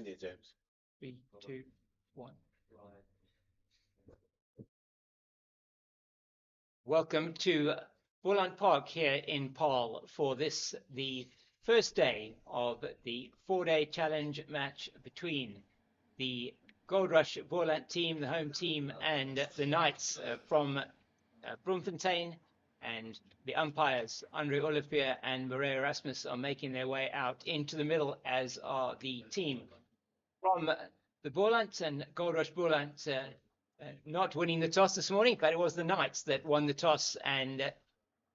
India, James. 3, 2, 1. Welcome to Boland Park here in Paarl for this, the first day of the 4-day challenge match between the Goldrush Boland team, the home team, and the Knights from Bloemfontein. And the umpires, Andre Olivier and Maria Erasmus, are making their way out into the middle, as are the team from the Boland and Goldrush Boland. Not winning the toss this morning, but it was the Knights that won the toss, and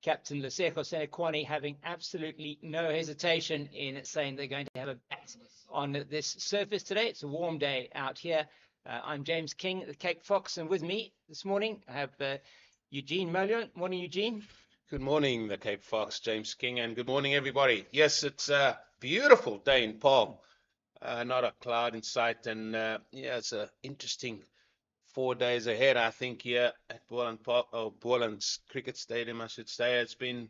Captain Lesego Senekwani having absolutely no hesitation in saying they're going to have a bat on this surface today. It's a warm day out here. I'm James King, the Cape Fox, and with me this morning I have Eugene Melion. Morning, Eugene. Good morning, the Cape Fox, James King, and good morning, everybody. Yes, it's a beautiful day in Paarl. Not a cloud in sight, and yeah, it's an interesting 4 days ahead, I think, here at Boland Park, Boland's Cricket Stadium, I should say. It's been,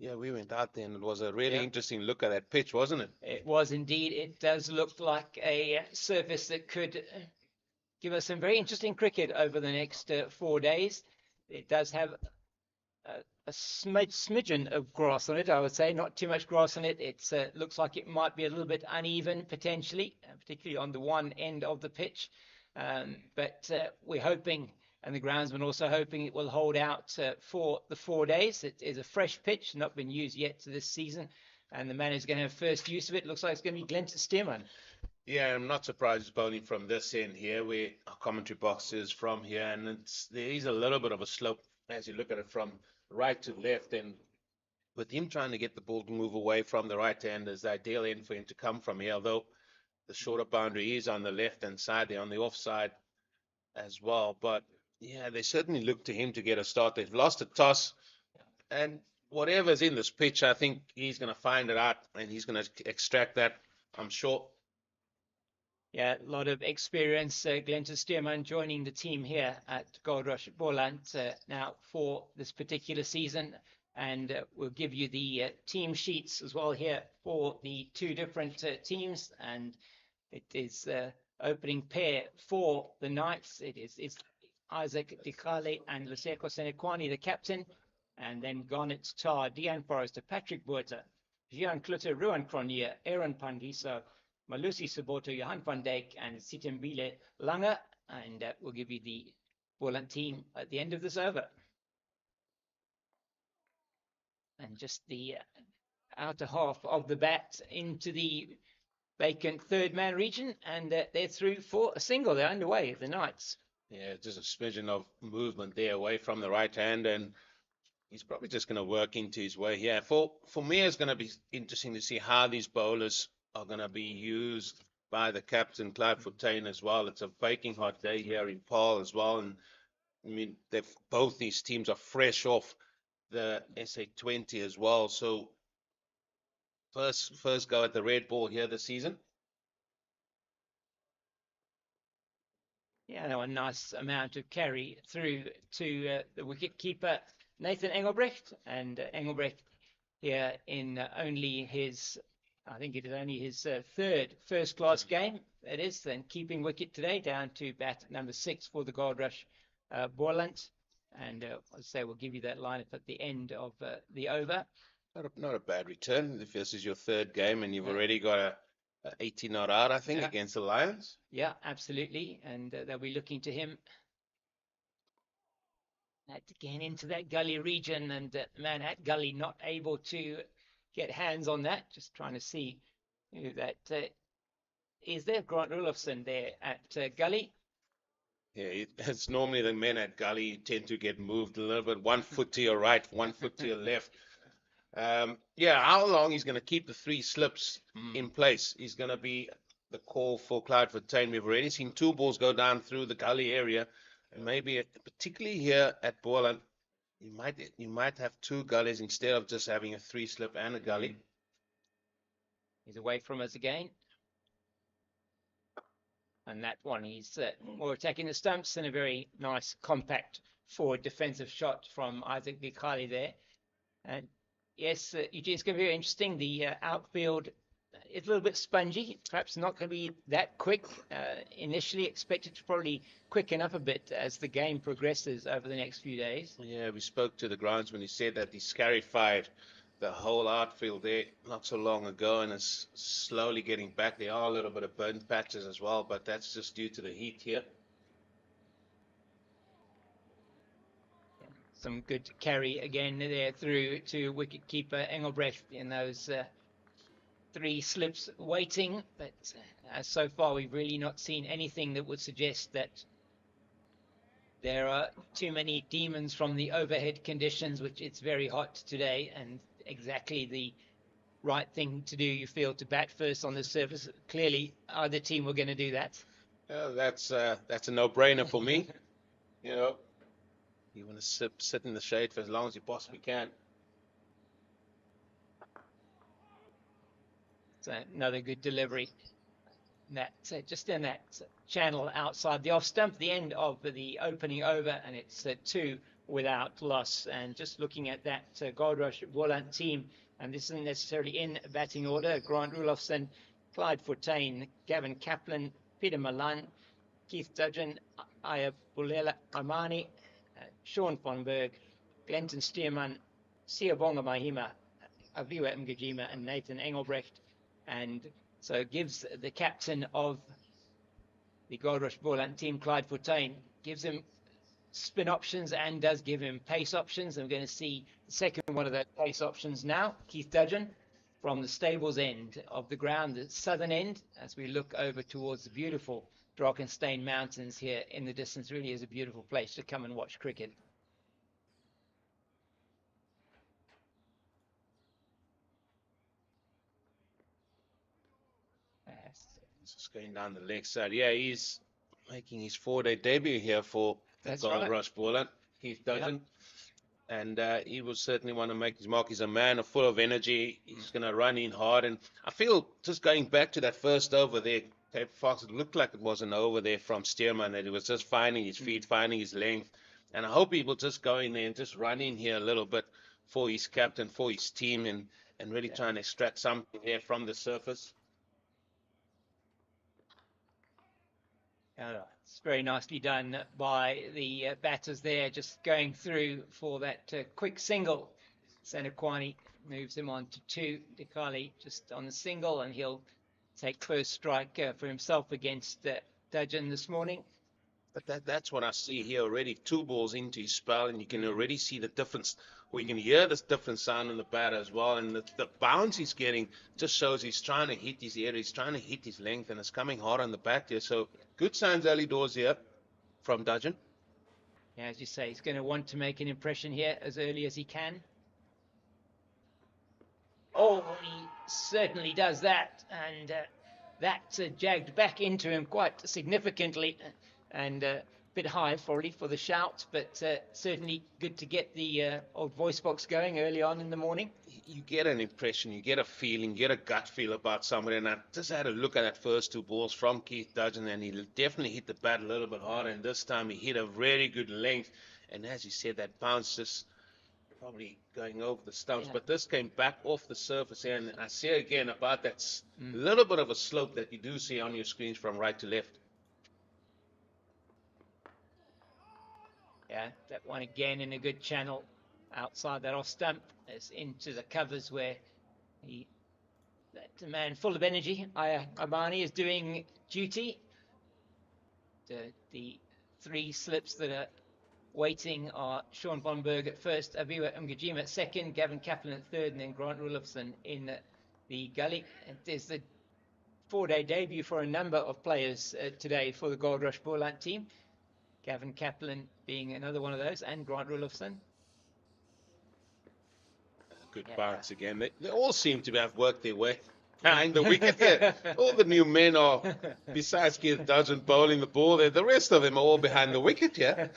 yeah, we went out there and it was a really interesting look at that pitch, wasn't it? It was indeed. It does look like a surface that could give us some very interesting cricket over the next 4 days. It does have a smidgen of grass on it, I would say. Not too much grass on it. It looks like it might be a little bit uneven, potentially, particularly on the one end of the pitch. But we're hoping, and the groundsman also hoping, it will hold out for the 4 days. It is a fresh pitch, not been used yet this season, and the man who's going to have first use of it looks like it's going to be Glenton Stearman. Yeah, I'm not surprised he's bowling from this end here, where our commentary box is from here, and there is a little bit of a slope as you look at it from right to left, and with him trying to get the ball to move away from the right hand is the ideal end for him to come from here, although the shorter boundary is on the left-hand side there, on the offside as well. But yeah, they certainly look to him to get a start. They've lost a toss, and whatever's in this pitch, I think he's going to find it out, and he's going to extract that, I'm sure. Yeah, a lot of experience. Glenton Stearman joining the team here at Goldrush Boland now for this particular season. And we'll give you the team sheets as well here for the two different teams. And it is opening pair for the Knights. It's Isaac Dikale and Lesego Senekwani, the captain. And then Garnet Tar, Dean Forrester, Patrick Botha, Jean Klutter, Ruan Cronje, Aaron Pandiso, Malusi Saboto, Johan van Dijk, and Sitembile Lange. And we'll give you the Boland team at the end of this over. And just the outer half of the bat into the vacant third man region, and they're through for a single. They're underway, the Knights. Yeah, just a smidgen of movement there away from the right hand, and he's probably just going to work into his way here. For me, it's going to be interesting to see how these bowlers are going to be used by the captain, Clive Fontaine, as well. It's a baking hot day here in Paarl as well, and I mean, both these teams are fresh off the SA20 as well. So first go at the red ball here this season. Yeah, no, a nice amount of carry through to the wicket keeper Nathan Engelbrecht, and Engelbrecht here in only his, I think it is only his third first-class game. It is then keeping wicket today, down to bat number 6 for the Goldrush Boland. And as I say, we'll give you that lineup at the end of the over. Not a bad return if this is your third game and you've already got a 80 not out, I think, against the Lions. Yeah, absolutely. And they'll be looking to him again into that gully region, and the man at gully not able to get hands on that. Just trying to see who that is there. Grant Rulofsson there at gully. Yeah, it's normally the men at gully tend to get moved a little bit, 1 foot to your right, 1 foot to your left. Yeah, how long he's going to keep the 3 slips in place is going to be the call for Clive Fontaine. We've already seen 2 balls go down through the gully area, and maybe particularly here at Boland, you might have 2 gullies instead of just having a 3 slip and a gully. He's away from us again. And that one, he's more attacking the stumps, and a very nice, compact forward defensive shot from Isaac Dikale there. And yes, Eugene, it's going to be very interesting. The outfield it's a little bit spongy, perhaps not going to be that quick initially. Expected to probably quicken up a bit as the game progresses over the next few days. Yeah, we spoke to the groundsman. He said that he scarified the whole outfield there not so long ago and is slowly getting back. There are a little bit of burn patches as well, but that's just due to the heat here. Some good carry again there through to wicketkeeper Engelbrecht in those 3 slips waiting, but so far we've really not seen anything that would suggest that there are too many demons from the overhead conditions, which it's very hot today, and exactly the right thing to do, you feel, to bat first on the surface. Clearly either team were going to do that. That's a no-brainer for me. You know, you want to sit in the shade for as long as you possibly can. So another good delivery. That just in that channel outside the off stump, the end of the opening over, and it's 2 without loss. And just looking at that Goldrush Boland team, and this isn't necessarily in batting order: Grant Rulofsson, Clyde Fortain, Gavin Kaplan, Peter Malan, Keith Dudgeon, Ayabulela Amani, Sean von Berg, Glenton Stearman, Siobonga Mahima, Aviwa Mgajima, and Nathan Engelbrecht. And so it gives the captain of the Goldrush Boland team, Clyde Fortain, gives him spin options and does give him pace options. And we're going to see the second one of those pace options now, Keith Dudgeon, from the stables end of the ground, the southern end, as we look over towards the beautiful Drakensberg Mountains here in the distance. Really is a beautiful place to come and watch cricket. Just going down the leg side. Yeah, he's making his 4-day debut here for the Goldrush Boland, Keith Dudgeon. Yep. And he will certainly want to make his mark. He's a man full of energy. He's going to run in hard. And I feel, just going back to that first over there, Cape Fox, it looked like it was an over there from Stearman, that he was just finding his feet, finding his length. And I hope he will just go in there and just run in here a little bit for his captain, for his team, and really try and extract something here from the surface. It's very nicely done by the batters there, just going through for that quick single. Senekwani moves him on to 2. Dekali just on the single, and he'll take first strike for himself against Dudgeon this morning. But that's what I see here already. 2 balls into his spell, and you can already see the difference, or you can hear this different sound in the batter as well. And the bounce he's getting just shows he's trying to hit his area, he's trying to hit his length, and it's coming hard on the bat here. So good signs early doors here from Dudgeon. Yeah, as you say, he's going to want to make an impression here as early as he can. Oh, he certainly does that, and that jagged back into him quite significantly, and a bit high probably for the shout, but certainly good to get the old voice box going early on in the morning. You get an impression, you get a feeling, you get a gut feel about somebody, and I just had a look at that first 2 balls from Keith Dudgeon, and he definitely hit the bat a little bit harder, and this time he hit a very good length, and as you said, that bounce just probably going over the stumps, but this came back off the surface here, and I see again about that little bit of a slope that you do see on your screens from right to left. Yeah, that one again in a good channel outside that off stump. It's into the covers where that man full of energy, Amani, is doing duty. The 3 slips that are waiting are Sean von Berg at first, Aviwa Mgajima at second, Gavin Kaplan at third, and then Grant Rulofsson in the gully. And there's the 4-day debut for a number of players today for the Goldrush Boland team. Gavin Kaplan being another one of those, and Grant Rulofsson. Good bounce again. They all seem to have worked their way behind the wicket there. All the new men are, besides Keith Dudgeon bowling the ball there, the rest of them are all behind the wicket, yeah?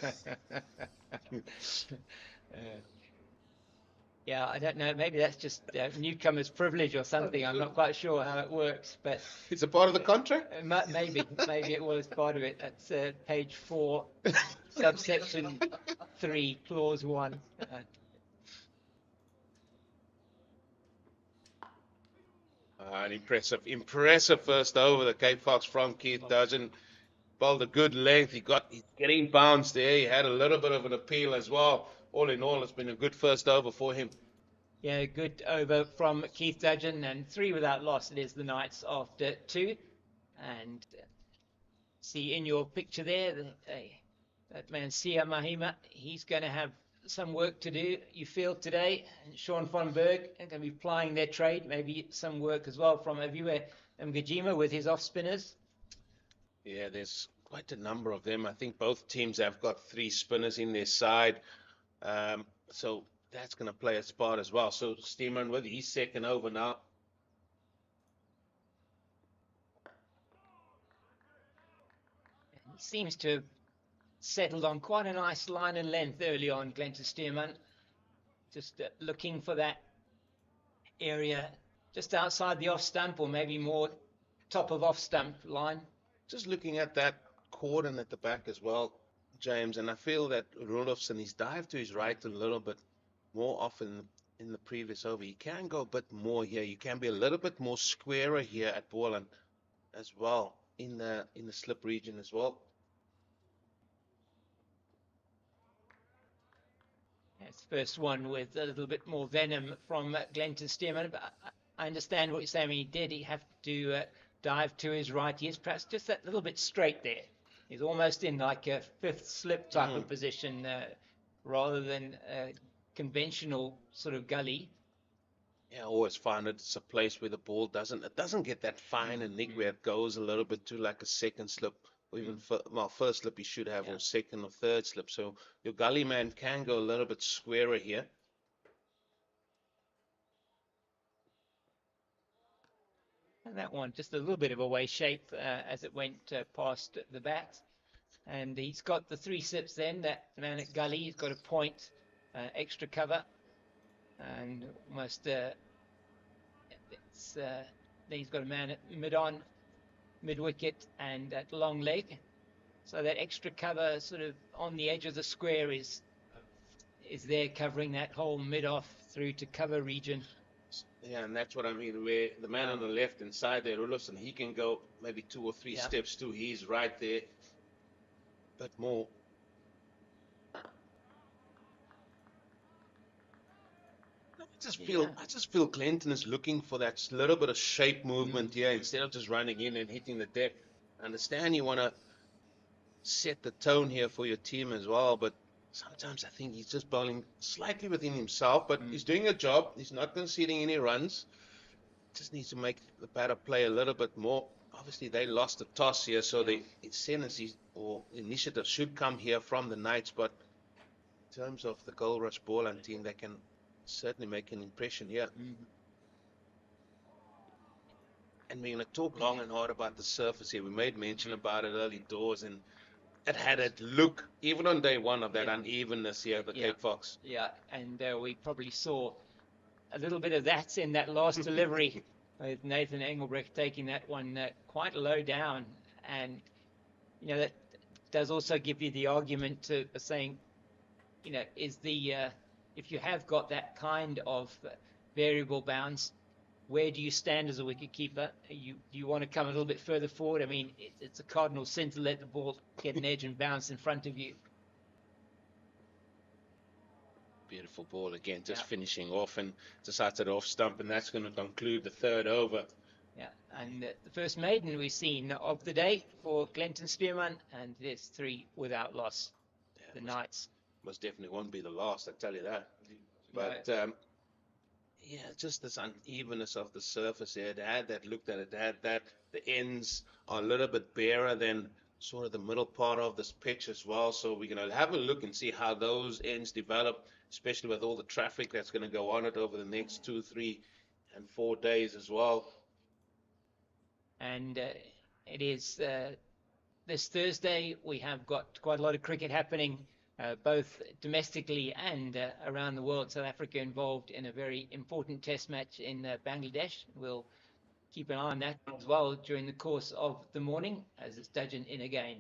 Yeah, I don't know. Maybe that's just newcomer's privilege or something. I'm not quite sure how it works, but it's a part of the contract. Maybe it was part of it. That's page 4, subsection 3, clause 1. An impressive first over the Cape Fox from Keith Dudgeon. Bowled a good length. He's getting bounced there. He had a little bit of an appeal as well. All in all, it's been a good first over for him. Yeah, good over from Keith Dudgeon, and 3 without loss. It is the Knights after 2. And see in your picture there, that man Sia Mahima, he's going to have some work to do, you feel, today. And Sean von Berg are going to be plying their trade, maybe some work as well from Aviwe Mgajima with his off spinners. Yeah, there's quite a number of them. I think both teams have got 3 spinners in their side. So that's going to play a part as well. So Steeman with his second over now. He seems to have settled on quite a nice line and length early on, Glenton Stearman. Just looking for that area just outside the off stump, or maybe more top of off stump line. Just looking at that cordon at the back as well, James, and I feel that Rudolphson, he's dived to his right a little bit more often in the previous over. You can go a bit more here. You can be a little bit more squarer here at Boland as well, in the slip region as well. That's first one with a little bit more venom from Glenton Stearman. But I understand what you're saying. I mean, he have to dive to his right? He is perhaps just that little bit straight there. He's almost in like a 5th slip type of position, rather than a conventional sort of gully. Yeah, I always find it's a place where the ball doesn't get that fine and nick where it goes a little bit to like a second slip, or even first slip you should have, or second or third slip. So your gully man can go a little bit squarer here. And that one, just a little bit of a way shape as it went past the bat. And he's got the 3 slips then, that man at gully. He's got a point, extra cover, and almost then he's got a man at mid-on, mid-wicket, and at long leg. So that extra cover sort of on the edge of the square is there, covering that whole mid-off through to cover region. Yeah, and that's what I mean, where the man on the left hand side there, Rudolphson, he can go maybe 2 or 3 steps too. He's right there, but more. I just feel Clinton is looking for that little bit of shape movement here instead of just running in and hitting the deck. I understand you want to set the tone here for your team as well, but sometimes I think he's just bowling slightly within himself, but he's doing a job. He's not conceding any runs. Just needs to make the batter play a little bit more. Obviously, they lost the toss here, so the ascendancy or initiative should come here from the Knights, but in terms of the Goldrush Boland team, they can certainly make an impression here. And we're going to talk long and hard about the surface here. We made mention about it early doors, and it had a look, even on day one, of that unevenness here at the Cape Fox. Yeah, and we probably saw a little bit of that in that last delivery with Nathan Engelbrecht taking that one quite low down. And, that does also give you the argument to saying, is if you have got that kind of variable bounce, where do you stand as a wicketkeeper? Do you want to come a little bit further forward? I mean, it's a cardinal sin to let the ball get an edge and bounce in front of you. Beautiful ball again, just finishing off and decided off stump, and that's going to conclude the 3rd over. Yeah, and the first maiden we've seen of the day for Glenton Spearman, and there's 3 without loss. The Knights. Most definitely won't be the last, I tell you that. But just this unevenness of the surface here. It had that look that it had that. The ends are a little bit barer than sort of the middle part of this pitch as well. So we're going to have a look and see how those ends develop, especially with all the traffic that's going to go on it over the next 2, 3, and 4 days as well. And it is this Thursday. We have got quite a lot of cricket happening, both domestically and around the world. South Africa involved in a very important test match in Bangladesh. We'll keep an eye on that as well during the course of the morning, as it's Dudgeon in again.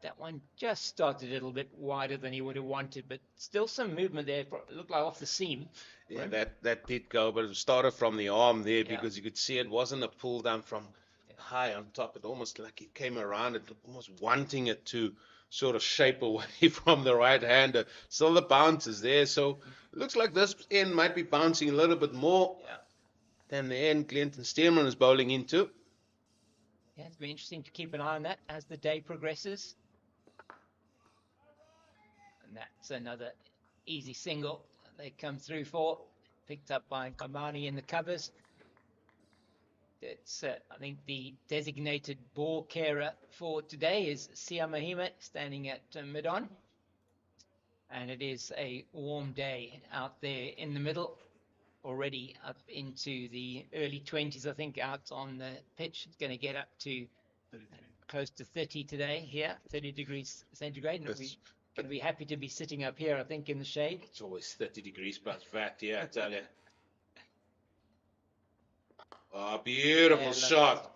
That one just started a little bit wider than he would have wanted, but still some movement there. It looked like off the seam. Yeah, that did go, but it started from the arm there Yeah. because you could see it wasn't a pull down from high on top. It almost like it came around it, almost wanting it to sort of shape away from the right hander. Still the bounce is there, so it looks like this end might be bouncing a little bit more than the end Clinton Stearman is bowling into. Yeah, it's been interesting to keep an eye on that as the day progresses. And that's another easy single they come through for, picked up by Kamani in the covers. It's, I think the designated ball carer for today is Sia Mahima, standing at mid-on. And it is a warm day out there in the middle, already up into the early 20s, I think, out on the pitch. It's going to get up to close to 30 today here, 30 degrees centigrade. And we're going to be happy to be sitting up here, I think, in the shade. It's always 30 degrees plus that, yeah, I tell you. Oh, beautiful shot.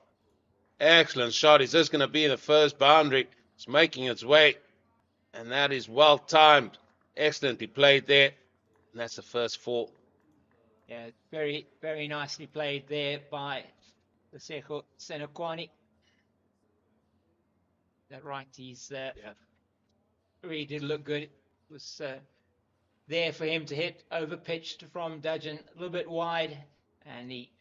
Excellent shot. Is this going to be the first boundary? It's making its way. And that is well timed. Excellently played there. And that's the first 4. Yeah, very, very nicely played there by the Senokwani. That right, he's really did look good. It was there for him to hit, over pitched from Dudgeon, a little bit wide, and he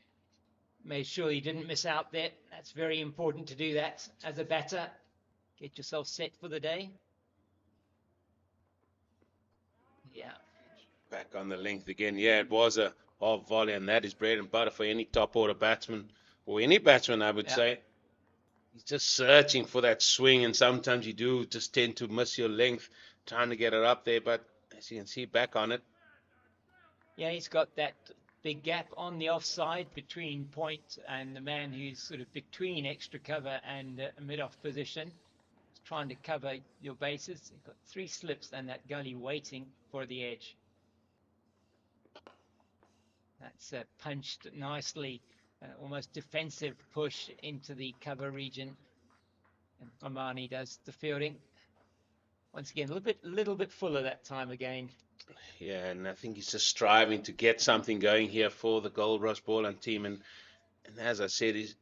made sure he didn't miss out there. That's very important to do that as a batter. Get yourself set for the day. Yeah. Back on the length again. Yeah, it was a half volley, and that is bread and butter for any top order batsman, or any batsman, I would say. He's just searching for that swing, and sometimes you do just tend to miss your length trying to get it up there, but as you can see, back on it. Yeah, he's got that big gap on the offside between point and the man who's sort of between extra cover and mid-off position. He's trying to cover your bases. You've got 3 slips and that gully waiting for the edge. That's punched nicely, almost defensive push into the cover region. And Omani does the fielding. Once again, a little bit fuller that time again. Yeah, and I think he's just striving to get something going here for the Goldrush Boland team. And as I said, as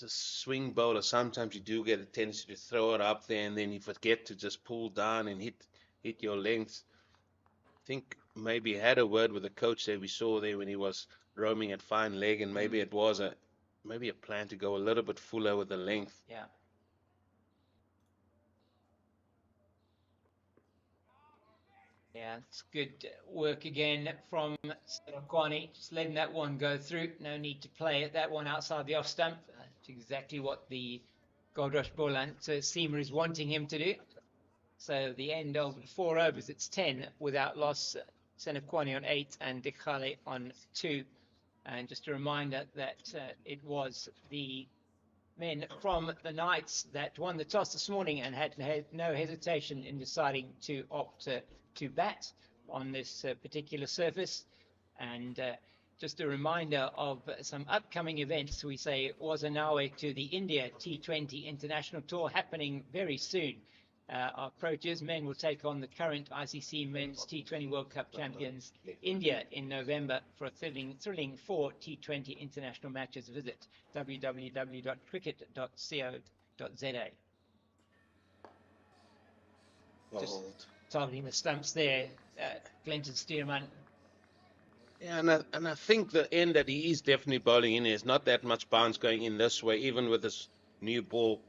a swing bowler, sometimes you do get a tendency to throw it up there, and then you forget to just pull down and hit your lengths. I think maybe he had a word with the coach that we saw there when he was roaming at fine leg, and maybe it was a plan to go a little bit fuller with the length. Yeah. Yeah, it's good work again from Senokwani. Just letting that one go through. No need to play it. That one outside the off stump. That's exactly what the Goldrush Boland seamer is wanting him to do. So the end of 4 overs, it's 10 without loss. Senokwani on 8 and Dikhale on 2. And just a reminder that it was the men from the Knights that won the toss this morning and had no hesitation in deciding to opt to bat on this particular surface. And just a reminder of some upcoming events. We say Wazanawe to the India T20 International Tour happening very soon. Our approaches, men will take on the current ICC Men's T20 World Cup champions, India, in November for a thrilling 4 T20 international matches. Visit www.cricket.co.za. Just targeting the stumps there, Clinton Stearman. Yeah, and I think the end that he is definitely bowling in is not that much bounce going in this way, even with this new ball.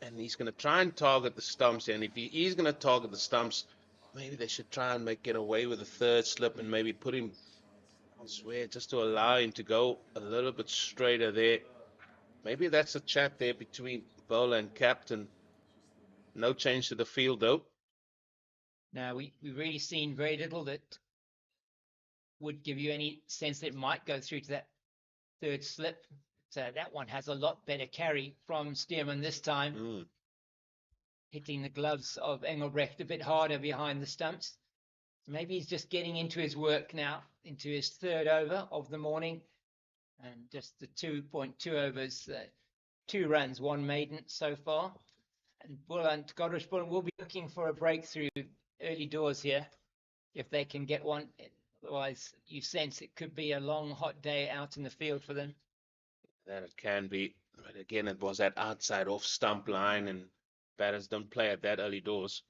And he's going to try and target the stumps. And if he is going to target the stumps, maybe they should try and get away with a third slip and maybe put him elsewhere just to allow him to go a little bit straighter there. Maybe that's a chat there between bowler and captain. No change to the field, though. Now, we've really seen very little that would give you any sense that it might go through to that third slip. So that one has a lot better carry from Stearman this time. Hitting the gloves of Engelbrecht a bit harder behind the stumps. So maybe he's just getting into his work now, into his 3rd over of the morning. And just the 2.2 overs, 2 runs, 1 maiden so far. And Goldrush Boland will be looking for a breakthrough early doors here if they can get one. Otherwise, you sense it could be a long, hot day out in the field for them. That it can be. But again, it was that outside off stump line, and batters don't play at that early doors.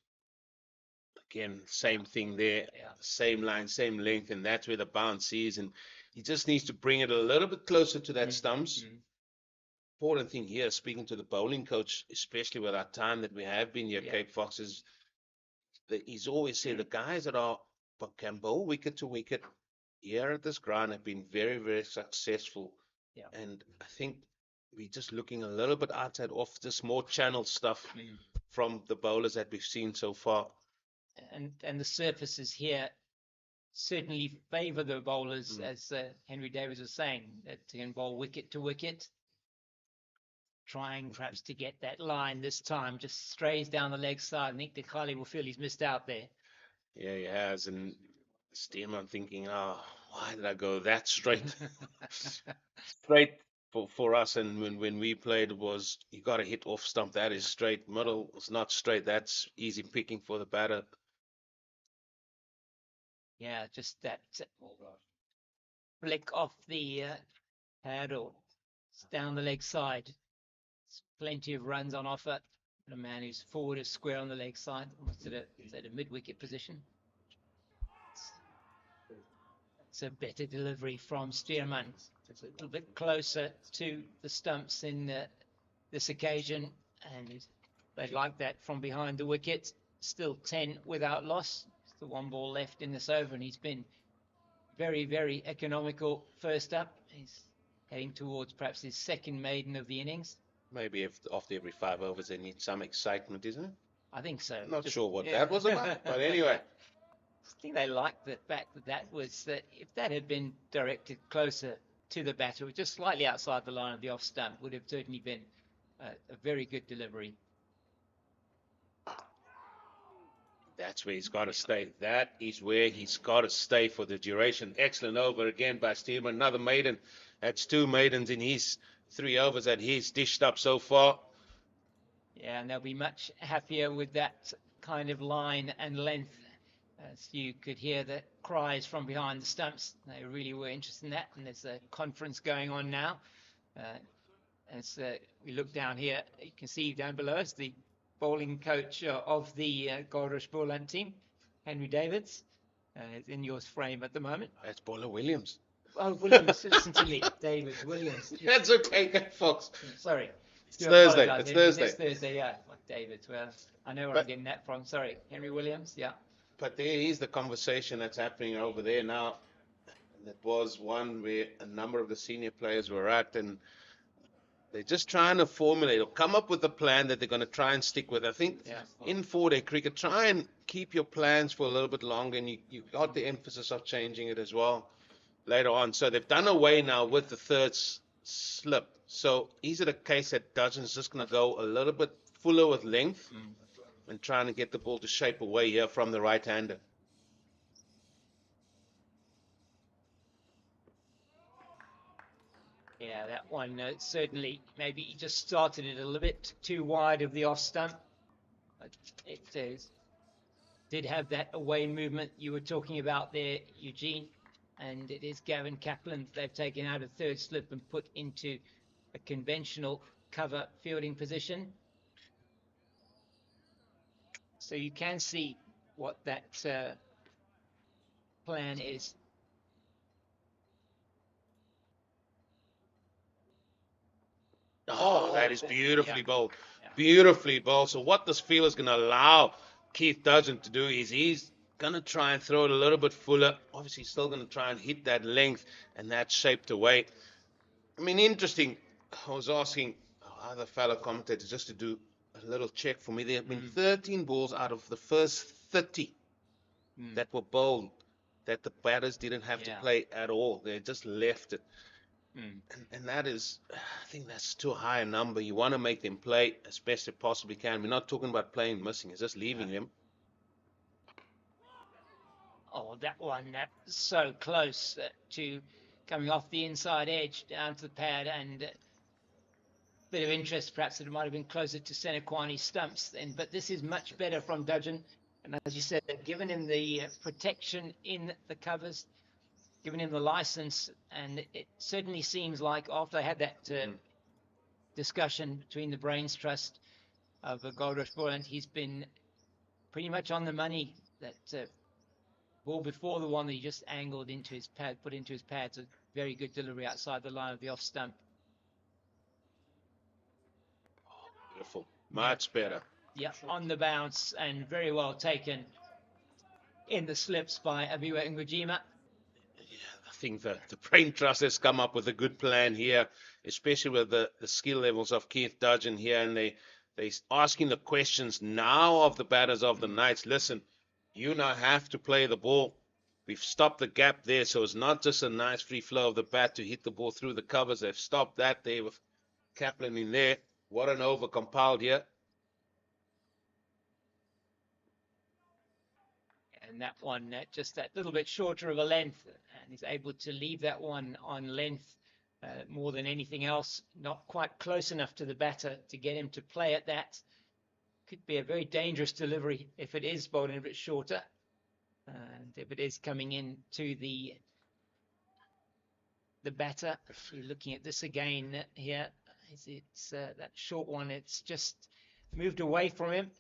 Again, same thing there, same line, same length, and that's where the bounce is. And he just needs to bring it a little bit closer to that stumps. Important thing here, speaking to the bowling coach, especially with our time that we have been here, Cape Fox, is that he's always said the guys that can bowl wicket to wicket here at this ground have been very, very successful. And I think we're just looking a little bit outside off this more channel stuff from the bowlers that we've seen so far. And the surfaces here certainly favour the bowlers, as Henry Davis was saying, that can bowl wicket to wicket. Trying perhaps to get that line this time, just strays down the leg side. I think Dekali will feel he's missed out there. Yeah, he has. And Stearman thinking, why did I go that straight? Straight for us. And when we played, it was you got to hit off stump. That is straight. Middle is not straight. That's easy picking for the batter. Yeah, just that flick off the pad or down the leg side. There's plenty of runs on offer. A man who's forward is square on the leg side, almost at a mid-wicket position. It's a better delivery from Stearman. It's a little bit closer to the stumps in this occasion, and they'd like that from behind the wicket. Still 10 without loss. Still 1 ball left in this over, and he's been very, very economical first up. He's heading towards perhaps his second maiden of the innings. Maybe after every 5 overs they need some excitement, isn't it? I think so. Not sure what that was about, but anyway. I think they liked the fact that was that if that had been directed closer to the batter, just slightly outside the line of the off stump, would have certainly been a very good delivery. That's where he's got to stay. That is where he's got to stay for the duration. Excellent over again by Stearman. Another maiden. That's 2 maidens in his 3 overs that he's dished up so far. Yeah, and they'll be much happier with that kind of line and length. As you could hear the cries from behind the stumps. They really were interested in that. And there's a conference going on now. As we look down here, you can see down below us the bowling coach of the Goldrush Boland team, Henry Davids, is in your frame at the moment. That's Bowler Williams. Oh, Williams, listen to me, David Williams. That's okay, Fox. Sorry. It's Thursday. It's Thursday. It's Thursday, yeah. Like David. Well, I know where I'm getting that from. Sorry, Henry Williams, yeah. But there is the conversation that's happening over there now. That was one where a number of the senior players were at, and they're just trying to formulate or come up with a plan that they're going to try and stick with. I think in 4-day cricket, try and keep your plans for a little bit longer, and you got the emphasis of changing it as well later on. So they've done away now with the third slip. So is it a case that Dudgeon's just going to go a little bit fuller with length and trying to get the ball to shape away here from the right-hander? Yeah, that one certainly, maybe he just started it a little bit too wide of the off stump. But it did have that away movement you were talking about there, Eugene. And it is Gavin Kaplan they've taken out of third slip and put into a conventional cover fielding position. So you can see what that plan is. Oh, that is beautifully bowled. Beautifully bowled. So what this field is going to allow Keith Dudgeon to do is he's going to try and throw it a little bit fuller. Obviously, he's still going to try and hit that length and that shaped away. I mean, interesting. I was asking other fellow commentators just to do a little check for me. There have been 13 balls out of the first 30 that were bowled that the batters didn't have to play at all. They just left it. And that is, I think that's too high a number. You want to make them play as best they possibly can. We're not talking about playing missing. It's just leaving them. Oh, that one, that's so close to coming off the inside edge down to the pad and bit of interest, perhaps that it might have been closer to Senequani's stumps then, but this is much better from Dudgeon. And as you said, they've given him the protection in the covers, given him the license, and it certainly seems like after they had that discussion between the Brains Trust of Goldrush Boland, he's been pretty much on the money. That ball before the one that he just angled into his pad, put into his pads, a very good delivery outside the line of the off stump. Beautiful, much better. Yeah, on the bounce and very well taken in the slips by Abiwa Ngujima. I think the Brain Trust has come up with a good plan here, especially with the skill levels of Keith Dudgeon here, and they're asking the questions now of the batters of the Knights. Listen, you now have to play the ball. We've stopped the gap there, so it's not just a nice free flow of the bat to hit the ball through the covers. They've stopped that there with Kaplan in there. What an over compiled here. And that one, just that little bit shorter of a length, and he's able to leave that one on length more than anything else. Not quite close enough to the batter to get him to play at that. Could be a very dangerous delivery if it is bowled in a bit shorter. And if it is coming in to the batter, if you're looking at this again here, it's that short one, it's just moved away from him.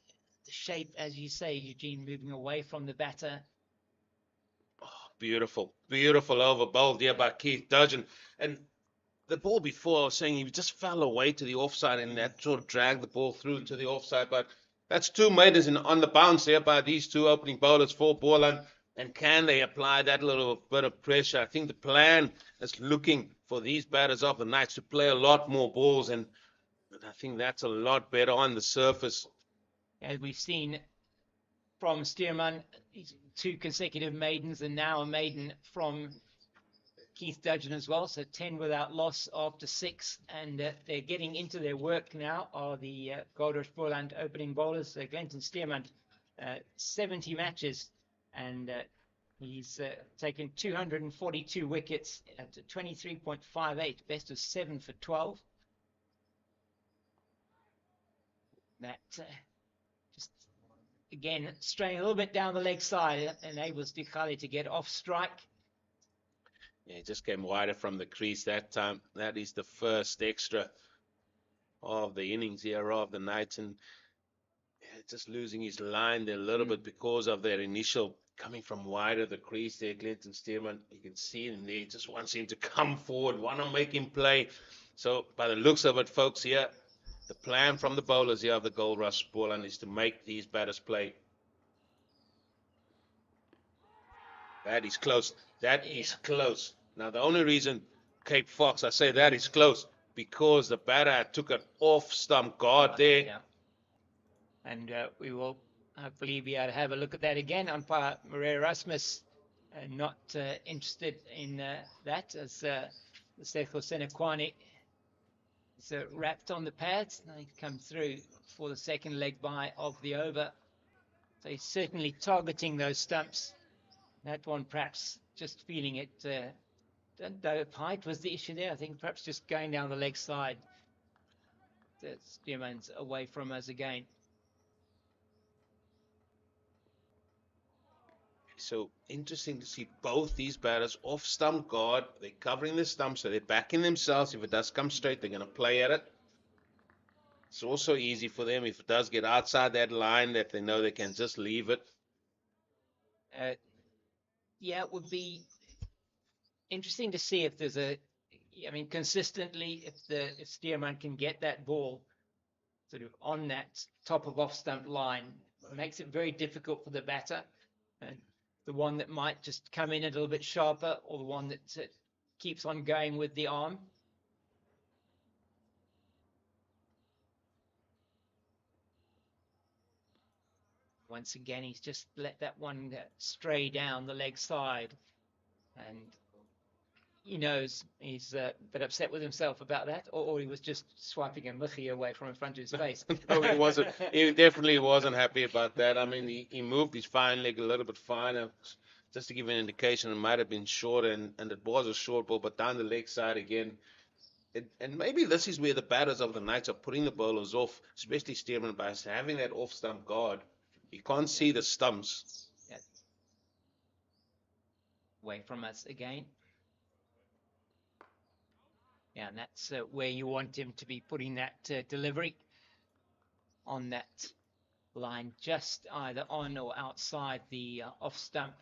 The shape, as you say, Eugene, moving away from the batter. Oh, beautiful, beautiful over bowled here by Keith Dudgeon. And the ball before, I was saying he just fell away to the offside, and that sort of dragged the ball through to the offside. But that's two Maidens on the bounce here by these two opening bowlers for Boland. And can they apply that little bit of pressure? I think the plan is looking for these batters of the Knights to play a lot more balls, and I think that's a lot better on the surface. As we've seen from Stearman, 2 consecutive maidens, and now a maiden from Keith Dudgeon as well. So 10 without loss after 6, and they're getting into their work now. Are the Goldrush Boland opening bowlers? Glenton Stearman, 70 matches, and he's taken 242 wickets at 23.58, best of 7 for 12. That just again straying a little bit down the leg side enables Dikali to get off strike. Yeah, he just came wider from the crease that time. That is the first extra of the innings here of the Knights, and just losing his line there a little bit because of their initial coming from wider the crease there. Glenton Stearman, you can see him there. He just wants him to come forward, want to make him play. So by the looks of it, folks, here, the plan from the bowlers here of the Goldrush Boland is to make these batters play. That is close. That is close. Now, the only reason, Cape Fox, I say that is close, because the batter took an off-stump guard there. Yeah. And we will hopefully be able to have a look at that again. Umpire Maria Rasmus not interested in that, as the Seko Senequani is wrapped on the pads. Now he come through for the second leg by of the over. So he's certainly targeting those stumps. That one perhaps just feeling it. Don't know if height was the issue there. I think perhaps just going down the leg side. Stearman's away from us again. So interesting to see both these batters off stump guard. They're covering the stump, so they're backing themselves. If it does come straight, they're going to play at it. It's also easy for them if it does get outside that line that they know they can just leave it. Yeah, it would be interesting to see if there's consistently, if Stearman can get that ball sort of on that top of off stump line, it makes it very difficult for the batter. And the one that might just come in a little bit sharper, or the one that keeps on going with the arm. Once again, he's just let that one stray down the leg side, and he knows he's a bit upset with himself about that, or he was just swiping a michi away from in front of his face. No, he wasn't. He definitely wasn't happy about that. I mean, he moved his fine leg a little bit finer, just to give an indication. It might have been short, and it was a short ball, but down the leg side again, And maybe this is where the batters of the Knights are putting the bowlers off, especially Stearman, by having that off stump guard. You can't see the stumps. Yeah. Away from us again. Yeah, and that's where you want him to be putting that delivery on that line, just either on or outside the off stump.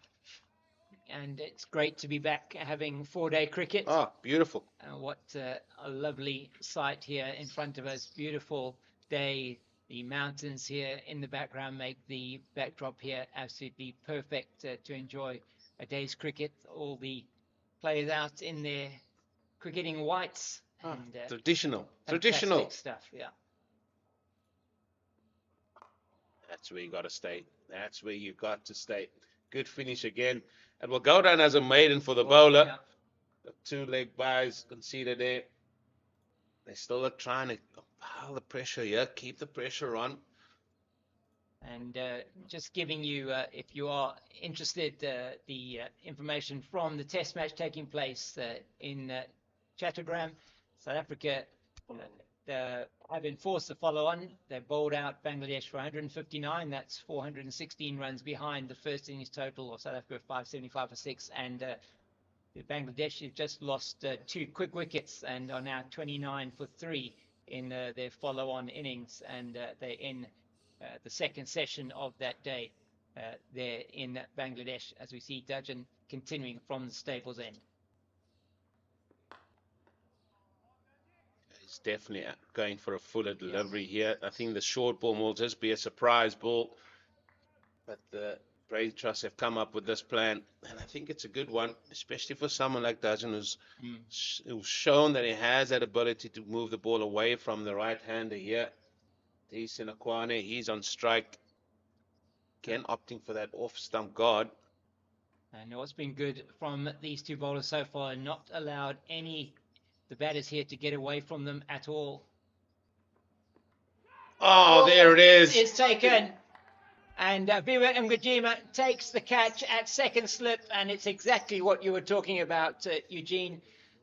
And it's great to be back having 4-day cricket. Ah, beautiful. What a lovely sight here in front of us. Beautiful day. The mountains here in the background make the backdrop here absolutely perfect to enjoy a day's cricket. All the players out in their cricketing whites. And, traditional stuff. Yeah. That's where you got to stay. That's where you got to stay. Good finish again. And we'll go down as a maiden for the bowler. Yeah. The 2-leg byes conceded there. They still are trying to pile the pressure here. Keep the pressure on. And just giving you, if you are interested, the information from the test match taking place in Chattogram, South Africa have enforced the follow-on. They bowled out Bangladesh for 159. That's 416 runs behind the first innings total of South Africa, 575 for 6. And Bangladesh have just lost 2 quick wickets and are now 29 for 3 in their follow-on innings. And they're in the second session of that day there in Bangladesh, as we see Dudgeon continuing from the stables end. He's definitely going for a fuller delivery here. I think the short ball will just be a surprise ball. But the Brave Trust have come up with this plan, and I think it's a good one, especially for someone like Dudgeon who's shown that he has that ability to move the ball away from the right-hander here. Sinakwane, he's on strike. Again, opting for that off-stump guard. And what's been good from these 2 bowlers so far, not allowed the batters here to get away from them at all. Oh, there it is. It's taken. And Viva Mgajima takes the catch at second slip, and it's exactly what you were talking about, Eugene.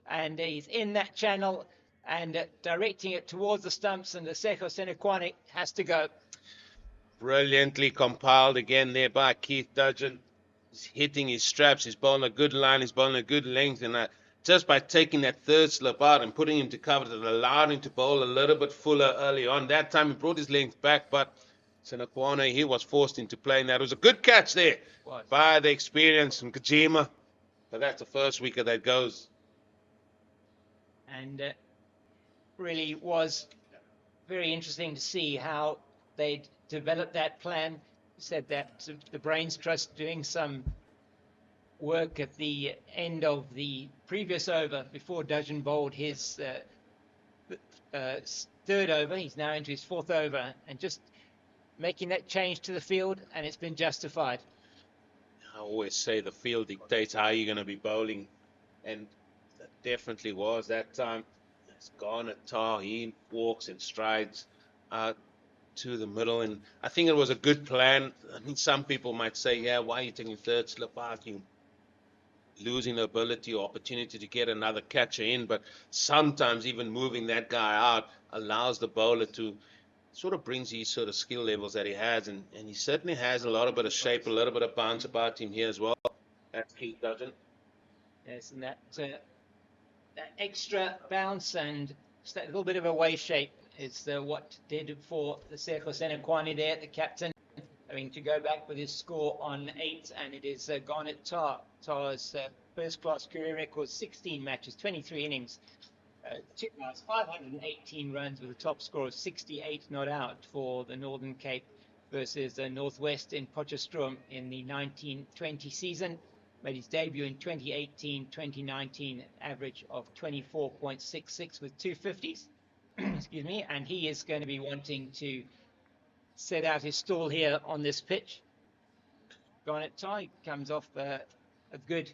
And he's in that channel and directing it towards the stumps, and the Seko Senekwane has to go. Brilliantly compiled again there by Keith Dudgeon. He's hitting his straps. He's bowling a good line. He's bowling a good length. And just by taking that third slip out and putting him to cover, it allowed him to bowl a little bit fuller early on. That time he brought his length back, but Senekwane, he was forced into playing that. It was a good catch there by the experience from Kajima. But that's the first wicket that goes. And really was very interesting to see how they developed that plan. Said that the Brains Trust doing some work at the end of the previous over before Dudgeon bowled his third over. He's now into his 4th over and just making that change to the field, and it's been justified. I always say the field dictates how you're going to be bowling, and that definitely was that time. It's Garnet Tar, he walks and strides out to the middle, and I think it was a good plan. I mean, some people might say, yeah, why are you taking third slip out? You losing the ability or opportunity to get another catcher in, but sometimes even moving that guy out allows the bowler to sort of brings these sort of skill levels that he has, and he certainly has a lot of bit of shape, a little bit of bounce about him here as well. That's Keith Dudgeon. Yes, and that extra bounce and just that little bit of a wave shape is what did for the Seko Senekwane there, the captain, having to go back with his score on 8, and it is Garnet Tar. Tar's first-class career record, 16 matches, 23 innings, 518 runs with a top score of 68 not out for the Northern Cape versus the Northwest in Potchefstroom in the 1920 season. Made his debut in 2018-2019, average of 24.66 with 250s. Excuse me, and he is going to be wanting to set out his stall here on this pitch. Garnet Tar comes off a good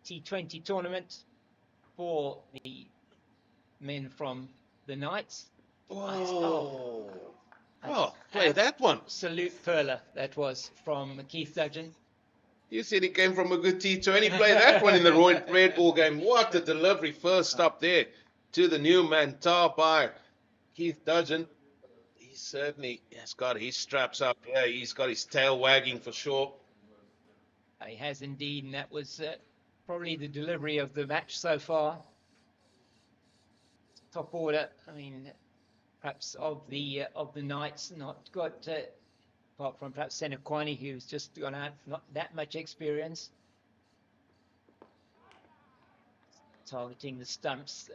T20 tournament for the men from the Knights. Oh, play that one. Absolute perler that was from Keith Dudgeon. You said he came from a good T20. Play that one in the red ball game. What a delivery. First stop there to the new man, by Keith Dudgeon. He certainly has got his straps up here. He's got his tail wagging for sure. He has indeed, and that was probably the delivery of the match so far. Top order, I mean, perhaps of the Knights, not got apart from perhaps Senekwani, who's just gone out, not that much experience. Targeting the stumps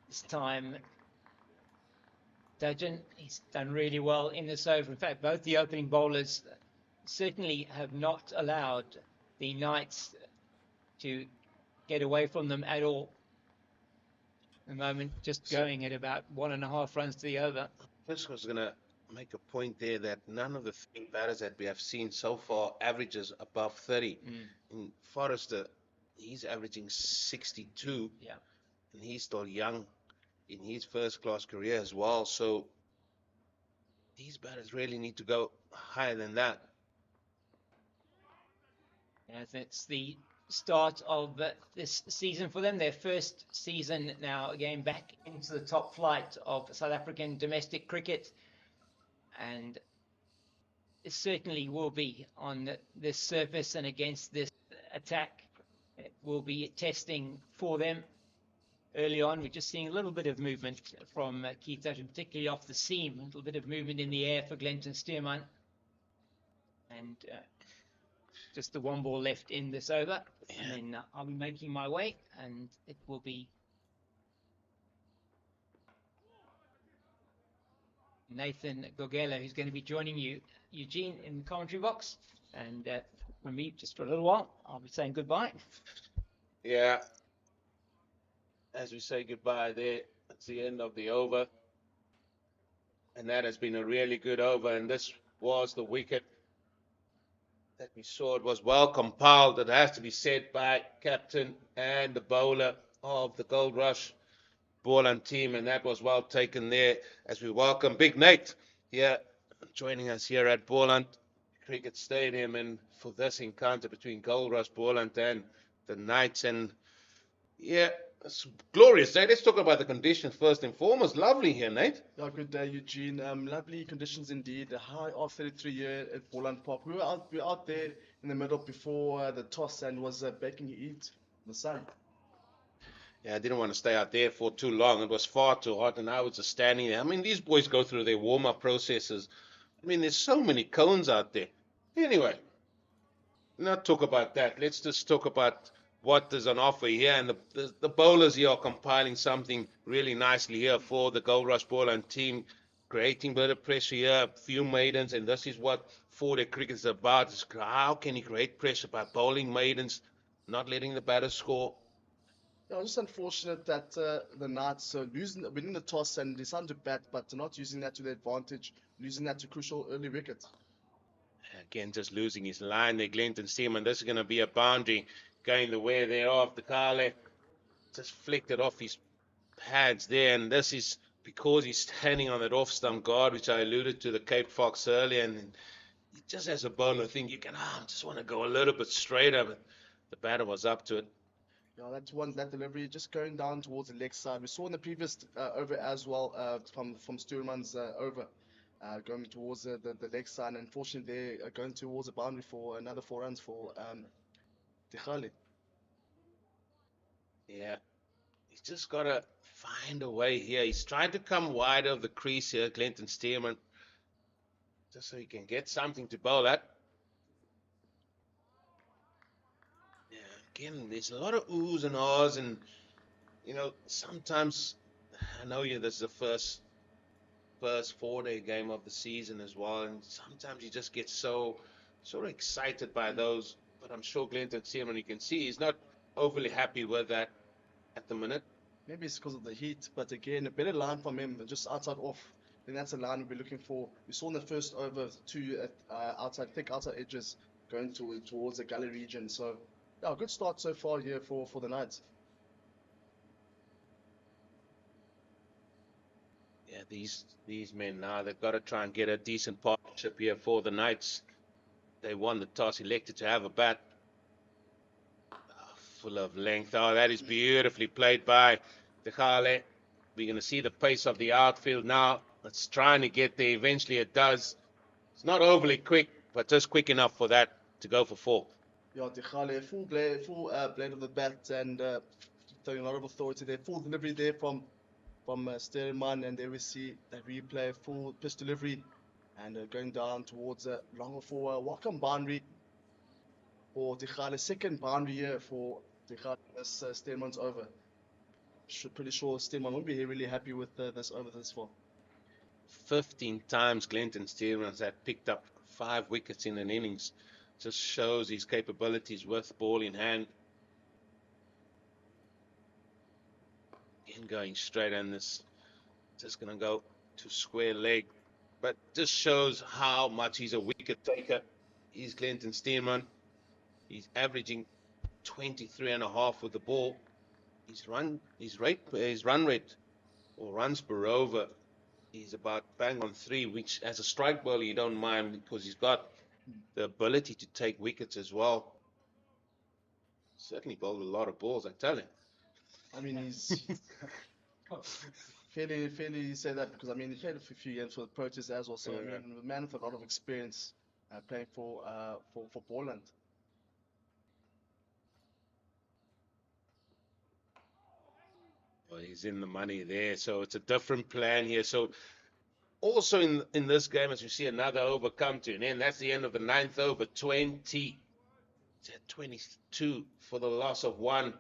this time. Dudgeon, he's done really well in this over. In fact, both the opening bowlers certainly have not allowed the Knights to get away from them at all. At the moment, just going at about 1.5 runs to the over. First, I was going to make a point there that none of the three batters that we have seen so far averages above 30. In Forrester, he's averaging 62. Yeah. And he's still young in his first-class career as well. So these batters really need to go higher than that. As it's the start of this season for them, their first season now again back into the top flight of South African domestic cricket, and it certainly will be on this surface and against this attack. It will be testing for them. Early on, we're just seeing a little bit of movement from Keith Dudgeon, particularly off the seam, a little bit of movement in the air for Glenton Stearman, and just the one ball left in this over. Yeah. And then I'll be making my way, and it will be Nathan Gogela who's going to be joining you, Eugene, in the commentary box. And for me, just for a little while, I'll be saying goodbye. Yeah. As we say goodbye there, it's the end of the over. And that has been a really good over. And this was the wicket that we saw. It was well compiled, it has to be said, by captain and the bowler of the Goldrush Boland team, and that was well taken there as we welcome Big Nate here joining us here at Boland Cricket Stadium, and for this encounter between Goldrush Boland and the Knights. And yeah, it's glorious day. Let's talk about the conditions first and foremost. Lovely here, Nate. Yeah, good day, Eugene. Lovely conditions indeed. A high of 33 here at Boland Park. We were out there in the middle before the toss and was baking heat in the sun. Yeah, I didn't want to stay out there for too long. It was far too hot, and I was just standing there. I mean, these boys go through their warm-up processes. I mean, there's so many cones out there. Anyway, not talk about that. Let's just talk about what is on offer here. And the bowlers here are compiling something really nicely here for the Goldrush Boland team, creating a bit of pressure here, a few maidens, and this is what 4-day cricket is about. Is how can you create pressure by bowling maidens, not letting the batter score. Yeah, it's just unfortunate that the Knights winning the toss and deciding to bat, but not using that to their advantage, losing that to crucial early wickets. Again, just losing his line there, Glenton Stearman. This is going to be a boundary going the way thereof. The Kale just flicked it off his pads there, and this is because he's standing on that off-stump guard, which I alluded to the Cape Fox earlier, and he just has a bowler think you can, I just want to go a little bit straighter, but the batter was up to it. Yeah, that delivery just going down towards the leg side. We saw in the previous over as well from Stuurman's over going towards the leg side. And unfortunately, they're going towards the boundary for another 4 runs for Tichale. Yeah, he's just got to find a way here. He's trying to come wide of the crease here, Glenton Stearman, just so he can get something to bowl at. Again, there's a lot of oohs and ahs, and sometimes I know this is the first 4-day game of the season as well, and sometimes you just get so excited by those. But I'm sure Glenton Stearman, you can see, he's not overly happy with that at the minute. Maybe it's because of the heat, but again, a better line from him, just outside off. Then that's a line we'll be looking for. We saw in the first over two thick outside edges going towards the gully region. So. Yeah, good start so far here for the Knights. Yeah, these men now, they've got to try and get a decent partnership here for the Knights. they won the toss, elected to have a bat. Full of length. Oh, that is beautifully played by Dechale. We're going to see the pace of the outfield now. It's trying to get there. Eventually it does. It's not overly quick, but just quick enough for that to go for 4. Yeah, Dechale, full blade of the bat, and throwing a lot of authority there. Full delivery there from Steelman, and there we see that replay, full pitch delivery, and going down towards longer for Wakam boundary for Dechale. Second boundary here for Dechale. This Steelman's over. Pretty sure Steelman won't be really happy with this over this far. 15 times Glenton Steelman's had picked up 5 wickets in an innings. Just shows his capabilities with ball in hand. Again, going straight, and this just going to go to square leg. But just shows how much he's a wicket taker. He's Glenton Steelman. He's averaging 23.5 with the ball. His run rate or runs per over is about bang on 3, which as a strike bowler you don't mind because he's got the ability to take wickets as well. Certainly bowled a lot of balls, I tell him. I mean, he's fairly say that because I mean he played a few years for the Proteas as well. So I mean, a man with a lot of experience playing for Boland. Well, he's in the money there, so it's a different plan here. So also in this game, as you see another over come to an end, that's the end of the 9th over, 22 for the loss of 1.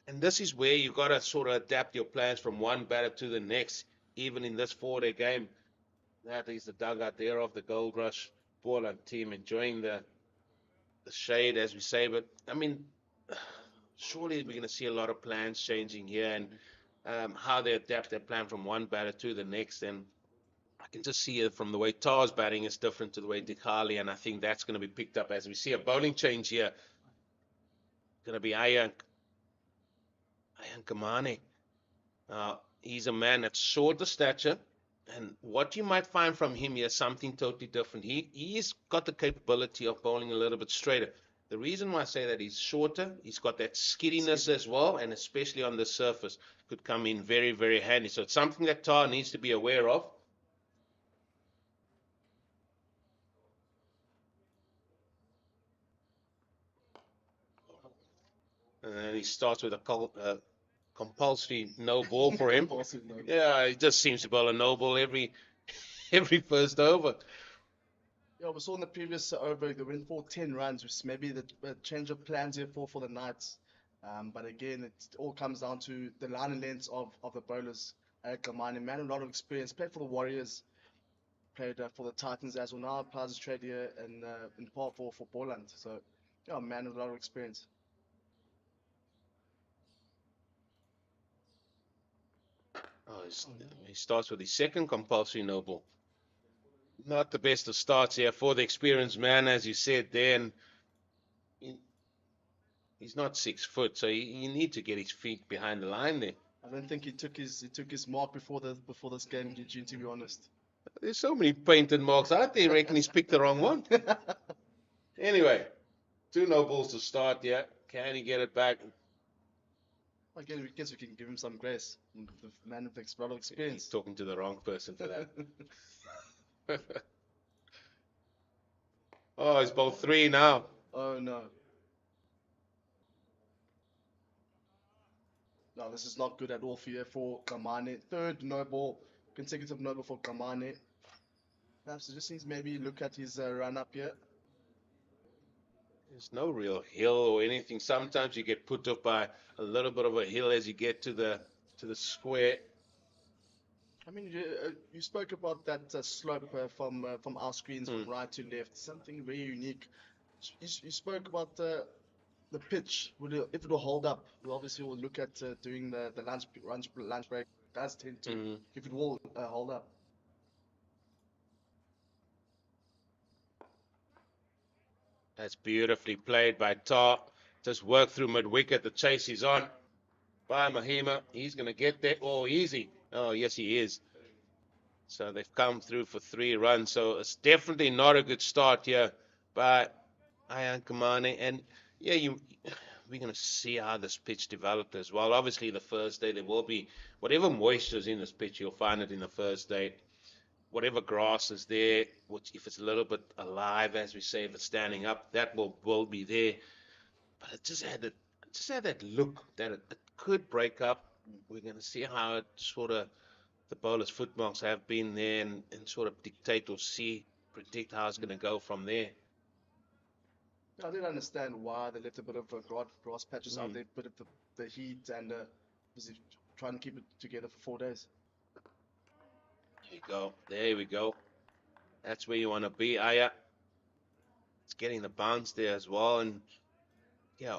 And this is where you got to sort of adapt your plans from one batter to the next, even in this 4-day game. That is the dugout there of the Goldrush Boland team, enjoying the shade, as we say. But I mean, surely we're going to see a lot of plans changing here, and how they adapt their plan from one batter to the next. And I can just see it from the way Tar's batting is different to the way Dechale, and I think that's going to be picked up as we see a bowling change here. Going to be Ayank Kamane. He's a man that's short of stature, and what you might find from him here is something totally different. He's got the capability of bowling a little bit straighter. The reason why I say that he's shorter, he's got that skiddiness as well, and especially on the surface, could come in very, very handy. So it's something that Tar needs to be aware of. And then he starts with a compulsory no ball for him. Yeah, he just seems to bowl a no ball every first over. Yeah, we saw in the previous over they went for 10 runs, which maybe the change of plans here for the Knights. But again, it all comes down to the line and lengths of the bowlers. Kamani, man, a lot of experience. Played for the Warriors, played for the Titans as well. Now applies his trade here in Paarl for Boland. So, yeah, man with a lot of experience. Oh, he starts with his second compulsory no ball. Not the best of starts here for the experienced man, as you said there. And he's not 6 foot, so you need to get his feet behind the line there. I don't think he took his mark before this game, Eugene, to be honest. There's so many painted marks out there. Reckon he's picked the wrong one. Anyway, 2 no balls to start. Yeah, can he get it back? Again, we guess we can give him some grace. The man with a lot of experience. He's talking to the wrong person for that. Oh, it's ball 3 now. Oh no. No, this is not good at all for Kamane. Third no ball, consecutive no ball for Kamane. Perhaps he just needs maybe look at his run up here. There's no real hill or anything. Sometimes you get put off by a little bit of a hill as you get to the square. I mean, you spoke about that slope from our screens from right to left. Something very unique. You spoke about the pitch. If it will hold up, we obviously will look at doing the lunch break. It does tend to, if it will hold up. That's beautifully played by Tar. Just work through mid-wicket. The chase is on by Mahima. He's going to get there. Oh, easy. Oh, yes, he is. So they've come through for 3 runs. So it's definitely not a good start here by Ayan Kamane. And yeah, we're going to see how this pitch developed as well. Obviously, the first day there will be whatever moisture is in this pitch, you'll find it in the first day. Whatever grass is there, which if it's a little bit alive, as we say, if it's standing up, that will be there. But it just had that look that it could break up. We're going to see how it sort of the bowler's footmarks have been there and sort of dictate or predict how it's going to go from there. I didn't understand why they left a bit of grass patches out Mm. there, bit of the heat and was it trying to keep it together for 4 days. There you go. There we go. That's where you want to be, Aya. It's getting the bounce there as well. And yeah,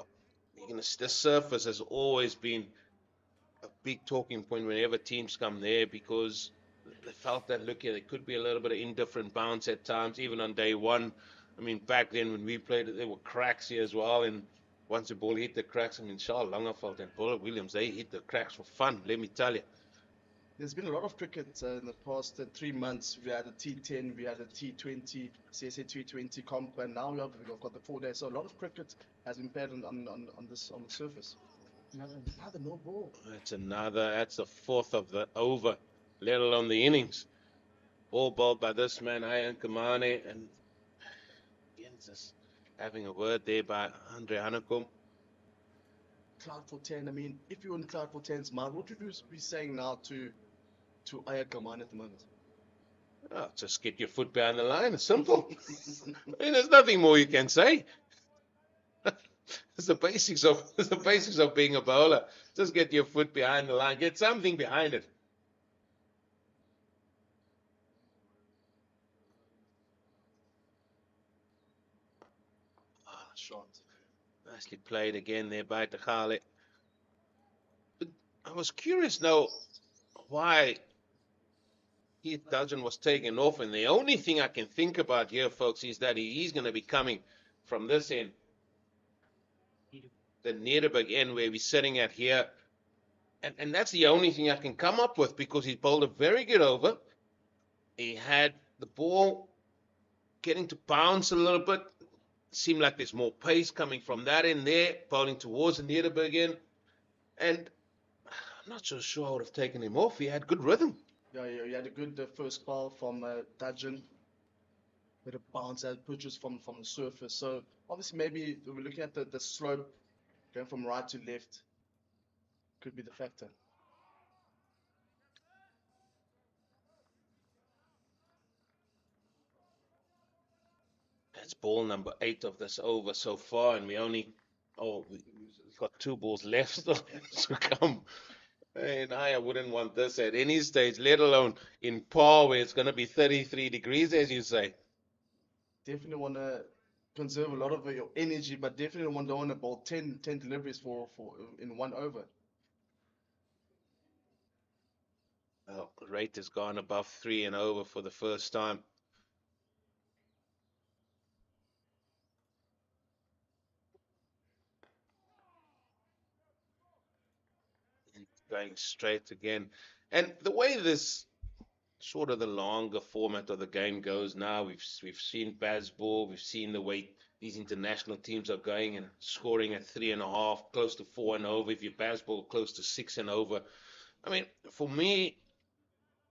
the surface has always been a big talking point whenever teams come there because they felt that look here, there could be a little bit of indifferent bounce at times, even on day one. I mean, back then when we played it, there were cracks here as well. And once the ball hit the cracks, I mean, Charles Langeveld and Paul Williams, they hit the cracks for fun, let me tell you. There's been a lot of cricket in the past 3 months. We had a T10, we had a T20, CSA T20 comp, and now we've got the 4 days. So a lot of cricket has been played on the surface. Another no ball. That's the fourth of the over, let alone the innings. All bowled by this man, Ayan Kamane, and again, just having a word there by Andre Hanekom. Cloud for 10. I mean, if you're in Cloud for 10's mind, what would you be saying now to Ayat Kaman at the moment? Oh, just get your foot behind the line. It's simple. I mean, there's nothing more you can say. It's the basics of being a bowler. Just get your foot behind the line. Get something behind it. Ah, shot. Nicely played again there by Techale. But I was curious now why Keith Dudgeon was taken off, and the only thing I can think about here, folks, is that he's going to be coming from this end, the Nederburg end where we're sitting at here. And that's the only thing I can come up with because he bowled a very good over. He had the ball getting to bounce a little bit. Seemed like there's more pace coming from that end there, bowling towards the Nederburg end. And I'm not so sure I would have taken him off. He had good rhythm. Yeah, you had a good first ball from Dudgeon with a bounce that pushes from the surface. So obviously maybe we're looking at the slope going from right to left could be the factor. That's ball number 8 of this over so far, and we've got 2 balls left still to come. And I wouldn't want this at any stage, let alone in Paarl where it's going to be 33 degrees, as you say. Definitely want to conserve a lot of your energy, but definitely don't want about 10 deliveries for in one over. Well, rate has gone above 3 and over for the first time. And going straight again. And the way this sort of the longer format of the game goes now, we've seen baseball, we've seen the way these international teams are going and scoring at 3.5, close to 4 and over. If you baseball, close to 6 and over. I mean, for me,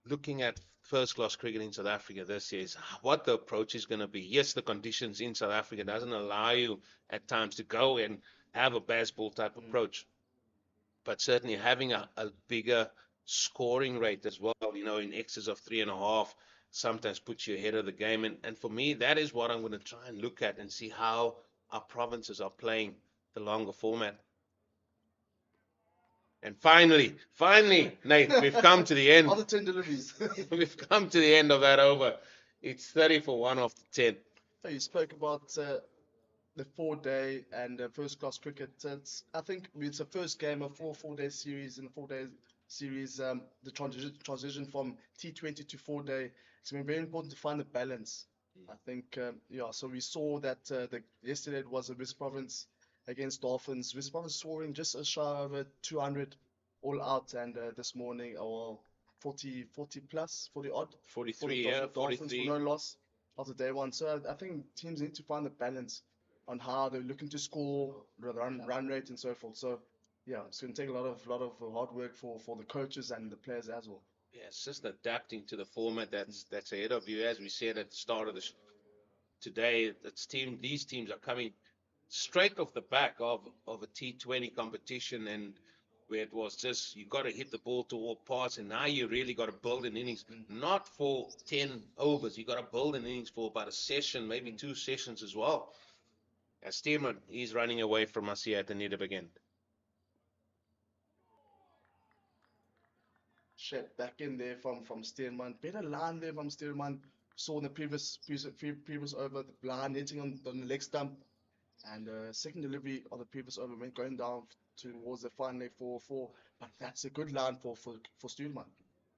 looking at first class cricket in South Africa this year is what the approach is going to be. Yes, the conditions in South Africa doesn't allow you at times to go and have a baseball type approach, but certainly having a bigger scoring rate as well, in excess of 3.5, sometimes puts you ahead of the game. And for me, that is what I'm going to try and look at and see how our provinces are playing the longer format. And finally, Nate, we've come to the end. Other 10 deliveries. We've come to the end of that over. It's 30 for 1 off the 10. So you spoke about the 4 day and first class cricket. I think it's a first game of 4 day series and 4 day series. The transition from T20 to 4 day. It's been very important to find the balance. I think So we saw that yesterday it was a West Province against Dolphins. West Province scoring just a shy over 200 all out, and this morning 40 plus 40 odd 43, yeah, Dolphins 43. for no loss. after day one. So I think teams need to find the balance on how they're looking to score, the run rate, and so forth. So yeah, it's going to take a lot of hard work for the coaches and the players as well. Yeah, it's just adapting to the format that's ahead of you. As we said at the start of today, these teams are coming straight off the back of a T20 competition, and where it was just you got to hit the ball to all parts, and now you really got to build an innings, not for 10 overs. You got to build an innings for about a session, maybe 2 sessions as well. And Stearman, he's running away from us here at the Nidab again. Shit, back in there from Stearman. Better line there from Stearman. Saw in the previous over the blind hitting on the leg stump, and second delivery of the previous over went going down towards the final leg 4-4. But that's a good line for Stearman.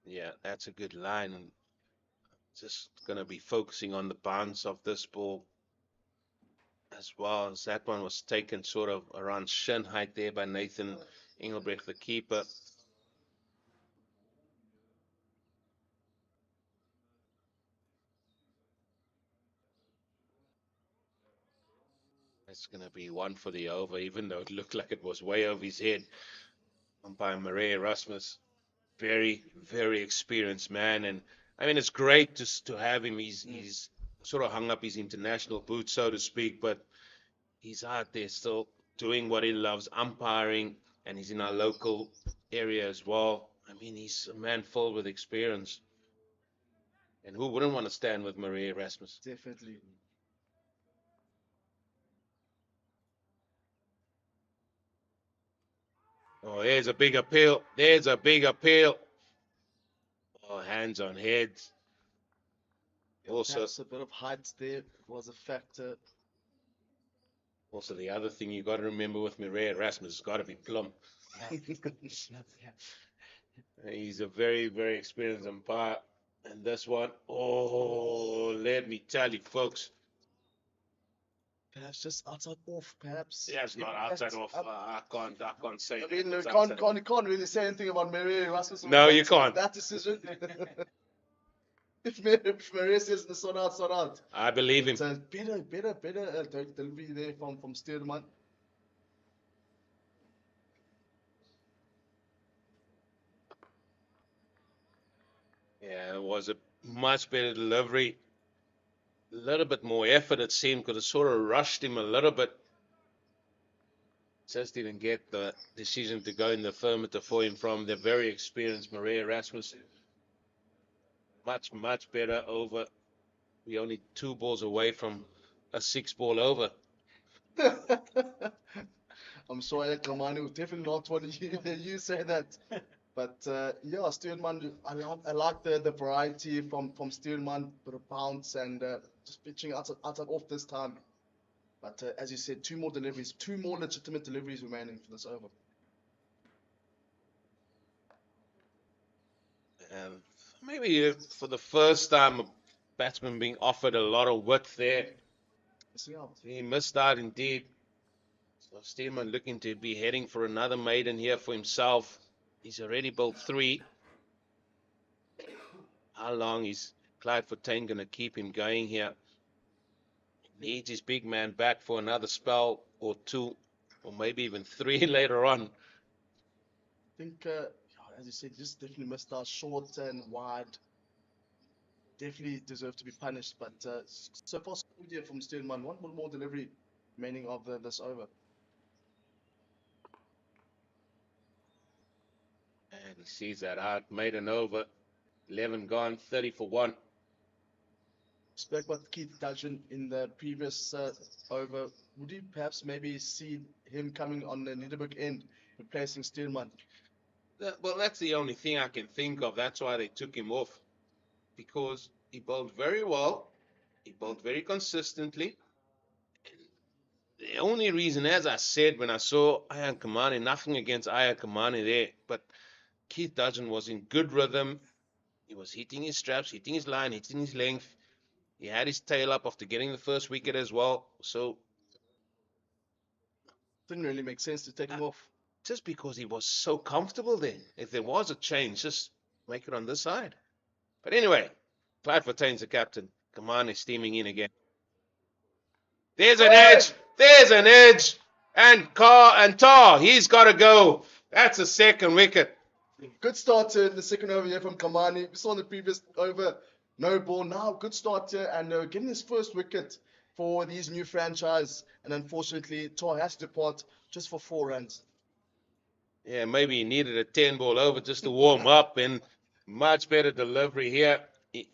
Yeah, that's a good line, and just going to be focusing on the bounce of this ball as well, as that one was taken sort of around shin height there by Nathan Engelbrecht, the keeper. It's going to be one for the over, even though it looked like it was way over his head. Umpire Marais Erasmus, very, very experienced man. And I mean, it's great just to have him. He's sort of hung up his international boots, so to speak, but he's out there still doing what he loves, umpiring, and he's in our local area as well. I mean, he's a man full with experience. And who wouldn't want to stand with Marais Erasmus? Definitely. Oh, there's a big appeal. There's a big appeal. Oh, hands on heads. Also, Perhaps a bit of height there was a factor. also the other thing you got to remember with Marais Erasmus has got to be plumb. He's a very, very experienced umpire. And this one, oh, let me tell you, folks. Perhaps just outside off, perhaps. Yeah, it's not outside off. I can't say. I mean, that you it's can't, outside. can't, you can't really say anything about Marais Erasmus. No, you can't. That decision. If Marais says the sort out. I believe him. So better delivery there from Stearman. Yeah, it was a much better delivery. A little bit more effort, it seemed, because it sort of rushed him a little bit. Just didn't get the decision to go in the affirmative for him from the very experienced Marais Erasmus. Much, much better over. We're only 2 balls away from a 6-ball over. I'm sorry, Kamani, was definitely not what you say that. But yeah, Stearman, I like the variety from Stearman, bit of bounce and just pitching outside off this time. But as you said, 2 more deliveries, 2 more legitimate deliveries remaining for this over. And maybe for the first time, a batsman being offered a lot of width there. Missing out. He missed out indeed. So Stearman looking to be heading for another maiden here for himself. He's already bowled 3. How long is Clyde Fontaine going to keep him going here? He needs his big man back for another spell or 2, or maybe even 3 later on. I think, as you said, just definitely missed out short and wide. Definitely deserve to be punished. But so far, so good here from Stearman. One more delivery remaining of this over. And he sees that out. Maiden over. 11 gone. 30 for 1. Spoke about Keith Dudgeon in the previous over. Would you perhaps maybe see him coming on the Niederberg end, replacing Stearman? Well, that's the only thing I can think of. That's why they took him off. Because he bowled very well. He bowled very consistently. The only reason, as I said, when I saw Ayan Kamani, nothing against Ayan Kamani there, but Keith Dudgeon was in good rhythm. He was hitting his straps, hitting his line, hitting his length. He had his tail up after getting the first wicket as well. So Didn't really make sense to take him off. just because he was so comfortable there, if there was a change, just make it on this side. But anyway, Clyde Fontaine's the captain. Kamani steaming in again. There's an edge. There's an edge. And Tar, he's got to go. That's a second wicket. Good start in the second over here from Kamani. We saw in the previous over, no ball. Now, good start here and getting his first wicket for these new franchise. And unfortunately, Tar has to depart just for 4 runs. Yeah, maybe he needed a 10 ball over just to warm up, and much better delivery here.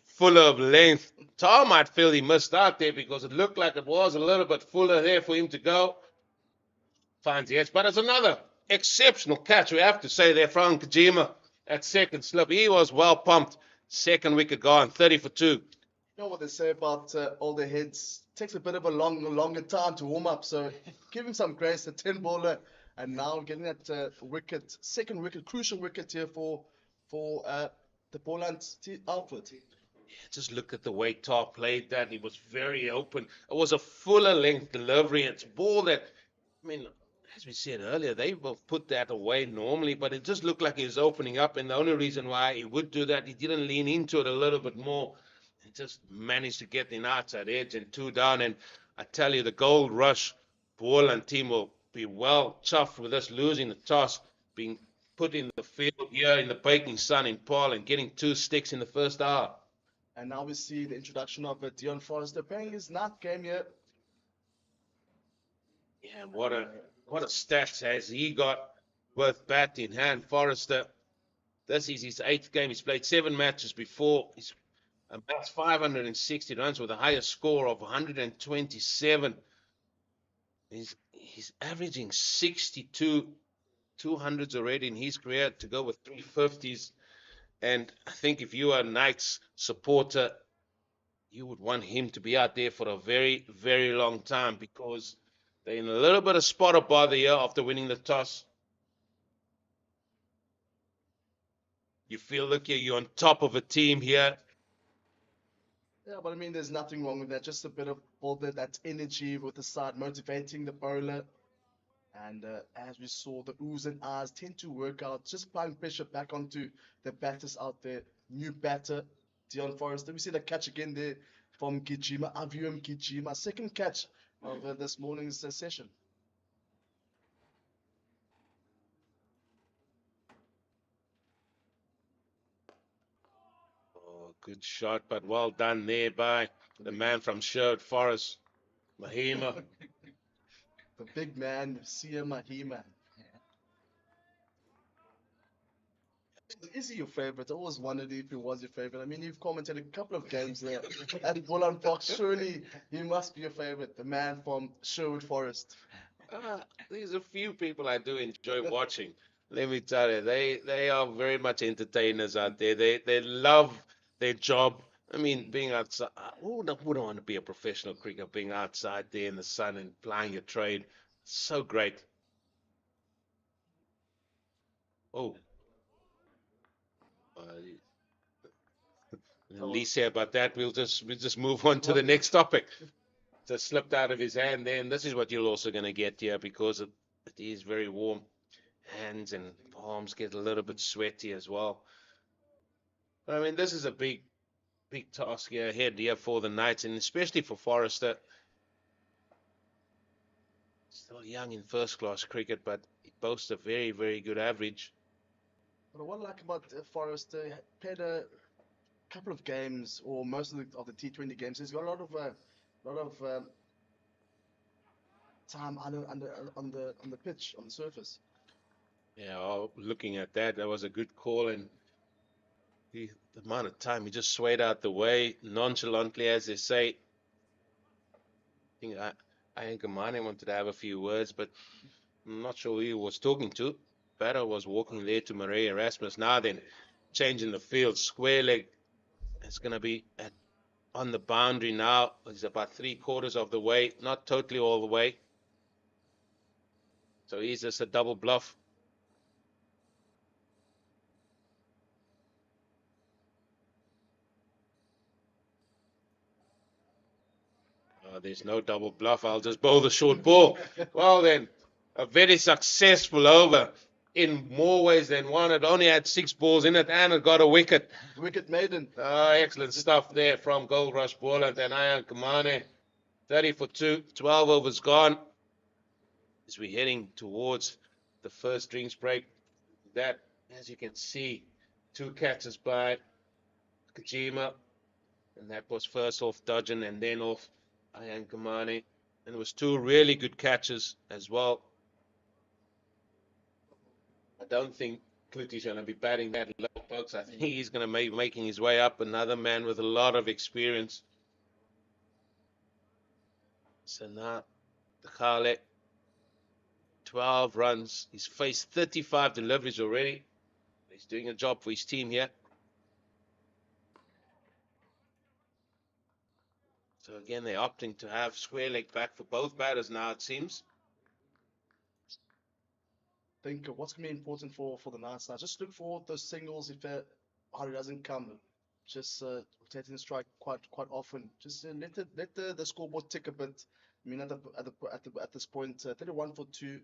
Fuller of length. Tar might feel he missed out there because it looked like it was a little bit fuller there for him to go. Finds the edge, but it's another exceptional catch, we have to say there from Kajima at second slip. He was well pumped. Second wicket gone, 30 for 2. You know what they say about older heads? Takes a bit of a longer time to warm up. So give him some grace, a 10 baller, and now getting that wicket, second wicket, crucial wicket here for the Boland outfit. Just look at the way Tar played that. He was very open. It was a fuller length delivery. It's a ball that, I mean, as we said earlier, they will put that away normally, but it just looked like he was opening up. And the only reason why he would do that, he didn't lean into it a little bit more. He just managed to get the outside edge and 2 down. And I tell you, the Goldrush Boland team will be well chuffed with us losing the toss, being put in the field here in the baking sun in Paarl and getting 2 sticks in the first hour. And now we see the introduction of Dion Forrester playing his 9th game here. Yeah, what a stats has he got with bat in hand. Forrester, this is his 8th game. He's played 7 matches before. He's amassed 560 runs with a higher score of 127. He's averaging 62 200s already in his career to go with 350s. And I think if you are a Knights supporter, you would want him to be out there for a very, very long time because they're in a little bit of spot of bother here after winning the toss. You feel like you're on top of a team here. Yeah, but I mean, there's nothing wrong with that. Just a bit of all that energy with the side, motivating the bowler. And as we saw, the oohs and ahs tend to work out, just applying pressure back onto the batters out there. New batter, Dion Forrester. We see the catch again there from Kijima, Avium Kijima. Second catch of this morning's session. Oh, good shot, but well done there by the man from Sherwood Forest, Mahima. The big man, Sia Mahima. Is he your favorite? I always wondered if he was your favorite. I mean, you've commented a couple of games there at Boland Park. Surely he must be your favorite, the man from Sherwood Forest. There's a few people I do enjoy watching. Let me tell you, they are very much entertainers out there. They love their job. I mean, being outside, who wouldn't want to be a professional cricketer, being outside there in the sun and plying your trade? So great. Oh, least say about that. We'll just move on to the next topic. Just slipped out of his hand there, and this is what you're also going to get here because it is very warm. Hands and palms get a little bit sweaty as well. But I mean, this is a big task here ahead here for the Knights, and especially for Forrester. Still young in first-class cricket, but he boasts a very, very good average. But what I like about Forrester, he played a couple of games, or most of the T20 games. He's got a lot of time on the pitch, on the surface. Yeah, looking at that, that was a good call, and the amount of time he just swayed out the way nonchalantly, as they say. I think I think Kamani wanted to have a few words, but I'm not sure who he was talking to. Batter was walking there to Maria Erasmus. Now then, changing the field, square leg. It's going to be on the boundary now. He's about 3/4 of the way, not totally all the way. So he's just a double bluff. There's no double bluff. I'll just bowl the short ball. Well then, a very successful over in more ways than one. It only had 6 balls in it and it got a wicket. Wicket Maiden. Excellent stuff there from Goldrush, Boland and Ayan Kamane. 30 for 2, 12 overs gone. As we're heading towards the first drinks break, that, as you can see, 2 catches by Kajima, and that was first off Dudgeon and then off Ayan Kamane. And it was 2 really good catches as well. I don't think Kluti's going to be batting that low, folks. I think he's going to be making his way up. Another man with a lot of experience. So now, the Khale, 12 runs. He's faced 35 deliveries already. He's doing a job for his team here. So again, they're opting to have square leg back for both batters now, it seems. I think what's going to be important for the Knights now, just look for those singles if Harry doesn't come. Just rotating the strike quite often. Just let the scoreboard tick a bit. I mean, at this point, 31 for 2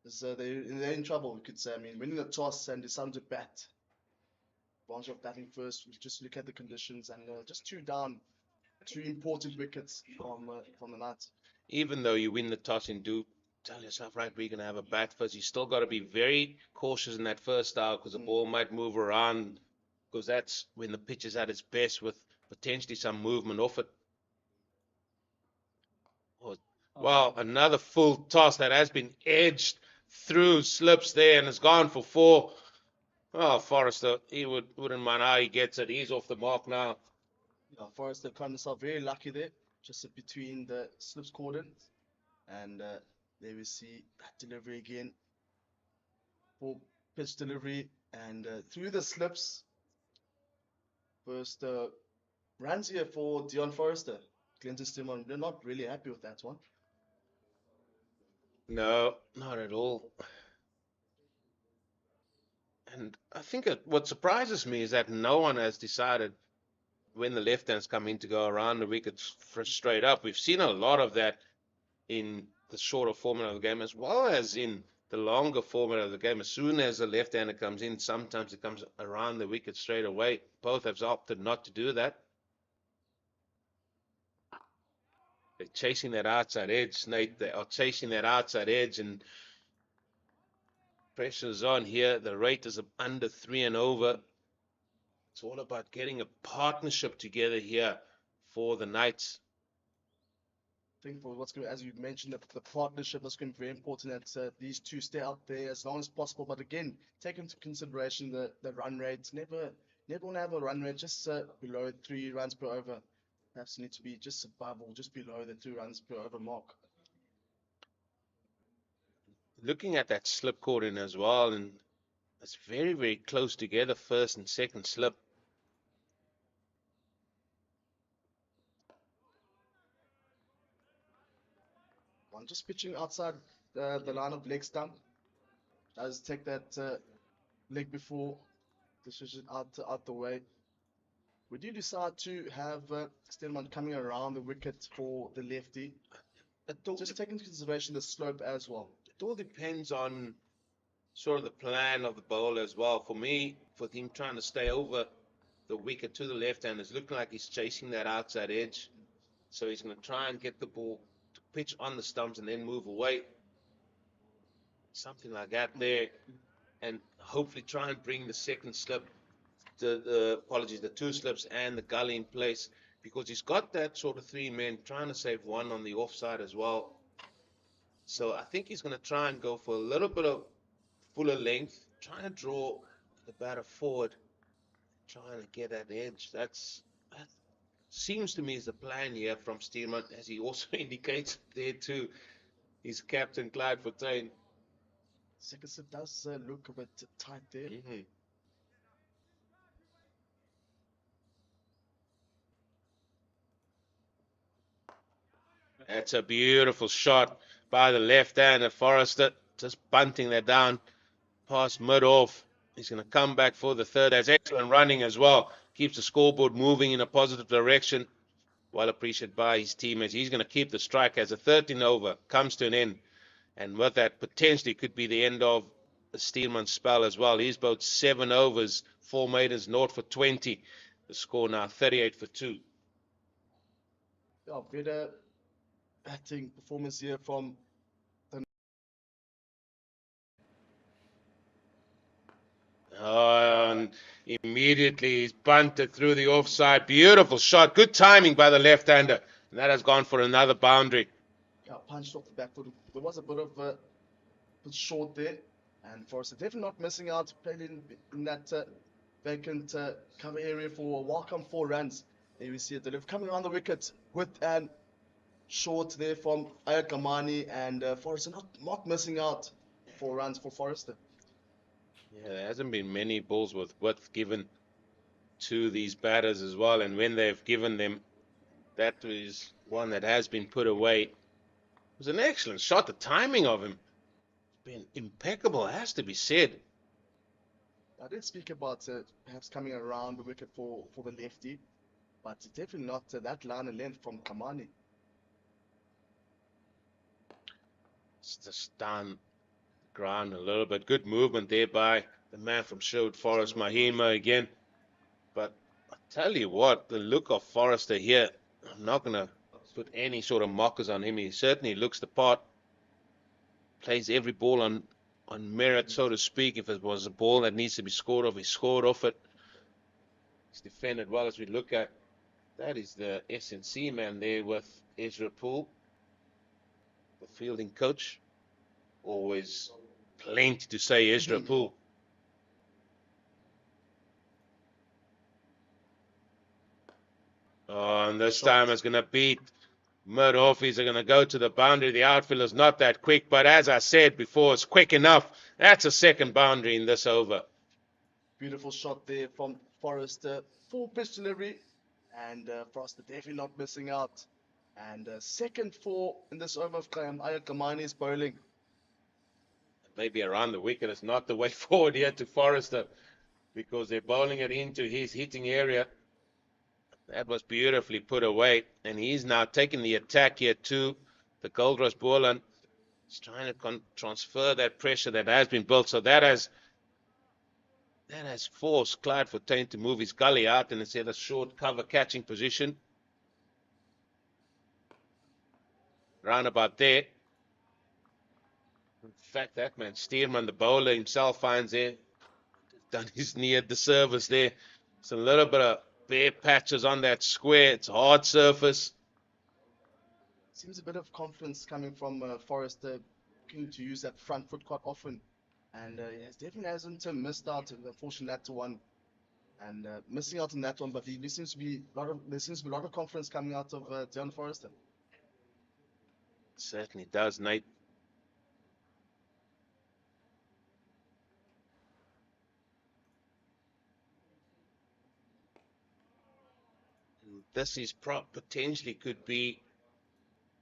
is they're in trouble, we could say. I mean, winning the toss and deciding to bat. Bunch of batting first. Just look at the conditions and just 2 down. 2 important wickets from the Knights. Even though you win the toss and do tell yourself, right, we're going to have a bat first, you still got to be very cautious in that first out because the ball might move around, because that's when the pitch is at its best with potentially some movement off it. Well, another full toss that has been edged through, slips there and has gone for 4. Oh, Forrester, he wouldn't mind how he gets it. He's off the mark now. Yeah, Forrester found himself very lucky there, just between the slips cordon, and there we see that delivery again. Full pitch delivery and through the slips. First runs here for Dion Forrester. Clinton Stimon, they're not really happy with that one. No, not at all. And I think what surprises me is that no one has decided when the left-handers come in to go around the wickets straight up. We've seen a lot of that in the shorter format of the game as well as in the longer format of the game. As soon as the left-hander comes in, sometimes it comes around the wicket straight away. Both have opted not to do that. They're chasing that outside edge, Nate. They are chasing that outside edge, and pressure's on here. The rate is under 3 and over. It's all about getting a partnership together here for the Knights. I think for what's going to, as you mentioned, the partnership is going to be very important that these 2 stay out there as long as possible. But again, take into consideration the run rate. Never want to have a run rate just below 3 runs per over. Perhaps need to be just above or just below the 2 runs per over mark. Looking at that slip cordon as well, and it's very, very close together, first and second slip. One just pitching outside the line of leg stump. Does take that leg before decision out the way. We do decide to have Stillman coming around the wicket for the lefty. Just take into consideration the slope as well. It all depends on sort of the plan of the bowler as well. For me, for him trying to stay over the wicket to the left hand, it's looking like he's chasing that outside edge. So he's going to try and get the ball to pitch on the stumps and then move away. Something like that there. And hopefully try and bring the second slip, the 2 slips and the gully in place, because he's got that sort of 3 men trying to save 1 on the offside as well. So I think he's going to try and go for a little bit of fuller length, trying to draw the batter forward, trying to get that edge. That seems to me is the plan here from Steelman, as he also indicates there too. His captain, Clyde Fontaine. Second slip does look a bit tight there. That's a beautiful shot by the left-hander, Forrester, just bunting that down past mid-off. He's going to come back for the third. That's excellent running as well. Keeps the scoreboard moving in a positive direction. Well appreciated by his teammates. He's going to keep the strike as a 13 over comes to an end. And with that, potentially could be the end of Steelman's spell as well. He's about 7 overs, 4 maidens, 0 for 20. The score now 38 for 2. Yeah, better batting performance here from the. And immediately he's bunted through the offside. Beautiful shot. Good timing by the left-hander. And that has gone for another boundary. Yeah, punched off the back foot. There was a bit of a bit short there. And Forrester definitely not missing out, playing in that vacant cover area for a welcome 4 runs. There we see it. They're coming around the wicket with an short there from Ayakamani, and Forrester not missing out. 4 runs for Forrester. Yeah, there hasn't been many balls with width given to these batters as well. And when they've given them, that is one that has been put away. It was an excellent shot. The timing of him been impeccable, has to be said. I did speak about perhaps coming around the wicket for the lefty, but definitely not that line of length from Kamani. It's just down ground a little bit. Good movement there by the man from Sherwood Forest, Mahima again. But I tell you what, the look of Forrester here, I'm not going to put any sort of mockers on him. He certainly looks the part. Plays every ball on merit, so to speak. If it was a ball that needs to be scored off, he scored off it. He's defended well. As we look at, that is the SNC man there with Ezra Poole, the fielding coach. Always plenty to say, Ezra Poole. Oh, and this time it's going to beat mid-off. He's going to go to the boundary. The outfielder's not that quick, but as I said before, it's quick enough. That's a second boundary in this over. Beautiful shot there from Forrester. Full pitch delivery, and Forrester definitely not missing out. And second four in this over of Ayakamani's bowling. Maybe around the wicket is not the way forward here to Forrester, because they're bowling it into his hitting area. That was beautifully put away, and he's now taking the attack here to the Goldrush Boland. He's trying to transfer that pressure that has been built. So that has forced Clyde Fontaine to move his gully out and instead a short cover catching position. Round about there. In fact, that man Stearman, the bowler himself, finds there. Done his knee at the service there. It's a little bit of bare patches on that square. It's a hard surface. Seems a bit of confidence coming from Forrester, looking to use that front foot quite often. And he definitely hasn't missed out. Unfortunately, that one. And missing out on that one, but there seems to be a lot of confidence coming out of John Forrester. Certainly does, Nate. This is potentially could be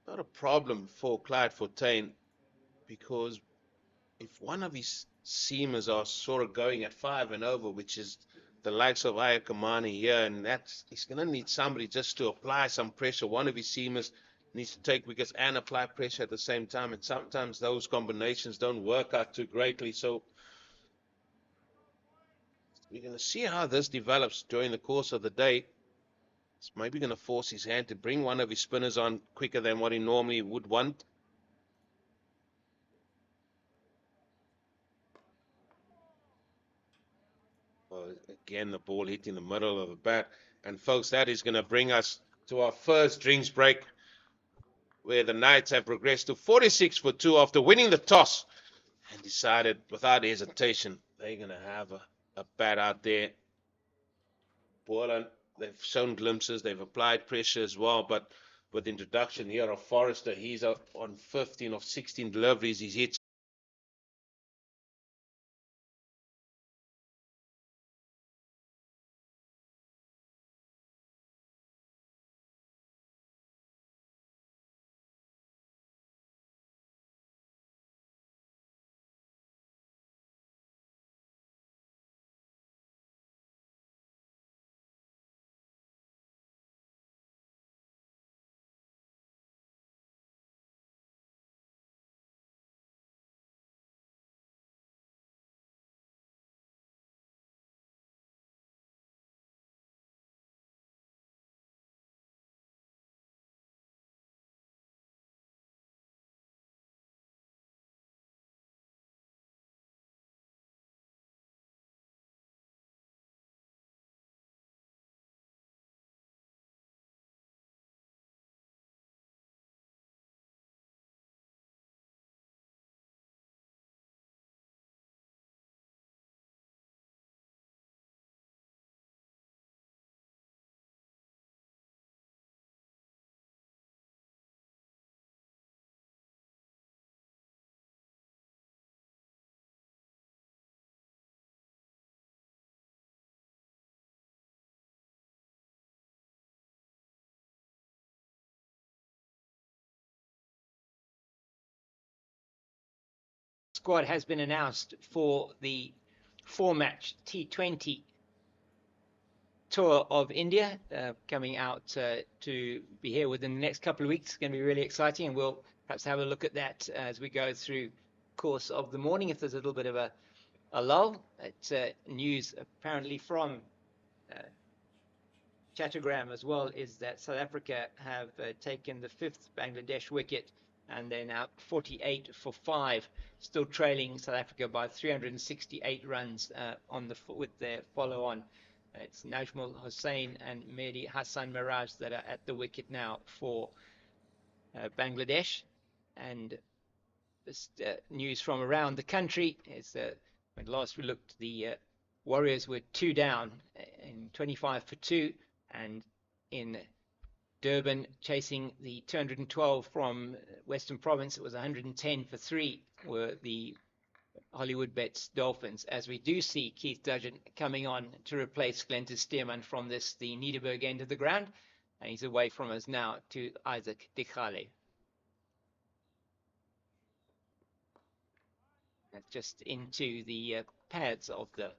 not a problem for Clyde Fontaine, because if one of his seamers are sort of going at 5 and over, which is the likes of Ayakamani here, and he's going to need somebody just to apply some pressure. One of his seamers needs to take wickets and apply pressure at the same time, and sometimes those combinations don't work out too greatly. So we're going to see how this develops during the course of the day. It's maybe going to force his hand to bring one of his spinners on quicker than what he normally would want. Well, again, the ball hitting the middle of the bat. And folks, that is going to bring us to our first drinks break, where the Knights have progressed to 46 for 2 after winning the toss and decided without hesitation they're going to have a bat out there. Boland, they've shown glimpses, they've applied pressure as well, but with the introduction here of Forrester, he's on 15 of 16 deliveries. He's hit squad has been announced for the 4-match T20 tour of India, coming out to be here within the next couple of weeks. It's going to be really exciting, and we'll perhaps have a look at that as we go through the course of the morning. If there's a little bit of a lull, it's news apparently from Chattogram as well, is that South Africa have taken the 5th Bangladesh wicket, and they're now 48 for 5, still trailing South Africa by 368 runs with their follow-on. It's Najmul Hussain and Mehdi Hassan Miraj that are at the wicket now for Bangladesh. And this news from around the country is that when last we looked, the Warriors were 2 down in 25 for 2, and in Durban, chasing the 212 from Western Province, it was 110 for 3 were the Hollywood Bets Dolphins, as we do see Keith Dudgeon coming on to replace Glenn Stearman from the Nederburg end of the ground, and he's away from us now to Isaac Dikhale. That's just into the pads of the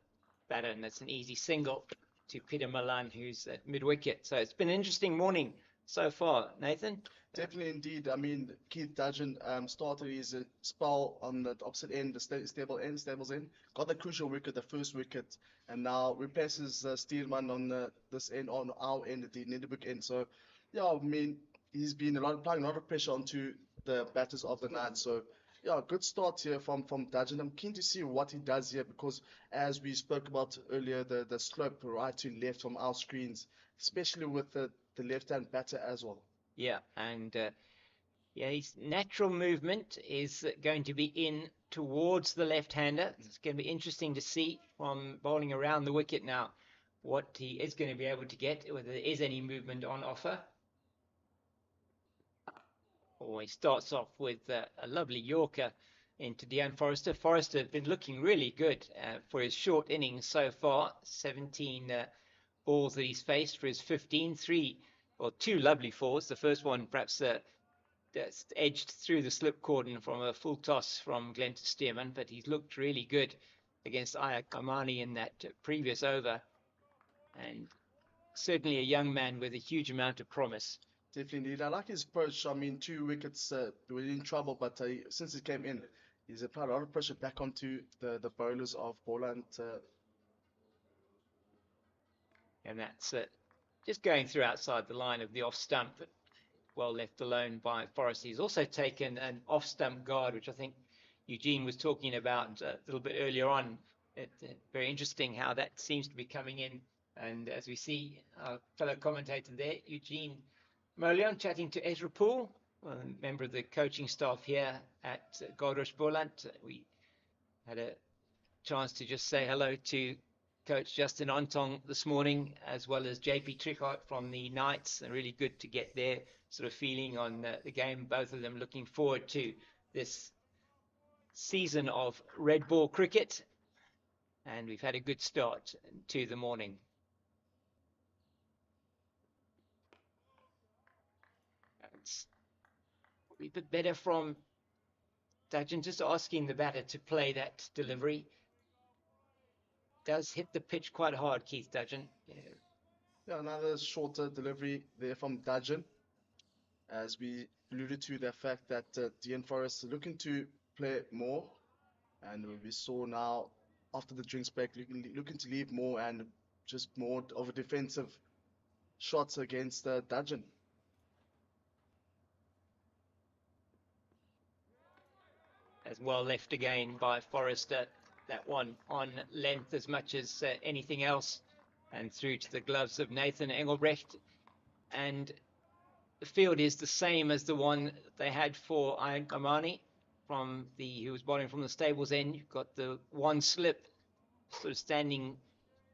batter, and that's an easy single to Peter Malan, who's at mid-wicket. So it's been an interesting morning so far, Nathan. Definitely indeed. I mean, Keith Dudgeon started his spell on the opposite end, the stables end, got the crucial wicket, the first wicket, and now replaces Stearman on this end, on our end, at the Nederburg end. So, yeah, I mean, he's been applying a lot of pressure onto the batters of the night. So, yeah, good start here from Dudgeon. I'm keen to see what he does here, because as we spoke about earlier, the slope right to left from our screens, especially with the left-hand batter as well. Yeah, and his natural movement is going to be in towards the left-hander. It's going to be interesting to see from bowling around the wicket now what he is going to be able to get, whether there is any movement on offer. He starts off with a lovely Yorker into Dean Forrester. Forrester has been looking really good for his short innings so far. 17 balls that he's faced for his 15, 2 lovely fours. The first one perhaps that's edged through the slip cordon from a full toss from Glenn Stearman, but he's looked really good against Ayak Amani in that previous over, and certainly a young man with a huge amount of promise. Definitely. I like his approach. I mean, 2 wickets were in trouble, but since he came in, he's applied a lot of pressure back onto the bowlers of Boland. And that's just going through outside the line of the off stump, but well left alone by Forrest. He's also taken an off stump guard, which I think Eugene was talking about a little bit earlier on. Very interesting how that seems to be coming in. And as we see our fellow commentator there, Eugene Molion, chatting to Ezra Poole, a member of the coaching staff here at Goldrush Boland. We had a chance to just say hello to Coach Justin Ontong this morning, as well as JP Trickart from the Knights. And really good to get their sort of feeling on the game. Both of them looking forward to this season of red ball cricket. And we've had a good start to the morning. It's a bit better from Dudgeon, just asking the batter to play that delivery. Does hit the pitch quite hard, Keith Dudgeon. Yeah, another shorter delivery there from Dudgeon, as we alluded to the fact that Dean Forrest is looking to play more, and we saw now after the drinks break looking to leave more and just more of a defensive shots against Dudgeon. As well left again by Forrester. That one on length as much as anything else, and through to the gloves of Nathan Engelbrecht. And the field is the same as the one they had for Ayan Amani who was bowling from the stables end. You've got the one slip sort of standing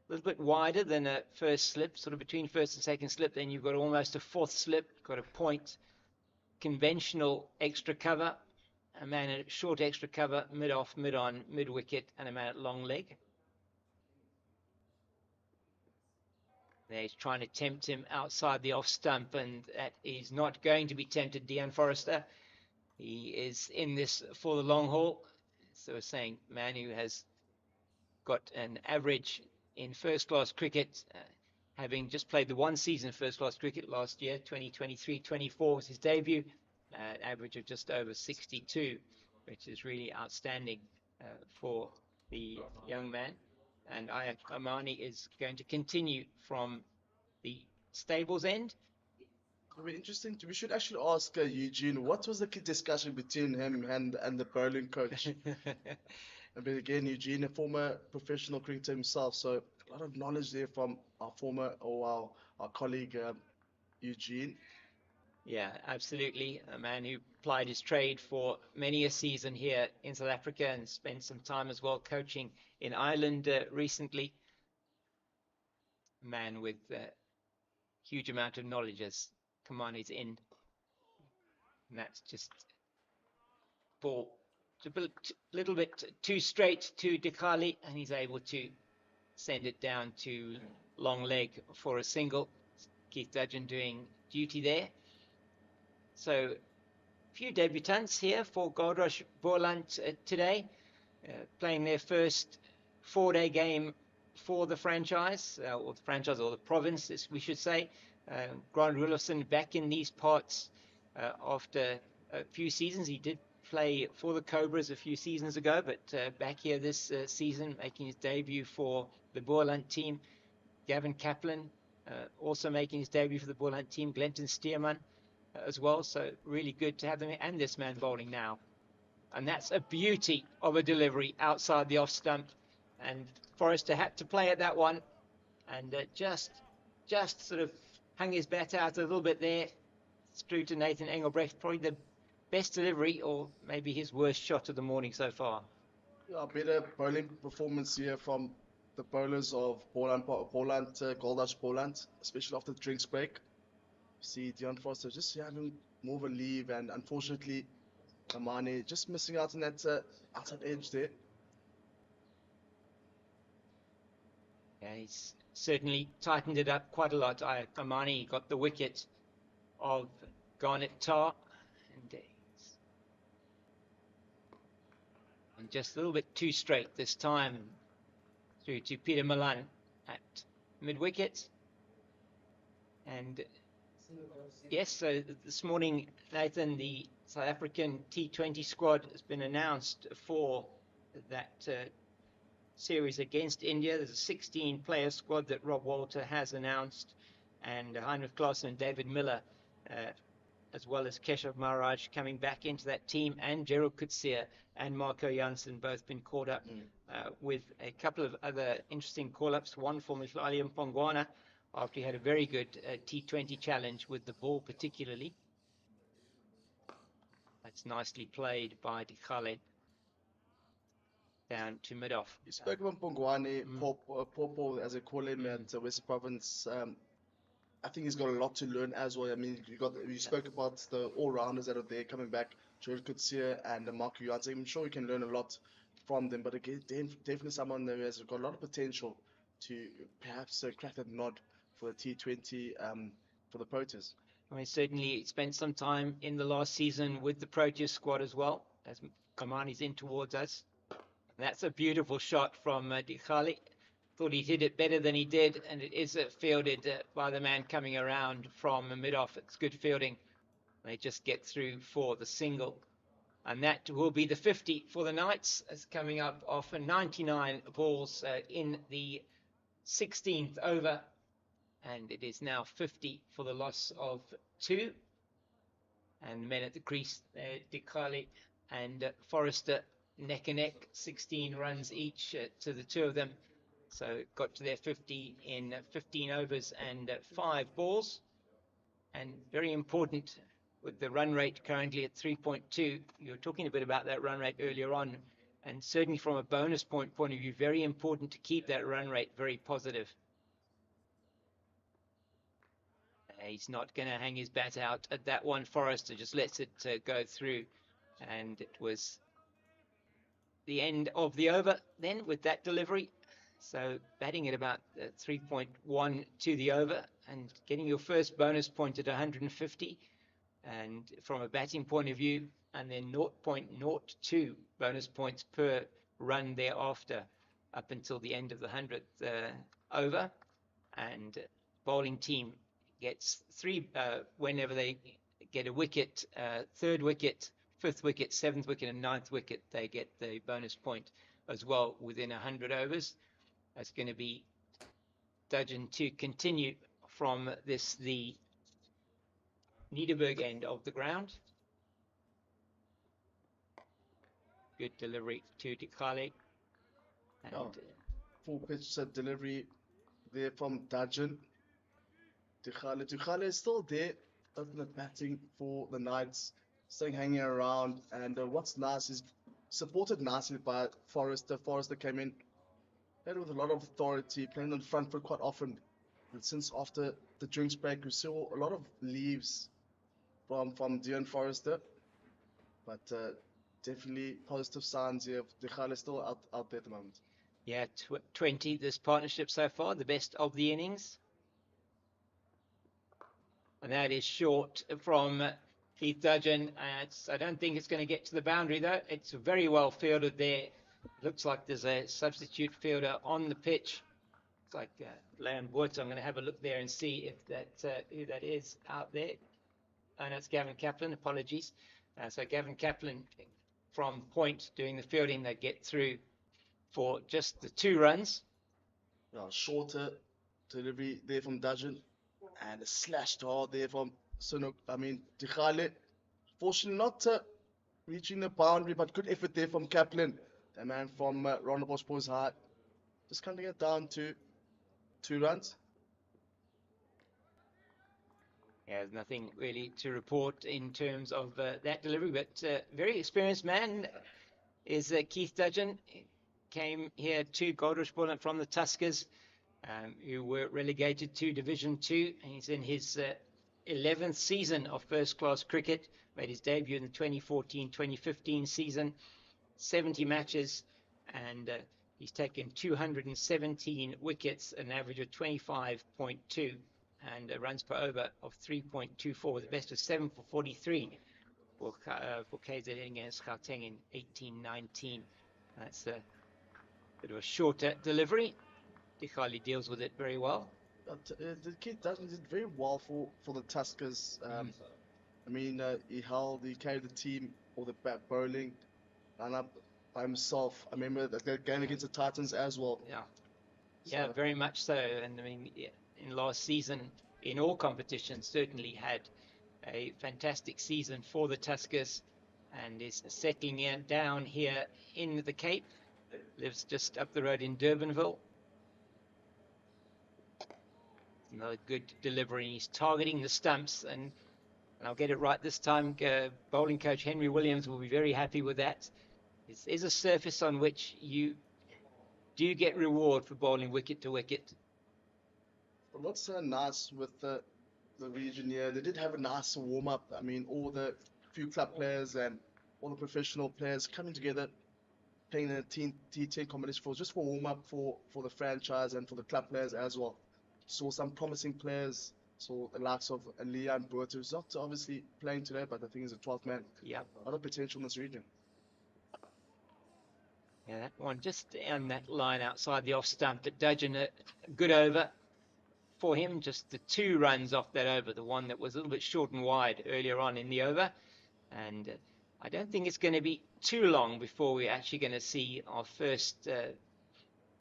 a little bit wider than a first slip, sort of between first and second slip. Then you've got almost a fourth slip, got a point, conventional extra cover, a man at short extra cover, mid-off, mid-on, mid-wicket, and a man at long leg. There he's trying to tempt him outside the off stump, and that is not going to be tempted, Dean Forrester. He is in this for the long haul. So we're saying man who has got an average in first-class cricket, having just played the one season of first-class cricket last year, 2023-24 was his debut, average of just over 62, which is really outstanding for the young man. And Amani is going to continue from the stables end. It'll be interesting. We should actually ask Eugene what was the discussion between him and the bowling coach. I mean, again, Eugene, a former professional cricketer himself, so a lot of knowledge there from our former or our colleague Eugene. Yeah, absolutely. A man who plied his trade for many a season here in South Africa and spent some time as well coaching in Ireland recently. A man with a huge amount of knowledge as Kamani's in. And that's just ball a little bit too straight to Dikali, and he's able to send it down to long leg for a single. Keith Dudgeon doing duty there. So a few debutants here for Goldrush Boland today, playing their first 4-day game for the franchise, or the province, as we should say. Grant Rulofsson back in these parts after a few seasons. He did play for the Cobras a few seasons ago, but back here this season, making his debut for the Boland team. Gavin Kaplan also making his debut for the Boland team. Glenton Stearman as well, so really good to have them, and this man bowling now. And that's a beauty of a delivery outside the off stump, and Forrester had to play at that one, and just sort of hung his bat out a little bit there. It's through to Nathan Engelbrecht, probably the best delivery, or maybe his worst shot of the morning so far. Yeah, better bowling performance here from the bowlers of Boland, Goldrush Boland, especially after the drinks break. See Dion Foster just having more of a leave, and unfortunately, Amani just missing out on that outside edge there. Yeah, he's certainly tightened it up quite a lot. Amani got the wicket of Garnet Tar, and just a little bit too straight this time through to Peter Milan at mid-wicket. And yes, so this morning, Nathan, the South African T20 squad has been announced for that series against India. There's a 16-player squad that Rob Walter has announced, and Heinrich Klaassen and David Miller, as well as Keshav Maharaj coming back into that team, and Gerald Coetzee and Marco Jansen both been caught up with a couple of other interesting call-ups. One for Mhlali Mpongwana, after he had a very good T20 challenge with the ball particularly. That's nicely played by Dikale down to mid-off. You spoke about Mpongwane, Paarl, as I call him, at Western Province. I think he's got a lot to learn as well. I mean, you spoke about the all-rounders that are there coming back, Gerald Coetzee and Marco Jansen. I'm sure we can learn a lot from them, but again, definitely someone that has got a lot of potential to perhaps crack that nod for the T20 for the Proteas. I mean, certainly spent some time in the last season with the Proteas squad as well, as Kamani's in towards us. And that's a beautiful shot from Dikali. Thought he hit it better than he did, and it is fielded by the man coming around from mid-off. It's good fielding. They just get through for the single. And that will be the 50 for the Knights, as coming up off 99 balls in the 16th over. And it is now 50 for the loss of 2. And men at the crease, Dikali and Forrester neck and neck, 16 runs each to the two of them. So got to their 50 in 15 overs and 5 balls. And very important with the run rate currently at 3.2. You were talking a bit about that run rate earlier on. And certainly from a bonus point of view, very important to keep that run rate very positive. He's not going to hang his bat out at that one. Forrester just lets it go through. And it was the end of the over then with that delivery. So batting at about 3.1 to the over and getting your first bonus point at 150. And from a batting point of view, and then 0.02 bonus points per run thereafter up until the end of the 100th over. And bowling team gets 3 whenever they get a wicket, 3rd wicket, 5th wicket, 7th wicket, and 9th wicket, they get the bonus point as well within 100 overs. That's going to be Dudgeon to continue from the Niederberg end of the ground. Good delivery to Dikale. And full pitch delivery there from Dudgeon. Dikale is still there, open the batting for the Knights, staying hanging around. And what's nice is supported nicely by Forrester. Forrester came in, played with a lot of authority, playing on front foot quite often. And since after the drinks break, we saw a lot of leaves from Dion Forrester. But definitely positive signs here. Dikale is still out there at the moment. yeah, 20 this partnership so far, the best of the innings. And that is short from Keith Dudgeon. I don't think it's going to get to the boundary, though. It's very well fielded there. Looks like there's a substitute fielder on the pitch. It's like Leon Woods. I'm going to have a look there and see if that who that is out there. And it's Gavin Kaplan. Apologies. So Gavin Kaplan from point doing the fielding. They get through for just the 2 runs. Shorter delivery there from Dudgeon. And a slashed hard there from Dikale. Fortunately not reaching the boundary, but good effort there from Kaplan. The man from Rondebosch Boys High. Just cutting it down to 2 runs. Yeah, there's nothing really to report in terms of that delivery, but very experienced man is Keith Dudgeon. Came here to Goldrush Boland from the Tuskers, who were relegated to Division 2. He's in his 11th season of first-class cricket. Made his debut in the 2014-2015 season. 70 matches, and he's taken 217 wickets, an average of 25.2, and runs per over of 3.24, with the best of 7 for 43 for KZN against Gauteng in 18-19. That's a bit of a shorter delivery. Dikale deals with it very well. The kid did very well for the Tuskers. He carried the team, all the bat bowling, ran up by himself. I remember that game against the Titans as well. Yeah, very much so. And in last season, in all competitions, certainly had a fantastic season for the Tuskers, and is settling down here in the Cape. Lives just up the road in Durbanville. Another good delivery. He's targeting the stumps, and I'll get it right this time. Bowling coach Henry Williams will be very happy with that. This is a surface on which you do get reward for bowling wicket to wicket. But what's nice with the region here, they did have a nice warm-up. All the few club players and all the professional players coming together, playing in a T10 competition for warm-up for the franchise and for the club players as well. Saw some promising players. Saw the likes of Leon Boert, who's not obviously playing today, but I think he's a 12th man. Yeah. A lot of potential in this region. Yeah, that one just on that line outside the off stump. But Dudgeon, a good over for him. Just the 2 runs off that over. The one that was a little bit short and wide earlier on in the over. And I don't think it's going to be too long before we're actually going to see our first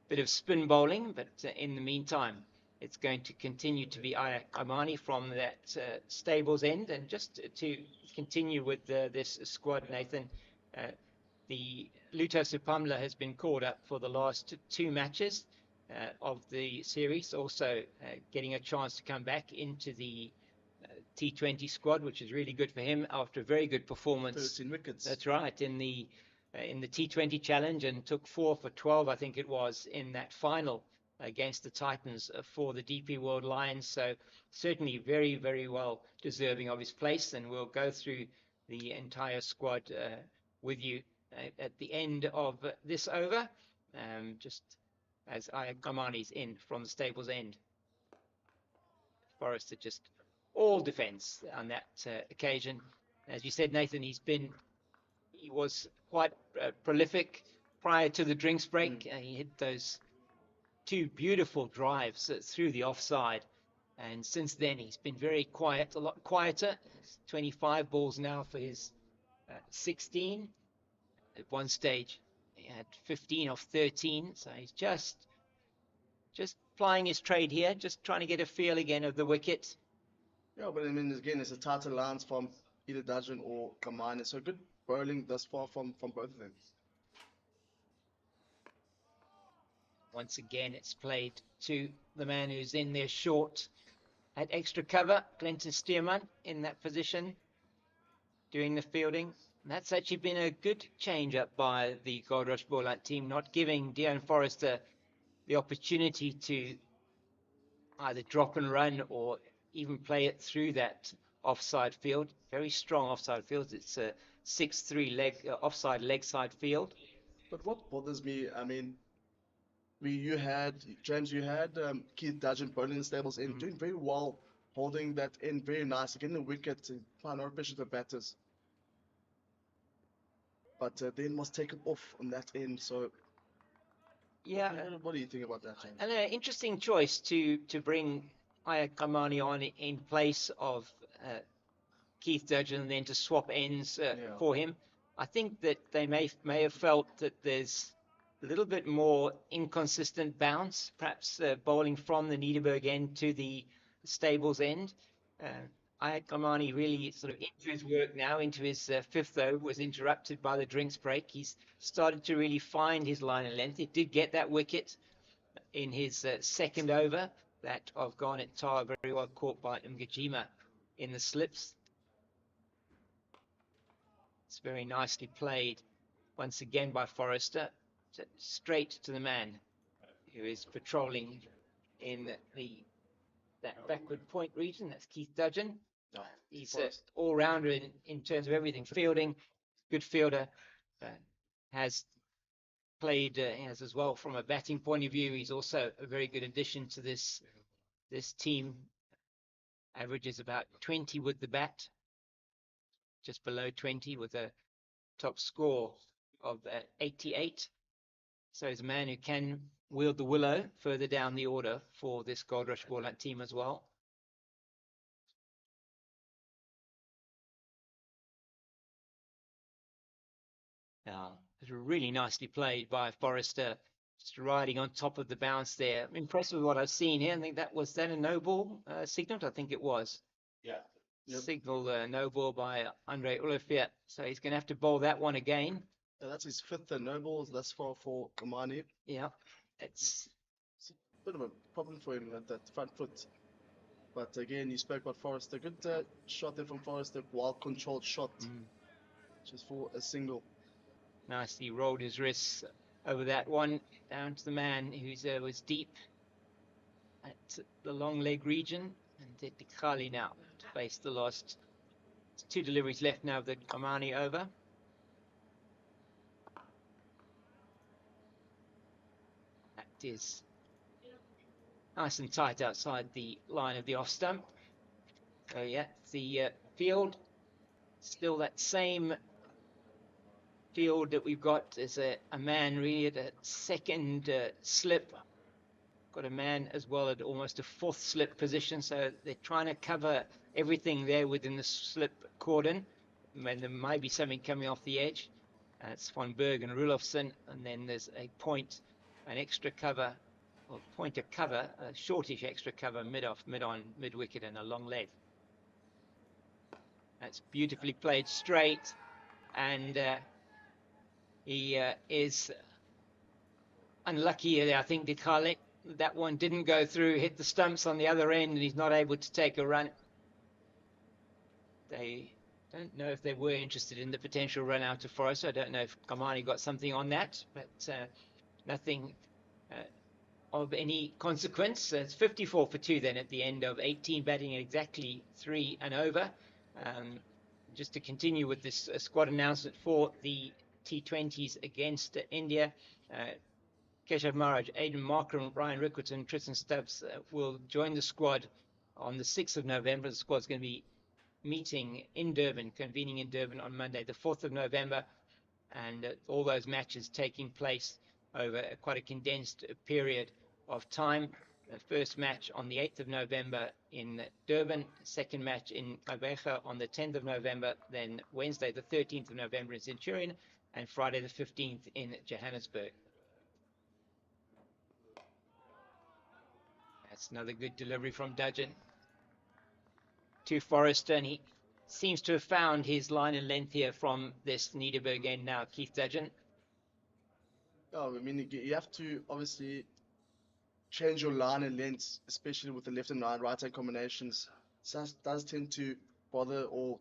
bit of spin bowling. But in the meantime, it's going to continue to be Amani from that stables end. And just to continue with this squad, Nathan, the Luto Supamla has been called up for the last 2 matches of the series, also getting a chance to come back into the T20 squad, which is really good for him after a very good performance. 13 wickets. That's right, in the T20 challenge, and took 4 for 12, I think it was, in that final against the Titans for the DP World Lions. So certainly very, very well deserving of his place, and we'll go through the entire squad with you at the end of this over, just as Kamani's in from the stables end. Forrester just all defence on that occasion. As you said, Nathan, he's been he was quite prolific prior to the drinks break. He hit those 2 beautiful drives through the offside. And since then, he's been very quiet, a lot quieter. 25 balls now for his 16. At one stage, he had 15 off 13. So he's just plying his trade here, just trying to get a feel again of the wicket. Yeah, but I mean, again, it's a tighter lines from either Dudgeon or Kamani. So good bowling thus far from both of them. Once again, it's played to the man who's in there short at extra cover, Clinton Stearman, in that position, doing the fielding. And that's actually been a good change up by the Goldrush Boland team, not giving Deon Forrester the opportunity to either drop and run or even play it through that offside field. Very strong offside field. It's a 6-3 offside leg side field. But what bothers me, I mean, you had Keith Dudgeon bowling in the stables in, doing very well, holding that in very nice, getting the wicket, applying no pressure to the batters. But then was taken off on that end. So yeah, what do you think about that, James? And an interesting choice to bring Aya Kamani on in place of Keith Dudgeon, and then to swap ends for him. I think that they may have felt that there's a little bit more inconsistent bounce, perhaps bowling from the Niederberg end to the stables end. Aya Kamani really sort of into his work now, into his 5th over, was interrupted by the drinks break. He's started to really find his line of length. He did get that wicket in his 2nd over, that of Garnet Tar, very well caught by Mgajima in the slips. It's very nicely played once again by Forrester, straight to the man who is patrolling in that backward point region. That's Keith Dudgeon. He's an all-rounder in terms of everything. Fielding, good fielder, has played has as well from a batting point of view. He's also a very good addition to this team. Averages about 20 with the bat, just below 20 with a top score of 88. So he's a man who can wield the willow further down the order for this Goldrush Boland team as well. It's really nicely played by Forrester, just riding on top of the bounce there. I'm impressed with what I've seen here. I think that a no ball signaled. I think it was. Yeah. Yep. Signal no ball by Andre Olivier. So he's going to have to bowl that one again. That's his 5th no balls thus far for Kamani. Yeah, it's a bit of a problem for him at that front foot. But again, you spoke about Forrester. Good shot there from Forrester, well-controlled shot, just for a single. Nicely rolled his wrists over that one, down to the man who was deep at the long leg region. And Dikali now to face the last 2 deliveries left now of the Kamani over. That is nice and tight outside the line of the off stump. So yeah, the field, still that same field that we've got. There's a man really at a 2nd slip. Got a man as well at almost a 4th slip position. So they're trying to cover everything there within the slip cordon. And there might be something coming off the edge. It's Van Berg and Rulofsson. And then there's a point, an extra cover, or point of cover, a shortish extra cover mid wicket and a long leg. That's beautifully played straight. And he is unlucky, I think, Dikali. That one didn't go through, hit the stumps on the other end, and he's not able to take a run. They don't know if they were interested in the potential run out to Forrest. I don't know if Kamani got something on that, but nothing of any consequence. It's 54 for 2 then at the end of 18, batting at exactly 3 and over. Just to continue with this squad announcement for the T20s against India. Keshav Maharaj, Aidan Markram, Brian Rickerton, Tristan Stubbs will join the squad on the 6th of November. The squad's going to be meeting in Durban, convening in Durban on Monday, the 4th of November. and all those matches taking place over quite a condensed period of time. The first match on the 8th of November in Durban, second match in Gqeberha on the 10th of November, then Wednesday the 13th of November in Centurion, and Friday the 15th in Johannesburg. That's another good delivery from Dudgeon to Forrester, and he seems to have found his line and length here from this Nederburg end now, Keith Dudgeon. Oh, I mean, you have to obviously change your line and length, especially with the left and right hand combinations. Does tend to bother or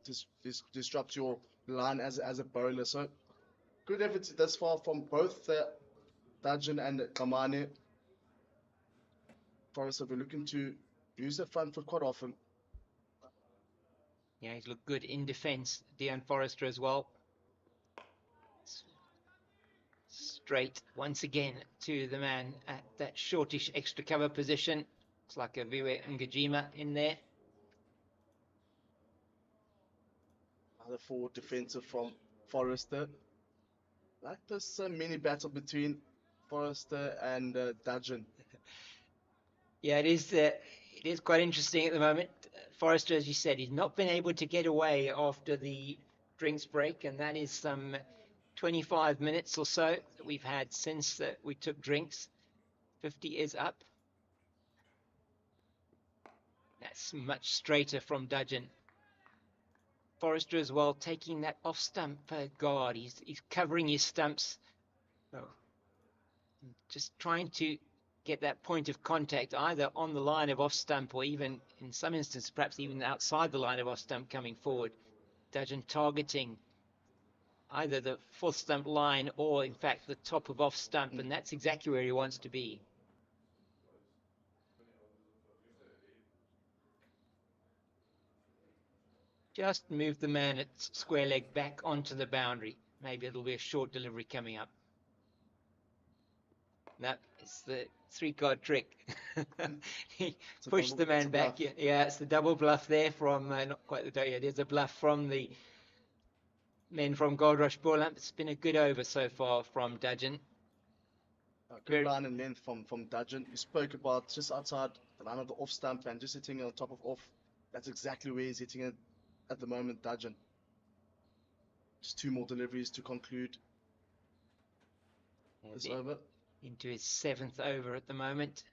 disrupt your line as a bowler. So good efforts thus far from both Dudgeon and Kamane. Forrester, we're looking to use the front foot quite often. Yeah, he's looked good in defence, Deon Forrester as well. Straight once again to the man at that shortish extra cover position. It's like a Viwe Ngajima in there. Another forward defensive from Forrester. Like this mini battle between Forrester and Dudgeon. Yeah, it is quite interesting at the moment. Forrester, as you said, he's not been able to get away after the drinks break, and that is some 25 minutes or so that we've had since we took drinks. 50 is up. That's much straighter from Dudgeon. Forrester as well, taking that off stump guard. He's covering his stumps. Oh. Just trying to get that point of contact either on the line of off stump or even in some instances perhaps even outside the line of off stump coming forward. Dudgeon targeting either the fourth stump line or in fact the top of off stump, and that's exactly where he wants to be. Just move the man at square leg back onto the boundary. Maybe it'll be a short delivery coming up. That is the three-card trick. He pushed the man back. Yeah, it's the double bluff there from, not quite the double, it is a bluff from the men from Goldrush Boland. It's been a good over so far from Dudgeon. Good line and length from Dudgeon. You spoke about just outside the line of the off stump and just hitting on top of off. That's exactly where he's hitting it at the moment, Dudgeon. Just two more deliveries to conclude this over. Into his 7th over at the moment.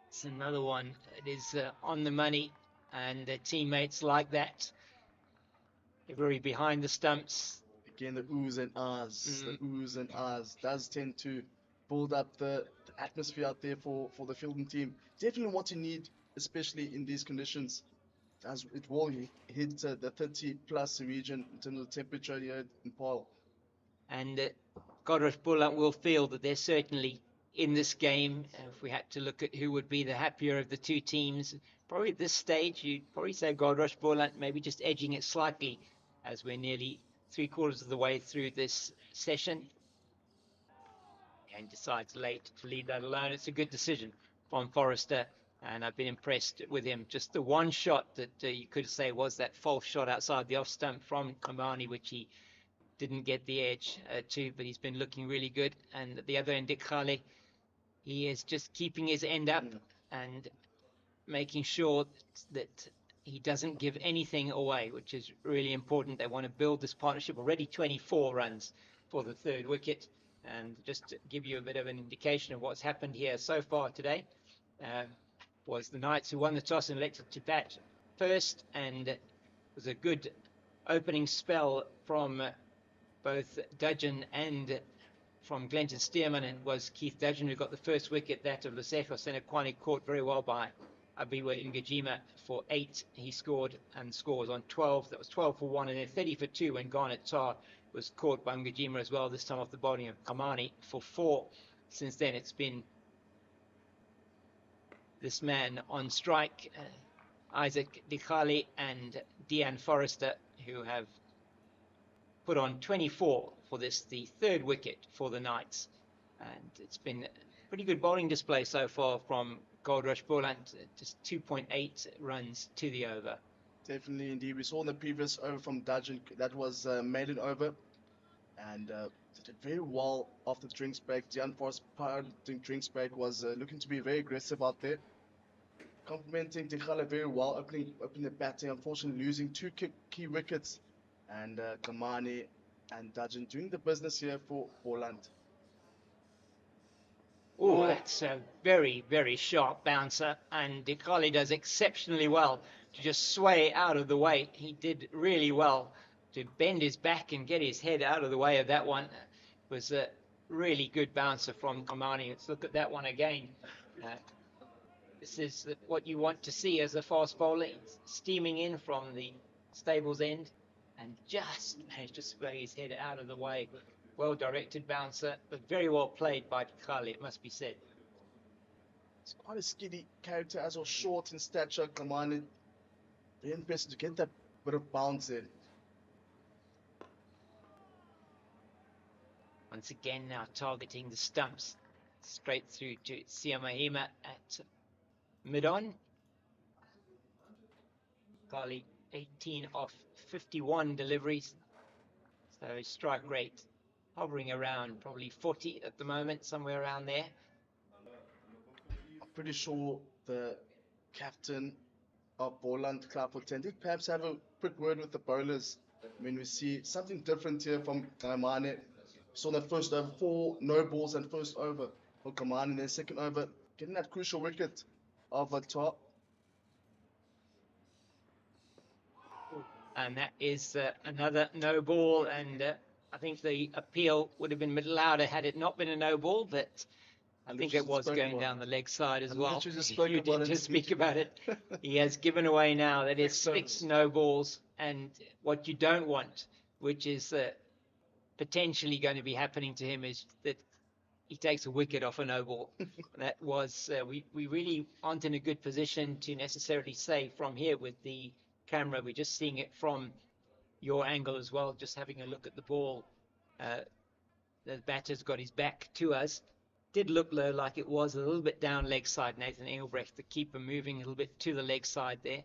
It's another one. It is on the money, and the teammates like that. They're very behind the stumps. Again, the oohs and ahs. The oohs and ahs does tend to build up the atmosphere out there for the fielding team. Definitely what you need, especially in these conditions, as it will hit the 30 plus region in terms of temperature here in Paarl. And Goldrush Boland will feel that they're certainly in this game. If we had to look at who would be the happier of the two teams, probably at this stage, you'd probably say Goldrush Boland, maybe just edging it slightly as we're nearly 3/4 of the way through this session. And decides late to leave that alone. It's a good decision from Forrester, and I've been impressed with him. Just the one shot that you could say was that false shot outside the off stump from Kamani, which he didn't get the edge to, but he's been looking really good. And at the other end, Dikhale, he is just keeping his end up and making sure that he doesn't give anything away, which is really important. They want to build this partnership. Already 24 runs for the third wicket. And just to give you a bit of an indication of what's happened here so far today, was the Knights who won the toss and elected to bat first, and it was a good opening spell from both Dudgeon and from Glenton Stearman, and it was Keith Dudgeon who got the first wicket, that of Lesego Senekwane, caught very well by Abiwa Ngajima for 8. He scored and scores on 12. That was 12 for 1, and then 30 for 2 when Garnet Tar was caught by Ngajima as well, this time off the bowling of Kamani for 4. Since then, it's been this man on strike, Isaac Dikhale and Deon Forrester, who have put on 24 for this, the third wicket for the Knights. And it's been a pretty good bowling display so far from Goldrush Boland, just 2.8 runs to the over. Definitely, indeed. We saw in the previous over from Dudgeon, that was Maiden over, and did very well after the drinks break. The unforced part during drinks break was looking to be very aggressive out there, complimenting Tikhala very well, opening the batting. Unfortunately, losing two key wickets, and Kamani and Dudgeon doing the business here for Boland. Oh, that's a very, very sharp bouncer, and Dekali does exceptionally well to just sway out of the way. He did really well to bend his back and get his head out of the way of that one. It was a really good bouncer from Kamani. Let's look at that one again. This is what you want to see as a fast bowler, steaming in from the stable's end and just managed to sway his head out of the way. Well directed bouncer, but very well played by Tikali, it must be said. It's quite a skinny character as well, short in stature. Kamani, very impressive to get that bit of bounce in. Once again now targeting the stumps, straight through to Siamahima at mid-on. Kali 18 off 51 deliveries, so his strike rate hovering around probably 40 at the moment, somewhere around there. I'm pretty sure the captain of Boland Club did perhaps have a quick word with the bowlers. I mean, we see something different here from Kamani. So the first over, 4 no balls and first over for Kamani, and then second over, getting that crucial wicket of a top. And that is another no ball, and I think the appeal would have been louder had it not been a no ball, but I think it was going down the leg side as well. You did just speak about it. He has given away now that is 6 no balls, and what you don't want, which is potentially going to be happening to him, is that he takes a wicket off a no ball. That was we really aren't in a good position to necessarily say from here with the camera. We're just seeing it from your angle as well, just having a look at the ball. The batter's got his back to us. Did look low, like it was a little bit down leg side. Nathan Engelbrecht, the keeper, moving a little bit to the leg side there.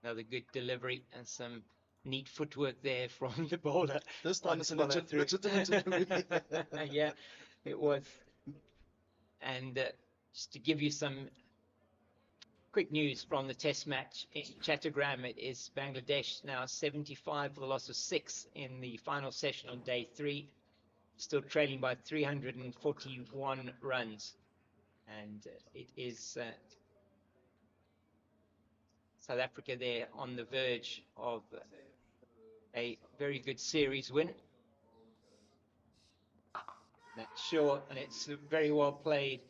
Another good delivery and some neat footwork there from the bowler. This time it's a legitimate delivery. Yeah, it was. And just to give you some quick news from the test match in Chattogram, it is Bangladesh now 75 for the loss of 6 in the final session on day 3, still trailing by 341 runs. And it is South Africa there on the verge of a very good series win. That's short, and it's very well played.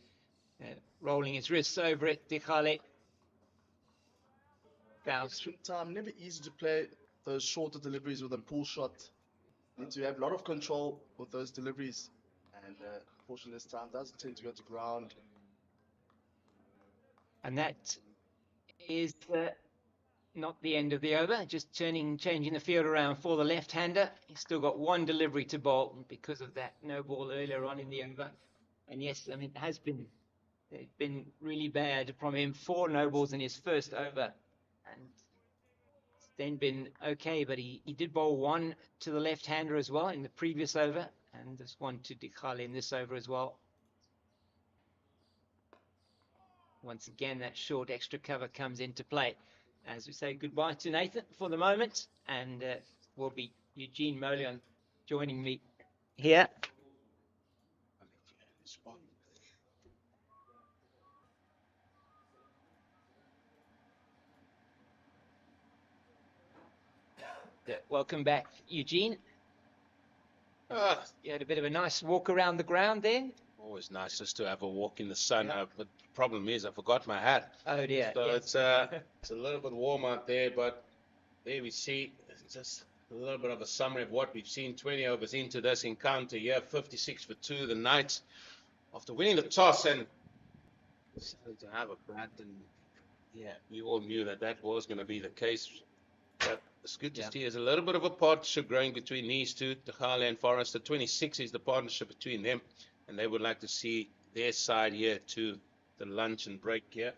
Rolling his wrists over it, Dikhale. Time, never easy to play those shorter deliveries with a pull shot. Need to have a lot of control with those deliveries, and unfortunately this time doesn't tend to go to ground. And that is not the end of the over, just changing the field around for the left-hander. He's still got 1 delivery to bowl because of that no ball earlier on in the over. And yes, I mean, it's been really bad from him. 4 no balls in his first over, and it's then been okay, but he did bowl 1 to the left-hander as well in the previous over, and this 1 to Dikhale in this over as well. Once again, that short extra cover comes into play. As we say goodbye to Nathan for the moment, and will be Eugene Molion joining me here. Welcome back, Eugene. You had a bit of a nice walk around the ground there. Always nice just to have a walk in the sun. But the problem is I forgot my hat. Oh dear. So yes. it's a little bit warm out there, but there we see just a little bit of a summary of what we've seen 20 overs into this encounter here. 56 for 2. The Knights, after winning the toss and decided to have a bat, and yeah, we all knew that was going to be the case. But it's good to see there's a little bit of a partnership growing between these two, Dikhale and Forrester. 26 is the partnership between them, and they would like to see their side here to the lunch and break here.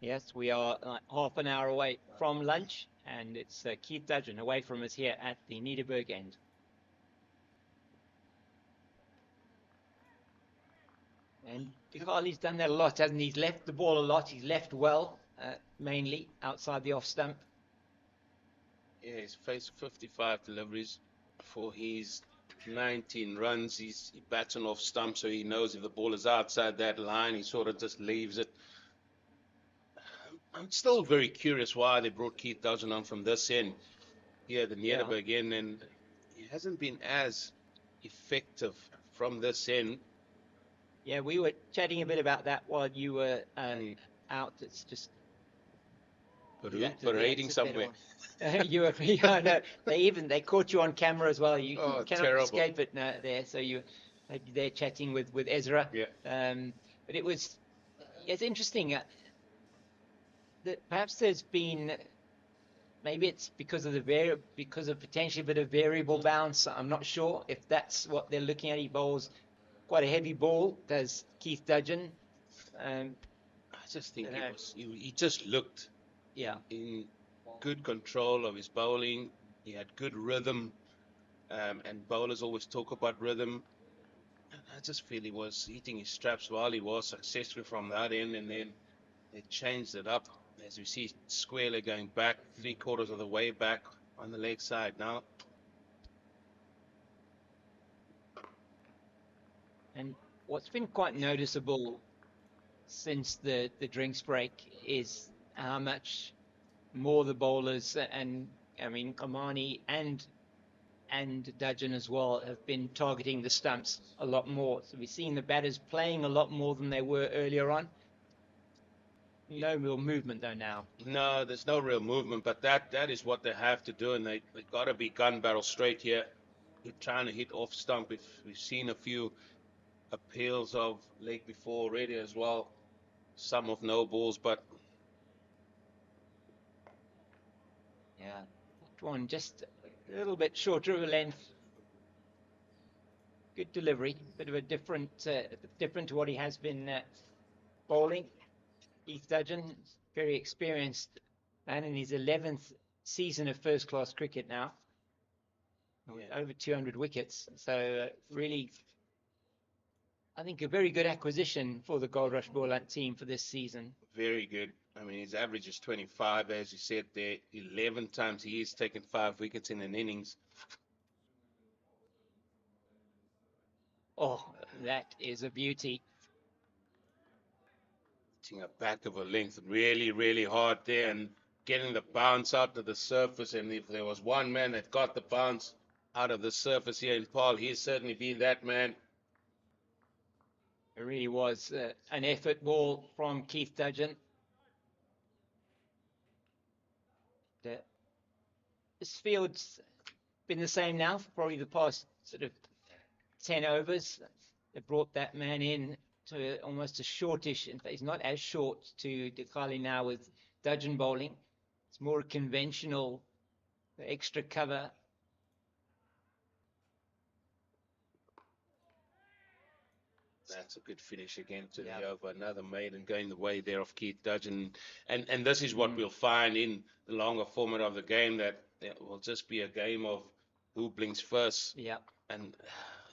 Yes, we are half an hour away from lunch, and it's Keith Dudgeon away from us here at the Niederberg end. And Dikali's done that a lot, hasn't he? He's left the ball a lot. He's left well, mainly outside the off stump. Yeah, he's faced 55 deliveries for his 19 runs. He bats on off stump, so he knows if the ball is outside that line, he sort of just leaves it. I'm still very curious why they brought Keith Dudgeon on from this end here, the Niederberg end, and he hasn't been as effective from this end. Yeah, we were chatting a bit about that while you were out. It's just parading somewhere. You were, yeah, no, they caught you on camera as well. You cannot terrible. escape it there. So they're chatting with Ezra. Yeah. But it's interesting that perhaps there's been, maybe it's because of potentially a bit of variable bounce. I'm not sure if that's what they're looking at. He bowls quite a heavy ball, does Keith Dudgeon. I just think he just looked in good control of his bowling. He had good rhythm, and bowlers always talk about rhythm. I just feel he was hitting his straps while he was successful from that end, and then they changed it up. As we see, squarely going back, 3/4 of the way back on the leg side now. And what's been quite noticeable since the drinks break is how much more the bowlers, and I mean Omani and Dudgeon as well, have been targeting the stumps a lot more. So we've seen the batters playing a lot more than they were earlier on. No real movement though now. No, there's no real movement, but that is what they have to do, and they've got to be gun barrel straight here. They're trying to hit off stump. We've seen a few appeals of leg before already as well. Some of no balls, but yeah, that one just a little bit shorter of a length. Good delivery, bit of a different to what he has been bowling. Keith Dudgeon, very experienced man in his 11th season of first-class cricket now, with over 200 wickets. So really, I think a very good acquisition for the Goldrush Boland team for this season. Very good. I mean, his average is 25, as you said there. 11 times he has taken 5 wickets in an innings. Oh, that is a beauty. Hitting a back of a length really, really hard there and getting the bounce out to the surface. And if there was one man that got the bounce out of the surface here in Paarl, he's certainly been that man. It really was an effort ball from Keith Dudgeon. This field's been the same now for probably the past sort of 10 overs. They brought that man in to almost a shortish, in fact, he's not as short to Dikali now with Dudgeon bowling. It's more conventional, extra cover. That's a good finish again to the over. Another maiden going the way there of Keith Dudgeon. And this is what we'll find in the longer format of the game, that it will just be a game of who blinks first. Yeah. And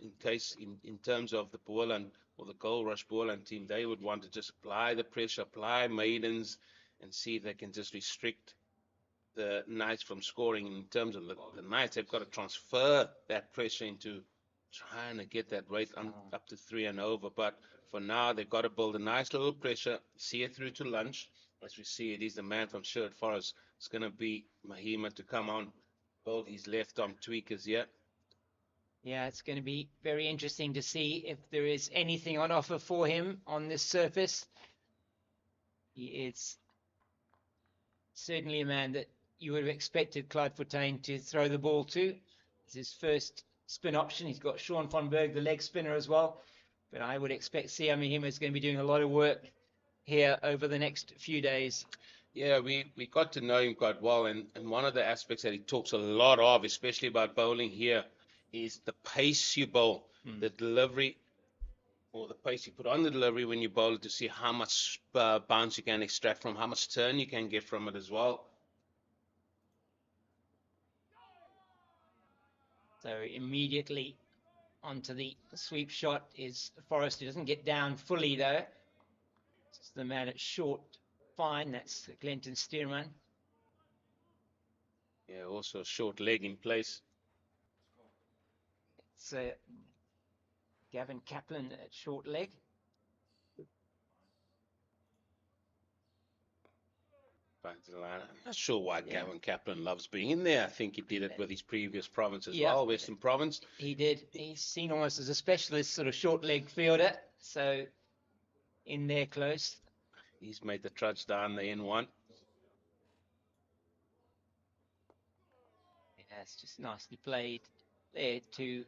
in terms of the Boland or the Goldrush Boland team, they would want to just apply the pressure, apply maidens, and see if they can just restrict the Knights from scoring. In terms of the Knights, they've got to transfer that pressure into trying to get that rate up to 3 and over. But for now, they've got to build a nice little pressure, see it through to lunch. As we see, it is the man from Sherwood Forest. It's going to be Mahima to come on, build his left arm tweakers here. Yeah, it's going to be very interesting to see if there is anything on offer for him on this surface. He is certainly a man that you would have expected Clyde Fontaine to throw the ball to. It's his first spin option. He's got Sean von Berg, the leg spinner, as well. But I would expect Sia Mahima is going to be doing a lot of work here over the next few days. Yeah, we got to know him quite well. And one of the aspects that he talks a lot of, especially about bowling here, is the pace you bowl, the delivery. or the pace you put on the delivery when you bowl it to see how much bounce you can extract from, how much turn you can get from it as well. So immediately onto the sweep shot is Forrest, who doesn't get down fully though. It's the man at short fine, that's Glenton Stearman. Yeah, also a short leg in place. It's Gavin Kaplan at short leg. I'm not sure why Gavin Kaplan loves being in there. I think he did it with his previous province as well, Western Province. He did. He's seen almost as a specialist sort of short leg fielder. So in there close. He's made the trudge down the N1. Yeah, it's just nicely played there to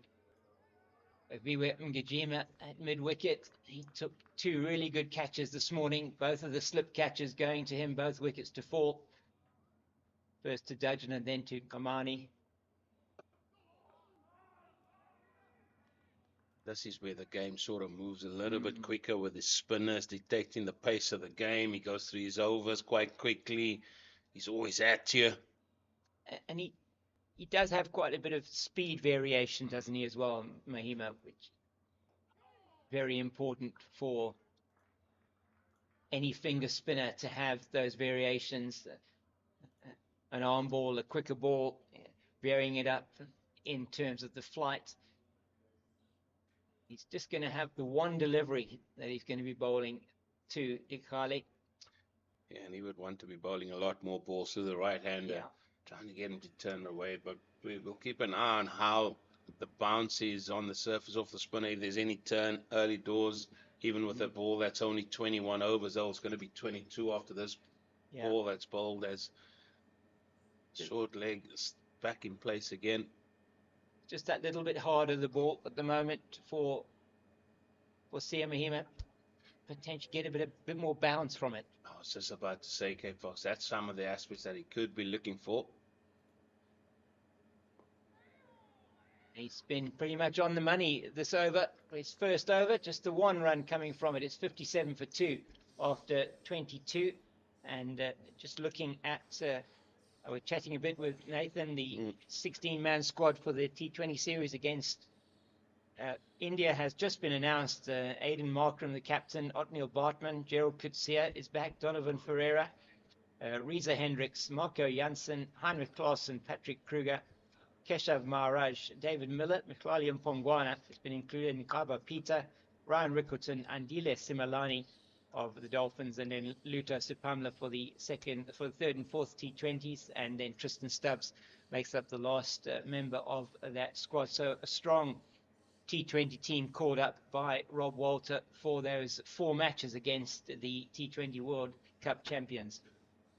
Viwe Ngajima at mid-wicket. He took 2 really good catches this morning, both of the slip catches going to him, both wickets to fall. First to Dudgeon and then to Kamani. This is where the game sort of moves a little bit quicker with his spinners dictating the pace of the game. He goes through his overs quite quickly. He's always at you. And he does have quite a bit of speed variation, doesn't he, as well, Mahima, which is very important for any finger spinner to have those variations. An arm ball, a quicker ball, varying it up in terms of the flight. He's just going to have the one delivery that he's going to be bowling to Ikali. Yeah, and he would want to be bowling a lot more balls to the right-hander, trying to get him to turn away. But we'll keep an eye on how the bounce is on the surface off the spinner. If there's any turn early doors, even with a ball that's only 21 overs, though, it's going to be 22 after this ball that's bowled as short leg back in place again. Just that little bit harder the ball at the moment for Sia Mahima. Potentially get a bit more bounce from it. I was just about to say, K Fox, that's some of the aspects that he could be looking for. He's been pretty much on the money this over. His first over, just the 1 run coming from it. It's 57 for 2 after 22. And just looking at, we're chatting a bit with Nathan, the 16-man squad for the T20 series against India has just been announced. Aiden Markram, the captain, Otniel Bartman, Gerald Coetzee is back, Donovan Ferreira, Reza Hendricks, Marco Janssen, Heinrich Klaassen, Patrick Kruger, Keshav Maharaj, David Miller, Mclali Mpongwana has been included, Nkaba Peter, Ryan Rickleton, Andile Simalani of the Dolphins, and then Luto Sipamla for the third and fourth T20s, and then Tristan Stubbs makes up the last member of that squad. So a strong T20 team called up by Rob Walter for those 4 matches against the T20 World Cup champions.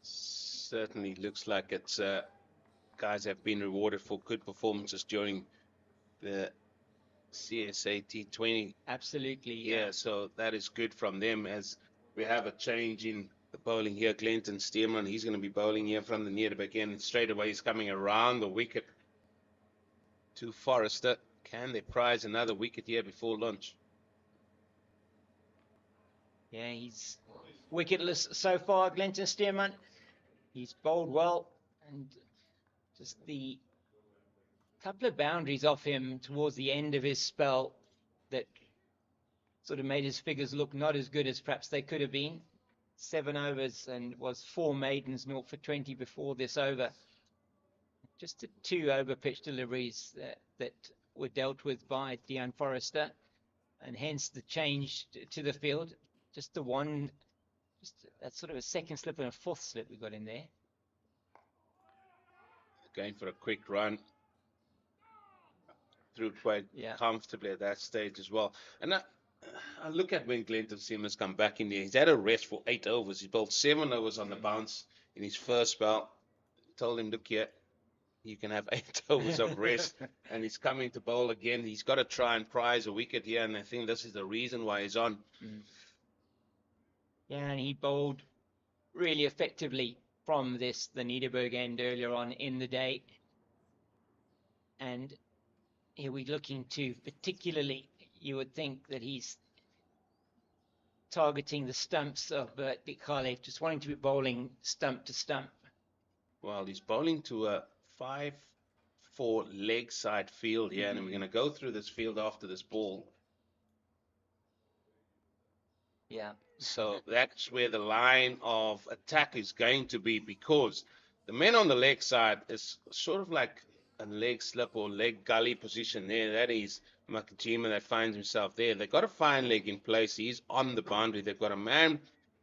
Certainly looks like it's guys have been rewarded for good performances during the CSA T20. Absolutely. Yeah, so that is good from them as we have a change in the bowling here. Glenton Stearman, he's going to be bowling here from the near to back end. Straight away, he's coming around the wicket to Forrester. Can they prize another wicket here before lunch? Yeah, he's wicketless so far, Glenton Stearman. He's bowled well, and just the couple of boundaries off him towards the end of his spell that sort of made his figures look not as good as perhaps they could have been. 7 overs and was 4 maidens, 0 for 20 before this over. Just the 2 over pitch deliveries that were dealt with by Deon Forrester, and hence the change to the field. Just the one, just that's sort of a second slip and a fourth slip we got in there. Going for a quick run. Through quite comfortably at that stage as well. And I look at when Glenton Stearman's come back in there. He's had a rest for 8 overs. He bowled 7 overs on the bounce in his first spell. Told him, look here, you can have 8 overs of rest. And he's coming to bowl again. He's got to try and prize a wicket here, and I think this is the reason why he's on. Yeah, and he bowled really effectively from the Niederberg end earlier on in the day. And here we're looking to, particularly, you would think that he's targeting the stumps of Dikale, just wanting to be bowling stump to stump. Well, he's bowling to a 5-4 leg side field here, and we're going to go through this field after this ball. Yeah. So that's where the line of attack is going to be, because the men on the leg side is sort of like a leg slip or leg gully position there. That is Makajima that finds himself there. They've got a fine leg in place. He's on the boundary. They've got a man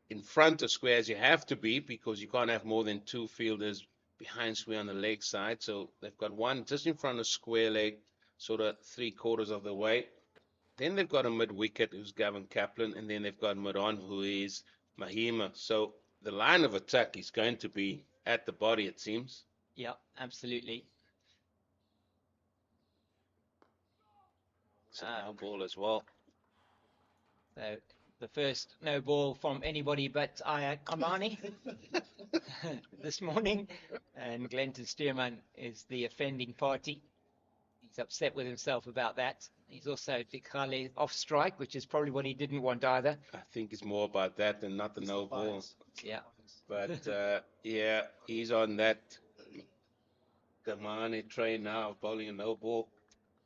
in front of square, as you have to be, because you can't have more than 2 fielders behind square on the leg side. So they've got one just in front of square leg, sort of 3/4 of the way. Then they've got a mid-wicket, who's Gavin Kaplan, and then they've got mid-on, who is Mahima. So the line of attack is going to be at the body, it seems. Yeah, absolutely. So no ball as well. So the first no ball from anybody but Aya Kamani this morning. And Glenton Stearman is the offending party. He's upset with himself about that. He's also Dikale off strike, which is probably what he didn't want either. I think it's more about that than not the no ball. Yeah. But yeah, he's on that Kamani train now, bowling a no ball.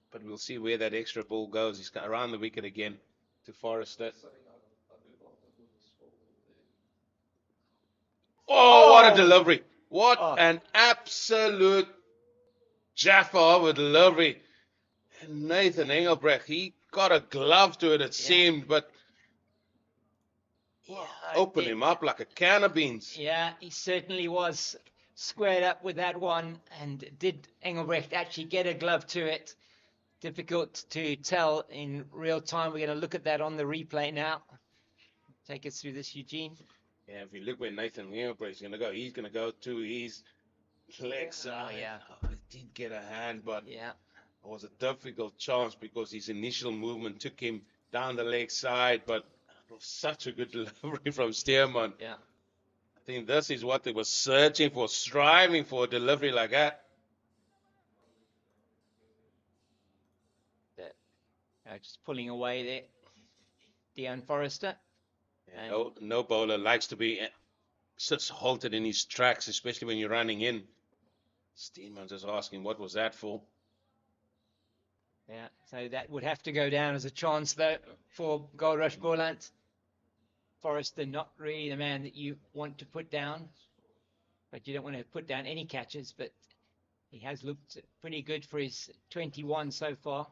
But we'll see where that extra ball goes. He's around the wicket again to Forrester. Oh, what a delivery. What an absolute Jaffa of a delivery. And Nathan Engelbrecht, he got a glove to it, it seemed, but opened him up like a can of beans. Yeah, he certainly was squared up with that one. And did Engelbrecht actually get a glove to it? Difficult to tell in real time. We're going to look at that on the replay now. Take us through this, Eugene. Yeah, if you look where Nathan Engelbrecht is going to go, he's going to go to his leg side. Oh, yeah. Oh, he did get a hand, but Yeah. it was a difficult chance because his initial movement took him down the leg side, but it was such a good delivery from Stearman. Yeah. I think this is what they were searching for, striving for a delivery like that. Just pulling away there. Dion Forrester. Yeah, no bowler likes to be just halted in his tracks, especially when you're running in. Stearman just asking, what was that for? Yeah, so that would have to go down as a chance, though, for Goldrush Boland. Forrester, not really the man that you want to put down. But you don't want to put down any catches, but he has looked pretty good for his 21 so far.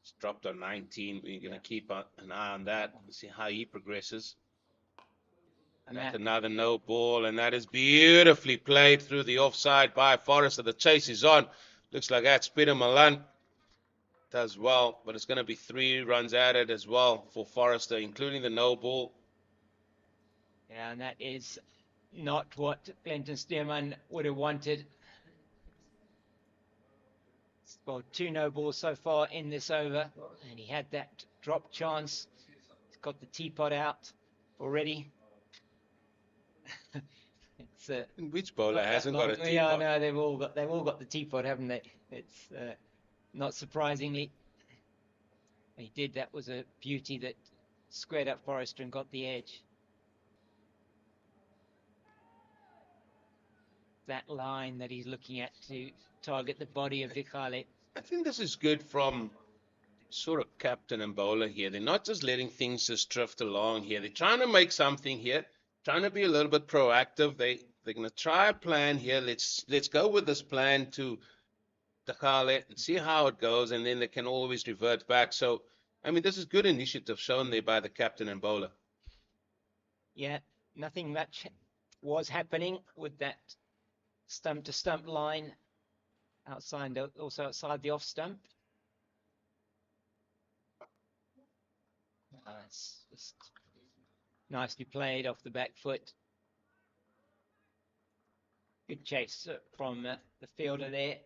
It's dropped on 19. We're going to keep an eye on that and see how he progresses. And that's another no ball, and that is beautifully played through the offside by Forrester. The chase is on. Looks like that's Peter Milan does well, but it's going to be 3 runs added as well for Forrester, including the no ball. Yeah, and that is not what Glenton Stearman would have wanted. Well, 2 no balls so far in this over, and he had that drop chance. He's got the teapot out already. Which bowler hasn't got a teapot? Yeah, no, they've all got the teapot, haven't they? It's not surprisingly. He did. That was a beauty that squared up Forrester and got the edge. That line that he's looking at to target the body of Dikale. I think this is good from sort of captain and bowler here. They're not just letting things just drift along here. They're trying to make something here, trying to be a little bit proactive. They're going to try a plan here. Let's go with this plan to Dikale and see how it goes, and then they can always revert back. So, I mean, this is good initiative shown there by the captain and bowler. Yeah, nothing much was happening with that stump to stump line outside the off stump. It's just nicely played off the back foot. Good chase from the fielder there.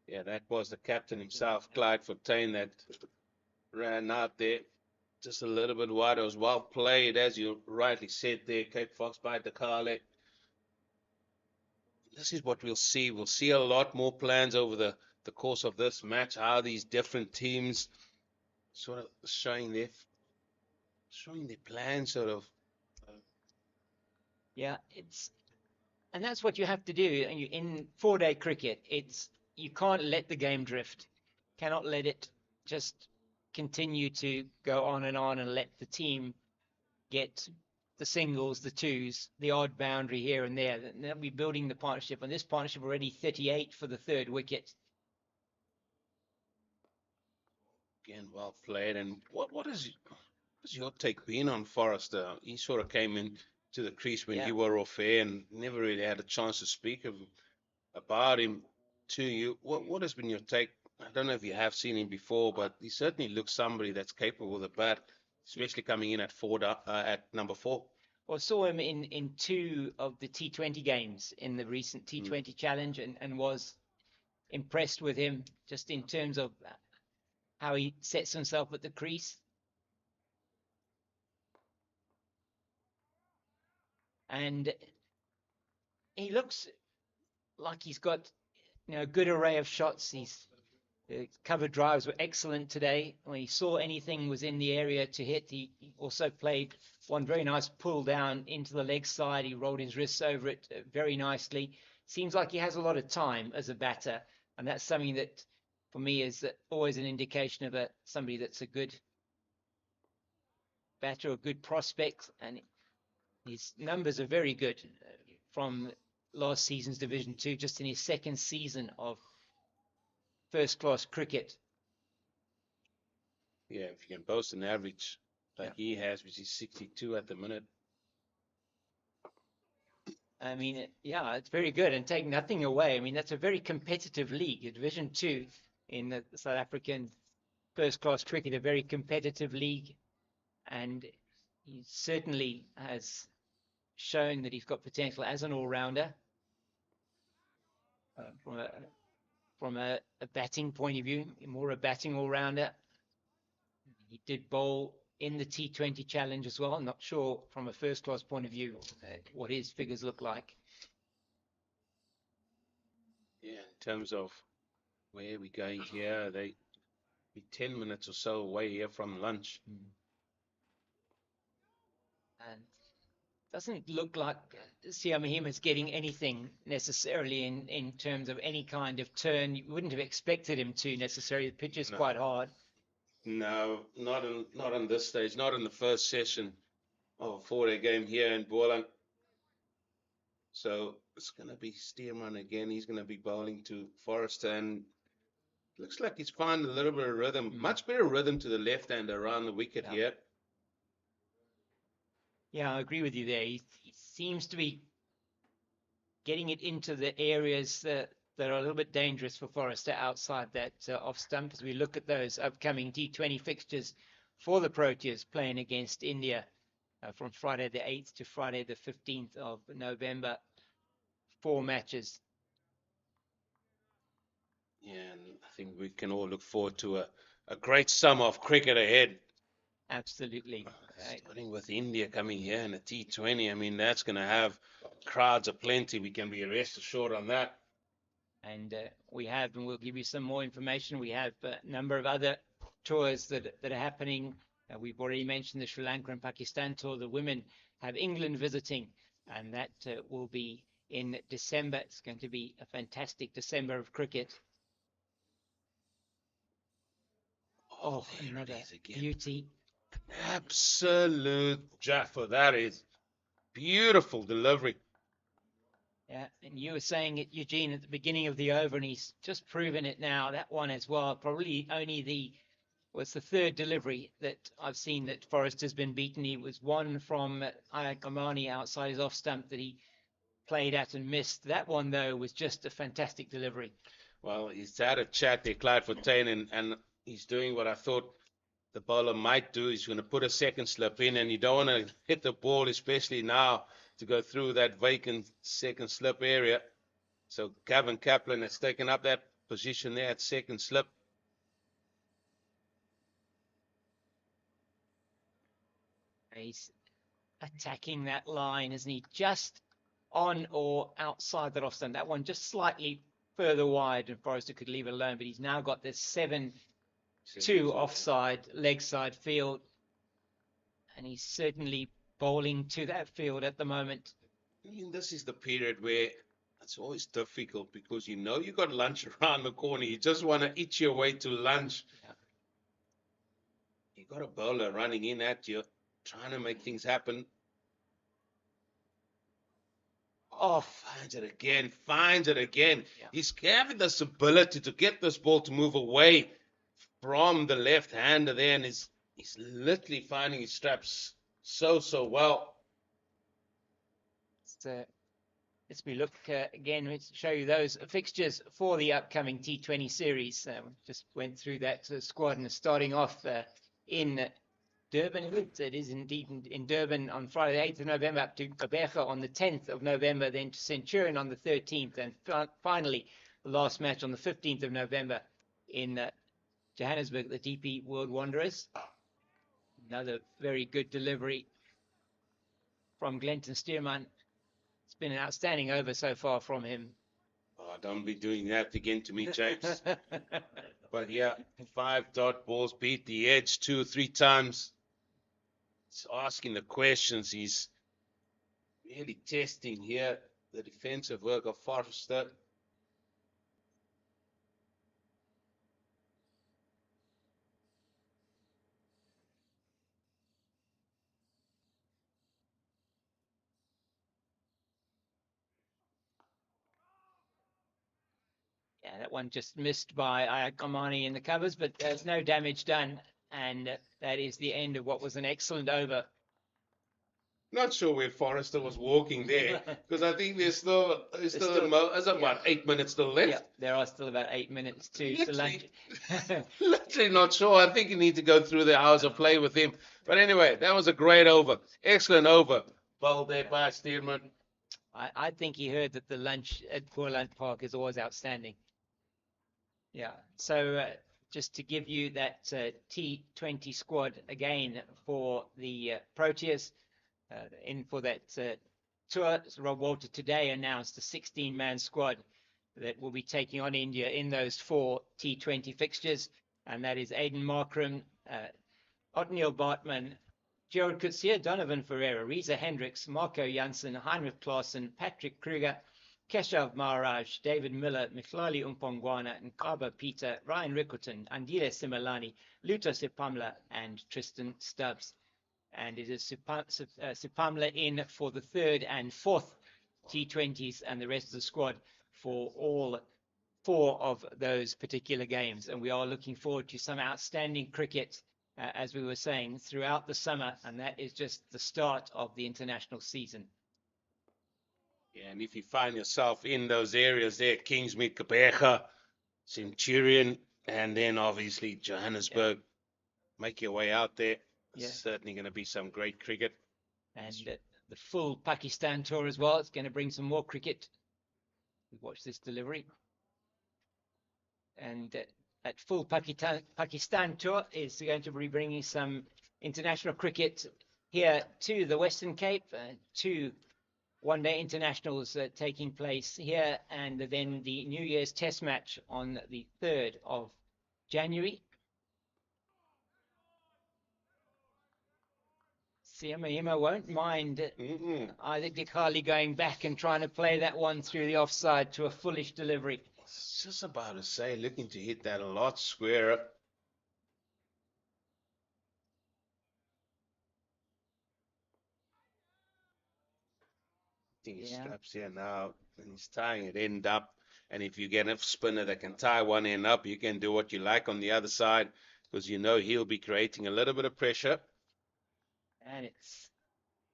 Yeah, that was the captain himself, Clyde Fontaine, that ran out there just a little bit wide. It was well played, as you rightly said there, Cape Fox by Dikale. This is what we'll see. We'll see a lot more plans over the course of this match, how these different teams sort of showing their plan, sort of. Yeah, and that's what you have to do. And in 4-day cricket, you can't let the game drift. Cannot let it just continue to go on and let the team get the singles, the twos, the odd boundary here and there. And they'll be building the partnership. And this partnership already 38 for the third wicket. Again, well played. And what's your take been on Forrester? He sort of came in to the crease when you were off air and never really had a chance to speak about him to you. What has been your take? I don't know if you have seen him before, but he certainly looks somebody that's capable of the bat, especially coming in at number 4. Well, saw him in 2 of the T20 games in the recent T20 challenge and was impressed with him just in terms of how he sets himself at the crease. And he looks like he's got a good array of shots. The cover drives were excellent today. When he saw anything was in the area to hit, he also played one very nice pull down into the leg side. He rolled his wrists over it very nicely. Seems like he has a lot of time as a batter, and that's something that, for me, is always an indication of somebody that's a good batter, a good prospect, and his numbers are very good from last season's Division 2, just in his second season of first-class cricket. Yeah, if you can boast an average like he has, which is 62 at the minute. I mean, yeah, it's very good. And take nothing away, I mean, that's a very competitive league. Division 2 in the South African first-class cricket, a very competitive league. And he certainly has shown that he's got potential as an all-rounder. From a batting point of view, more a batting all-rounder. He did bowl in the T20 challenge as well. I'm not sure from a first-class point of view what his figures look like. Yeah, in terms of where we're going here, they be 10 minutes or so away here from lunch. And doesn't look like Siamahima is getting anything necessarily in terms of any kind of turn. You wouldn't have expected him to necessarily. The pitch is quite hard. No, not on this stage, not in the first session of a 4-day game here in Boland. So it's going to be Stearman again. He's going to be bowling to Forrester, and looks like he's found a little bit of rhythm, much better rhythm to the left hand around the wicket here. Yeah, I agree with you there. He seems to be getting it into the areas that are a little bit dangerous for Forrester outside that off stump. As we look at those upcoming T20 fixtures for the Proteas playing against India from Friday the 8th to Friday the 15th of November, 4 matches. Yeah, and I think we can all look forward to a great summer of cricket ahead. Absolutely. Starting with India coming here in a T20, I mean, that's going to have crowds aplenty. We can be rest assured on that. And and we'll give you some more information. We have a number of other tours that are happening. We've already mentioned the Sri Lanka and Pakistan tour. The women have England visiting, and that will be in December. It's going to be a fantastic December of cricket. Oh, another beauty. Absolute Jaffa. That is beautiful delivery. Yeah, and you were saying it, Eugene, at the beginning of the over, and he's just proven it now. That one as well, probably only was the third delivery that I've seen that Forrest has been beaten. He was one from Ayak Amani outside his off stump that he played at and missed. That one, though, was just a fantastic delivery. Well, he's had a chat there, Clyde Fontaine, and he's doing what I thought the bowler might do. He's going to put a second slip in, and you don't want to hit the ball, especially now, to go through that vacant second slip area. So Gavin Kaplan has taken up that position there at second slip. He's attacking that line, isn't he? Just on or outside that off stump. That one just slightly further wide, and Forrester could leave it alone. But he's now got this 7 to offside, leg side field, and he's certainly bowling to that field at the moment. I mean, this is the period where it's always difficult because you know you got lunch around the corner. You just want to eat your way to lunch. Yeah. You got a bowler running in at you, trying to make things happen. Oh, finds it again, finds it again. Yeah. He's having this ability to get this ball to move away from the left-hander there, and he's literally finding his straps so well. So as we look again, let's show you those fixtures for the upcoming T20 series. Just went through that squad, and starting off in Durban. It is indeed in Durban on Friday the 8th of November, up to Gqeberha on the 10th of November, then to Centurion on the 13th, and finally the last match on the 15th of November in Johannesburg, the DP World Wanderers. Another very good delivery from Glenton Stearman. It's been an outstanding over so far from him. Oh, don't be doing that again to me, James. But yeah, 5 dot balls, beat the edge 2 or 3 times. He's asking the questions. He's really testing here the defensive work of Forrester. Yeah, that one just missed by Ayakamani in the covers, but there's no damage done, and that is the end of what was an excellent over. Not sure where Forrester was walking there, because I think there's about 8 minutes still left. Yeah, there are still about 8 minutes to lunch. Literally not sure. I think you need to go through the hours of play with him. But anyway, that was a great over. Excellent over. Bowled there by Stearman. I think he heard that the lunch at Boland Park is always outstanding. Yeah, so just to give you that T20 squad again for the Proteas, in for that tour. Rob Walter today announced a 16-man squad that will be taking on India in those 4 T20 fixtures, and that is Aiden Markram, Otniel Bartman, Gerald Coetzee, Donovan Ferreira, Reza Hendricks, Marco Janssen, Heinrich Klaassen, Patrick Kruger, Keshav Maharaj, David Miller, Michlali Umpongwana, Nkaba Peter, Ryan Rickerton, Andile Simalani, Luto Sipamla, and Tristan Stubbs. And it is Sipamla in for the 3rd and 4th T20s, and the rest of the squad for all 4 of those particular games. And we are looking forward to some outstanding cricket, as we were saying, throughout the summer, and that is just the start of the international season. Yeah, and if you find yourself in those areas there, Kingsmead, Gqeberha, Centurion, and then obviously Johannesburg, make your way out there. It's certainly going to be some great cricket. And the full Pakistan tour as well. It's going to bring some more cricket. Watch this delivery. And that full Pakistan tour is going to be bringing some international cricket here to the Western Cape. 2 one-day internationals taking place here, and then the New Year's Test match on the 3rd of January. Siamahima won't mind either Dikali going back and trying to play that one through the offside to a foolish delivery. Just about to say, looking to hit that a lot squarer. He straps here now, and he's tying it end up. And if you get a spinner that can tie one end up, you can do what you like on the other side, because you know he'll be creating a little bit of pressure. And it's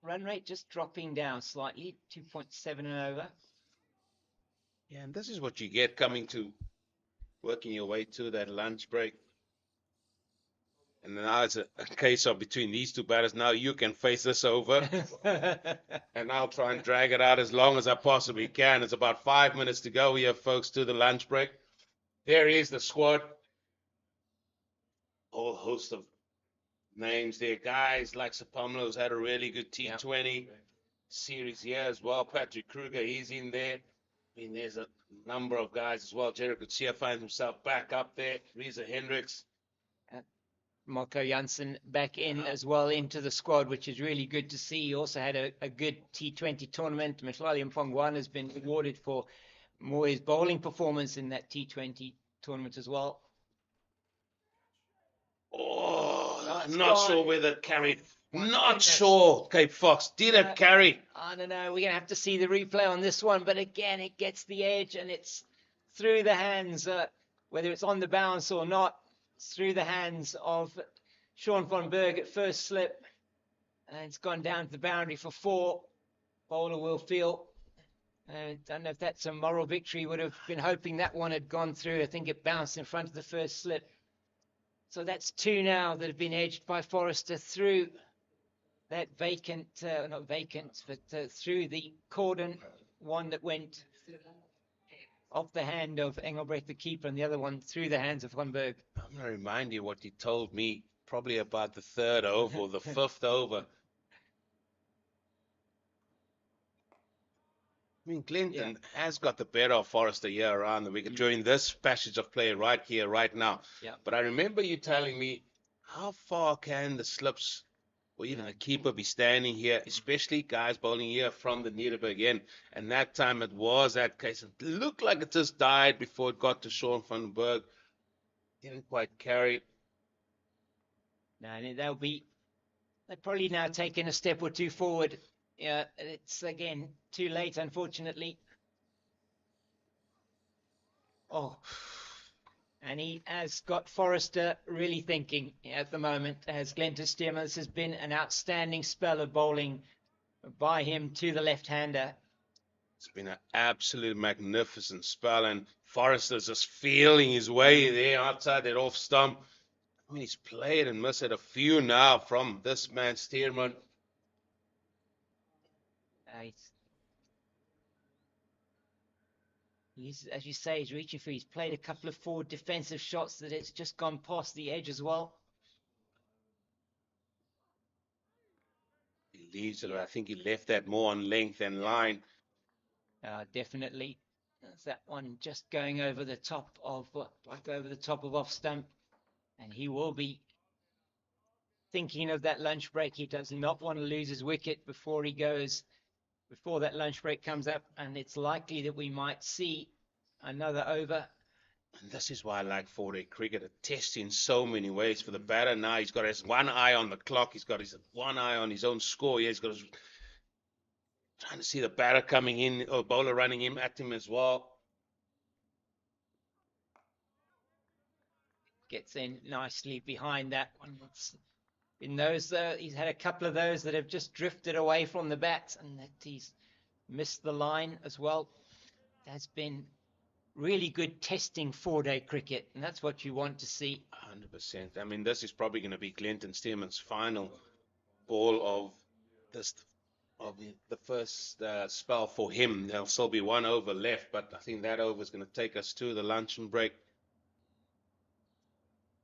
run rate just dropping down slightly, 2.7 and over. Yeah, and this is what you get coming to working your way to that lunch break. And now it's a case of between these 2 batters. Now you can face this over. And I'll try and drag it out as long as I possibly can. It's about 5 minutes to go here, folks, to the lunch break. There is the squad. Whole host of names there. Guys like Sipamla, who's had a really good T20 series here as well. Patrick Kruger, he's in there. I mean, there's a number of guys as well. Gerald Coetzee finds himself back up there. Reza Hendricks. Marco Janssen back in as well into the squad, which is really good to see. He also had a good T20 tournament. Mhlali Mpongwan has been awarded for more his bowling performance in that T20 tournament as well. Oh, I'm it's not gone. sure whether it carried. My Not goodness. sure, Cape Fox. Did it carry? I don't know. We're going to have to see the replay on this one. But again, it gets the edge and it's through the hands, whether it's on the bounce or not, it's through the hands of Sean van Berg at first slip. And it's gone down to the boundary for 4. Bowler will feel. I don't know if that's a moral victory. Would have been hoping that one had gone through. I think it bounced in front of the first slip. So that's 2 now that have been edged by Forrester through that vacant, not vacant, but through the cordon. One that went off the hand of Engelbrecht, the keeper, and the other one through the hands of Van Berg. I'm going to remind you what he told me probably about the 3rd over or the 5th over. I mean, Clinton has got the better of Forrester here around the wicket during this passage of play right here, right now. Yeah. But I remember you telling me, how far can the slips or even the keeper be standing here, especially guys bowling here from the Nederburg end? And that time it was that case. It looked like it just died before it got to Sean van Berg. Didn't quite carry. No, they're probably now taking a step or 2 forward. Yeah, it's again too late, unfortunately. Oh, and he has got Forrester really thinking at the moment, as Glenton Stearman. This has been an outstanding spell of bowling by him to the left-hander. It's been an absolute magnificent spell, and Forrester's just feeling his way there outside that off stump. I mean, he's played and missed a few now from this man, Stearman. He's, as you say, he's reaching for. He's played a couple of forward defensive shots that it's just gone past the edge as well. He leaves it. I think he left that more on length and line. Definitely. That's that one just going over the top of, like over the top of off stump. And he will be thinking of that lunch break. He does not want to lose his wicket before that lunch break comes up. And it's likely that we might see another over. And this is why I like 4-day cricket. It tests in so many ways for the batter. Now he's got his one eye on the clock. He's got his one eye on his own score. Yeah, he's got his trying to see the batter coming in or bowler running him at him as well. Gets in nicely behind that one. In those, he's had a couple of those that have just drifted away from the bat, and that he's missed the line as well. That's been really good testing 4-day cricket, and that's what you want to see. 100%. I mean, this is probably going to be Glenton Stearman's final ball of the first spell for him. There'll still be 1 over left, but I think that over is going to take us to the luncheon break.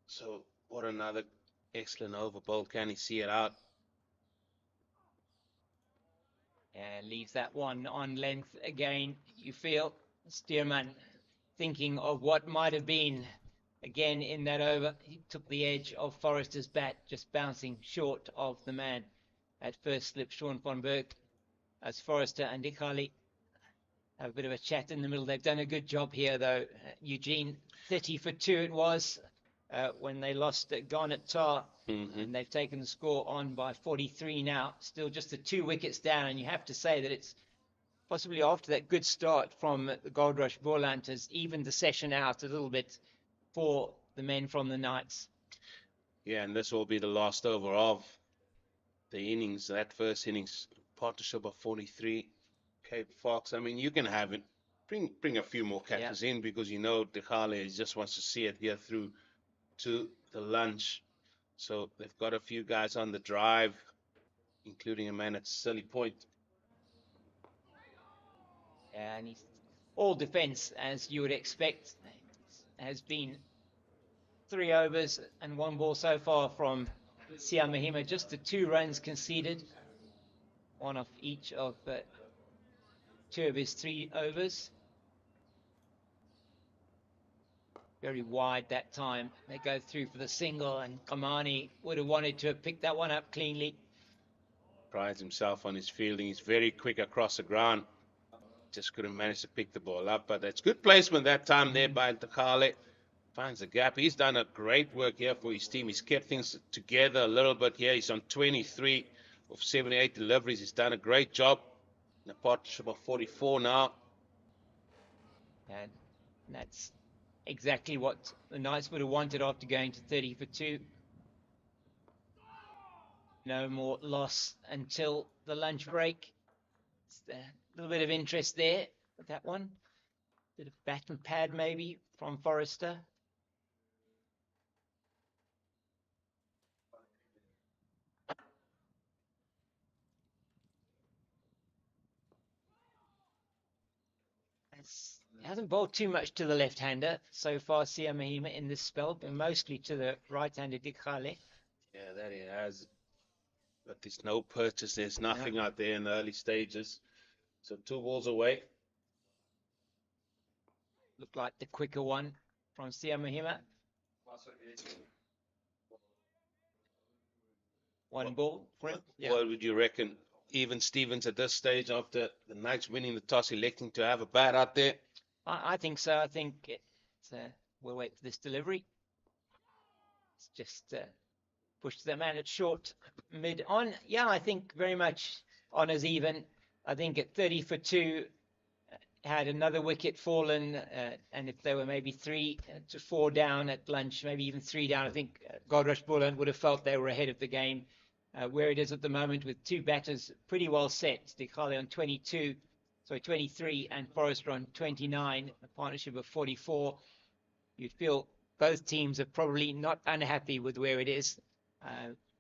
So, what another excellent over bowl. Can he see it out? And leaves that one on length again. You feel Stearman thinking of what might have been again in that over. He took the edge of Forrester's bat, just bouncing short of the man at first slip, Sean van Berg, as Forrester and Dikali have a bit of a chat in the middle. They've done a good job here, though. Eugene, 30 for 2 it was when they lost at Garnet Tar. And they've taken the score on by 43 now. Still just the 2 wickets down, and you have to say that it's possibly after that good start from the Goldrush Boland has evened the session out a little bit for the men from the Knights. Yeah, and this will be the last over of the innings, that first innings. Partnership of 43. Cape Fox, I mean, you can have it. Bring a few more catches in, because you know Dechale just wants to see it here through to the lunch. So they've got a few guys on the drive, including a man at Silly Point. And he's all defense, as you would expect. Has been 3 overs and 1 ball so far from Sia Mahima. Just the 2 runs conceded, 1 off each of 2 of his 3 overs. very wide that time. They go through for the single, and Kamani would have wanted to have picked that one up cleanly. Prides himself on his fielding. He's very quick across the ground. Just couldn't manage to pick the ball up, but it's good placement that time there by Takale. Finds the gap. He's done a great work here for his team. He's kept things together a little bit here. He's on 23 of 78 deliveries. He's done a great job. In a partnership of 44 now. And that's exactly what the Knights would have wanted after going to 30 for 2. No more loss until the lunch break. A little bit of interest there with that one. Bit of bat and pad maybe from Forrester. He hasn't bowled too much to the left-hander so far, Sia Mahima, in this spell, but mostly to the right-hander Dikhale. Yeah, that he has. But there's no purchase. There's nothing out there in the early stages. So 2 balls away. Looked like the quicker one from Sia Mahima. 1 ball for him. What would you reckon? Even Stevens at this stage, after the Knights winning the toss, electing to have a bat out there? I think so. I think we'll wait for this delivery. It's just push the man at short, mid on. Yeah, I think very much on as even. I think at 30 for 2, had another wicket fallen, and if they were maybe 3 to 4 down at lunch, maybe even 3 down, I think Goldrush Boland would have felt they were ahead of the game. Where it is at the moment with 2 batters pretty well set. Dikhale on 23, and Forrester on 29, a partnership of 44. You'd feel both teams are probably not unhappy with where it is.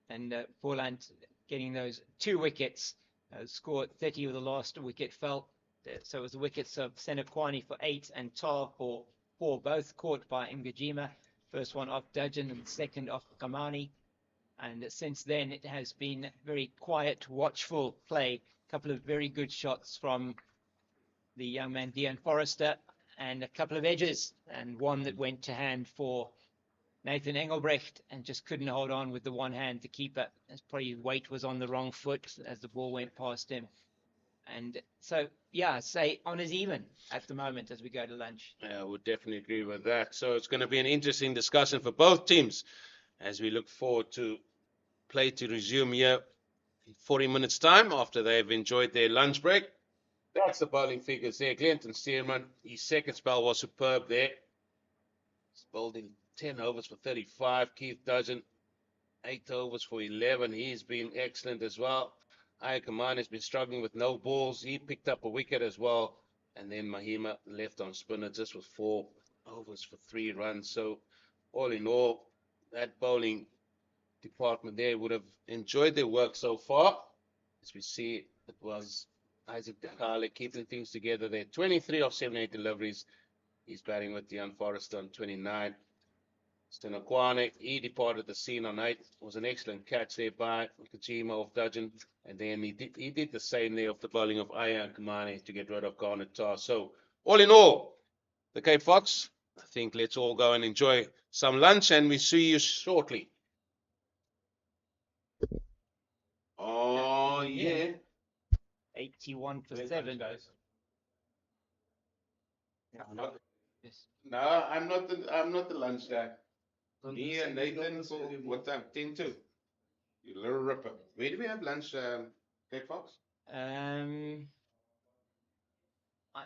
And Boland getting those 2 wickets, scored 30 with the last wicket fell. So it was the wickets of Senekwani for 8 and Tar for 4, both caught by Ngajima. First one off Dudgeon and second off Kamani. And since then, it has been very quiet, watchful play. A couple of very good shots from the young man, Dean Forrester, and a couple of edges, and one that went to hand for Nathan Engelbrecht and just couldn't hold on with the one hand to keep it. As probably his weight was on the wrong foot as the ball went past him. And so, yeah, say on as even at the moment as we go to lunch. Yeah, I would definitely agree with that. So it's going to be an interesting discussion for both teams as we look forward to play to resume here in 40 minutes time after they've enjoyed their lunch break. That's the bowling figures there. Glenton Stearman, his second spell was superb there. He's bowled in 10 overs for 35. Keith Dudgeon, 8 overs for 11. He's been excellent as well. Ayakamani has been struggling with no balls. He picked up a wicket as well. And then Mahima left on spinner just with 4 overs for 3 runs. So all in all, that bowling department there would have enjoyed their work so far. As we see, it was Isaac Dikhale keeping things together there. 23 of 78 deliveries. He's batting with Dean Forrester on 29. Stenokwane, he departed the scene on 8. It was an excellent catch there by Kajima of Dudgeon. And then he did the same there of the bowling of Aya and Kamani to get rid of Garnet Tar. So all in all, the Cape Fox, I think let's all go and enjoy some lunch and we see you shortly. Oh, yeah. 81 for 7. Guys. Yeah. No, I'm not the lunch guy. Me and Nathan for what time? 10 to. You little ripper. Where do we have lunch, Cape Fox? We I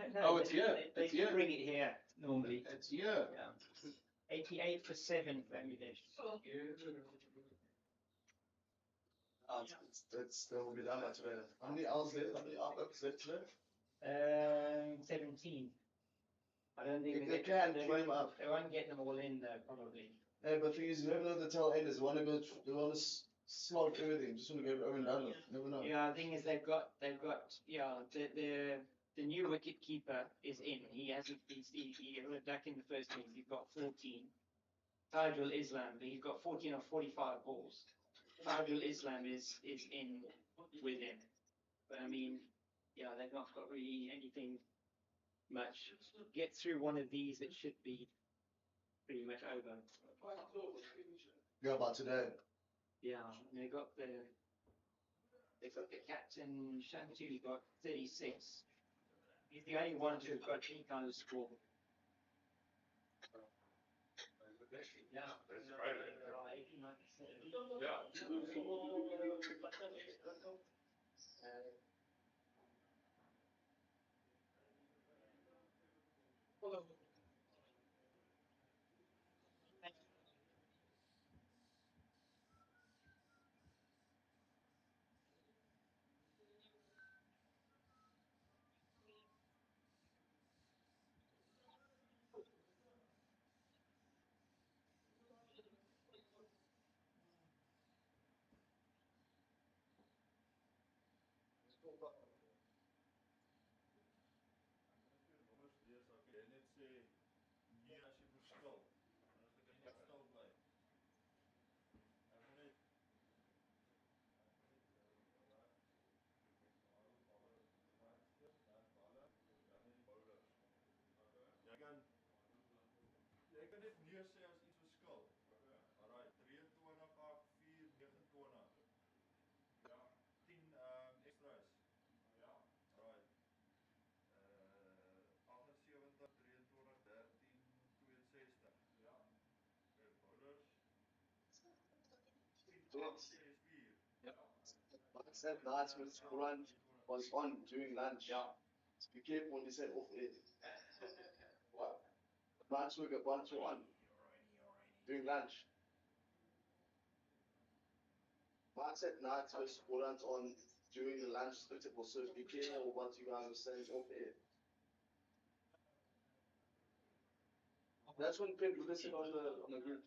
don't know. Oh, it's here. They It's here. bring it here normally. It's here. Yeah. 88 for 7, Bangladesh. That will be that much better. How many hours left? How many hours left? 17. I don't think They can climb up. They won't get them all in though, probably. Yeah, but thing is, you never know the tail enders. They want to slog everything. Just want to go over and done. Never know. Yeah, the thing is they've got the new wicket keeper is in. He hasn't he back in the first innings. He's got 14. Tajul Islam, he's got 14 of 45 balls. Tajul Islam is in with him. But I mean, yeah, they've not got really anything much get through one of these, it should be pretty much over. Yeah, about today. Yeah, and they got the captain Shantu got 36. He's the only one who's got any kind of score. Yeah, that's right. 89%. Jy kan dit neersê as iets verskil. Alraai, 23 8 4 29. Ja, 10 extras. Ja. Alraai. 78 23 13 62. Ja. Okay, bowlers. 10 8 6 4. Ja. Like I said, nice with Boland was on during lunch. Yeah. So be careful when you say off air. What? Nice work at 1 to 1 during lunch. Mine said nights with Boland on during the lunch spectacle, so be careful what you guys are saying off air. That's when Pep listened on the group.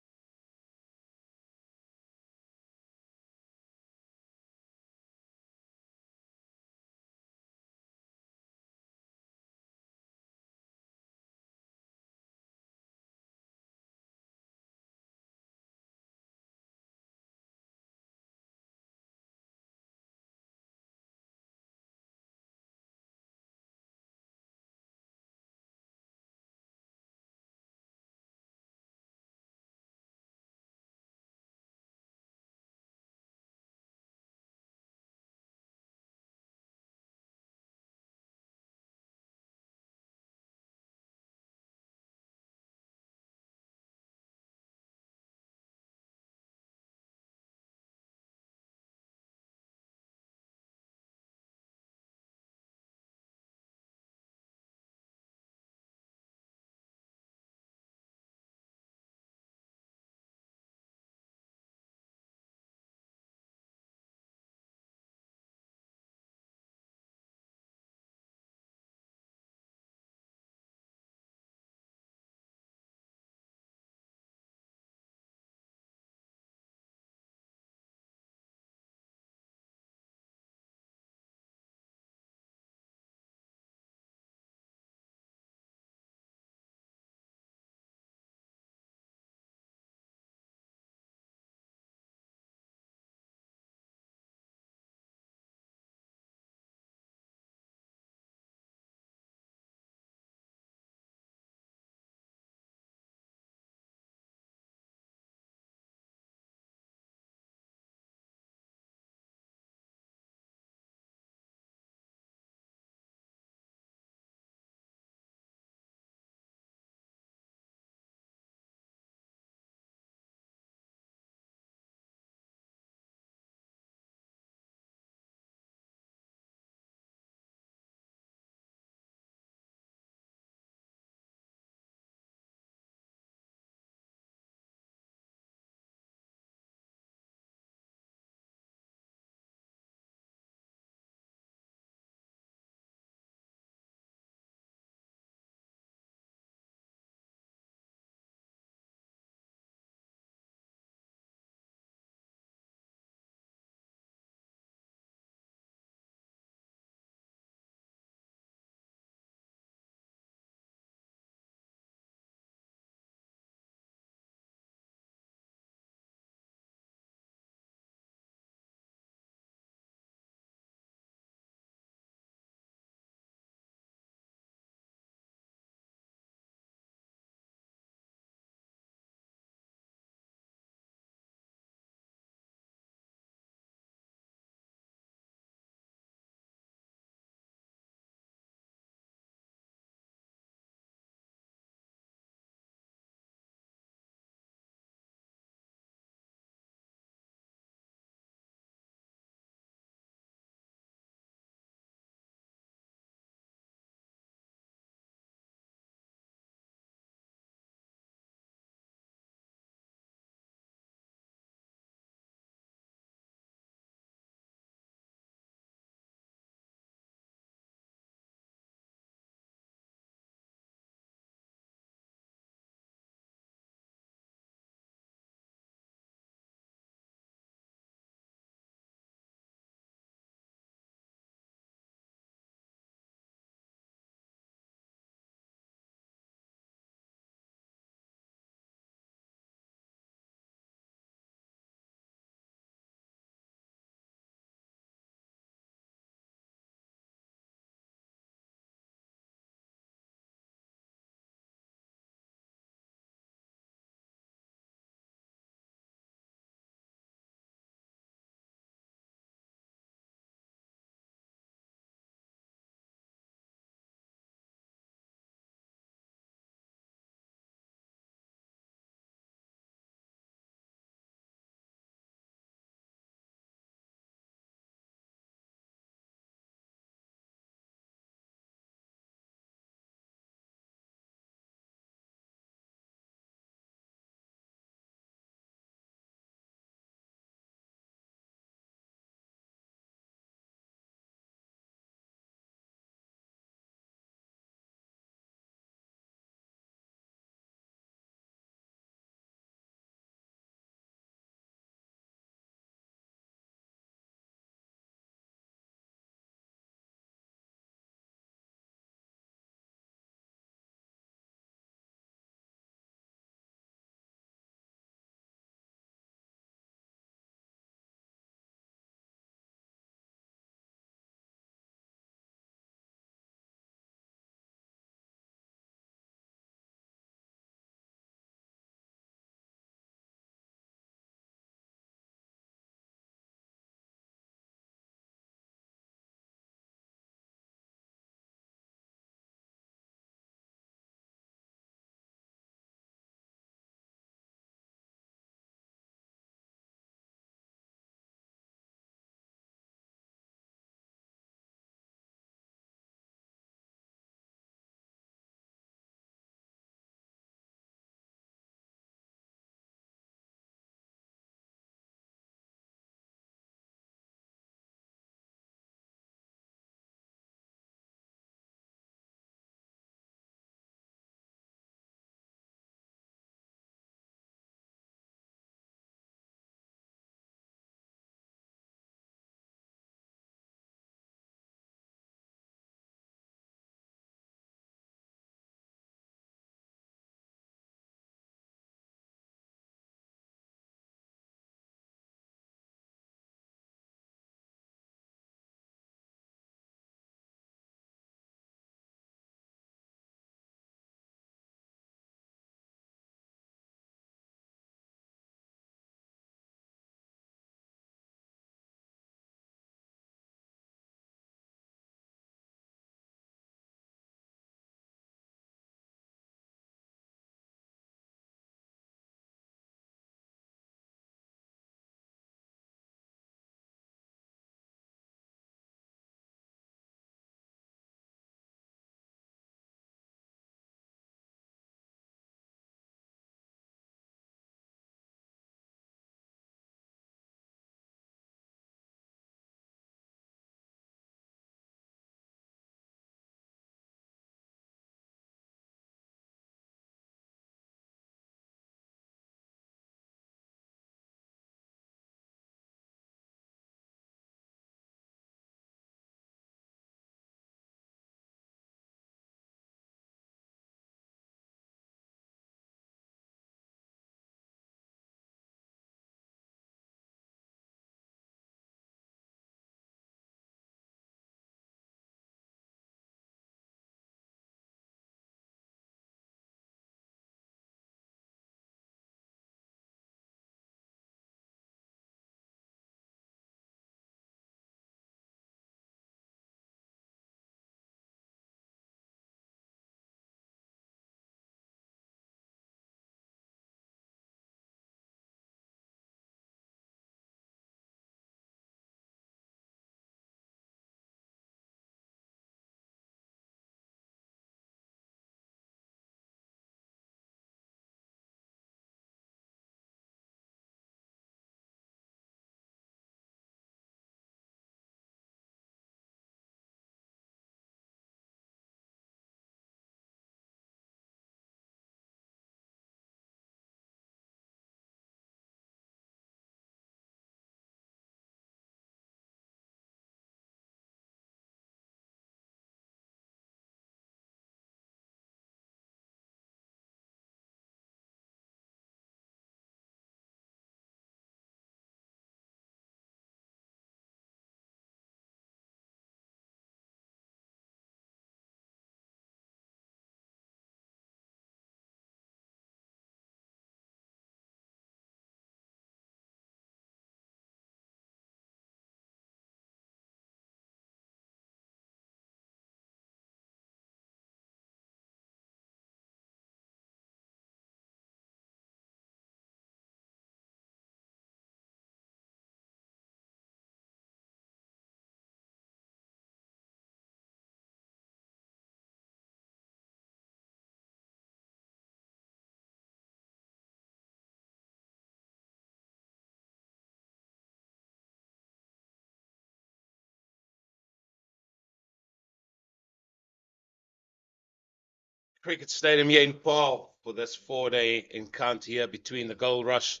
Cricket Stadium here in Paarl for this 4-day encounter here between the Goldrush,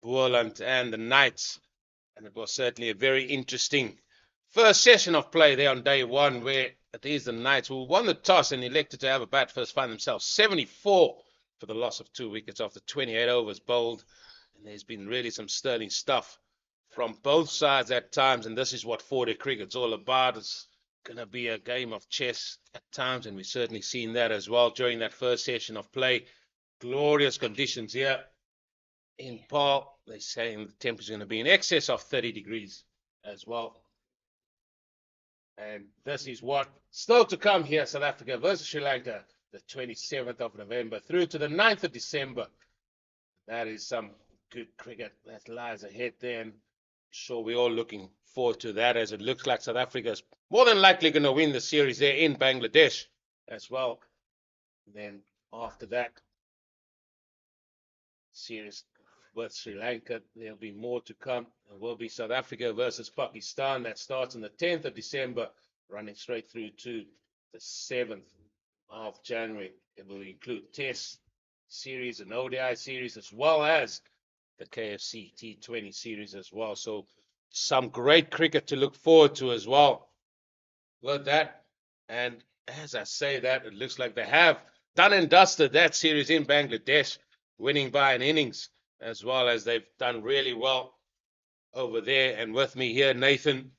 Boland, and the Knights. And it was certainly a very interesting first session of play there on day one, where it is the Knights who won the toss and elected to have a bat first, find themselves 74 for the loss of 2 wickets after 28 overs bowled. And there's been really some sterling stuff from both sides at times, and this is what 4-day cricket's all about. It's going to be a game of chess at times, and we've certainly seen that as well during that first session of play. Glorious conditions here in Paarl. They're saying the temperature is going to be in excess of 30 degrees as well. And this is what still to come here, South Africa versus Sri Lanka, the 27th of November through to the 9th of December. That is some good cricket that lies ahead there, and sure we're all looking forward to that, as it looks like South Africa is more than likely going to win the series there in Bangladesh as well. And then after that series with Sri Lanka, there'll be more to come. There will be South Africa versus Pakistan. That starts on the 10th of December, running straight through to the 7th of January. It will include Test series and ODI series, as well as the KFC T20 series as well. So some great cricket to look forward to as well with that. And as I say that, it looks like they have done and dusted that series in Bangladesh, winning by an innings, as well as they've done really well over there. And with me here, Nathan,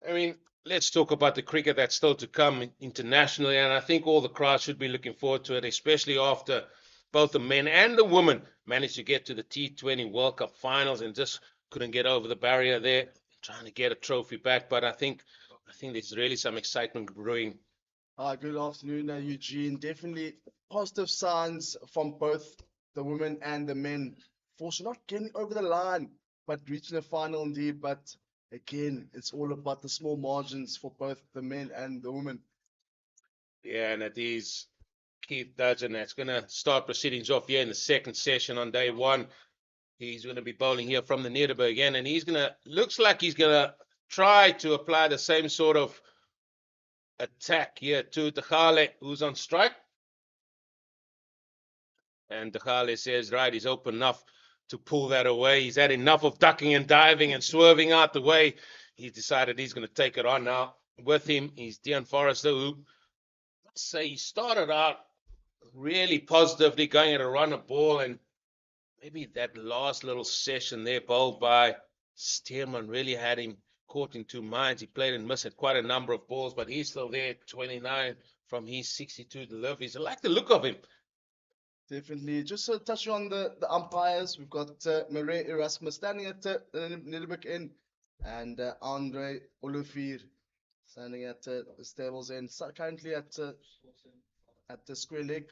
I mean, let's talk about the cricket that's still to come internationally. And I think all the crowd should be looking forward to it, especially after both the men and the women managed to get to the T20 World Cup finals and just couldn't get over the barrier there, trying to get a trophy back. But I think there's really some excitement brewing. Good afternoon, Eugene. Definitely positive signs from both the women and the men. For sure, not getting over the line, but reaching the final indeed. But again, it's all about the small margins for both the men and the women. Yeah, and it is Keith Dudgeon that's going to start proceedings off here in the second session on day one. He's going to be bowling here from the Nederburg again, and looks like he's going to try to apply the same sort of attack here to Degale, who's on strike. And Degale says, right, he's open enough to pull that away. He's had enough of ducking and diving and swerving out the way. He's decided he's going to take it on now. With him, he's Deon Forrester, who, let's say, he started out really positively, going at a run of ball, and maybe that last little session there bowled by Stearman really had him caught in two minds. He played and missed quite a number of balls, but he's still there, 29 from his 62 deliveries. I like the look of him. Definitely. Just touching on the umpires, we've got Murray Erasmus standing at Nederburg end, and Andre Olivier standing at the stables end. So currently at the square leg.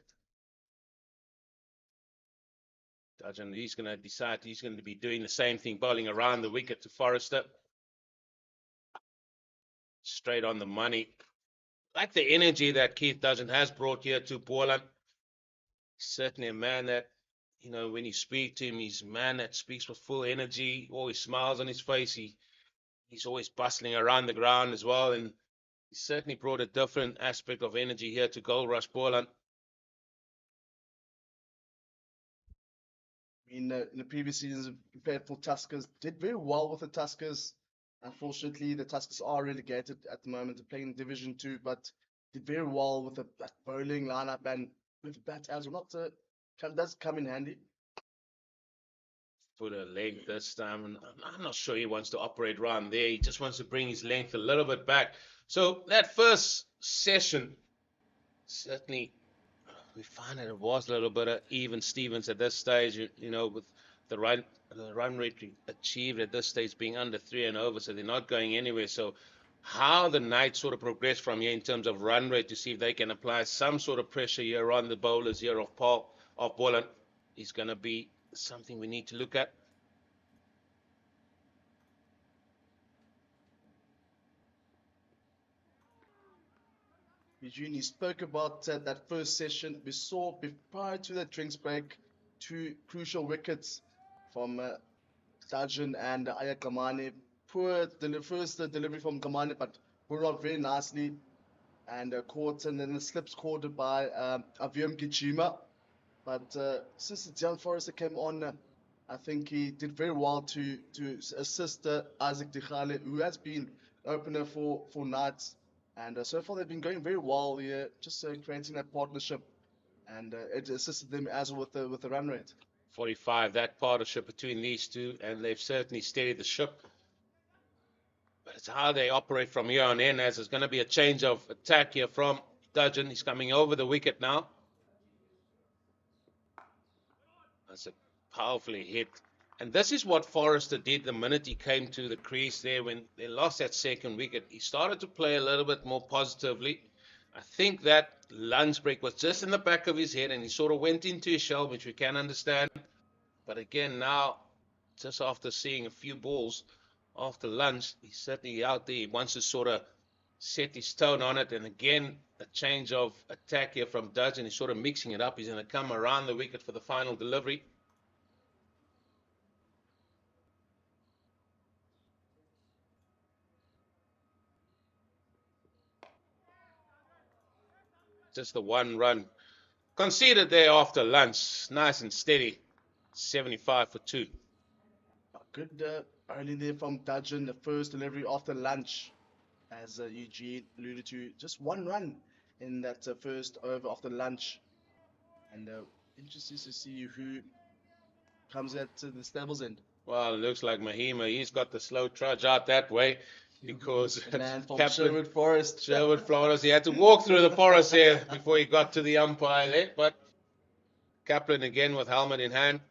Dudgeon, he's going to decide he's going to be doing the same thing, bowling around the wicket to Forrester. Straight on the money. Like the energy that Keith Dudgeon has brought here to Boland. Certainly a man that, you know, when you speak to him, he's a man that speaks with full energy, always smiles on his face. He's always bustling around the ground as well, and he certainly brought a different aspect of energy here to Goldrush Boland. In the previous seasons, prepared for Tuskers, did very well with the Tuskers. Unfortunately, the Tuskers are relegated at the moment. They're playing Division 2, but did very well with the bowling lineup and with the bat as well. Does come in handy. Put a leg this time, and I'm not sure he wants to operate around there. He just wants to bring his length a little bit back. So that first session, certainly we find that it was a little bit of even Stevens at this stage, you know, with the run rate achieved at this stage being under 3 and over, so they're not going anywhere. So how the Knights sort of progress from here in terms of run rate to see if they can apply some sort of pressure here on the bowlers here of Paarl, of Boland, is going to be something we need to look at. Eugene, you spoke about that first session. We saw prior to the drinks break 2 crucial wickets from Dudgeon and Aya Kamane. Poor first delivery from Kamane, but pulled out very nicely. and caught, and then the slips caught by Avium Gichima. But since the young Forrester came on, I think he did very well to assist Isaac Dikhale, who has been opener for Knights. And so far they've been going very well here, just creating that partnership, and it assisted them as well with the run rate. 45, that partnership between these two, and they've certainly steadied the ship. But it's how they operate from here on in, as there's going to be a change of attack here from Dudgeon. He's coming over the wicket now. That's a powerfully hit. And this is what Forrester did the minute he came to the crease there when they lost that second wicket. He started to play a little bit more positively. I think that lunch break was just in the back of his head, and he sort of went into his shell, which we can understand. But again, now, just after seeing a few balls after lunch, he's certainly out there. He wants to sort of set his tone on it. And again, a change of attack here from Dudgeon. He's sort of mixing it up. He's going to come around the wicket for the final delivery. Just the one run conceded there after lunch. Nice and steady. 75 for 2. Good early there from Dudgeon, the first delivery after lunch, as Eugene alluded to. Just one run in that first over after lunch. And interesting to see who comes at the stables end. Well, it looks like Mahima. He's got the slow trudge out that way because The man from Captain Sherwood Forest. Sherwood Forest. He had to walk through the forest here before he got to the umpire there. But Kaplan again with helmet in hand.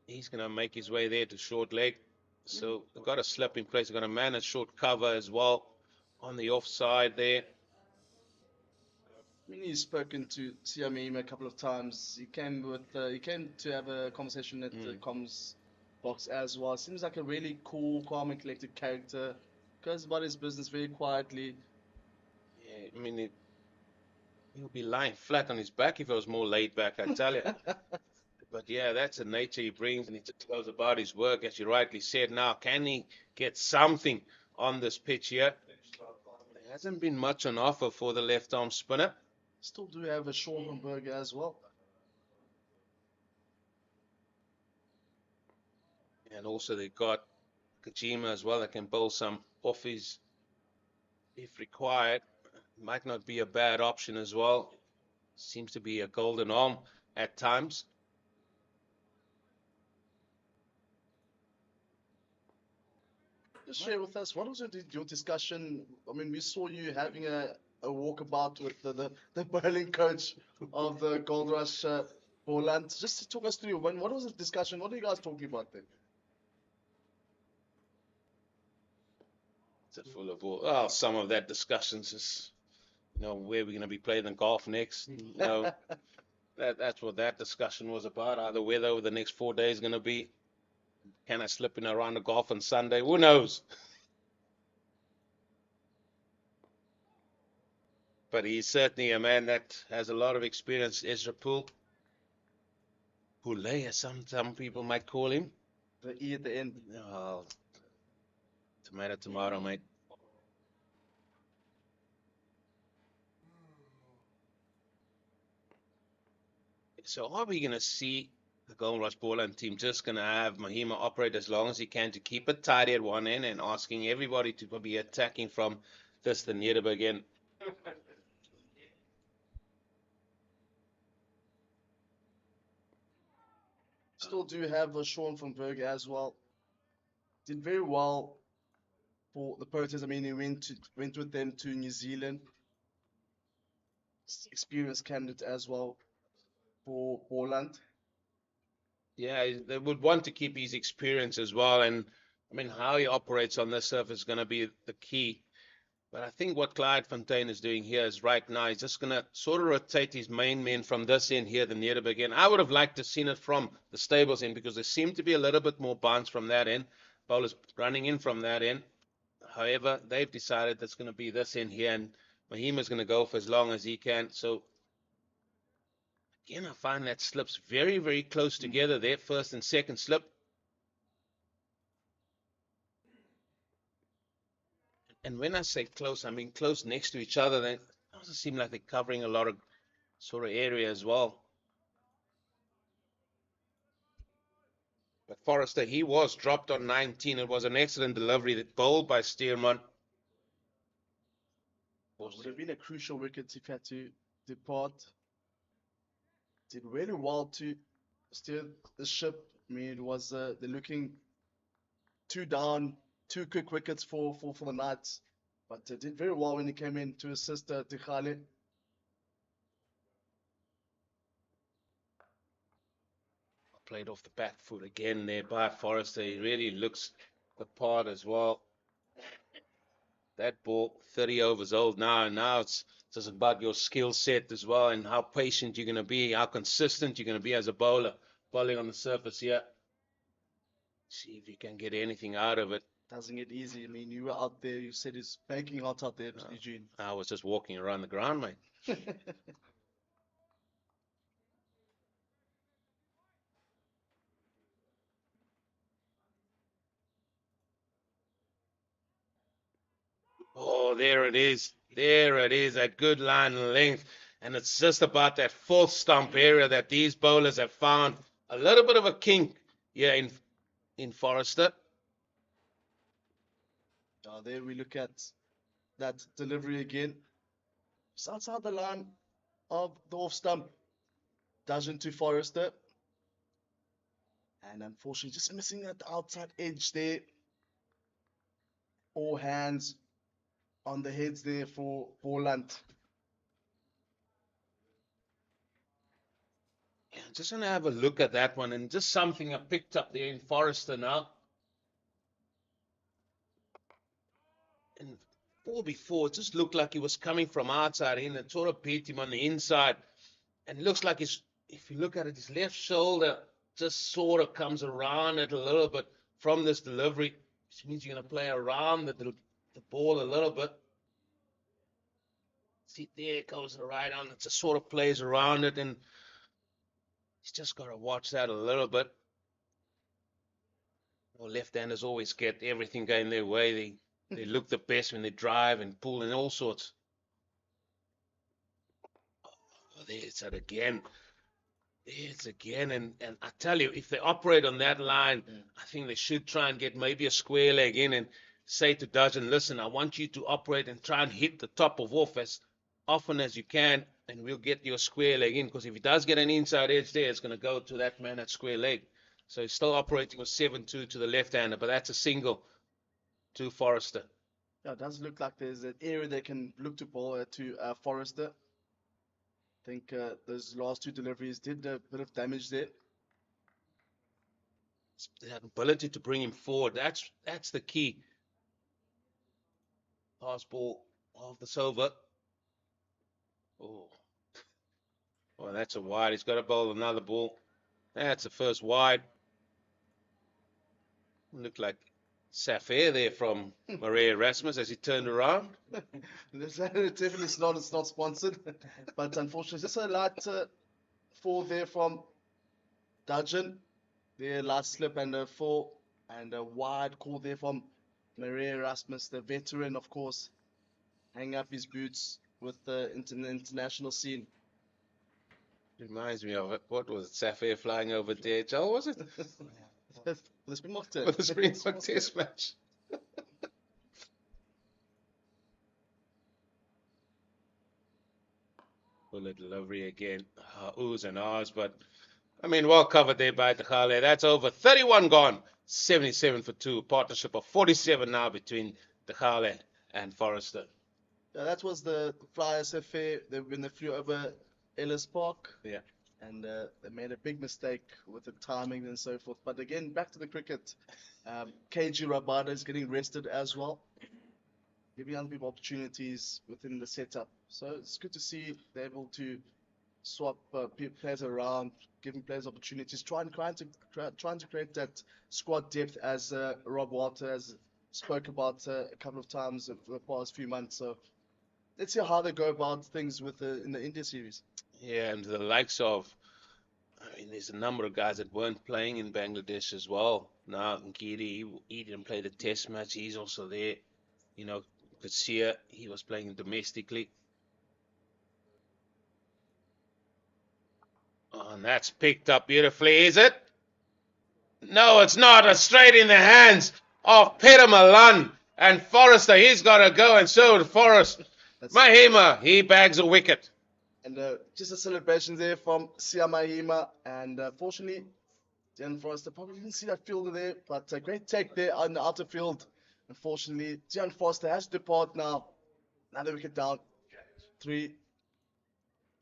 He's going to make his way there to short leg. So they've got a slip in place. They've got a man at short cover as well on the offside there. I mean, he's spoken to Siamim a couple of times. He came to have a conversation at the comms box as well. Seems like a really cool, calm, and collected character. Goes about his business very quietly. Yeah, I mean, he'll be lying flat on his back if it was more laid back, I tell you. But yeah, that's the nature he brings, and he just goes about his work, as you rightly said. Now, can he get something on this pitch here? There hasn't been much on offer for the left-arm spinner. Still do have a Sean from Berger as well. And also they've got Kajima as well that can bowl some offies if required. Might not be a bad option as well. Seems to be a golden arm at times. Just share with us, what was your discussion? I mean, we saw you having a walkabout with the bowling coach of the Goldrush, Boland. Just to talk us through, what was the discussion? What are you guys talking about then? Is it full of all? Well, some of that discussions is, where we're going to be playing the golf next. That's what that discussion was about. How the weather over the next 4 days is going to be. Can I slip in around the golf on Sunday? Who knows? But he's certainly a man that has a lot of experience. Ezra Poole. Poulet, as some people might call him. The E at the end. Oh, tomato, mate. So are we going to see the Goldrush Boland team just going to have Mahima operate as long as he can to keep it tidy at one end and asking everybody to be attacking from the Nederberg end? Still do have Sean from Berger as well. Did very well for the Proteas. I mean, he went with them to New Zealand. Experienced candidate as well for Boland. Yeah, they would want to keep his experience as well. And I mean, how he operates on this surface is going to be the key. But I think what Clyde Fontaine is doing here is right now, he's just going to sort of rotate his main men from this end here, the Nederberg end. I would have liked to have seen it from the stables end because there seemed to be a little bit more bounce from that end. Bowlers running in from that end. However, they've decided that's going to be this end here, and Mahima's going to go for as long as he can. So, again, I find that slips very, very close together there, first and second slip. And when I say close, I mean close next to each other. Then doesn't seem like they're covering a lot of sort of area as well. But Forrester, he was dropped on 19. It was an excellent delivery that bowled by Stearman. Would have been a crucial wicket if he had to depart. Did really well to steer the ship. I mean, it was they're looking two down, two quick wickets for the Knights, but did very well when he came in to assist Tikhale. Played off the back foot again there by Forrester. He really looks the part as well. That ball, 30 overs old now. Now it's just about your skill set as well and how patient you're going to be, how consistent you're going to be as a bowler, bowling on the surface here. See if you can get anything out of it. Doesn't get easy. I mean, you were out there, you said it's banking hot out there, Eugene. I was just walking around the ground, mate. Oh, there it is. There it is, that good line and length. And it's just about that full stump area that these bowlers have found a little bit of a kink here in Forrester. There we look at that delivery again. It's outside the line of the off stump. Dudgeon to Forrester. And unfortunately, just missing that outside edge there. All hands on the heads there for Boland. Yeah, just going to have a look at that one and just something I picked up there in Forrester now. And before, it just looked like he was coming from outside in and sort of beat him on the inside. And it looks like if you look at it, his left shoulder just sort of comes around it a little bit from this delivery, which means you're going to play around the ball a little bit. See, there it goes right on. It just sort of plays around it, and he's just got to watch that a little bit. Well, left-handers always get everything going their way. They look the best when they drive and pull and all sorts. Oh, there's that again. It's again, and I tell you, if they operate on that line, I think they should try and get maybe a square leg in and say to Dudgeon, listen, I want you to operate and try and hit the top of off as often as you can, and we'll get your square leg in, because if he does get an inside edge there, it's going to go to that man at square leg. So he's still operating with 7-2 to the left-hander, but that's a single to Forrester. Yeah, it does look like there's an area they can look to ball to Forrester. I think those last two deliveries did a bit of damage there. The ability to bring him forward, that's the key. Pass ball off the silver. Oh, that's a wide. He's got to bowl another ball. That's the first wide. Looked like Sapphire there from Maria Erasmus as he turned around. Definitely it's not sponsored, but unfortunately, just a light fall there from Dudgeon. Their last slip and a fall, and a wide call there from Maria Erasmus, the veteran, of course, hanging up his boots with the international scene. Reminds me of it. What was it? Sapphire flying over DHL, was it? The Springbok test. For the Springbok test match. Bullet delivery again. Oohs and ahs, but I mean, well covered there by Tikhale. That's over. 31 gone. 77 for 2. Partnership of 47 now between Tikhale and Forrester. Yeah, that was the Flyers affair. When they flew over Ellis Park. Yeah. And they made a big mistake with the timing and so forth. But again, back to the cricket. KG Rabada is getting rested as well, giving other people opportunities within the setup. So it's good to see they're able to swap players around, giving players opportunities, trying to create that squad depth, as Rob Walter has spoke about a couple of times for the past few months. So let's see how they go about things in the India series. Yeah, and the likes of, I mean, there's a number of guys that weren't playing in Bangladesh as well. Now, Ngidi, he didn't play the test match. He's also there. You know, Kasia, he was playing domestically. Oh, and that's picked up beautifully, is it? No, it's not. It's straight in the hands of Peter Malan. And Forrester, he's got to go, and so would Forrest. That's Mahima, he bags a wicket. and just a celebration there from Sia Mahima. And fortunately, Jan Forrester probably didn't see that fielder there, but a great take there on the outer field. Unfortunately, Jan Forrester has to depart now. Another wicket down. 3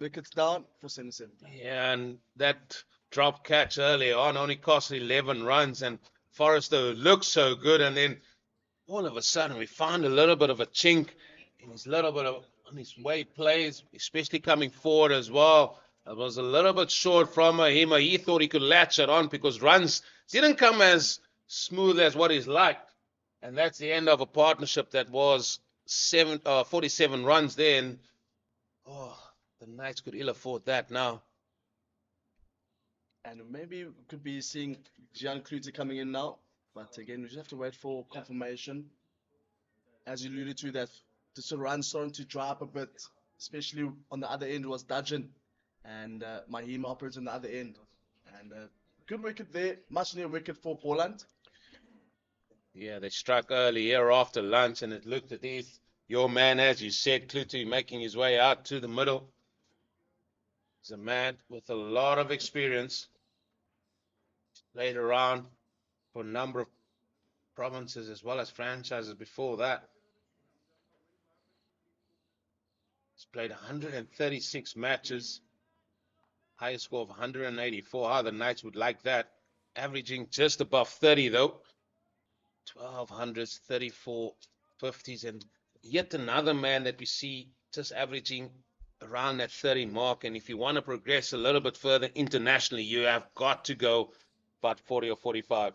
wickets down for 77. Yeah, and that drop catch earlier on only cost 11 runs, and Forrester looked so good, and then all of a sudden we found a little bit of a chink in his little bit of on his way he plays, especially coming forward as well. It was a little bit short from him. He thought he could latch it on because runs didn't come as smooth as what he's liked. And that's the end of a partnership that was 47 runs there. And oh, the Knights could ill afford that now. And maybe we could be seeing Gian Klute coming in now. But again, we just have to wait for confirmation. As you alluded to, that the run starting to dry up a bit, especially on the other end was Dudgeon and Mahima operates on the other end. And good wicket there, much near wicket for Boland. Yeah, they struck early here after lunch, and it looked at these. Your man, as you said, Klute, making his way out to the middle. He's a man with a lot of experience. Played around for a number of provinces as well as franchises before that. He's played 136 matches, highest score of 184. How the Knights would like that. Averaging just above 30 though. 1200s, 34 50s, and yet another man that we see just averaging around that 30 mark. And if you want to progress a little bit further internationally, you have got to go about 40 or 45.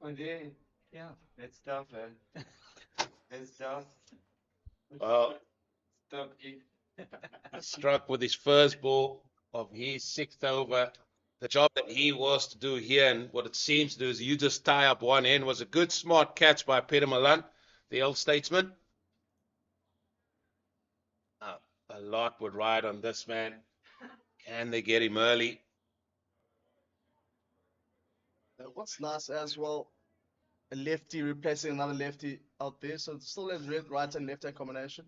Oh, yeah, that's tough, man. That's tough. Well, Tough. struck with his first ball of his sixth over. The job that he was to do here, and what it seems to do, is you just tie up one end. Was a good, smart catch by Peter Malan, the old statesman. A lot would ride on this man. Can they get him early? What's nice as well, a lefty replacing another lefty out there, so it's still a right and left hand combination.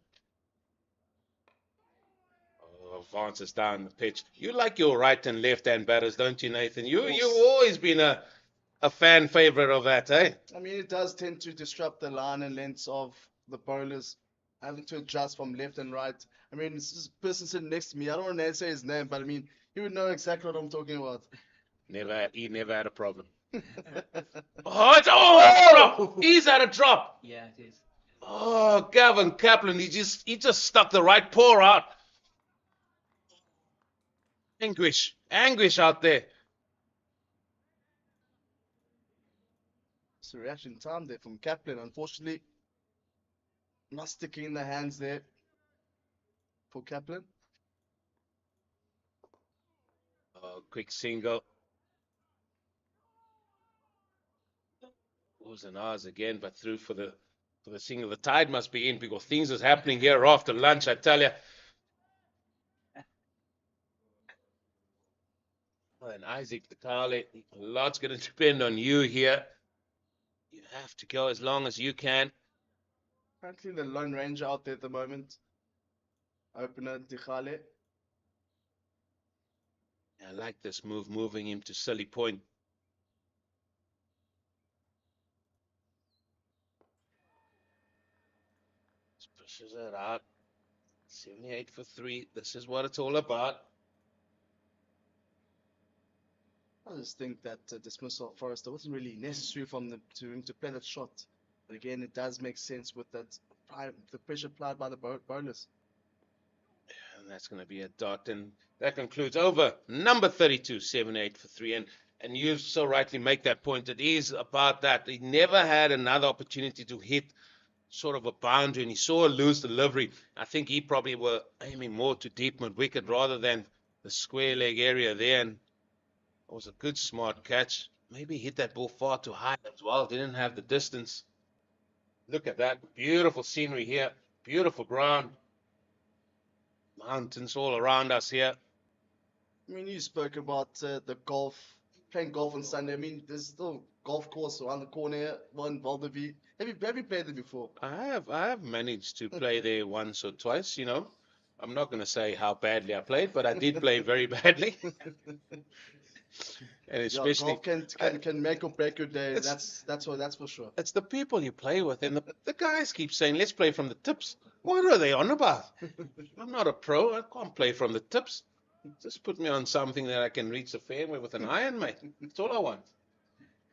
Advances down the pitch. You like your right and left hand batters, don't you, Nathan? You've always been a fan favorite of that, eh? I mean, it does tend to disrupt the line and lengths of the bowlers, having to adjust from left and right. I mean, this person sitting next to me, I don't want to say his name, but I mean, he would know exactly what I'm talking about. He never had a problem. Oh, he's had a drop. Yeah, it is. Oh, Gavin Kaplan, he just stuck the right paw out. Anguish out there. So reaction time there from Kaplan. Unfortunately, not sticking in the hands there for Kaplan. Oh, quick single. Was an ours again, but through for the single. The tide must be in because things is happening here after lunch, I tell you. And Isaac Paarl, a lot's going to depend on you here. You have to go as long as you can. Currently the Lone Ranger out there at the moment. Opener Dikhale. I like this move, moving him to silly point. Pushes it out. 78 for 3. This is what it's all about. I just think that dismissal of Forrester wasn't really necessary from them to play that shot. But again, it does make sense with that the pressure applied by the bowlers. And that's going to be a dot. And that concludes over number 32, 78 for 3. And you so rightly make that point. It is about that. He never had another opportunity to hit sort of a boundary, and he saw a loose delivery. I think he probably were aiming more to deep mid wicket rather than the square leg area there. And It was a good, smart catch. Maybe hit that ball far too high as well. Didn't have the distance. Look at that. Beautiful scenery here. Beautiful ground. Mountains all around us here. I mean, you spoke about the playing golf on Sunday. I mean, there's still golf course around the corner here, one Valderby. Have you played it before? I have managed to play there once or twice, you know. I'm not going to say how badly I played, but I did play very badly. And Yeah, especially, golf can I- can make or break your day. It's- That's for sure. it's the people you play with. And the guys keep saying, let's play from the tips. What are they on about? I'm not a pro. I can't play from the tips. Just put me on something that I can reach the fairway with an iron, mate. That's all I want.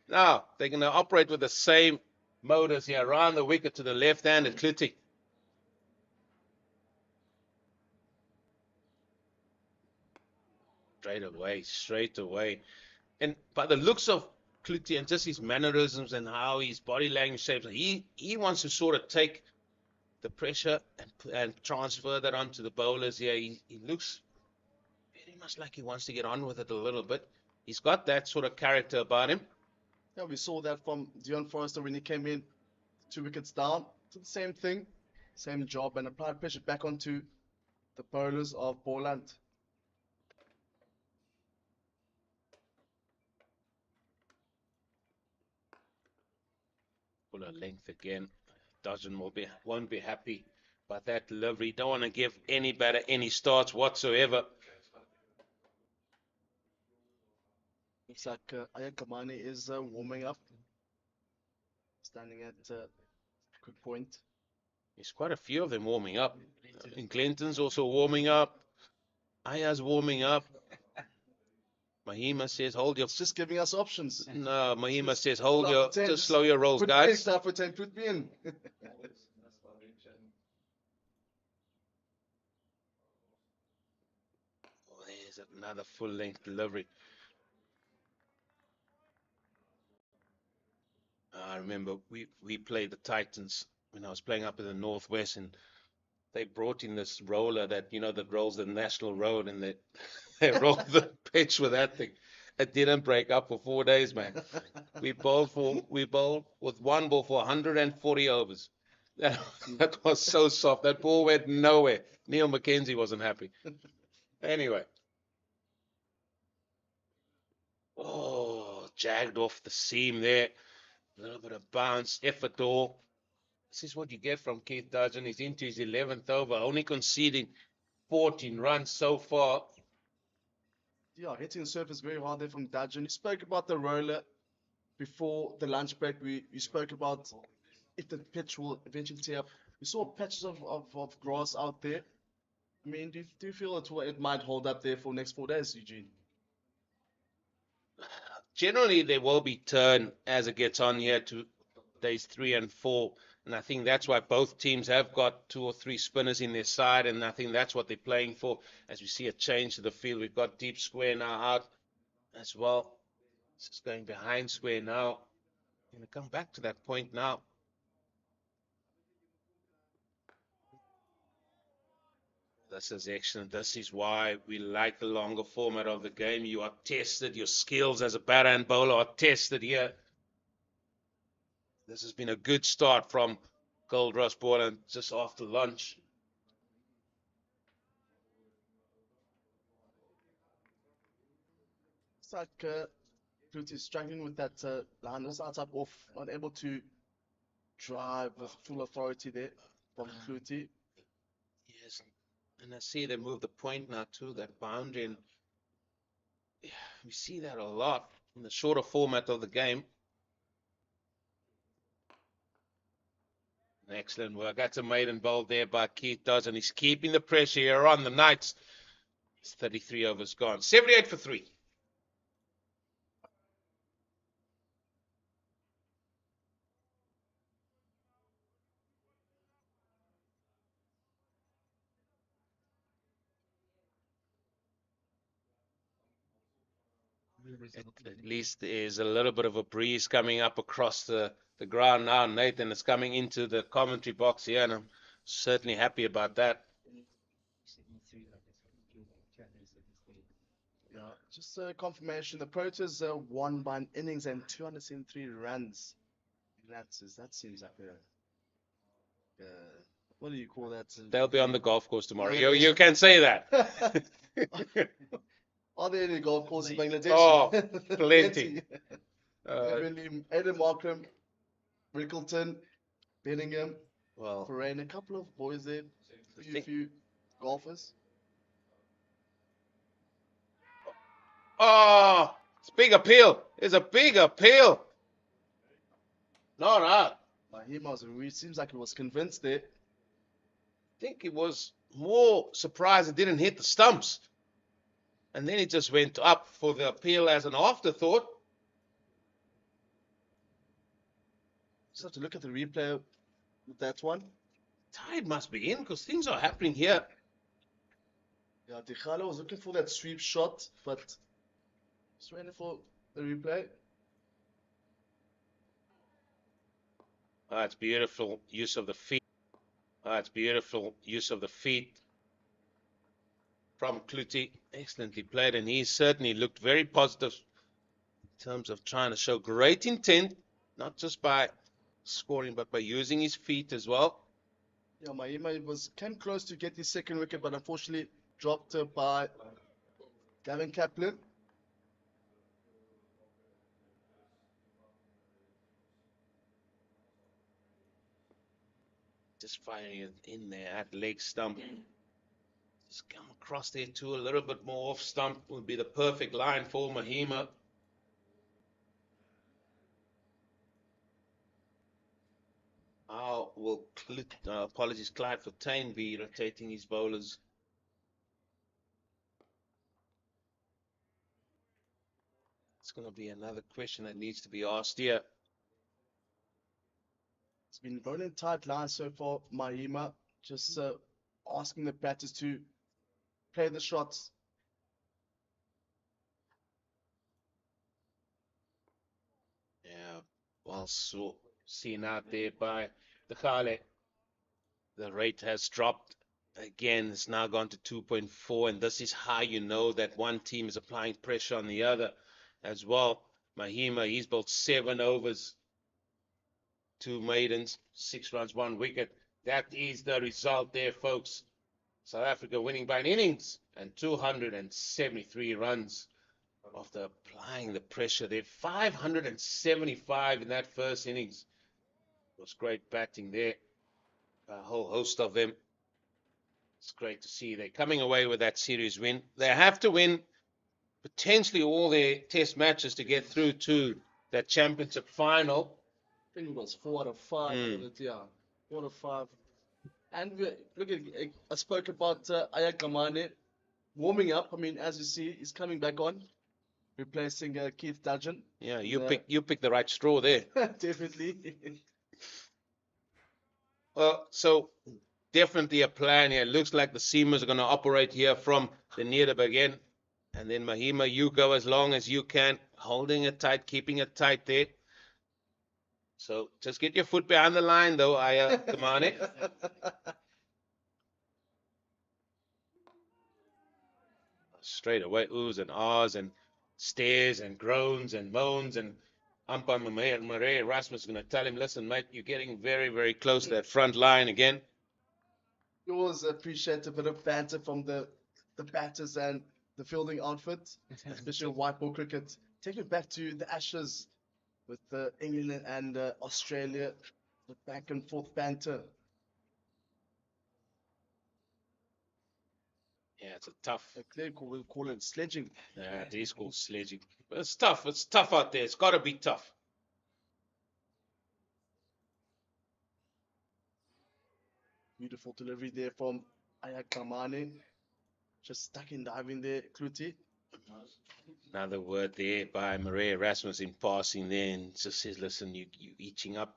Now, they're going to operate with the same motors here around the wicket to the left-handed Kluti. Straight away. And by the looks of Kluti and just his mannerisms and how his body language shapes, he wants to sort of take the pressure and transfer that onto the bowlers here. He looks very much like he wants to get on with it a little bit. He's got that sort of character about him. Yeah, we saw that from Dion Forrester when he came in, 2 wickets down. Did the same thing, same job, and applied pressure back onto the bowlers of Boland. Full of length again. Dodgen won't be happy about that delivery. Don't want to give any batter any starts whatsoever. Looks like Ayakamani is warming up, standing at quick point. There's quite a few of them warming up. And Clinton's also warming up. Aya's warming up. Mahima says, hold your. It's just giving us options. No, Mahima Just says, hold stop your. pretend, Just slow your rolls, Put me in, guys. start pretend, put me in. Oh, there's another full length delivery. I remember we played the Titans when I was playing up in the Northwest, and they brought in this roller that rolls the national road, and they rolled the pitch with that thing. It didn't break up for 4 days, man. We bowled with one ball for 140 overs. That was so soft. That ball went nowhere. Neil McKenzie wasn't happy. Anyway. Oh, jagged off the seam there. A little bit of bounce, effort all. This is what you get from Keith Dodgen. He's into his 11th over, only conceding 14 runs so far. Yeah, hitting the surface very hard there from Dudgeon. You spoke about the roller before the lunch break. We spoke about if the pitch will eventually tear up. We saw patches of grass out there. I mean, do you feel it might hold up there for the next 4 days, Eugene? Generally, there will be turn as it gets on here to days 3 and 4. And I think that's why both teams have got 2 or 3 spinners in their side. And I think that's what they're playing for. As we see a change to the field, we've got deep square now out as well. This is going behind square now. Going to come back to that point now. This is excellent. This is why we like the longer format of the game. You are tested. Your skills as a batter and bowler are tested here. This has been a good start from Goldrush Boland just after lunch. It's like Pluto is struggling with that line outside off, not able to drive with full authority there from Pluto. Yes. And I see they move the point now to that boundary. And we see that a lot in the shorter format of the game. Excellent work. That's a maiden bowl there by Keith Dodgen. He's keeping the pressure here on the Knights. It's 33 overs gone. 78 for 3. At least there's a little bit of a breeze coming up across the ground now. Nathan is coming into the commentary box here, and I'm certainly happy about that. Yeah, Just confirmation. The Proteas won by an innings and 273 runs. That seems like a what do you call that? They'll be on the golf course tomorrow. You can say that. Are there any golf courses in Bangladesh? Oh, plenty. Aiden Markram, Rickleton, Bellingham, Well, Forain, a couple of boys there, a few golfers. oh, it's big appeal. It's a big appeal. Not out. Mahima seems like he was convinced there. I think he was more surprised it didn't hit the stumps. And then it just went up for the appeal as an afterthought. Just have to look at the replay with that one. Tide must be in because things are happening here. Yeah, Tikhala was looking for that sweep shot, but just waiting for the replay. It's beautiful use of the feet. It's beautiful use of the feet from Kluti. Excellently played, and he certainly looked very positive in terms of trying to show great intent, not just by scoring, but by using his feet as well. Yeah, Mahima came close to get his second wicket, but unfortunately dropped by Gavin Kaplan. Just firing it in there at leg stump. Just come across there too, a little bit more off stump would be the perfect line for Mahima. How will apologies, Clyde Fontaine be rotating his bowlers? It's going to be another question that needs to be asked here. It's been bowling tight line so far, Mahima. Just asking the batters to play the shots. Yeah, well, so seen out there by the Khale. The rate has dropped. Again, it's now gone to 2.4, and this is how you know that one team is applying pressure on the other as well. Mahima, he's bowled 7 overs, 2 maidens, 6 runs, 1 wicket. That is the result there, folks. South Africa winning by an innings and 273 runs after applying the pressure there. 575 in that first innings. It was great batting there. A whole host of them. It's great to see they're coming away with that series win. They have to win potentially all their test matches to get through to that championship final. I think it was 4 out of 5. Yeah, 4 out of 5. And look at, I spoke about Ayak Kamane warming up. I mean, as you see, he's coming back on, replacing Keith Dudgeon. Yeah, you picked the right straw there. Definitely. Well, so definitely a plan here. Looks like the seamers are going to operate here from the near to begin. And then Mahima, you go as long as you can, holding it tight, keeping it tight there. So just get your foot behind the line, though, Aya Kamane. Straight away, oohs and ahs and stares and groans and moans, and umpire Marais Erasmus is going to tell him, listen, mate, you're getting very, very close to that front line again. You always appreciate a bit of banter from the batters and the fielding outfit, especially white ball cricket. Take it back to the Ashes with England and Australia, the back and forth banter. Yeah, it's a tough. We'll call it sledging. Yeah, it is called sledging. But it's tough. It's tough out there. It's got to be tough. Beautiful delivery there from Ayak Kamane. Just stuck in diving there, Kluti. Another word there by Marais Erasmus in passing there, and just says, listen, you eating up.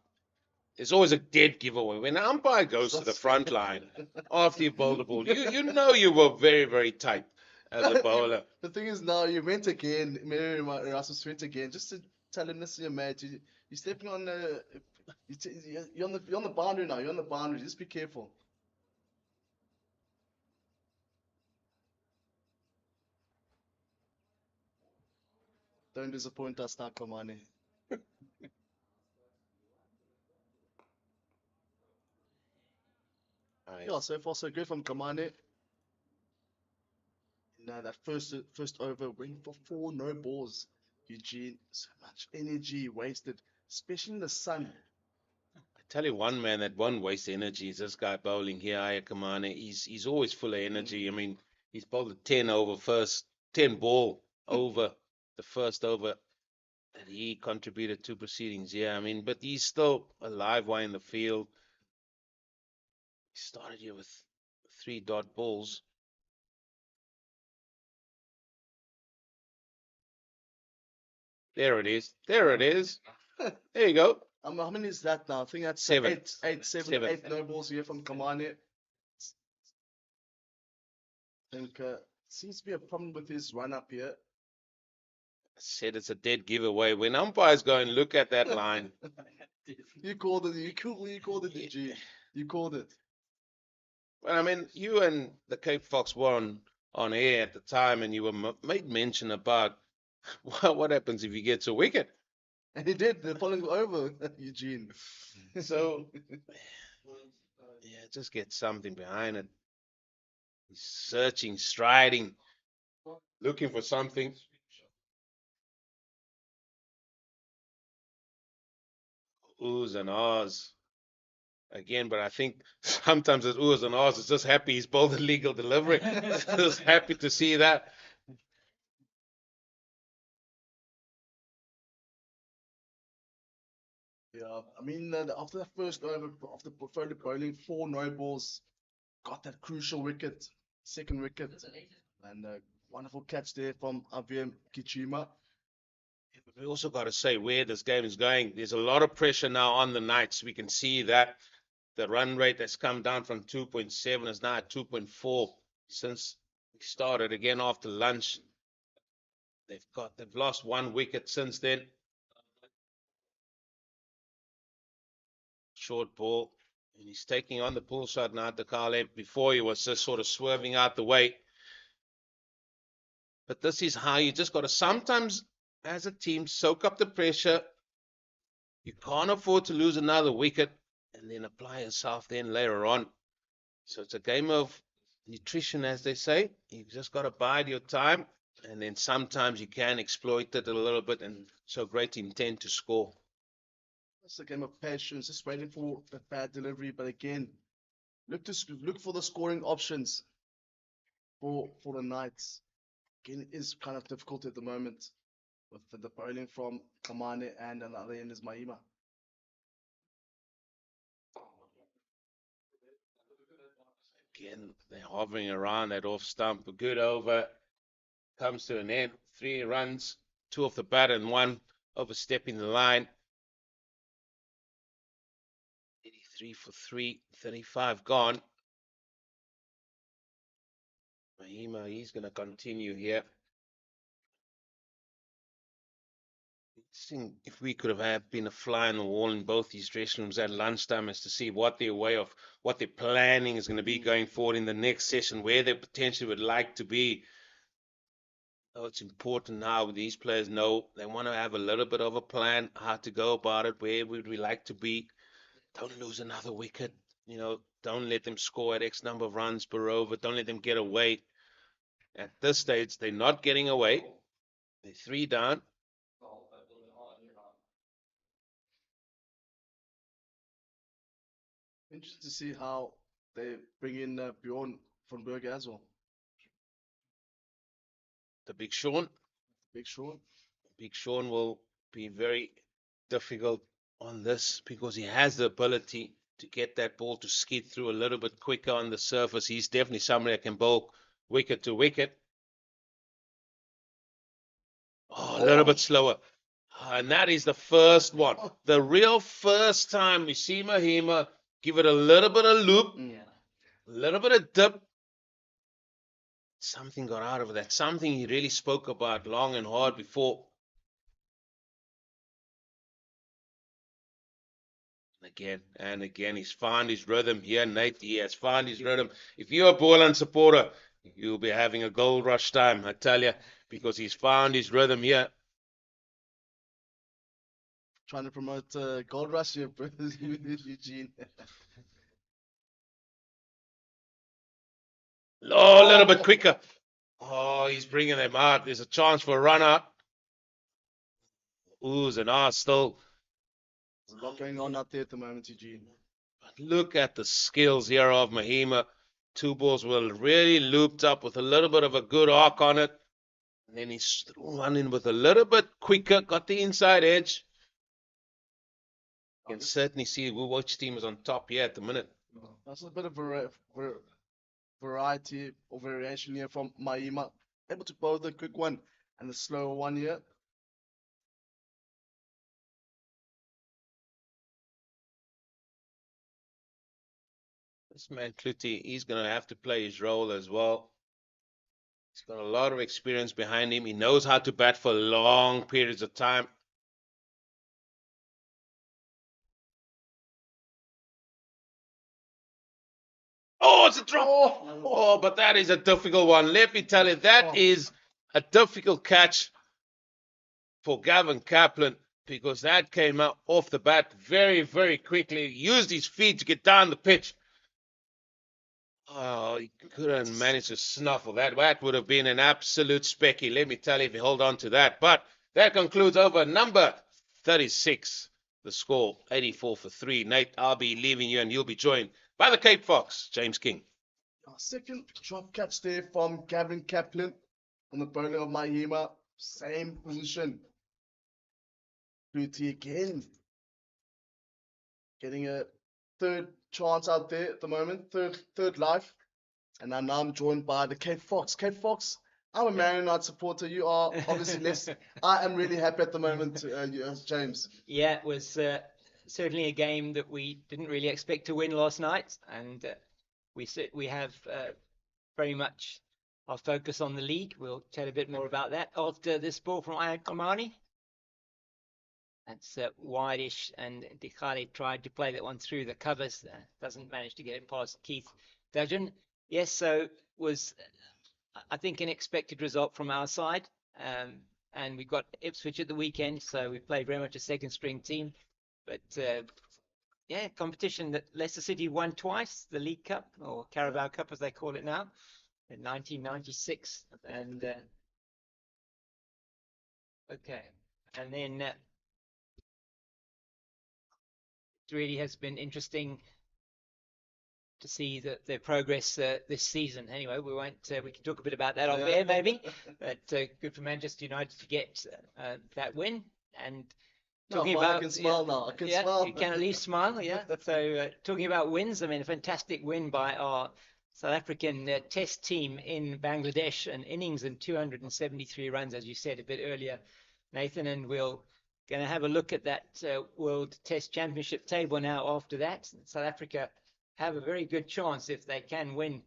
There's always a dead giveaway. When an umpire goes to the front line after you bowled the ball, you know you were very, very tight as a bowler. The thing is now, you went again, Marais Erasmus went again, just to tell him, listen, mate, you're stepping on the, you're on the boundary now, you're on the boundary, just be careful. Don't disappoint us now, Kamane. Nice. Yeah, so far so good from Kamane. Now that first over went for 4 no balls. Eugene, so much energy wasted, especially in the sun. I tell you one man that won't waste energy is this guy bowling here, Ayakamane. He's always full of energy. I mean, he's bowled a 10 over first, 10 ball over the first over that he contributed to proceedings. Yeah, I mean, but he's still a live wire in the field. He started here with 3 dot balls. There it is. There it is. There you go. How many is that now? I think that's 7. 8 no balls here from Kamane. I think seems to be a problem with his run up here. I said it's a dead giveaway. When umpires go and look at that line, You called it. You called it, DG. You called it. well, I mean, you and the Cape Fox were on air at the time, and you were made mention about what happens if he gets a wicket. And he did the following over, Eugene. So, yeah, just get something behind it. He's searching, striding, looking for something. Oohs and ahs again, but I think sometimes it's oohs and ahs. It's just happy he's bowled a legal delivery. Just happy to see that. Yeah, I mean, after that first over, after portfolio bowling 4 no balls, got that crucial wicket, second wicket, and a wonderful catch there from Aviem Kichima. We also got to say where this game is going. There's a lot of pressure now on the Knights. We can see that the run rate has come down from 2.7 is now at 2.4 since we started again after lunch. They've lost 1 wicket since then. Short ball, and he's taking on the pull shot now to Paarl. Before he was just sort of swerving out the way. But this is how you just got to sometimes, as a team, soak up the pressure. You can't afford to lose another wicket and then apply yourself then later on. So it's a game of nutrition, as they say. You've just got to bide your time, and then sometimes you can exploit it a little bit and show great intent to score. It's a game of patience, just waiting for a bad delivery. But again, look for the scoring options for the Knights. Again, it is kind of difficult at the moment with the bowling from Kamane, and on the other end is Mahima. Again, they're hovering around that off stump. A good over comes to an end. 3 runs, 2 off the bat and 1 overstepping the line. 83 for 3, 35 gone. Mahima, he's going to continue here. Interesting if we could have been a fly on the wall in both these dressing rooms at lunchtime as to see what their way of what their planning is going to be going forward in the next session, where they potentially would like to be. Oh, it's important now. These players know they want to have a little bit of a plan how to go about it. Where would we like to be? Don't lose another wicket. Don't let them score at X number of runs per over. Don't let them get away. At this stage, they're not getting away. They're 3 down. Interesting to see how they bring in Bjorn von Berger as well. The Big Sean. Big Sean. Big Sean will be very difficult on this because he has the ability to get that ball to skid through a little bit quicker on the surface. He's definitely somebody that can bowl wicket to wicket. Oh, a little bit slower. And that is the first one. The real first time we see Mahima give it a little bit of loop, a little bit of dip. Something got out of that. Something he really spoke about long and hard before. And again, he's found his rhythm here, Nate. He has found his rhythm. If you're a Boland supporter, you'll be having a gold rush time, I tell you, because he's found his rhythm here. Trying to promote Goldrush here, bro. Eugene. Oh, a little bit quicker. Oh, he's bringing them out. There's a chance for a run out. Oohs and ahs still. There's a lot going on out there at the moment, Eugene. Look at the skills here of Mahima. Two balls were really looped up with a little bit of a good arc on it. And then he's running with a little bit quicker, got the inside edge. You can certainly see which team is on top here at the minute. That's a bit of variety or variation here from Mahima. Able to bowl the quick one and the slower one here. This man Kluti, he's going to have to play his role as well. He's got a lot of experience behind him. He knows how to bat for long periods of time. Oh, it's a drop. Oh, but that is a difficult one. Let me tell you, that is a difficult catch for Gavin Kaplan because that came out off the bat very, very quickly. He used his feet to get down the pitch. Oh, he couldn't manage to snuffle that. That would have been an absolute specky. Let me tell you if he held on to that. But that concludes over number 36. The score 84 for 3. Nate, I'll be leaving you and you'll be joined by the Cape Fox, James King. Second drop catch there from Gavin Kaplan on the bowling of Mahima. Same position. Kluti again. Getting a third chance out there at the moment. Third life. And now I'm joined by the Cape Fox. Cape Fox, I'm a Man United supporter. You are obviously less. I am really happy at the moment, James. Yeah, it was certainly a game that we didn't really expect to win last night, and we have very much our focus on the league. We'll chat a bit more about that after this ball from Ayamani. That's wide-ish, and Dikhali tried to play that one through the covers. Doesn't manage to get it past Keith Dudgeon. Yes, so was, I think, an expected result from our side. And we got Ipswich at the weekend, so we played very much a second-string team. But, yeah, competition that Leicester City won twice, the League Cup, or Carabao Cup as they call it now, in 1996. And, okay. And then it really has been interesting to see their progress this season. Anyway, we can talk a bit about that off air maybe. But good for Manchester United to get that win. And talking about, I can smile now. I can smile. You can at least smile. Yeah. So talking about wins, I mean, a fantastic win by our South African Test team in Bangladesh, an innings and 273 runs, as you said a bit earlier, Nathan. And we'll going to have a look at that World Test Championship table now. After that, South Africa have a very good chance if they can win.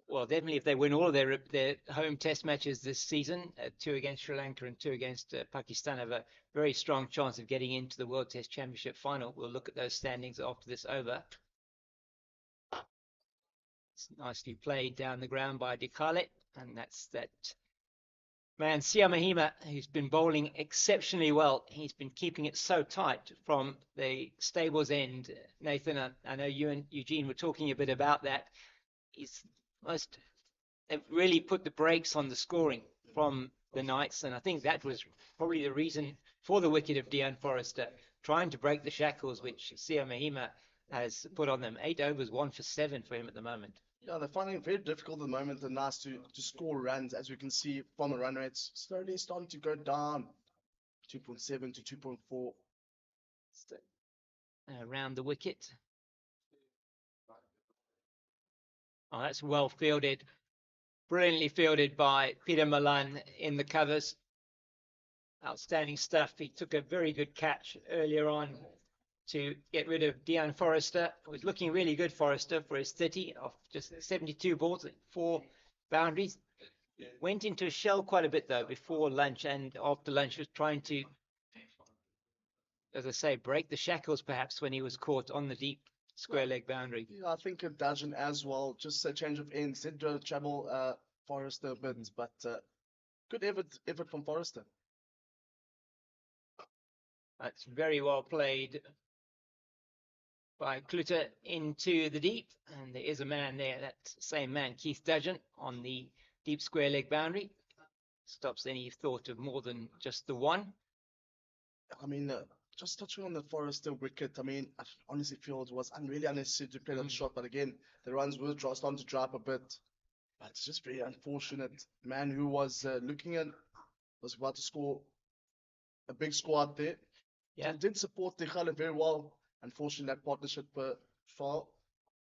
Well, definitely if they win all of their home test matches this season, 2 against Sri Lanka and 2 against Pakistan, have a very strong chance of getting into the World Test Championship final. We'll look at those standings after this over. It's nicely played down the ground by Dikale, and that's that man Sia Mahima, who's been bowling exceptionally well. He's been keeping it so tight from the stables end. Nathan, I know you and Eugene were talking a bit about that. They've really put the brakes on the scoring from the Knights, and I think that was probably the reason for the wicket of Deon Forrester, trying to break the shackles which Sia Mahima has put on them. 8 overs, 1 for 7 for him at the moment. Yeah, they're finding it very difficult at the moment and nice to score runs, as we can see from the run rates slowly starting to go down, 2.7 to 2.4. Around the wicket. Oh, that's well fielded. Brilliantly fielded by Peter Malan in the covers. Outstanding stuff. He took a very good catch earlier on to get rid of Deon Forrester. It was looking really good, Forrester, for his 30 off just 72 balls, 4 boundaries. Went into a shell quite a bit, though, before lunch and after lunch. Was trying to, as I say, break the shackles, perhaps, when he was caught on the deep square leg boundary. Yeah, I think a Dudgeon as well. Just a change of ends. Did trouble Forrester a bit, but good effort from Forrester. That's very well played by Kluter into the deep, and there is a man there, that same man, Keith Dudgeon, on the deep square leg boundary. Stops any thought of more than just the one. I mean, just touching on the Forrester wicket, I mean, I honestly feel it was really unnecessary to play that shot. But again, the runs were starting to dry up a bit. But it's just very unfortunate. Man who was was about to score a big score out there. Yeah. Did support Tikhala very well. Unfortunately, that partnership fell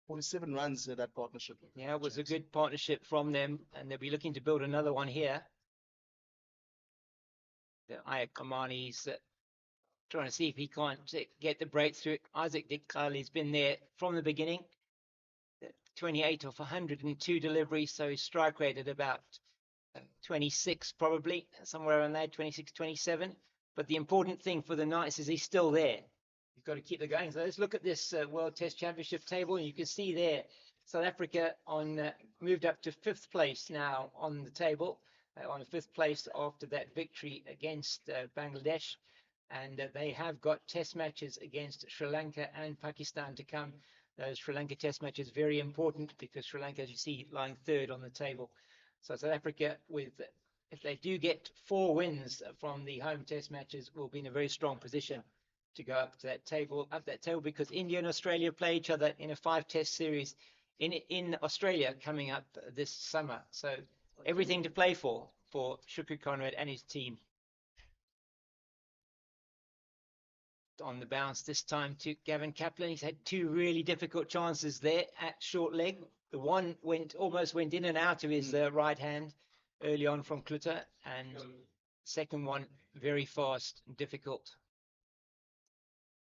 47 runs in that partnership. Yeah, it was a good partnership from them, and they'll be looking to build another one here. The Ayak Kamani's trying to see if he can't get the breakthrough. Isaac Dikhali's been there from the beginning. 28 off 102 deliveries, so his strike rate at about 26 probably, somewhere around there, 26, 27. But the important thing for the Knights is he's still there. You've got to keep it going. So let's look at this World Test Championship table, and you can see there South Africa moved up to 5th place now on the table, on 5th place after that victory against Bangladesh. And they have got test matches against Sri Lanka and Pakistan to come. Those Sri Lanka test matches very important because Sri Lanka, as you see, lying 3rd on the table. So South Africa, if they do get 4 wins from the home test matches, will be in a very strong position to go up that table, because India and Australia play each other in a 5-test series in Australia coming up this summer. So everything to play for Shukri Conrad and his team. On the bounce this time to Gavin Kaplan. He's had 2 really difficult chances there at short leg. The one almost went in and out of his right hand early on from Kluter, and second one very fast and difficult.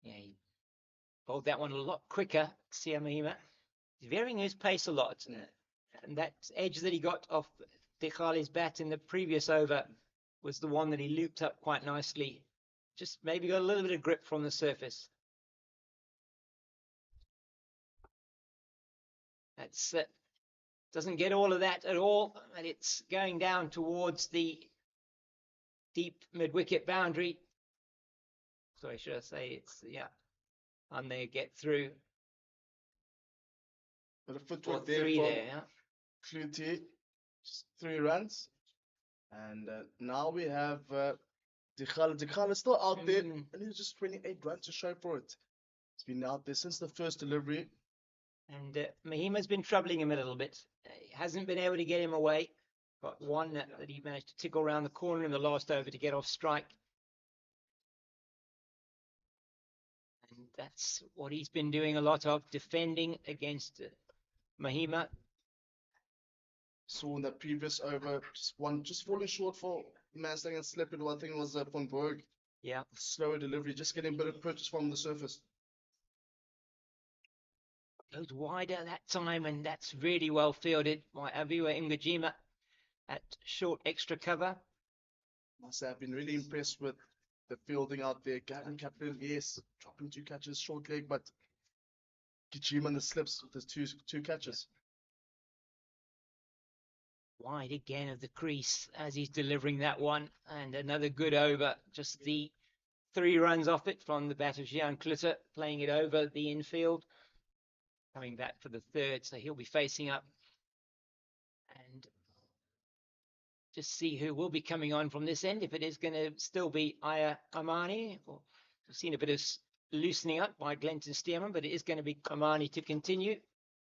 Yeah, he bowled that one a lot quicker. Sia Mahima. He's varying his pace a lot, and that edge that he got off Dikhali's bat in the previous over was the one that he looped up quite nicely. Just maybe got a little bit of grip from the surface. That's doesn't get all of that at all, and it's going down towards the deep mid-wicket boundary. Sorry, should I say it's and they get through. But a footwork there 3 from there, yeah. Kluti, just 3 runs. And now we have Dikhala. Dikhala is still out there, and he's just 28 runs to show for it. He's been out there since the first delivery. And Mahima's been troubling him a little bit. He hasn't been able to get him away. Got one that he managed to tickle around the corner in the last over to get off strike. And that's what he's been doing a lot of, defending against Mahima. Saw in the previous over, just falling short for Mansling and slipping. I think it was Von Berg. Yeah. Slower delivery, just getting a bit of purchase from the surface. Goes wider that time, and that's really well fielded by Aviwa Ngajima at short extra cover. Must say, I've been really impressed with the fielding out there. Gavin Kaplan, yes, dropping 2 catches, short leg, but Ngajima and the slips with his two catches. Wide again of the crease as he's delivering that one, and another good over. Just the 3 runs off it from the bat of Jean Kluter, playing it over the infield. Coming back for the 3rd, so he'll be facing up. And just see who will be coming on from this end. If it is going to still be Aya Amani, we've seen a bit of loosening up by Glenton Stearman, but it is going to be Amani to continue.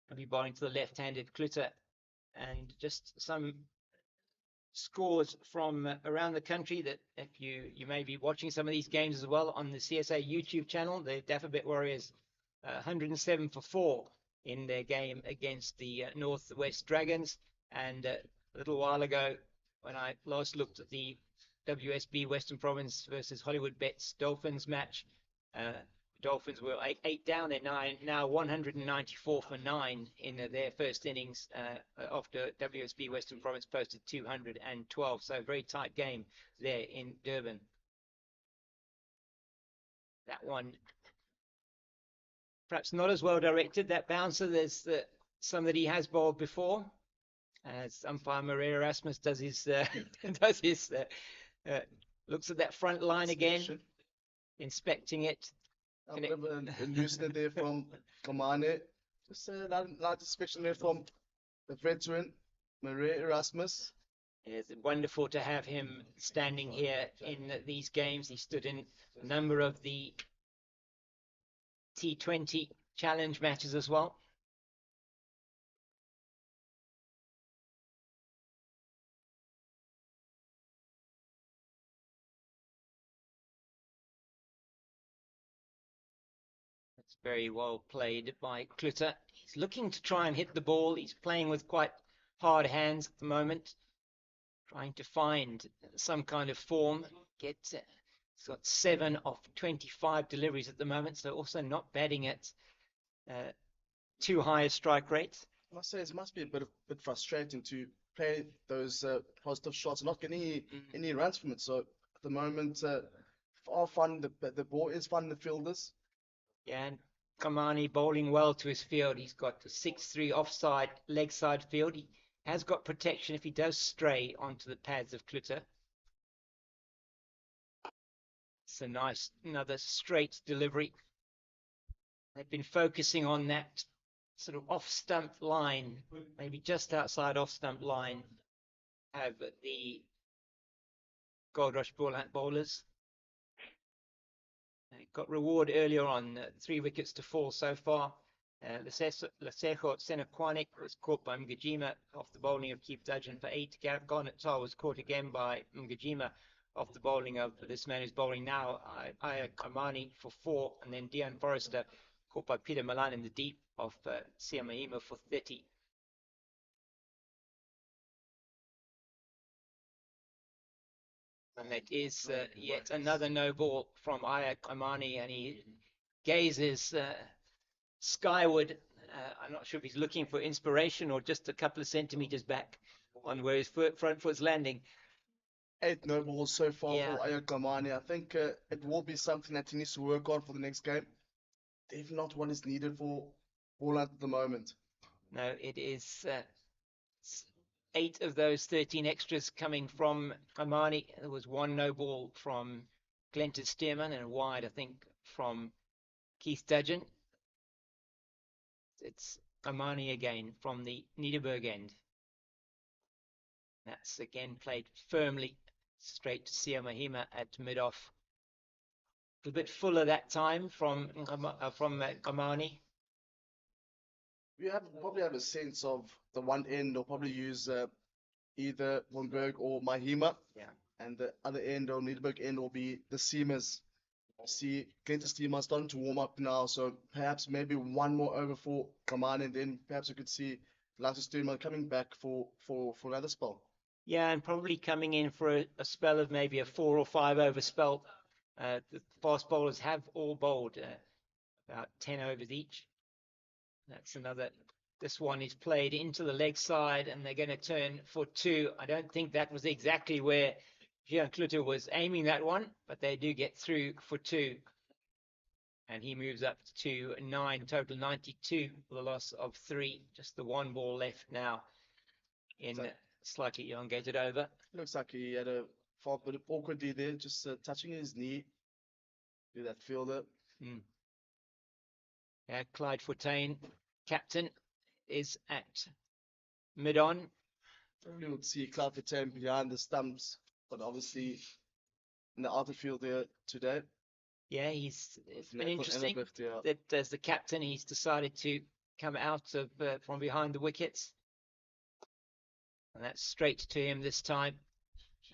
He'll be bowling to the left-handed Kluter. And just some scores from around the country that if you may be watching some of these games as well on the CSA YouTube channel. The Daffabet Warriors 107 for 4 in their game against the Northwest Dragons. And a little while ago, when I last looked at the WSB Western Province versus Hollywood Bets Dolphins match, Dolphins were 8 down. They're now 194 for 9 in their first innings after WSB Western Province posted 212. So a very tight game there in Durban. That one perhaps not as well directed. That bouncer, there's some that he has bowled before. As umpire Maria Erasmus does his looks at that front line again. inspecting it. A Can bit of a loosener there from Kamane. Just a light inspection there from the veteran, Marie Erasmus. It's wonderful to have him standing here in these games. He stood in a number of the T20 challenge matches as well. It's very well played by Klutter. He's looking to try and hit the ball. He's playing with quite hard hands at the moment, trying to find some kind of form. He's got 7 of 25 deliveries at the moment, so also not batting at too high a strike rate. I must say it must be a bit frustrating to play those positive shots and not get any runs from it. So at the moment, far fun. The ball is fun. The fielders. Yeah, and Kamani bowling well to his field. He's got a 6-3 offside leg side field. He has got protection if he does stray onto the pads of Klutter. It's a nice, another straight delivery. They've been focusing on that sort of off stump line, maybe just outside off stump line, have the Goldrush bowlers. Got reward earlier on, 3 wickets to fall so far. Lesejo Senekwanik was caught by Mgajima off the bowling of Keith Dudgeon for 8. Garnet Tar was caught again by Mgajima off the bowling of this man who's bowling now, Aya Kamani for 4, and then Dion Forrester caught by Peter Milan in the deep of Siamahima for 30. And that is yet another no ball from Aya Kamani, and he gazes skyward. I'm not sure if he's looking for inspiration or just a couple of centimeters back on where his front foot's landing. 8 no balls so far Yeah. for Aya Kamani. I think it will be something that he needs to work on for the next game. Definitely not what is needed for Boland at the moment. No, it is 8 of those 13 extras coming from Kamani. There was 1 no ball from Glenton Stearman and a wide, I think, from Keith Dudgeon. It's Kamani again from the Niederberg end. That's again played firmly straight to Siamahima at mid-off. A bit fuller that time from Kamani. We probably have a sense of the one end. They'll probably use either Wonberg or Mahima. Yeah. And the other end or Niederberg end will be the seamers. See, Glenton Stearman starting to warm up now, so perhaps maybe 1 more over for Kamani, and then perhaps we could see Lars Stearman coming back for another spell. Yeah, and probably coming in for a spell of maybe a 4 or 5 over spell. The fast bowlers have all bowled about 10 overs each. That's another. This one is played into the leg side, and they're going to turn for 2. I don't think that was exactly where Jean Klutter was aiming that one, but they do get through for 2. And he moves up to 9, total 92 for the loss of 3. Just the 1 ball left now in slightly elongated over. Looks like he had a fall bit awkwardly there, just touching his knee. Do that fielder. Yeah, Clyde Fontaine, captain, is at mid-on. Probably would see Clyde Fontaine behind the stumps, but obviously in the outer field there today. Yeah, it's been interesting yeah. that as the captain, he's decided to come out of from behind the wickets. And that's straight to him this time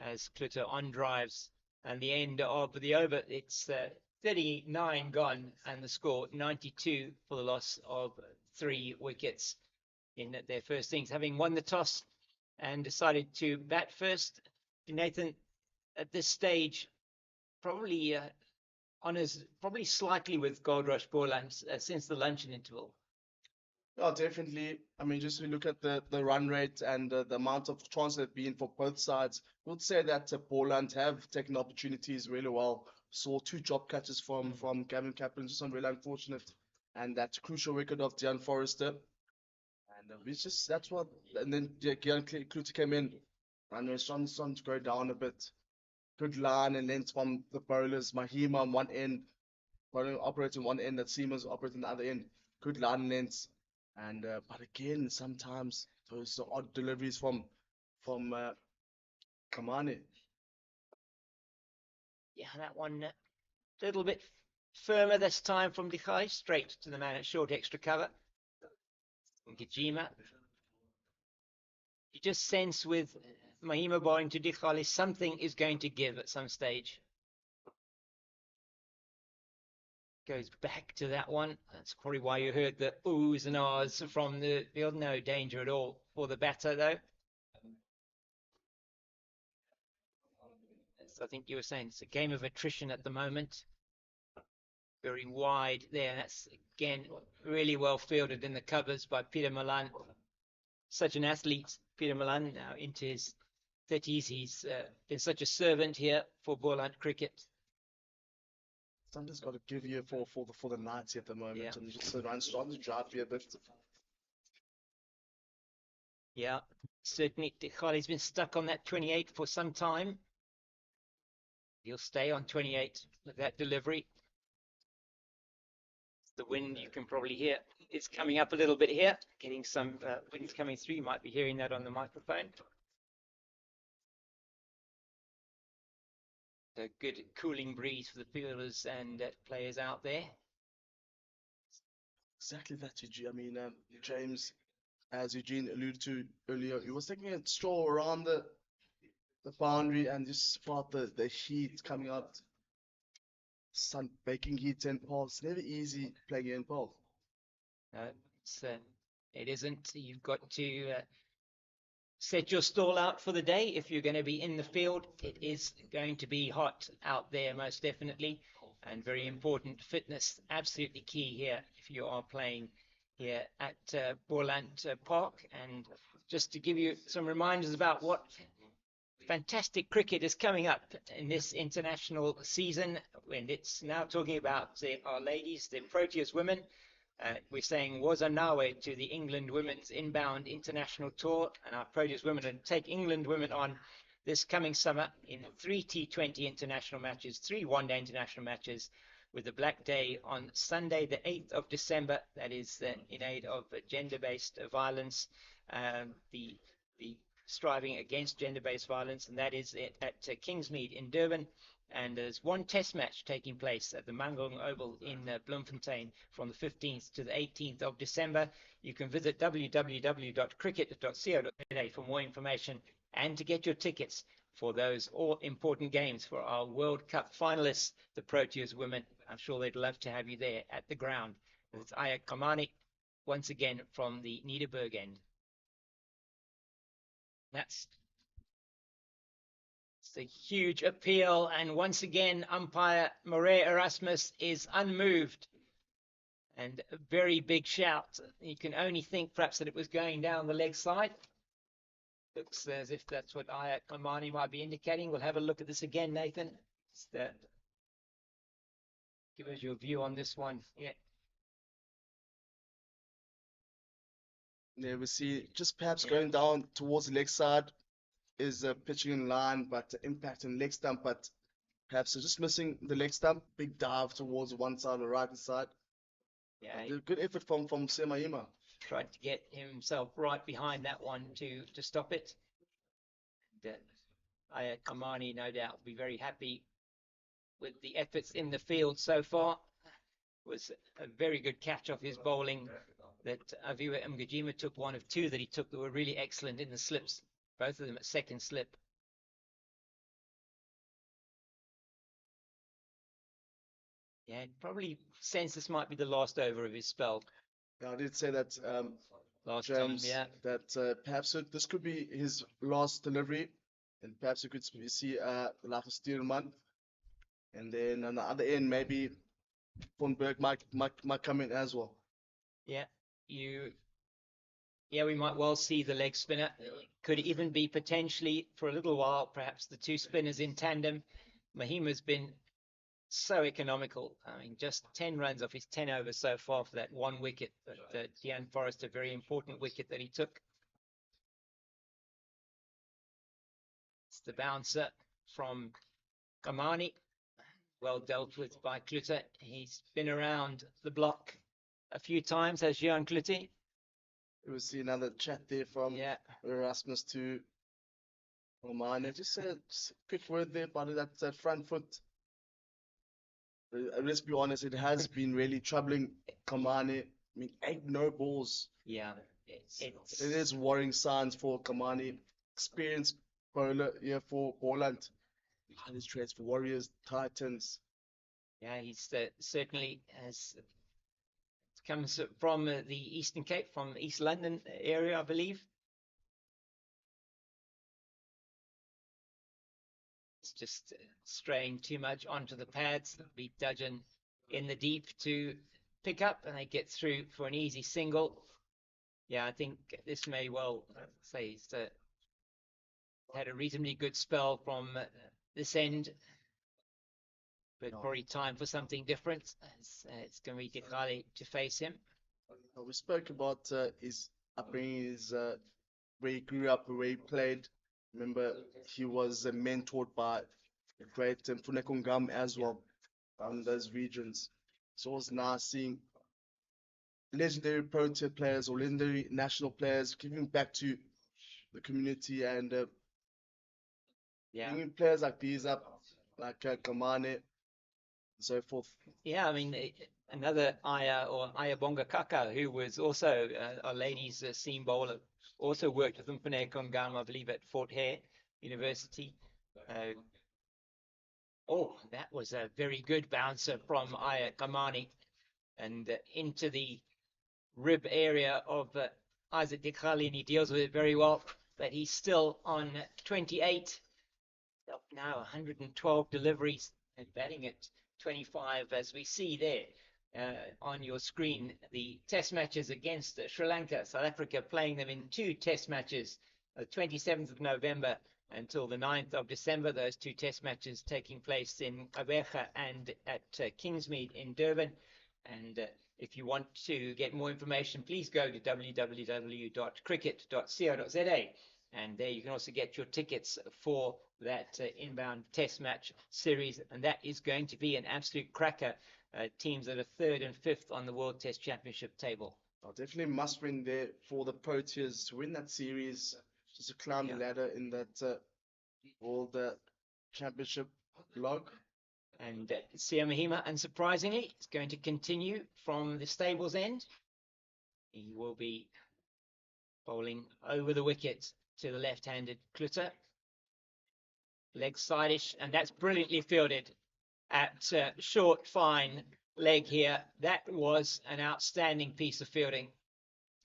as Klutter on drives. And the end of the over, it's 39 gone, and the score 92 for the loss of 3 wickets in their first innings, having won the toss and decided to bat first. Nathan, at this stage, probably honors probably slightly with Goldrush Boland since the luncheon interval. Yeah, definitely. I mean, just we look at the run rate and the amount of chances that have been for both sides. I would say that Boland have taken opportunities really well. Saw 2 drop catches from Gavin Kaplan, just really unfortunate, and that crucial wicket of Dion Forrester. And it's just that's what. And then Gian Kluter came in, and we're starting to go down a bit. good line and length from the bowlers. Mahima on one end, bowling operating one end, that Seaman's operating the other end. Good line lengths. And but again, sometimes those odd deliveries from Kamani. Yeah, that one a little bit firmer this time from Dikhai, straight to the man at short extra cover. Ngijima. You just sense with Mahima bowling to Dikhali, something is going to give at some stage. Goes back to that one. That's probably why you heard the oohs and ahs from the field. No danger at all for the batter, though. As I think you were saying, it's a game of attrition at the moment. Very wide there. That's, again, really well fielded in the covers by Peter Malan. Such an athlete, Peter Malan, now into his 30s. He's been such a servant here for Boland cricket. Somebody's got to give you for the Knights at the moment, Yeah. and just sit around starting to drive you a bit. Yeah, certainly Dikhali's been stuck on that 28 for some time. He'll stay on 28 with that delivery. The wind, you can probably hear, is coming up a little bit here. Getting some wind coming through. You might be hearing that on the microphone. A good cooling breeze for the fielders and players out there. Exactly that, Eugene. I mean, James, as Eugene alluded to earlier, he was taking a stroll around the boundary and just felt the heat coming out. Sun baking heat in Paarl. It's never easy playing in Paarl. It isn't. You've got to set your stall out for the day. If you're going to be in the field, it is going to be hot out there, most definitely, and very important. Fitness, absolutely key here if you are playing here at Boland Park. And just to give you some reminders about what fantastic cricket is coming up in this international season, and it's now talking about our ladies, the Proteas women. We're saying Wazanawe to the England Women's Inbound International Tour, and our Proteas women will take England women on this coming summer in 3 T20 international matches, 3 one-day international matches, with the Black Day on Sunday, the 8th of December. That is in aid of gender-based violence, the striving against gender-based violence, and that is at Kingsmead in Durban. And there's one test match taking place at the Mangaung Oval in Bloemfontein from the 15th to the 18th of December. You can visit www.cricket.co.za for more information and to get your tickets for those all-important games for our World Cup finalists, the Proteas women. I'm sure they'd love to have you there at the ground. It's Ayat Kamani, once again from the Nederburg end. It's a huge appeal, and once again, umpire Moray Erasmus is unmoved. And a very big shout. You can only think perhaps that it was going down the leg side. Looks as if that's what Ayat Kamani might be indicating. We'll have a look at this again, Nathan. Give us your view on this one. Yeah. Yeah, we see just perhaps going down towards the leg side is pitching in line, but impact in leg stump, but perhaps just missing the leg stump. Big dive towards one side or right side. Yeah, Good effort from Semaima. tried to get himself right behind that one to stop it. Ayat Kamani, no doubt, will be very happy with the efforts in the field so far. It was a very good catch off his bowling that Aviwa Mgajima took, one of 2 that he took that were really excellent in the slips, both of them at second slip. Yeah, probably sense this might be the last over of his spell. Yeah, I did say that, Last James, time, yeah. that perhaps this could be his last delivery, and perhaps you could see the life of Steelman. And then on the other end, maybe Von Berg might come in as well. Yeah, we might well see the leg spinner. Could even be potentially for a little while, perhaps the 2 spinners in tandem. Mahima's been so economical. I mean, just 10 runs off his 10 overs so far for that 1 wicket. But Dean Forrest, a very important wicket that he took. It's the bouncer from Kamani, well dealt with by Klute. He's been around the block a few times, as Jan Klute. We see another chat there from Yeah, Erasmus to Omane. Just a quick word there about that front foot. Let's be honest, it has been really troubling Kamani. I mean, 8 no balls. yeah. It is worrying signs for Kamani. Experienced bowler here for Boland. Highly trades for Warriors, Titans. Yeah, he's certainly has comes from the Eastern Cape, from East London area, I believe. It's just straying too much onto the pads. Beat Dudgeon in the deep to pick up, and they get through for an easy single. Yeah, I think this may well say he's had a reasonably good spell from this end, but probably time for something different. It's going to be Dikali to face him. We spoke about his upbringing, where he grew up, where he played. Remember, he was mentored by the great Mfuneko Ngam as well in those regions. So it was nice seeing legendary Protea players or legendary national players giving back to the community and Yeah, bringing players like these up, like Kamane and so forth. yeah. I mean, another Aya or Ayabonga Kaka, who was also a ladies' seam bowler, also worked with Mfuneko Ngam, I believe, at Fort Hare University. Oh, that was a very good bouncer from Aya Kamani, and into the rib area of Isaac Dikhali, and he deals with it very well. But he's still on 28, up now 112 deliveries, and batting at 25, as we see there on your screen. The test matches against Sri Lanka, South Africa playing them in 2 test matches, the 27th of November until the 9th of December. Those 2 test matches taking place in Gqeberha and at Kingsmead in Durban. And if you want to get more information, please go to www.cricket.co.za, and there you can also get your tickets for that inbound test match series, and that is going to be an absolute cracker. Teams that are 3rd and 5th on the World Test Championship table. Oh, definitely must win there for the Proteas to win that series, just to climb the ladder in that World Championship log. And Sia Mahima, unsurprisingly, is going to continue from the stables end. He will be bowling over the wicket to the left-handed Klute. Leg side-ish, and that's brilliantly fielded at short, fine leg here. That was an outstanding piece of fielding.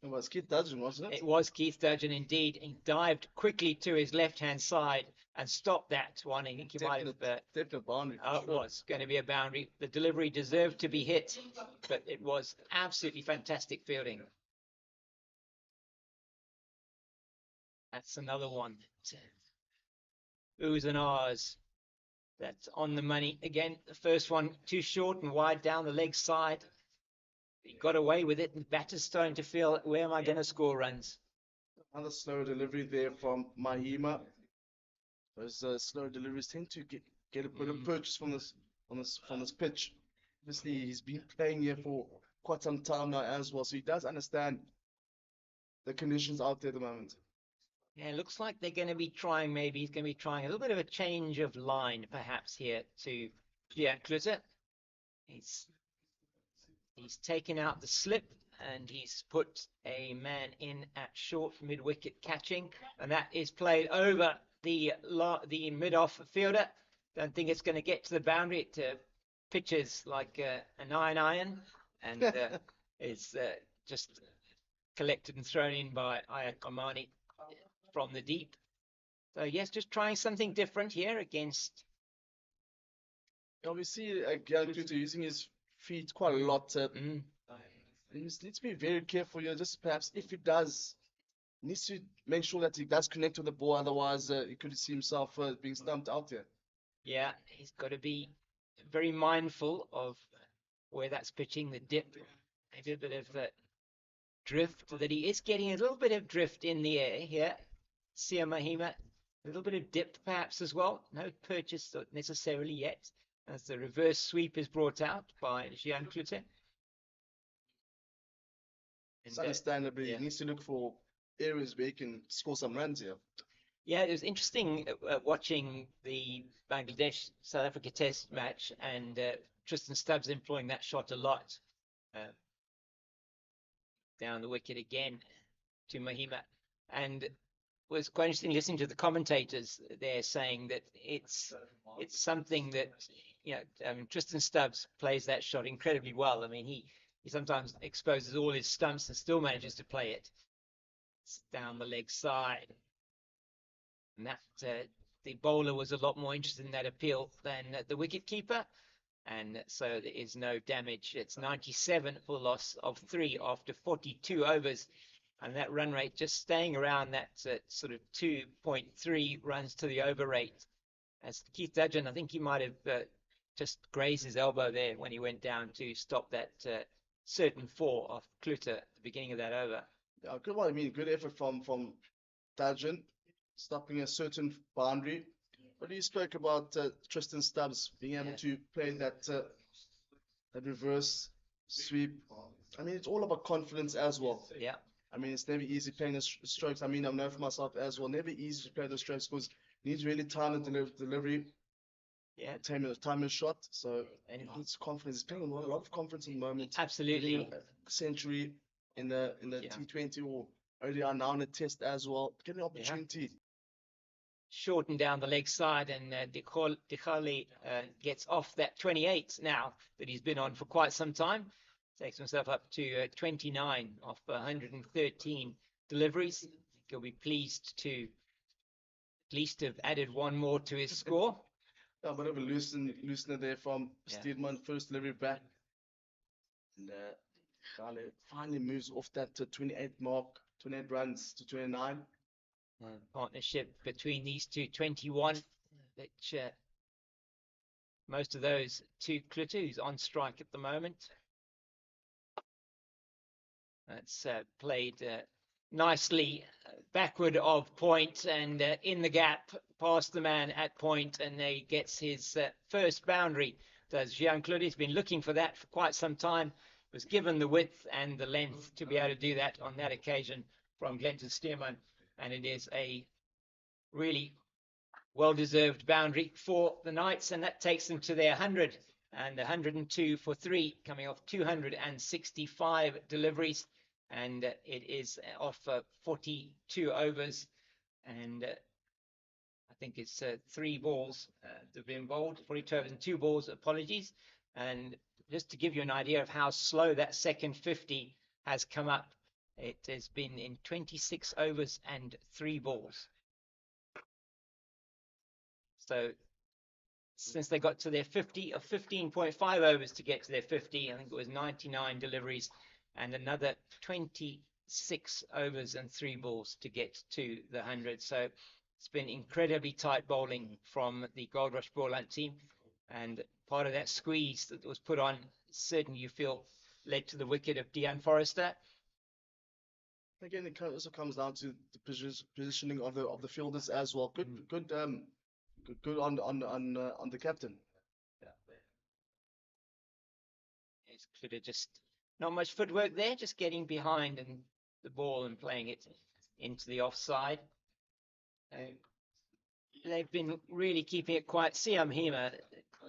It was Keith Dudgeon, wasn't it? It was Keith Dudgeon indeed. He dived quickly to his left-hand side and stopped that one. I think he might have... definite boundary. It was going to be a boundary. The delivery deserved to be hit, but it was absolutely fantastic fielding. That's another one. Oohs and ahs. That's on the money. Again, the first one too short and wide down the leg side. He got away with it, and the batter's starting to feel, where am I going to score runs? Another slow delivery there from Mahima. Those slow deliveries tend to get a bit of purchase from this pitch. Obviously, he's been playing here for quite some time now as well, so he does understand the conditions out there at the moment. Yeah, it looks like they're going to be trying, maybe he's going to be trying a little bit of a change of line, perhaps, here to Jan Klute. He's taken out the slip, and he's put a man in at short mid-wicket catching, and that is played over the mid-off fielder. Don't think it's going to get to the boundary. It pitches like an iron, and it's just collected and thrown in by Ayat Kamani from the deep. So yes, just trying something different here against. Obviously, Jan Klute using his feet quite a lot. He needs to be very careful here. Just perhaps if he does, he needs to make sure that he does connect with the ball. Otherwise, he could see himself being stumped out there. Yeah, he's got to be very mindful of where that's pitching, the dip, maybe a bit of drift, that he is getting a little bit of drift in the air here. Sia Mahima A little bit of dip perhaps as well. No purchase necessarily yet, as the reverse sweep is brought out by Gian Klute. It's understandably, yeah. he needs to look for areas where he can score some runs here. Yeah, it was interesting watching the Bangladesh South Africa Test match, and Tristan Stubbs employing that shot a lot. Down the wicket again to Mahima, and it was quite interesting listening to the commentators there saying that it's something that, you know, I mean, Tristan Stubbs plays that shot incredibly well. I mean, he sometimes exposes all his stumps and still manages to play it. It's down the leg side. And that the bowler was a lot more interested in that appeal than the wicketkeeper, and so there is no damage. It's 97 for the loss of 3 after 42 overs, and that run rate just staying around that sort of 2.3 runs to the over rate. As Keith Dudgeon, I think he might have just grazed his elbow there when he went down to stop that certain 4 of Klute at the beginning of that over. Yeah, good one. I mean, good effort from Dudgeon, stopping a certain boundary. But you spoke about Tristan Stubbs being able to play that reverse sweep. I mean, it's all about confidence as well. Yeah. I mean, it's never easy playing the strokes. I mean, I know for myself as well, never easy to play the strokes because you need to really time the delivery. Yeah. Time a shot. So, and he needs confidence. He's playing a lot of confidence at the moment. Absolutely. Century in the T20 or early on now in the test as well. Get an opportunity. Shortened down the leg side, and Dikhali gets off that 28 now that he's been on for quite some time. Takes himself up to 29 off 113 deliveries. He'll be pleased to at least have added one more to his score. A bit of a loosener there from Steedman, first delivery back. And Dikhali finally moves off that 28 mark, 28 runs to 29. Partnership between these two, 21, which most of those to Klute, who's on strike at the moment. That's played nicely backward of point and in the gap past the man at point, and he gets his first boundary. Does Gian Klute? He's been looking for that for quite some time. Was given the width and the length to be able to do that on that occasion from Glenton Stearman, and it is a really well-deserved boundary for the Knights, and that takes them to their 100 and 102 for 3, coming off 265 deliveries, and it is off 42 overs, and I think it's 3 balls that have been bowled, 42 overs and 2 balls, apologies. And just to give you an idea of how slow that second 50 has come up, it has been in 26 overs and 3 balls. So since they got to their 50 of 15.5 overs to get to their 50, I think it was 99 deliveries and another 26 overs and 3 balls to get to the 100. So it's been incredibly tight bowling from the Goldrush Boland team, and part of that squeeze that was put on certainly you feel led to the wicket of Dean Forrester. Again, it also comes down to the positioning of the fielders as well. Good on the captain. It's could have just not much footwork there, just getting behind and the ball and playing it into the offside. They've been really keeping it quiet. Siam Hema,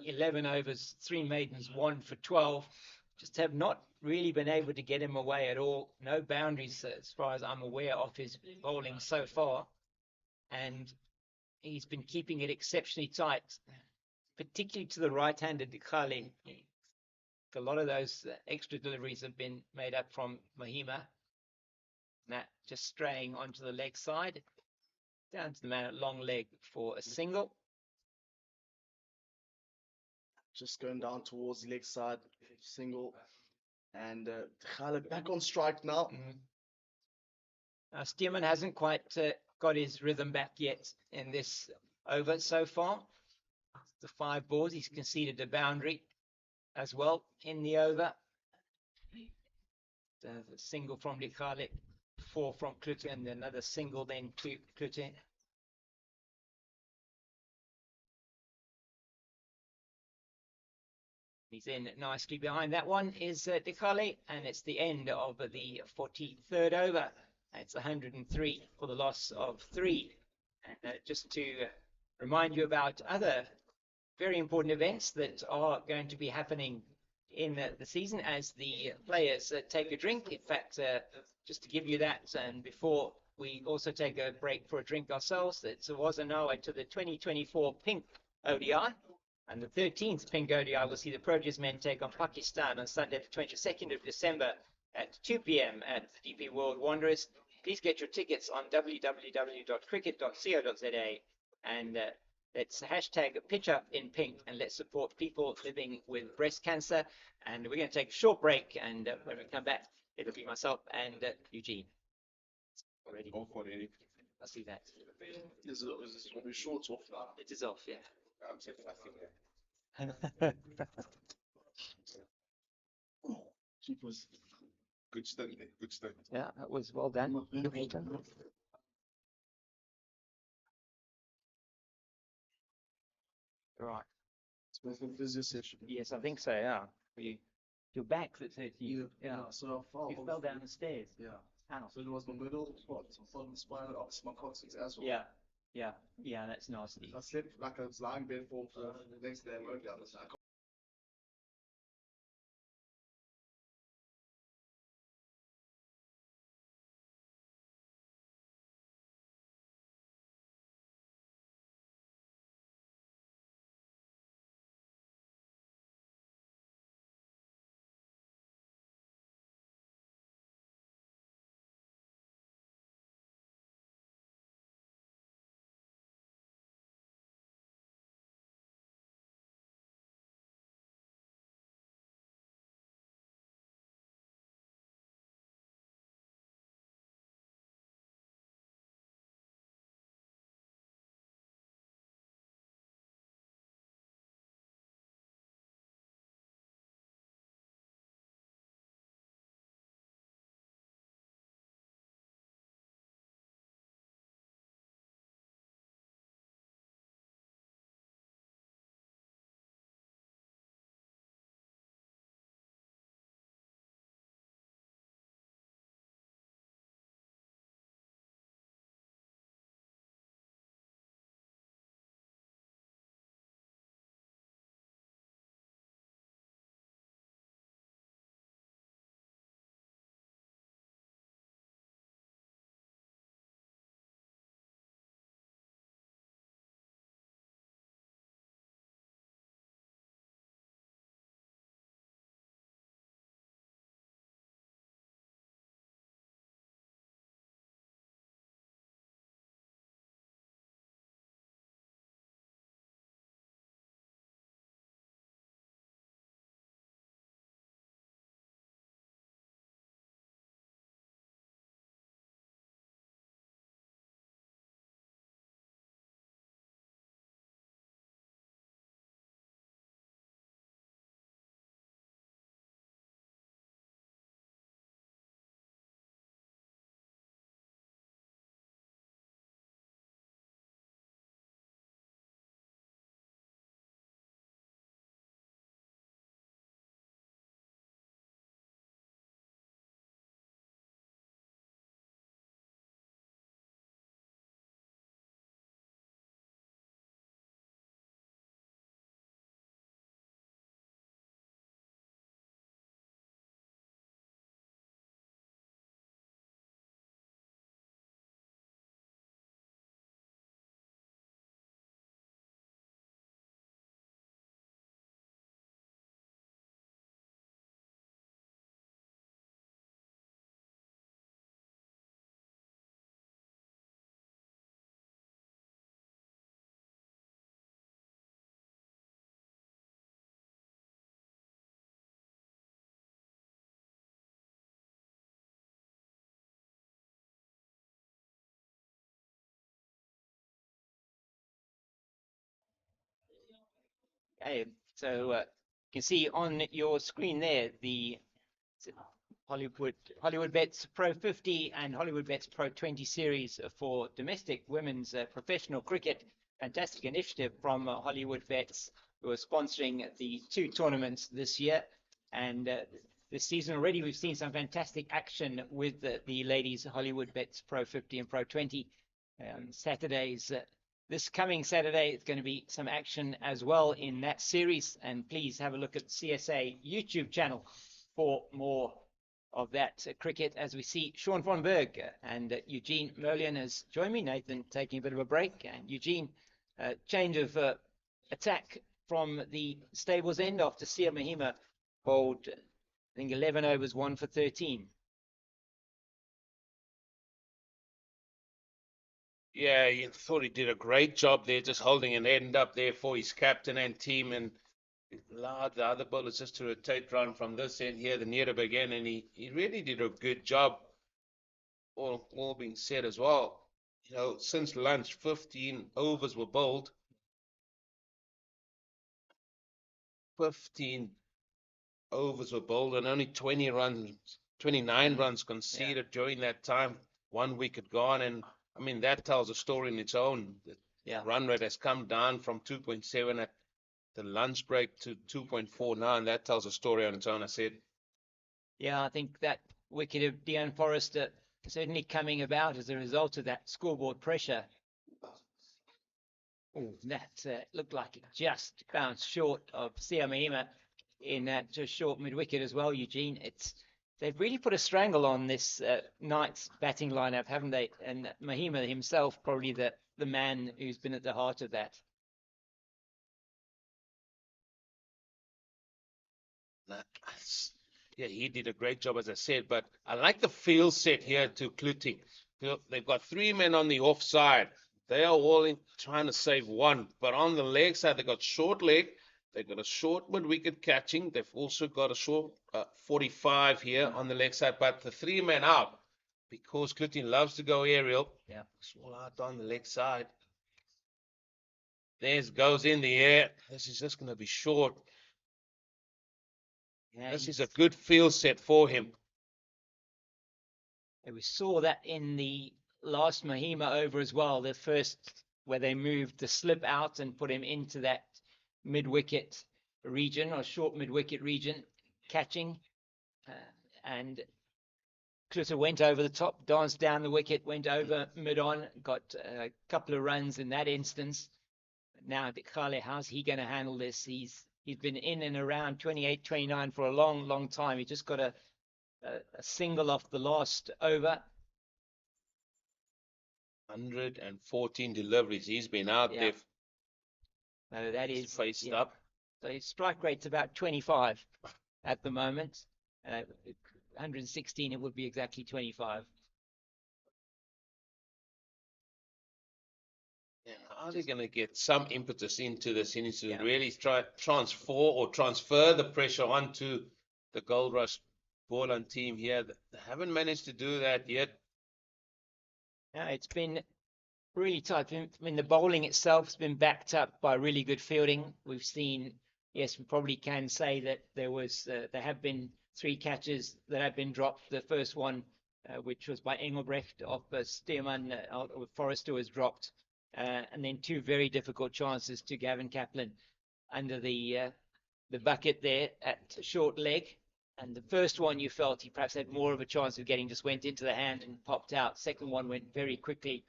11 overs, 3 maidens, 1 for 12. Just have not really been able to get him away at all. No boundaries as far as I'm aware of his bowling so far. And he's been keeping it exceptionally tight, particularly to the right-handed Dikhali. A lot of those extra deliveries have been made up from Mahima. That just straying onto the leg side, down to the man at long leg for a single. Just going down towards the leg side, single. And Dikhali back on strike now. Stearman hasn't quite got his rhythm back yet in this over so far. The 5 balls, he's conceded a boundary as well in the over. The single from Dikhali, 4 from Klute, and another single then to Klute. He's in nicely behind. That one is Dikale, and it's the end of the 43rd over. It's 103 for the loss of 3. And just to remind you about other very important events that are going to be happening in the season as the players take a drink. In fact, just to give you that, and before we also take a break for a drink ourselves, it was an hour to the 2024 Pink ODI. And the 13th Pink ODI will see the Proteas men take on Pakistan on Sunday, the 22nd of December at 2 p.m. at the DP World Wanderers. Please get your tickets on www.cricket.co.za and let's hashtag pitch up in pink and let's support people living with breast cancer. And we're going to take a short break, and when we come back, it'll be myself and Eugene. Already. Off already. I see that. Is it will be short off now? It is off, yeah. I'm saying nothing there. Cheapers. Good stunt there. Good stunt. Yeah, that was well done. Right. It's been a physio session. Yes, I think so, yeah. Your back that's hurt you. Yeah. So I fell. You fell down the stairs. Yeah. Ow. So it was my middle spot. So I fell on the spine, obviously my coccyx as well. Yeah. Yeah. Yeah, that's nasty. I slept like I was lying bed for the next day. I woke up. Okay, so you can see on your screen there the Hollywood Bets Pro 50 and Hollywood Bets Pro 20 series for domestic women's professional cricket. Fantastic initiative from Hollywood Bets who are sponsoring the 2 tournaments this year. And this season already, we've seen some fantastic action with the ladies Hollywood Bets Pro 50 and Pro 20 Saturdays. This coming Saturday, it's going to be some action as well in that series. And please have a look at the CSA YouTube channel for more of that cricket, as we see Sean von Berg and Eugene Merlion has joined me. Nathan taking a bit of a break, and Eugene, change of attack from the stables end after Sia Mahima bowled, I think, 11 overs, 1 for 13. Yeah, he thought he did a great job there, just holding an end up there for his captain and team, and allowed the other bowlers just to rotate run from this end here, the near again, and he really did a good job. All being said as well, you know, since lunch, 15 overs were bowled. 15 overs were bowled, and only 29 runs conceded during that time. 1 wicket gone, and I mean, that tells a story in its own. The run rate has come down from 2.7 at the lunch break to 2.4 now, and that tells a story on its own, I said. Yeah, I think that wicket of Deon Forrester certainly coming about as a result of that scoreboard pressure. Oh, that looked like it just bounced short of Sia Mahima in that just short mid-wicket as well, Eugene. They've really put a strangle on this Knights batting lineup, haven't they? And Mahima himself, probably the man who's been at the heart of that. Yeah, he did a great job, as I said, but I like the field set here to Kluting. They've got 3 men on the offside. They are all trying to save 1, but on the leg side, they've got short leg. They've got a short mid-wicket catching. They've also got a short 45 here on the leg side, but the 3 men out, because Kluting loves to go aerial. Yeah, it's all out on the leg side. There it goes in the air. This is just going to be short. Yeah, this is a good field set for him. And we saw that in the last Mahima over as well, the first where they moved the slip out and put him into that mid-wicket region, or short mid-wicket region, catching. And Kluter went over the top, danced down the wicket, went over mid-on, got a couple of runs in that instance. Now, Khale, how's he going to handle this? He's been in and around 28, 29 for a long, long time. He just got a single off the last over. 114 deliveries. He's been out there. No, that is faced up. So his strike rate's about 25 at the moment. 116, it would be exactly 25. Yeah, are they going to get some impetus into this? He needs to really try transfer the pressure onto the Goldrush Boland team here. They haven't managed to do that yet. Yeah, it's been really tight. I mean, the bowling itself has been backed up by really good fielding. We've seen, yes, we probably can say that there have been 3 catches that have been dropped. The first one, which was by Engelbrecht off Stearman, Forrester was dropped. And then 2 very difficult chances to Gavin Kaplan under the bucket there at short leg. And the first one, you felt he perhaps had more of a chance of getting, just went into the hand and popped out. Second one went very quickly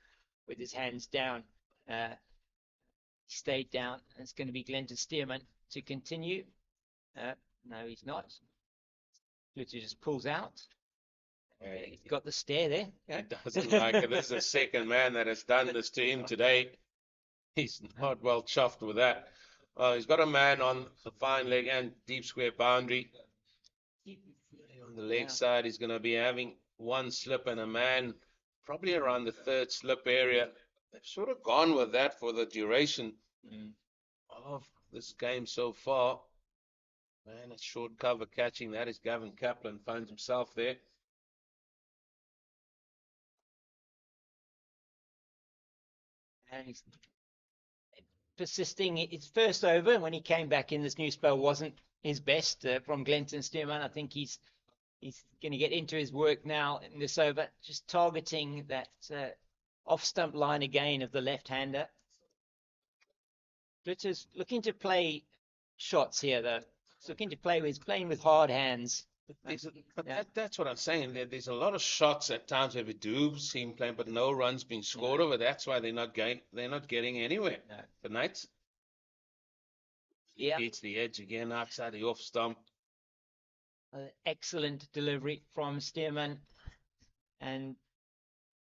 with his hands down. He stayed down. And it's going to be Glenton Stearman to continue. No, he's not. Luther just pulls out. He's got the stare there. He doesn't like it. This is the second man that has done this to him today. He's not well chuffed with that. Well, he's got a man on the fine leg and deep square boundary. On the leg side, he's going to be having 1 slip and a man probably around the 3rd slip area. They've sort of gone with that for the duration of this game so far. Man, it's short cover catching. That is Gavin Kaplan, finds himself there. And he's persisting. His first over, when he came back in this new spell, wasn't his best from Glenton Stearman. I think he's going to get into his work now in this over, just targeting that off-stump line again of the left-hander. Glitter's looking to play shots here, though. He's looking to play with, he's playing with hard hands. But Yeah. that's what I'm saying. There's a lot of shots at times where we do see him playing, but no runs being scored over. That's why they're not getting anywhere. No. The Knights Yeah. hits the edge again outside the off stump. Excellent delivery from Stearman. And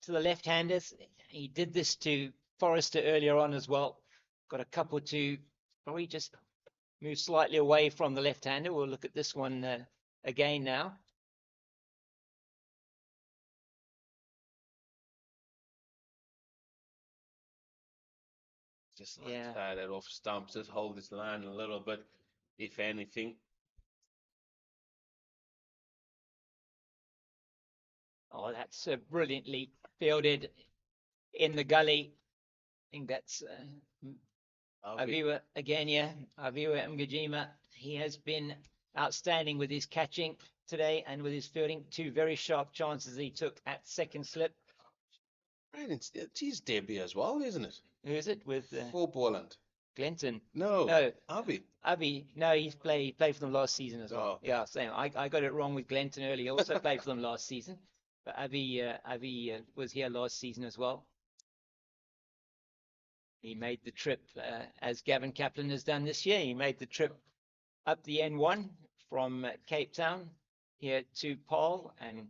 to the left-handers, he did this to Forrester earlier on as well. Got a couple to probably just move slightly away from the left-hander. We'll look at this one again now. Just Yeah. outside that off stump, just hold this line a little bit, if anything. Oh, that's brilliantly fielded in the gully. I think that's Aviwa again, yeah. Aviwa Mgajima. He has been outstanding with his catching today and with his fielding. Two very sharp chances he took at second slip. Right, it's his debut as well, isn't it? Who is it? With For Boland. Glenton. No, No. Avi. No, he played for them last season as well. Oh. Yeah, same. I got it wrong with Glenton earlier. He also played for them last season. But Avi was here last season as well. He made the trip, as Gavin Kaplan has done this year. He made the trip up the N1 from Cape Town here to Paarl and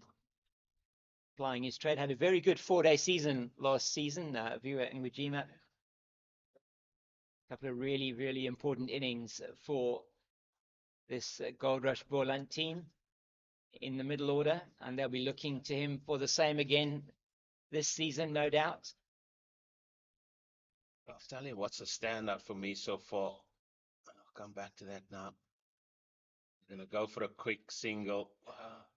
plying his trade. Had a very good 4-day season last season. Aviwa Ngujima. A couple of really, really important innings for this Goldrush Boland team in the middle order, and they'll be looking to him for the same again this season, no doubt. I'll tell you what's a standout for me so far. I'll come back to that now. I'm going to go for a quick single.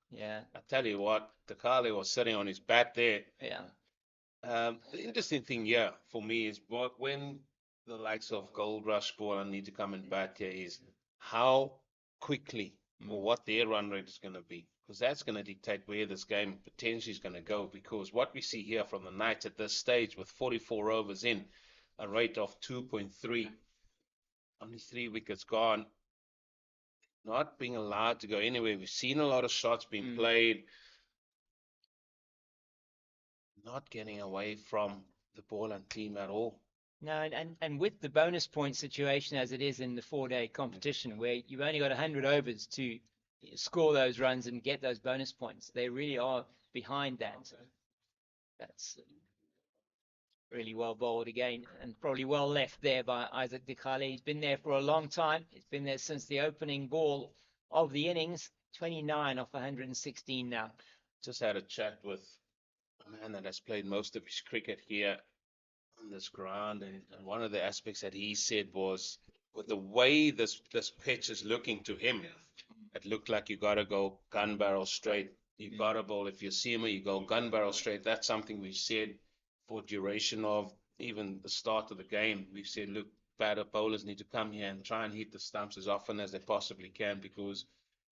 Yeah. I tell you what, Takali was sitting on his bat there. Yeah. The interesting thing here for me is when the likes of Goldrush Boland need to come and bat here is how quickly or what their run rate is going to be. Because that's going to dictate where this game potentially is going to go. Because what we see here from the Knights at this stage with 44 overs in, a rate of 2.3, only 3 wickets gone, not being allowed to go anywhere. We've seen a lot of shots being played, not getting away from the Boland team at all. No, and with the bonus point situation as it is in the 4-day competition, where you've only got 100 overs to score those runs and get those bonus points, they really are behind that. That's really well bowled again, and probably well left there by Isaac Dikale. He's been there for a long time. He's been there since the opening ball of the innings. 29 off 116 now. Just had a chat with a man that has played most of his cricket here on this ground, and one of the aspects that he said was, with the way this pitch is looking to him, it looked like you got to go gun barrel straight. You got to bowl. If you see him, you go gun barrel straight. That's something we've said for duration of even the start of the game. We've said, look, batter bowlers need to come here and try and hit the stumps as often as they possibly can, because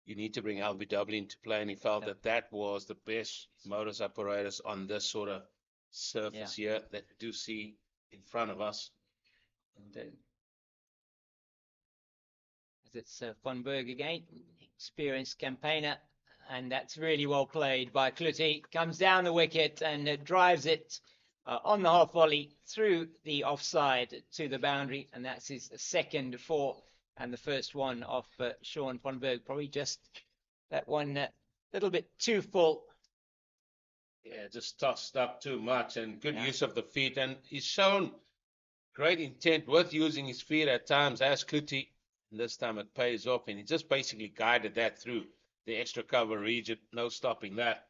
you need to bring LBW into play. And he felt that was the best modus operandi on this sort of surface here that we do see in front of us. And as it's Van Berg again, experienced campaigner, and that's really well played by Kluti. Comes down the wicket and drives it on the half volley through the offside to the boundary, and that's his second four and the first one off Sean Van Berg. Probably just that one a little bit too full. Yeah, just tossed up too much, and good use of the feet. And he's shown great intent with using his feet at times as Kluti. And this time it pays off, and he just basically guided that through the extra cover region. No stopping that.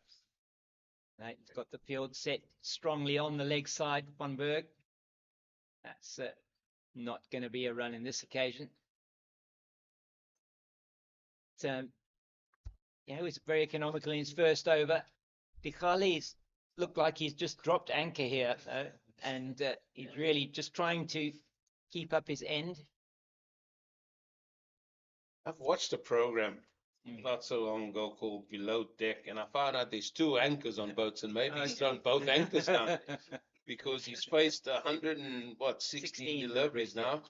Right, he's got the field set strongly on the leg side, Van Berg. That's not going to be a run in this occasion. He was very economical in his first over. Dikali's looked like he's just dropped anchor here, and he's really just trying to keep up his end. I've watched a program not so long ago called Below Deck, and I found out there's 2 anchors on boats, and maybe he's thrown both anchors down because he's faced 16 deliveries now.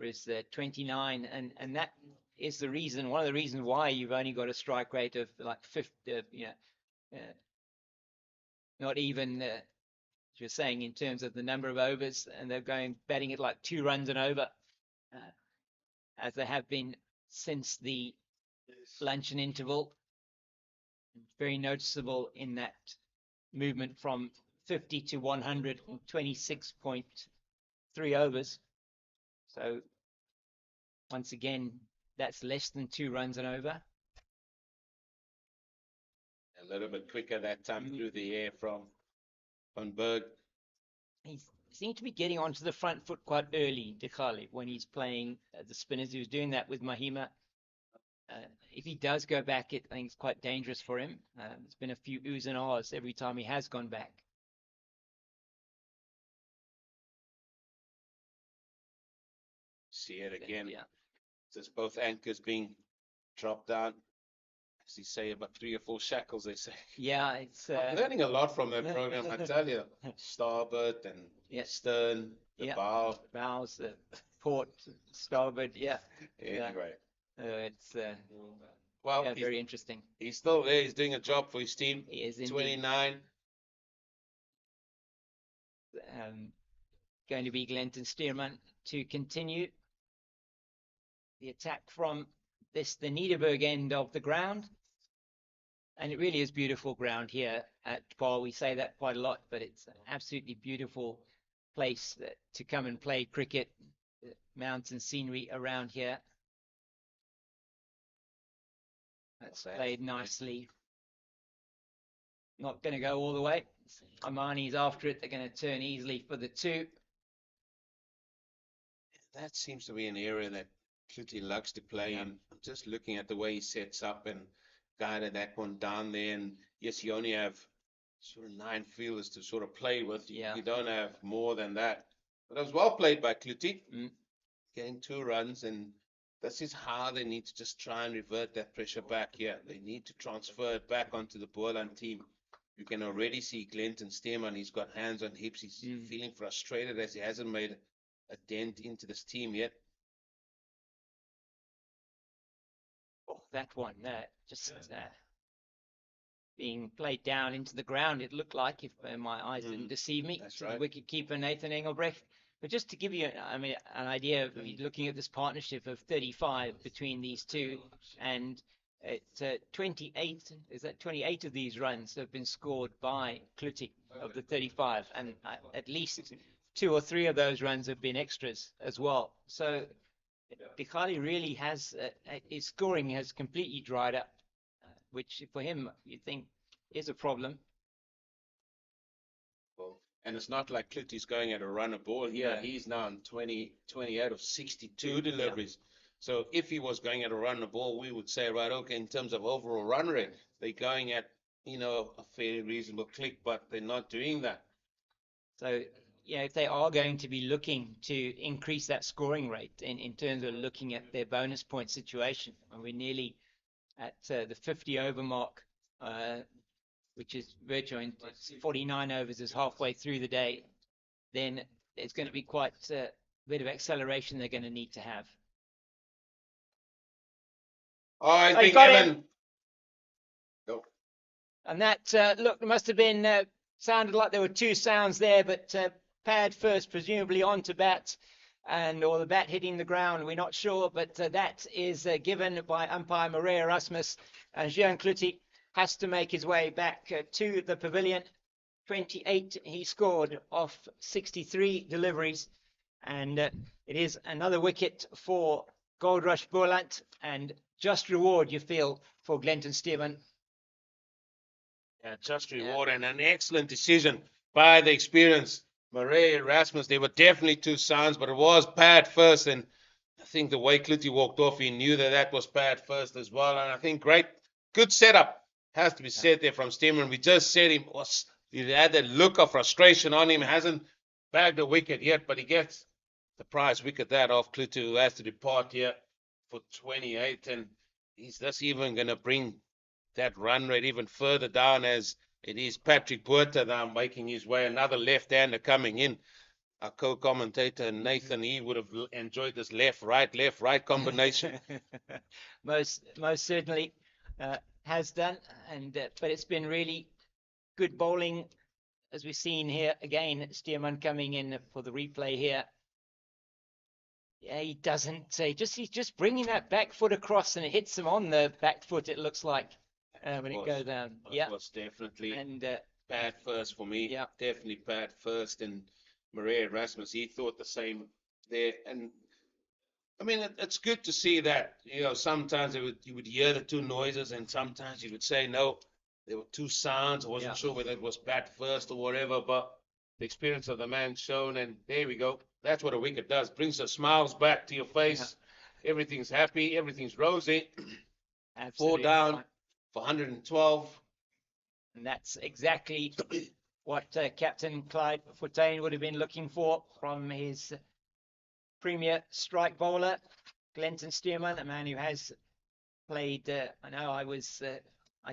is 29, and that is the reason, one of the reasons why you've only got a strike rate of like 50, not even, as you're saying, in terms of the number of overs, and they're batting it like 2 runs and over, as they have been since the luncheon interval. Very noticeable in that movement from 50 to 126.3 overs. So once again, that's less than 2 runs and over. A little bit quicker that time through the air from Van Berg. He seemed to be getting onto the front foot quite early, Dikali, when he's playing the spinners. He was doing that with Mahima. If he does go back, I think it's quite dangerous for him. There's been a few oohs and ahs every time he has gone back. See it again. Yeah. Just both anchors being dropped down. As you say, about 3 or 4 shackles, they say. Yeah, it's I'm learning a lot from that program, I tell you. Starboard and stern, the bow. Bows, the port, starboard, Anyway. It's well, very interesting. He's still there. He's doing a job for his team. He is 29. Going to be Glenton Stearman to continue the attack from the Nederburg end of the ground. And it really is beautiful ground here at Paarl. We say that quite a lot, but it's an absolutely beautiful place to come and play cricket. Mountain scenery around here. That's played nicely. Not going to go all the way. Amani's after it. They're going to turn easily for the 2. That seems to be an area that Clutie likes to play in. Just looking at the way he sets up and guided that one down there. And yes, you only have sort of 9 fielders to sort of play with. You don't have more than that. But it was well played by Clutie. Getting 2 runs, and this is how they need to just try and revert that pressure back here. They need to transfer it back onto the Boland team. You can already see Glenton Stearman. He's got hands on hips. He's feeling frustrated as he hasn't made a dent into this team yet. Oh, that one, just being played down into the ground, it looked like, if my eyes didn't deceive me. That's right. The wicket-keeper, Nathan Engelbrecht. But just to give you, an idea of looking at this partnership of 35 between these two, and it's 28. Is that 28 of these runs have been scored by Clutie of the 35, and at least 2 or 3 of those runs have been extras as well. So Dikali really has his scoring has completely dried up, which for him you think is a problem. And it's not like Clutie's going at a run a ball here. He's now on 28 of 62 deliveries. So if he was going at a run a ball, we would say, right, okay, in terms of overall run rate, they're going at, a fairly reasonable click, but they're not doing that. So, if they are going to be looking to increase that scoring rate in terms of looking at their bonus point situation, and we're nearly at the 50 over mark, which is virtually 49 overs is halfway through the day, then it's going to be quite a bit of acceleration they're going to need to have. I think Ellen. Go. And that, look, it must have been, sounded like there were 2 sounds there, but pad first, presumably onto bat, or the bat hitting the ground, we're not sure, but that is given by umpire Maria Erasmus, and Jean Clutie has to make his way back to the pavilion. 28 he scored off 63 deliveries, and it is another wicket for Goldrush Boland, and just reward, you feel, for Glenton Stearman. Yeah, just reward, and an excellent decision by the experienced Maria Erasmus. There were definitely 2 sounds, but it was pad first, and I think the way Clutie walked off, he knew that was pad first as well, and I think good setup. Has to be said there from Stearman. We just said he had that look of frustration on him. Hasn't bagged a wicket yet, but he gets the prize wicket that off Clutie, who has to depart here for 28. And is this even going to bring that run rate even further down, as it is Patrick Botha now making his way, another left-hander coming in. our co-commentator Nathan, he would have enjoyed this left, right combination. Most certainly has done, and but it's been really good bowling, as we've seen here again. Stearman coming in for the replay here. Yeah, he doesn't say. He's just bringing that back foot across, and it hits him on the back foot. It looks like when it goes down. Yeah, It was definitely and Pat first for me. yeah, Definitely Pat first, and Maria Erasmus, he thought the same there. And I mean, it's good to see that, sometimes you would hear the two noises, and sometimes you would say, no, there were two sounds. I wasn't sure whether it was Pat first or whatever, but the experience of the man shown, and there we go. That's what a wicket does. Brings the smiles back to your face. Everything's happy. Everything's rosy. absolutely. 4 down for 112. And that's exactly what Captain Clyde Fontaine would have been looking for from his premier strike bowler, Glenton Stearman, a man who has played. I know I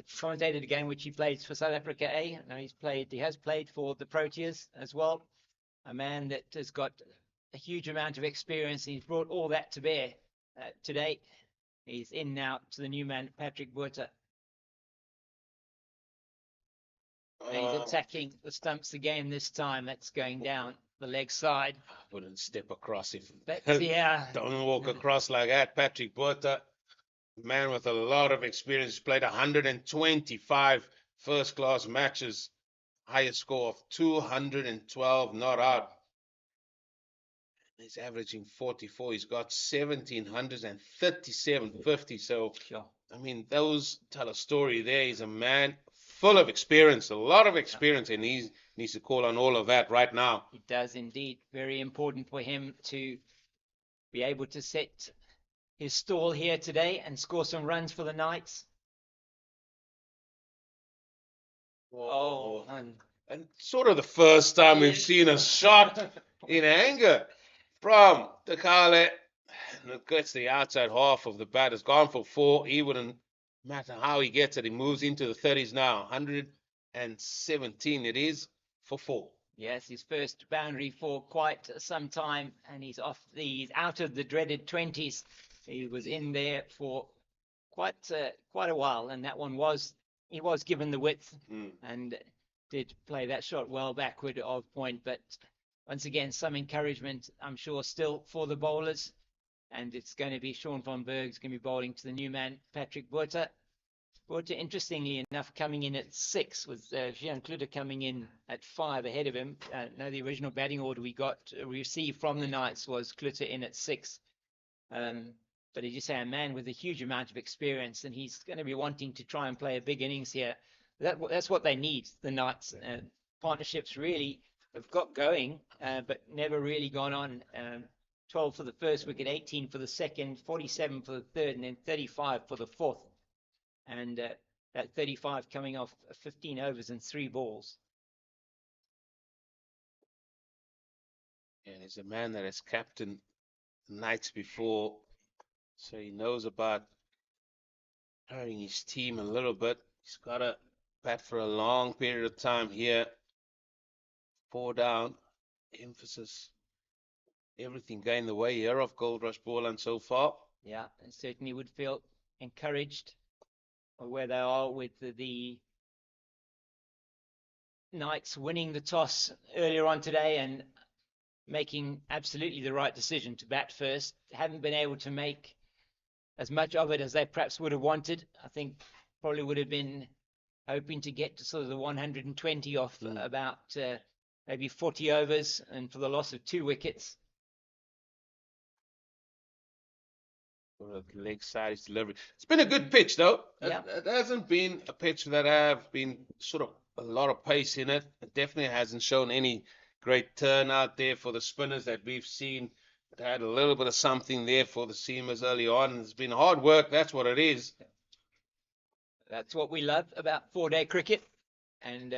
commentated a game which he played for South Africa A. I know he has played for the Proteas as well. A man that has got a huge amount of experience. He's brought all that to bear today. He's in now to the new man, Patrick Botha. And he's attacking the stumps again this time. That's going down the leg side. I wouldn't step across if. Yeah. Don't walk across like that. Patrick Botha, man with a lot of experience, played 125 first-class matches, highest score of 212 not out. He's averaging 44. He's got 1,737.50. So, Sure. I mean, those tell a story there. He's a man full of experience, a lot of experience, and he needs to call on all of that right now. It does indeed. Very important for him to be able to set his stall here today and score some runs for the Knights. And sort of the first time we've seen a shot in anger from Takale. And it gets the outside half of the bat. It's gone for 4. He wouldn't matter how he gets it. He moves into the 30s now. 117 it is for 4. Yes, his first boundary for quite some time, and he's out of the dreaded 20s. He was in there for quite a while, and that one he was given the width and did play that shot well backward of point. But once again, some encouragement, I'm sure, still for the bowlers. And it's going to be Sean van Berg's going to be bowling to the new man, Patrick Botha. Botha, interestingly enough, coming in at 6, with Jean Kluter coming in at 5 ahead of him. No, the original batting order we received from the Knights was Kluter in at 6. But as you say, a man with a huge amount of experience, and he's going to be wanting to try and play a big innings here. That's what they need, the Knights. Partnerships really have got going, but never really gone on. 12 for the first wicket, 18 for the second, 47 for the third, and then 35 for the fourth. And that 35 coming off 15 overs and 3 balls. And he's a man that has captained Knights before, so he knows about carrying his team a little bit. He's got to bat for a long period of time here. 4 down, emphasis. Everything going the way here of Goldrush Boland so far. Yeah, and certainly would feel encouraged where they are with the Knights winning the toss earlier on today and making absolutely the right decision to bat first. Haven't been able to make as much of it as they perhaps would have wanted. I think probably would have been hoping to get to sort of the 120 off about maybe 40 overs, and for the loss of 2 wickets. The leg side is delivery. It's been a good pitch, though. Yeah. It hasn't been a pitch that have been sort of a lot of pace in it. It definitely hasn't shown any great turn out there for the spinners that we've seen. It had a little bit of something there for the seamers early on. It's been hard work. That's what it is. That's what we love about 4-day cricket and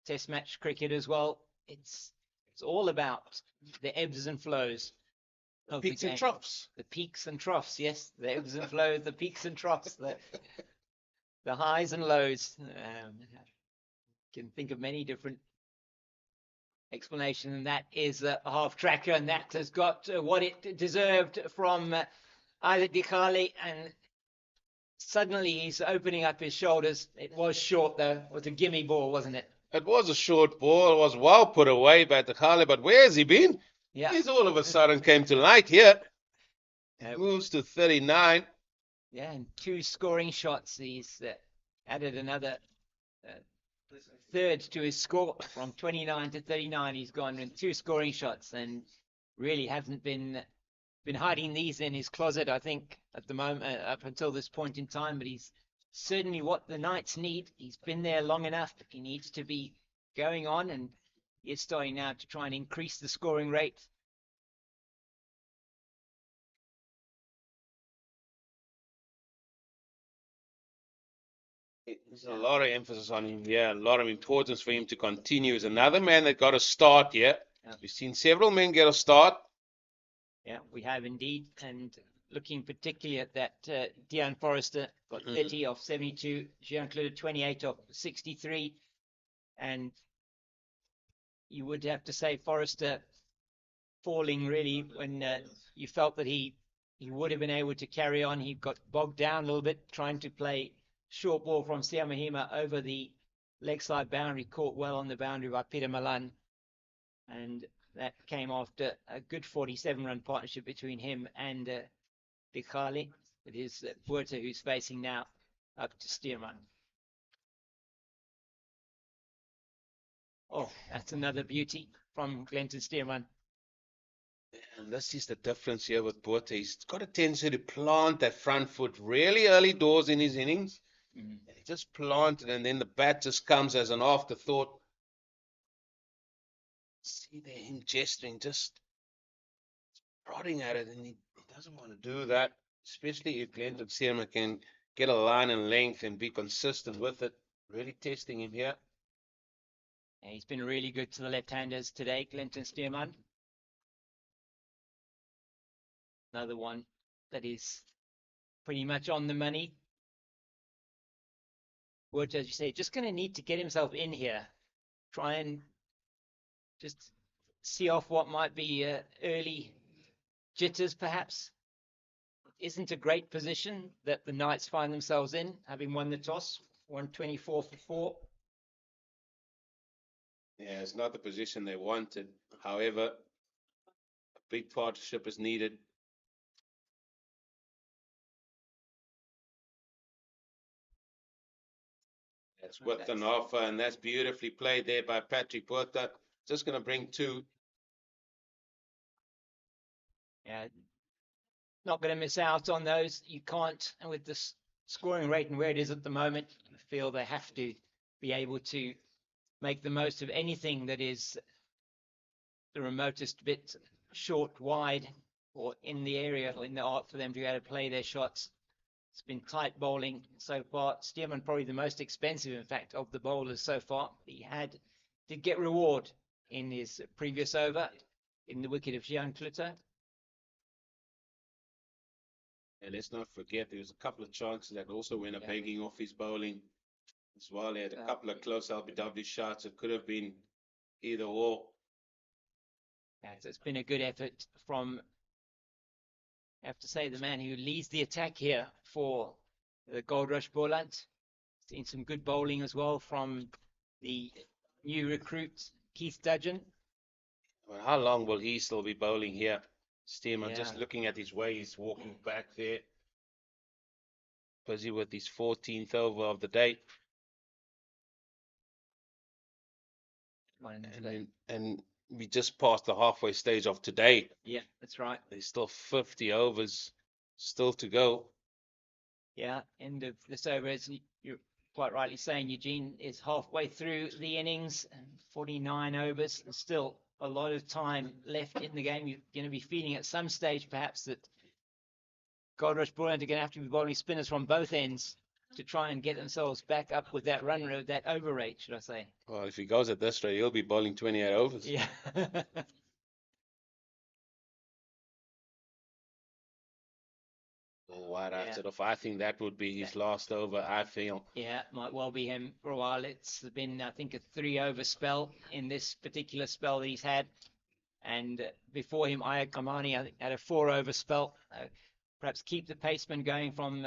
test match cricket as well. It's all about the ebbs and flows. Peaks and troughs. The peaks and troughs, yes. The ebbs and flows, the peaks and troughs, the highs and lows. Can think of many different explanation, and that is a half tracker, and that has got what it deserved from Isaac Dikali, and suddenly he's opening up his shoulders. It was short though. It was a gimme ball, wasn't it? It was a short ball. It was well put away by Takali, but where has he been? Yeah. He's all of a sudden came to light here. Yeah. Moves to 39. Yeah, and 2 scoring shots. He's added another third to his score from 29 to 39. He's gone in 2 scoring shots and really hasn't been hiding these in his closet, I think, at the moment, up until this point in time. But he's certainly what the Knights need. He's been there long enough. He needs to be going on, and he's starting now to try and increase the scoring rate. There's a lot of emphasis on him here, a lot of importance for him to continue. He's another man that got a start here. Yeah. We've seen several men get a start. Yeah, we have indeed. And looking particularly at that, Dion Forrester got 30 off 72. Jean-Claude 28 off 63. And you would have to say Forrester falling really when you felt that he would have been able to carry on. He got bogged down a little bit trying to play short ball from Siamahima over the leg side boundary, caught well on the boundary by Peter Malan. And that came after a good 47-run partnership between him and Dikali. It is Puerta who's facing now up to Stearman. Oh, that's another beauty from Glenton Stearman. And this is the difference here with Puerta. He's got a tendency to plant that front foot really early doors in his innings. And he just planted, and then the bat just comes as an afterthought. See there him gesturing, just prodding at it, and he doesn't want to do that, especially if Glenton Stearman can get a line and length and be consistent with it. Really testing him here. Yeah, he's been really good to the left-handers today, Glenton Stearman. Another one that is pretty much on the money. Wood, as you say, just going to need to get himself in here. Try and just see off what might be early jitters, perhaps. It isn't a great position that the Knights find themselves in, having won the toss, 124 for 4. Yeah, it's not the position they wanted. However, a big partnership is needed. That's with an offer, and that's beautifully played there by Patrick Puerta. Just going to bring 2. Yeah, not going to miss out on those. You can't, and with this scoring rate and where it is at the moment, I feel they have to be able to make the most of anything that is the remotest bit short, wide, or in the area, or in the art for them to be able to play their shots. It's been tight bowling so far. Stearman probably the most expensive, in fact, of the bowlers so far. He did get reward in his previous over in the wicket of Jean Clutter. And let's not forget, there was a couple of chances that also went up begging off his bowling as well. He had a couple of close LBW shots. It could have been either or. Yeah, so it's been a good effort from, I have to say, the man who leads the attack here for the Goldrush Boland. Seen some good bowling as well from the new recruit, Keith Dudgeon. Well, how long will he still be bowling here? Stearman, Yeah. just looking at his way, he's walking back there. Busy with his 14th over of the day. And we just passed the halfway stage of today. Yeah, that's right. There's still 50 overs still to go. Yeah, end of this over, as you're quite rightly saying, Eugene, is halfway through the innings and 49 overs. There's still a lot of time left in the game. You're going to be feeling at some stage, perhaps, that Goldrush Boland are going to have to be bowling spinners from both ends to try and get themselves back up with that run rate, that over rate, should I say. Well, if he goes at this rate, he'll be bowling 28 overs. Yeah. Oh, what a cuts it off. I think that would be his last over, I feel. Yeah, might well be him for a while. It's been, I think, a 3-over spell in this particular spell that he's had. And before him, Aya Kamani, I think, had a 4-over spell. Perhaps keep the paceman going from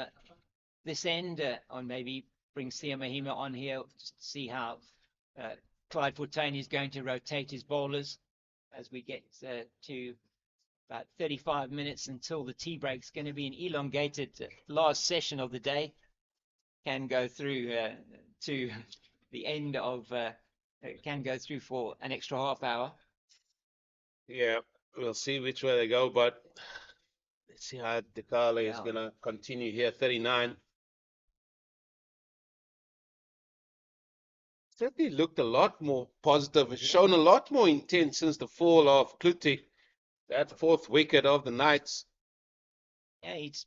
this end, or maybe bring Sia Mahima on here just to see how Clyde Fortuyn is going to rotate his bowlers as we get to about 35 minutes until the tea break. It's going to be an elongated last session of the day. Can go through to the end of, can go through for an extra half hour. Yeah, we'll see which way they go, but let's see how Dekale is going to continue here. 39. Certainly looked a lot more positive, has shown a lot more intent since the fall of Klute, that 4th wicket of the Knights. Yeah, he's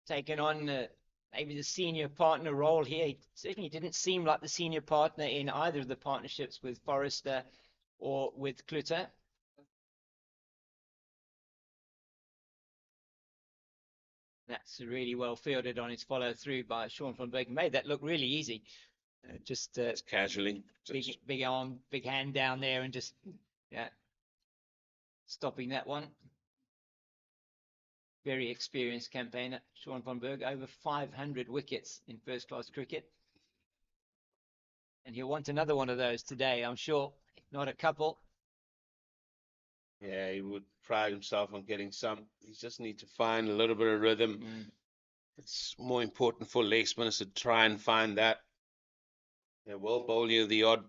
taken on maybe the senior partner role here. He certainly didn't seem like the senior partner in either of the partnerships with Forrester or with Klute. That's really well fielded on his follow through by Sean van Bergen. Made that look really easy. Just casually. Big arm, big hand down there and just, stopping that one. Very experienced campaigner, Sean van Berg, over 500 wickets in first-class cricket. And he'll want another one of those today, I'm sure, if not a couple. Yeah, he would pride himself on getting some. He just needs to find a little bit of rhythm. It's more important for leg spinners to try and find that. They will bowl you the odd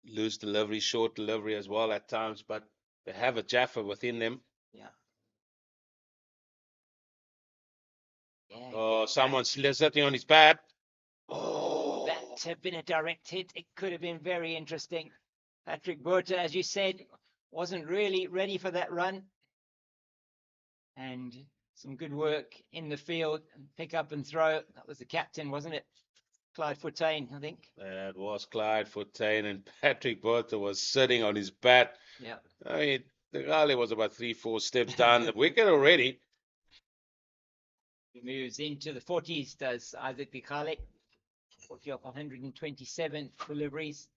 loose delivery, short delivery as well at times, but they have a Jaffa within them. Yeah. Oh, someone's sitting on his bat. Oh, that had been a direct hit. It could have been very interesting. Patrick Botha, as you said, wasn't really ready for that run. And some good work in the field. Pick up and throw. That was the captain, wasn't it? Clyde Fortuyn, I think. That was Clyde Fortuyn, and Patrick Botha was sitting on his bat. Yeah. I mean, the guy was about 3-4 steps down the wicket already. He moves into the 40s, does Isaac Bikale. 40 off 127 deliveries.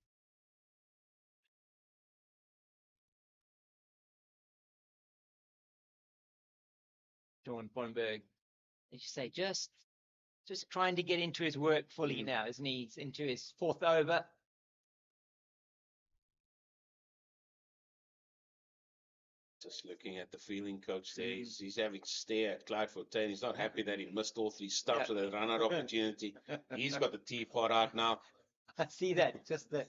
Sean Bonberg, as you say, just trying to get into his work fully now, isn't he? He's into his 4th over. Just looking at the fielding coach there, he's having to stare at Clyde Fortuyn. He's not happy that he missed all 3 stumps with a run-out opportunity. He's got the teapot out now. I see that. Just the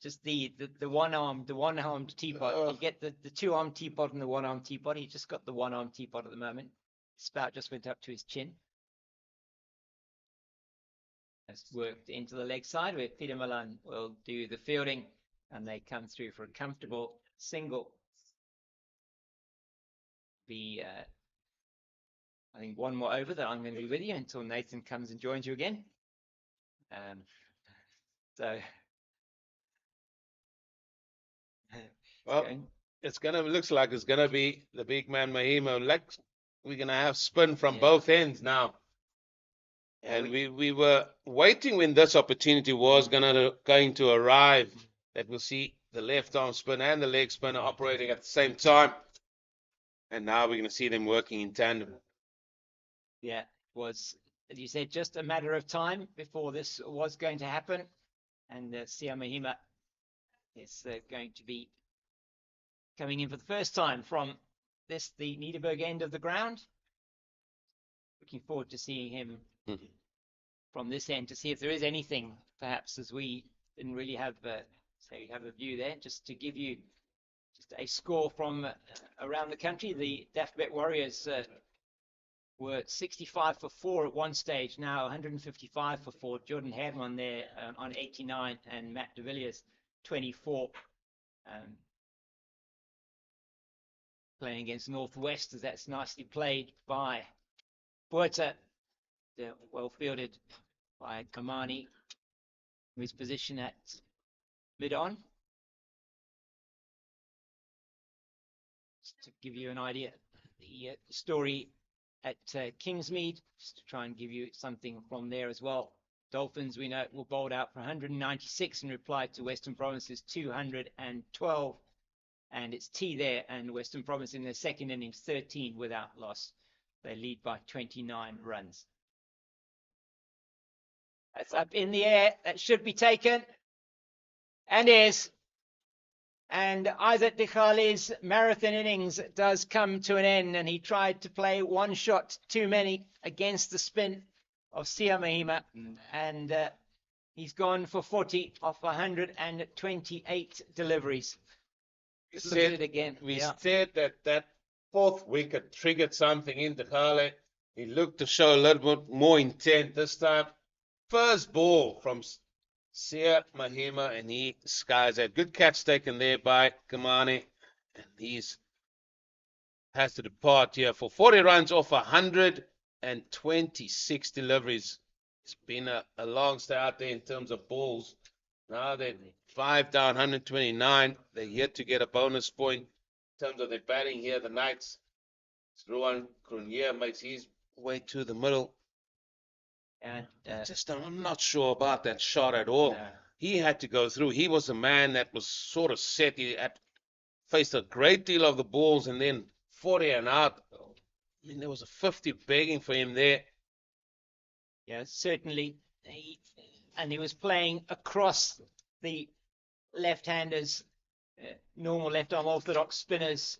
just the one-armed teapot. You get the 2-armed teapot and the 1-armed teapot. He just got the 1-armed teapot at the moment. Spout just went up to his chin. Has worked into the leg side where Peter Milan will do the fielding, and they come through for a comfortable single. I think one more over that I'm going to be with you until Nathan comes and joins you again. Well, looks like it's gonna be the big man Mahima. We're gonna have spin from both ends now. And we were waiting when this opportunity was going to arrive, that we'll see the left arm spin and the leg spinner operating at the same time. And now we're going to see them working in tandem. Yeah, it was, as you said, just a matter of time before this was going to happen. And Sia Mahima is going to be coming in for the first time from the Nederburg end of the ground. Looking forward to seeing him from this end to see if there is anything, perhaps, as we didn't really have a view there, just to give you just a score from around the country. The Dafbet Warriors were 65 for 4 at one stage, now 155 for 4. Jordan Herman there on 89 and Matt de Villiers 24. Playing against Northwest, as that's nicely played by Botha. Well fielded by Kamani, whose position at mid-on. Just to give you an idea, the story at Kingsmead, just to try and give you something from there as well. Dolphins, we know, were bowled out for 196 in reply to Western Province's 212. And it's tea there, and Western Province in their second innings, 13 without loss. They lead by 29 runs. That's up in the air. That should be taken. And is. And Isaac Dikhali's marathon innings does come to an end, and he tried to play one shot too many against the spin of Sia Mahima, and he's gone for 40 off 128 deliveries. We Look at it again. We Yeah. said that fourth wicket triggered something in Dikhale. He looked to show a little bit more intent this time. First ball from Sia Mahima, and he skies that. Good catch taken there by Kamani, and he's has to depart here for 40 runs off 126 deliveries. It's been a long stay out there in terms of balls. Now they're 5 down, 129. They're yet to get a bonus point in terms of their batting here. The Knights, Ruan Krunier makes his way to the middle. And I'm not sure about that shot at all. no. He had to go through. He was a man that was sort of set. He had faced a great deal of the balls, and then 40 and out. I mean, there was a 50 begging for him there. Yeah, certainly. He was playing across the left-handers, normal left-arm orthodox spinners,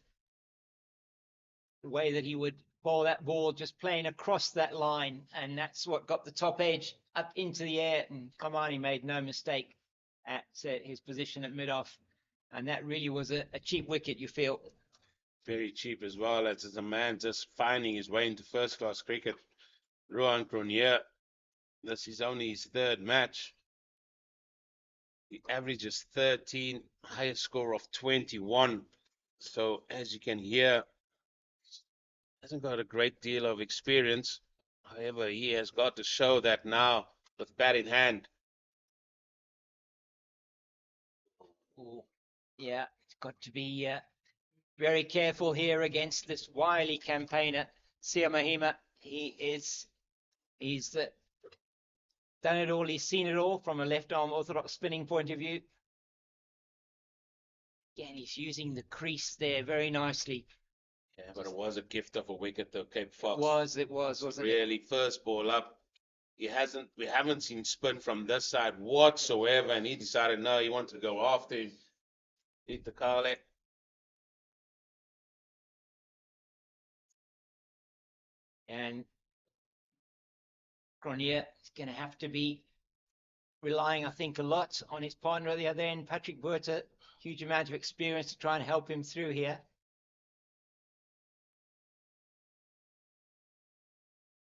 the way that he would bowl that ball, just playing across that line, and that's what got the top edge up into the air, and Kamani made no mistake at his position at mid-off, and that really was a cheap wicket, you feel. Very cheap as well, as a man just finding his way into first-class cricket. Ruan Krunier, this is only his third match. The average is 13, highest score of 21. So as you can hear, hasn't got a great deal of experience. However, he has got to show that now with bat in hand. Yeah, it's got to be very careful here against this wily campaigner, Sia Mahima. He's done it all. He's seen it all from a left-arm orthodox spinning point of view. Again, he's using the crease there very nicely. Yeah, but it was a gift of a wicket, though, Cape Fox. It was, wasn't it? Really, first ball up. We haven't seen spin from this side whatsoever, and he decided no, he wanted to go after him. Hit the Kale. And Grenier is going to have to be relying, I think, a lot on his partner at the other end, Patrick Buerta. Huge amount of experience to try and help him through here.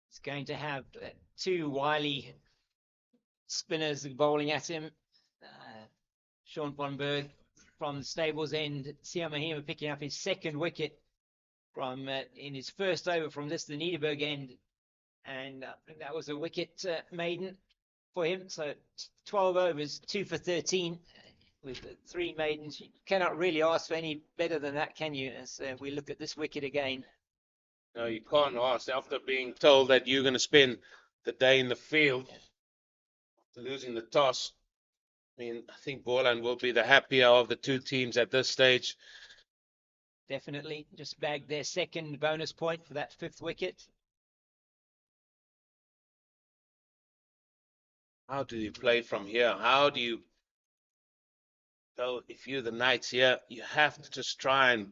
He's going to have two wily spinners bowling at him. Sean von Berg from the stables end. Sia Mahima picking up his second wicket from in his first over from the Niederberg end. And that was a wicket maiden for him. So 12 overs, 2 for 13 with 3 maidens. You cannot really ask for any better than that, can you? As we look at this wicket again. No, you can't ask after being told that you're going to spend the day in the field, losing the toss. I mean, I think Boland will be the happier of the two teams at this stage. Definitely just bagged their second bonus point for that 5th wicket. How do you play from here? How do you go? If you're the Knights here, you have to just try and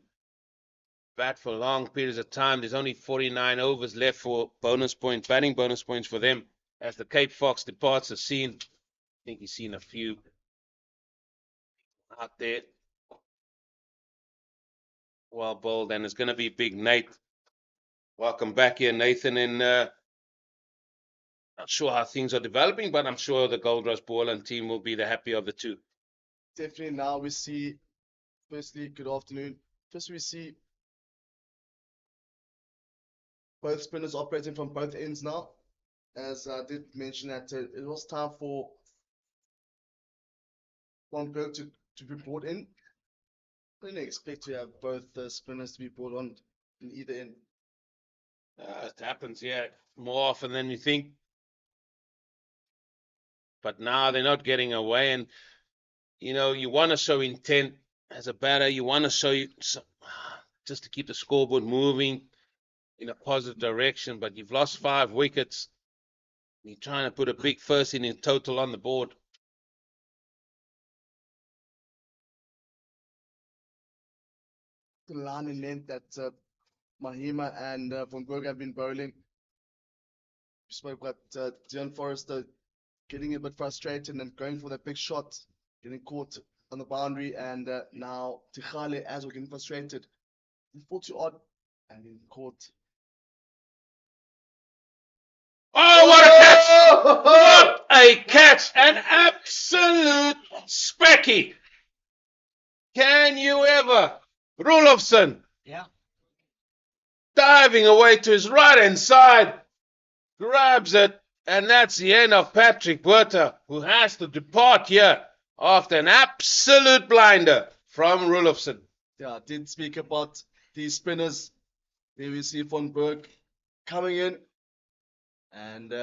bat for long periods of time. There's only 49 overs left for bonus points, batting bonus points for them. As the Cape Fox departs the scene, I think he's seen a few out there. Well bowled, and it's going to be Big Nate. Welcome back here, Nathan. And not sure how things are developing, but I'm sure the Goldrush Boland team will be the happy of the two. Definitely now we see, firstly, good afternoon. First we see both spinners operating from both ends now. As I did mention that it was time for Von Berg to be brought in. I didn't expect to have both spinners to be brought on in either end. It happens here more often than you think. But now they're not getting away, and you want to show intent as a batter. You want to show just to keep the scoreboard moving in a positive direction. But you've lost 5 wickets. You're trying to put a big first inning total on the board. The line in length that Mahima and Van Berg have been bowling. We spoke about Dion Forrester getting a bit frustrated and going for that big shot, getting caught on the boundary, and now Tichale as well getting frustrated. 40 odd and then caught. Oh, what a catch! What a catch! An absolute specky! Can you ever? Rulofsson Yeah. diving away to his right hand side, grabs it, and that's the end of Patrick Berta, who has to depart here after an absolute blinder from Rulofsson. Yeah, I did speak about these spinners. There we see Van Berg coming in and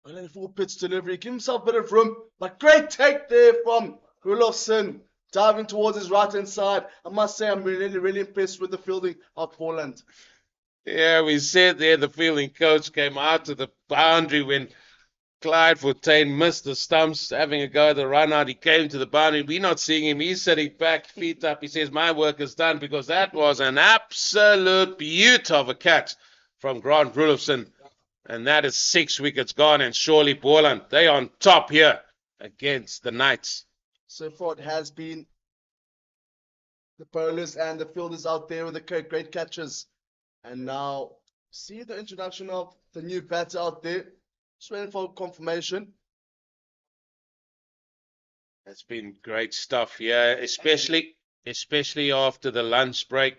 only full pitch delivery, give himself a bit of room, but great take there from Rulofsson, diving towards his right hand side. I must say I'm really impressed with the fielding of Boland. Yeah, we said there the fielding coach came out to the boundary when Clyde Fontaine missed the stumps, having a go at the run out. He came to the boundary. We're not seeing him. He's sitting back, feet up. He says, my work is done, because that was an absolute beaut of a catch from Grant Rulofsson. And that is 6 wickets gone, and surely Boland, they on top here against the Knights. So far it has been the bowlers and the fielders out there with the great catches. And now see the introduction of the new batter out there. Just waiting for confirmation. It's been great stuff here, especially after the lunch break.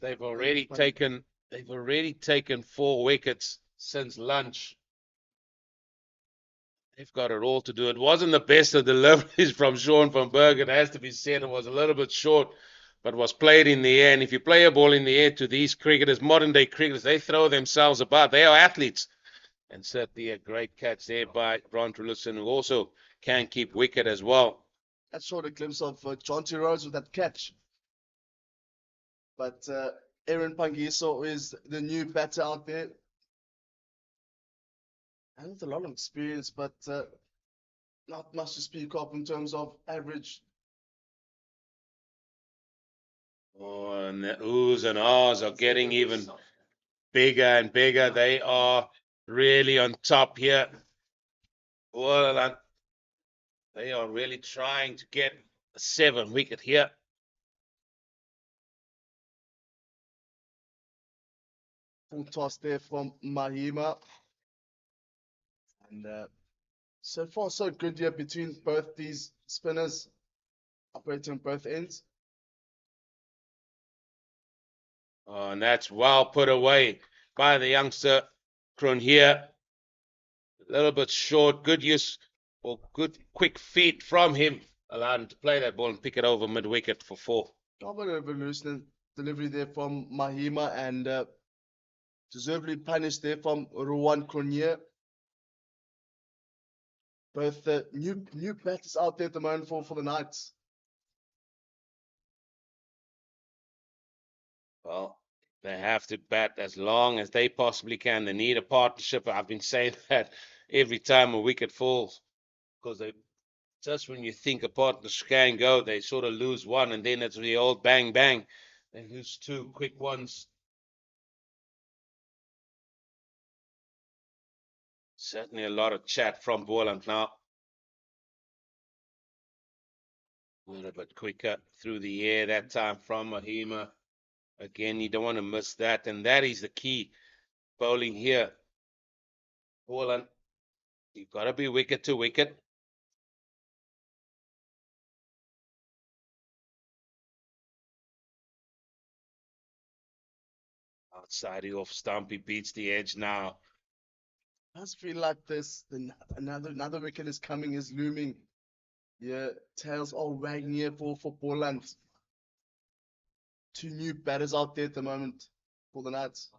They've already taken 4 wickets since lunch. They've got it all to do. It wasn't the best of deliveries from Sean van Berg. It has to be said, it was a little bit short, but was played in the air. And if you play a ball in the air to these cricketers, modern day cricketers, they throw themselves about. They are athletes. And certainly a great catch there by Grant Rulofsson, who also can keep wicket as well. That showed a glimpse of Jonty Rose with that catch. But Aaron Pangiso is the new batter out there. And with a lot of experience, but not much to speak of in terms of average. Oh, and the oohs and ahs are getting even bigger and bigger. They are really on top here. Well, they are really trying to get a 7 wicket here. Full toss there from Mahima. And so far, so good here between both these spinners operating on both ends. Oh, and that's well put away by the youngster Kroon here. A little bit short, good use or good quick feet from him. Allowed him to play that ball and pick it over mid-wicket for 4. A bit of a loose delivery there from Mahima and deservedly punished there from Ruan Cronje. Both the new batters out there at the moment for the Knights. Well, they have to bat as long as they possibly can. They need a partnership. I've been saying that every time a wicket falls, because just when you think a partnership can go, they sort of lose one, and then it's the old bang bang. They lose 2 quick ones. Certainly a lot of chat from Boland now. A little bit quicker through the air that time from Mahima. Again, you don't want to miss that, and that is the key. Bowling here. Boland, you've got to be wicket to wicket. Outside the off stump, he beats the edge now. I just feel like another wicket is coming, is looming. Yeah, tails all wagging here for Boland. 2 new batters out there at the moment. for the Knights.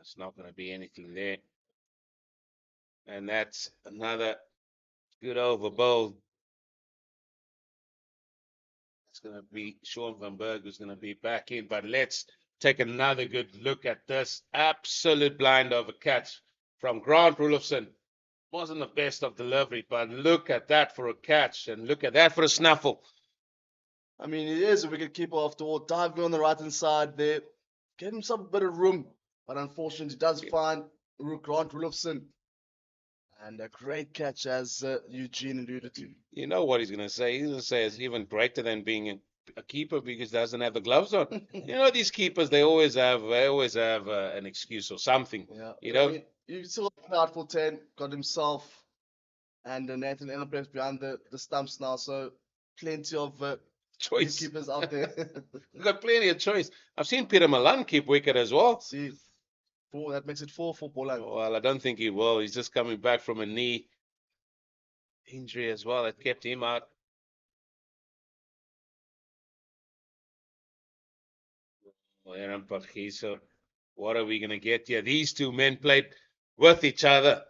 It's not going to be anything there. And that's another good over bowl. It's going to be Sean van Berg who's going to be back in. But let's take another good look at this absolute blind over catch from Grant Rulofson. Wasn't the best of delivery, but look at that for a catch and look at that for a snuffle. I mean, he is a wicket keeper after all. Diving on the right hand side there. Gave himself a bit of room. But unfortunately, he does find Grant Rulofson. And a great catch, as Eugene alluded to. You know what he's going to say? He's going to say it's even greater than being a keeper because he doesn't have the gloves on. You know, these keepers, they always have an excuse or something. Yeah. You know? I mean, you saw out for 10, got himself and Nathan Engelbrecht behind the stumps now. So plenty of Choice. keepers out there. We've got plenty of choice. I've seen Peter Malan keep wicket as well. See, that makes it 4 for Boland. Well, I don't think he will. He's just coming back from a knee injury as well. That kept him out. Aaron Paarl. What are we going to get here? These two men played with each other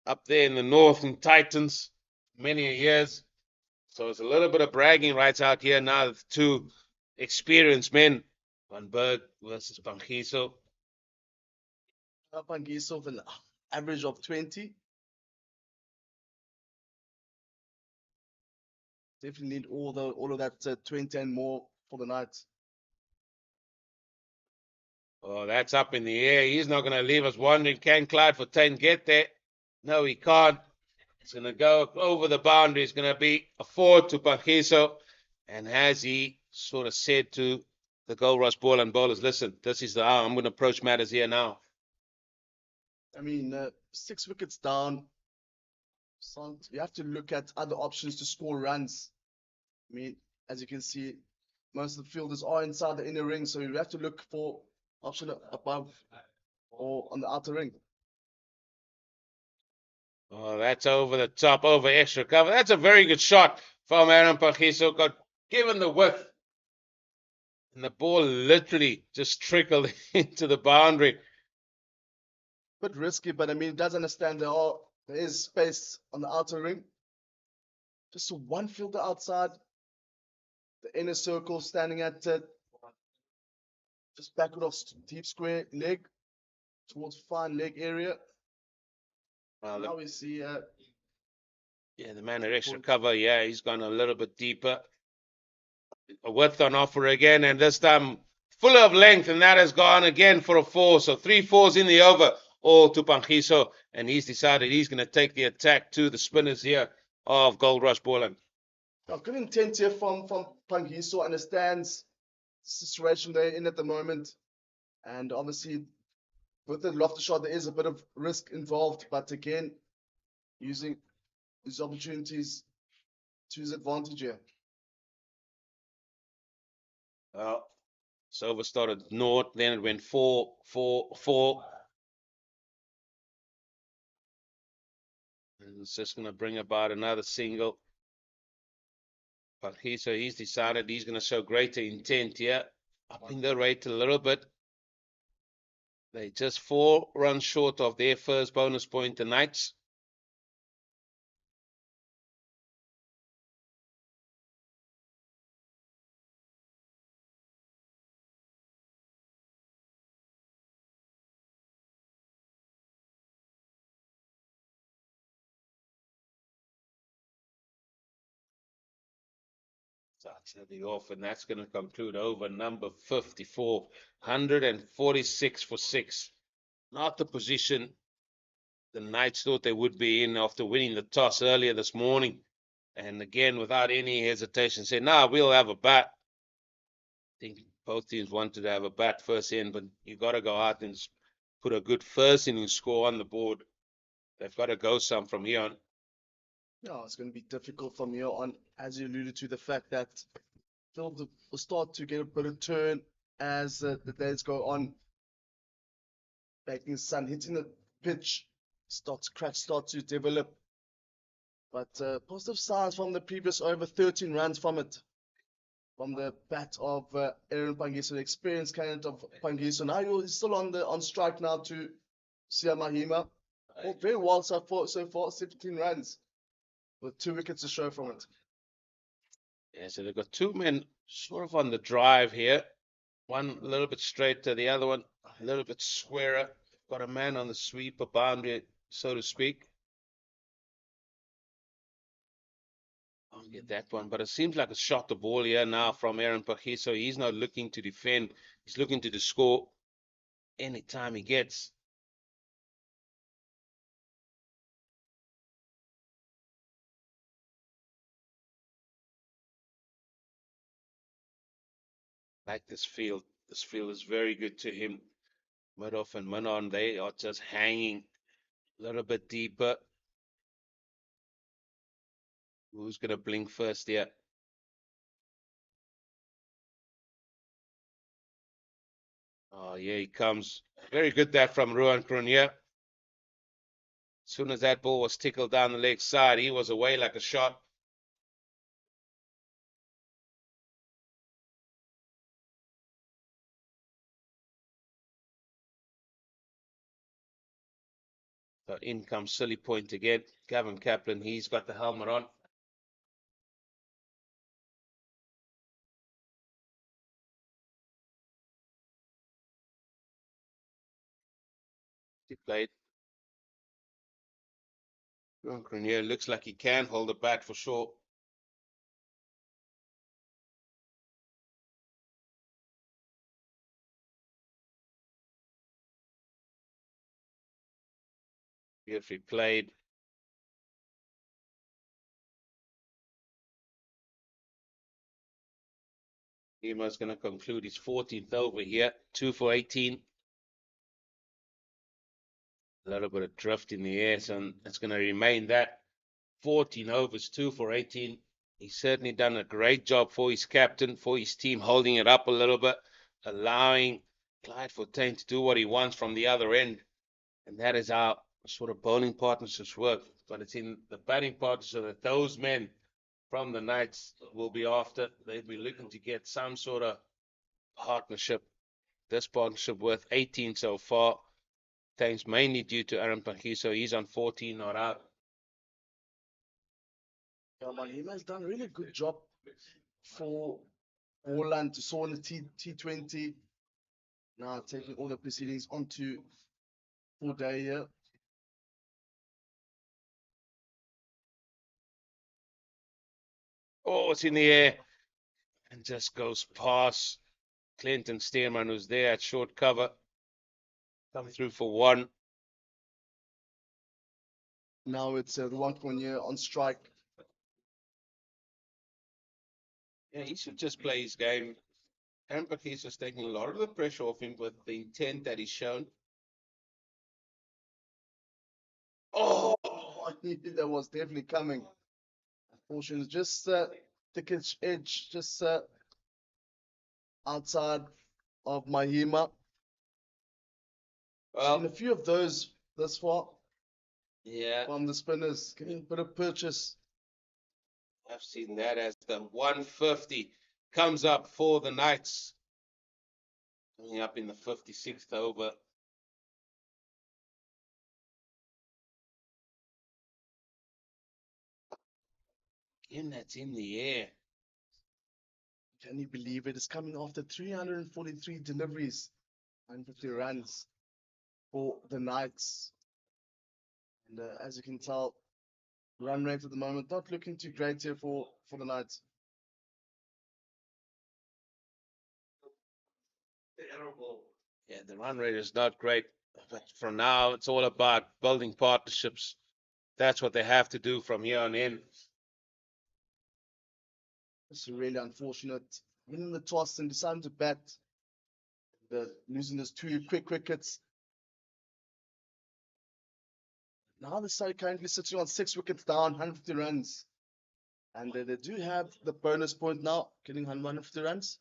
up there in the north in Titans many years. So it's a little bit of bragging rights out here now. The two experienced men, Van Berg versus Pangiso. Pangiso with an average of 20. Definitely need all of that 20 and more for the Knights. Oh, that's up in the air. He's not going to leave us wondering. Can Clyde for 10 get there? No, he can't. It's going to go over the boundary. It's going to be a 4 to Pangiso. And as he sort of said to the Goldrush Boland bowlers, listen, this is how I'm going to approach matters here now. I mean, 6 wickets down. You have to look at other options to score runs. I mean, as you can see, most of the fielders are inside the inner ring, so you have to look for option above or on the outer ring. Oh, that's over the top, over extra cover. That's a very good shot from Aaron Pangiso. Got given the width. And the ball literally just trickled into the boundary. Bit risky, but I mean, it does understand there is space on the outer ring. Just one fielder outside the inner circle, standing at just backward of deep square leg towards fine leg area. Well, now we see the man at extra cover, he's gone a little bit deeper. A width on offer again, and this time full of length, and that has gone again for a 4. So 3 4s in the over, all to Pangiso, and he's decided he's going to take the attack to the spinners here of Goldrush Boland. Good intent here from Pangiso, understands the situation they're in at the moment, and obviously with the lofted shot there is a bit of risk involved, but again using his opportunities to his advantage here. Well, it's over started north, then it went 4 4 4. And it's just going to bring about another single. But he's decided he's going to show greater intent here, upping the rate a little bit. They're just 4 runs short of their first bonus point, the Knights. Starts heading off, and that's going to conclude over number 54. 146 for 6. Not the position the Knights thought they would be in after winning the toss earlier this morning. And again, without any hesitation, said, we'll have a bat. I think both teams wanted to have a bat first in, but you got to go out and put a good first inning score on the board. They've got to go some from here on. No, it's going to be difficult from here on, as you alluded to, the fact that they'll start to get a bit of turn as the days go on. Making sun hitting the pitch, cracks start to develop. But positive signs from the previous over, 13 runs from it. from the bat of Aaron Pangiso, the experienced candidate of Pangiso. Now he's still on strike now to Sia Mahima. Oh, very well so far, 17 runs with 2 wickets to show from it. Yeah, so they've got 2 men sort of on the drive here. One a little bit straighter, the other one a little bit squarer. Got a man on the sweeper boundary, so to speak. I'll get that one, but it seems like a shot the ball here now from Aaron Pachiso. He's not looking to defend, he's looking to score anytime he gets. Like this field. This field is very good to him. Mid-off and mid-on, they are just hanging a little bit deeper. Who's going to blink first here? Oh, yeah, he comes. Very good that from Ruan Cronje. As soon as that ball was tickled down the leg side, he was away like a shot. So in comes Silly Point again. Gavin Kaplan, he's got the helmet on. He played. Ruan Cronje looks like he can hold the bat for sure. Beautifully played. Nemo's going to conclude his 14th over here. 2 for 18. A little bit of drift in the air, so it's going to remain that. 14 overs, 2 for 18. He's certainly done a great job for his captain, for his team, holding it up a little bit, allowing Clyde Fontaine to do what he wants from the other end. And that is how sort of bowling partnerships work. But it's in the batting partnership that those men from the Knights will be after. They'll be looking to get some sort of partnership. This partnership worth 18 so far, thanks mainly due to Aaron Pangiso. He's on 14, not out. Yeah, man, he has done a really good job for Boland to saw in the T20. Now taking all the proceedings onto 4-day here. Oh, it's in the air and just goes past Clinton Stearman, who's there at short cover. Come through for 1. Now it's Ruan Cronje on strike. Yeah, he should just play his game. Aaron Pangiso's taking a lot of the pressure off him with the intent that he's shown. Oh, I knew that was definitely coming. Unfortunately, just the edge, just outside of Mahima. Seen a few of those thus far Yeah, from the spinners, getting a bit of purchase. I've seen that as the 150 comes up for the Knights. Coming up in the 56th over. Again, that's in the air. Can you believe it? It's coming after 343 deliveries, 150 runs for the Knights. And as you can tell, run rate at the moment not looking too great here for the Knights. Yeah, the run rate is not great, but for now, it's all about building partnerships. That's what they have to do from here on in. It's really unfortunate. Winning the toss and deciding to bat, losing those 2 quick wickets. Now the side currently sitting on 6 wickets down, 150 runs. And they do have the bonus point now, getting 150 runs.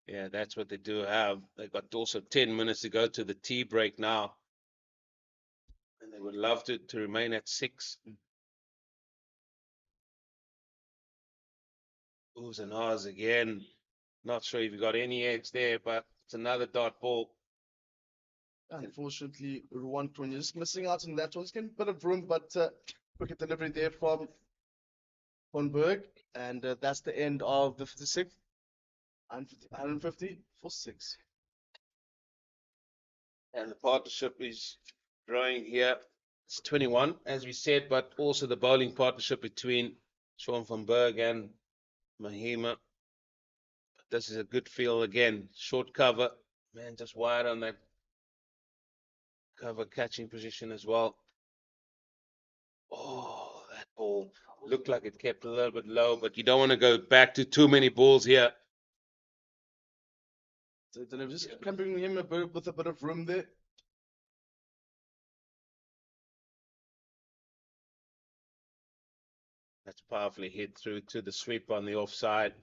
Yeah, that's what they do have. They've got also 10 minutes to go to the tea break now. And they would love to remain at 6. Oohs and ahs again. Not sure if you got any edge there, but it's another dot ball. Unfortunately, Ruan Cronje just missing out on that one. He's getting a bit of room, but wicket delivery there from Van Berg. And that's the end of the 56. 150 for 6. And the partnership is growing here. It's 21, as we said, but also the bowling partnership between Sean van Berg and Mahima. This is a good field again. Short cover. Man, just wide on that cover catching position as well. Oh, that ball looked like it kept a little bit low, but you don't want to go back to too many balls here. So they're just bring him with a bit of room there. That's powerfully hit through to the sweep on the offside.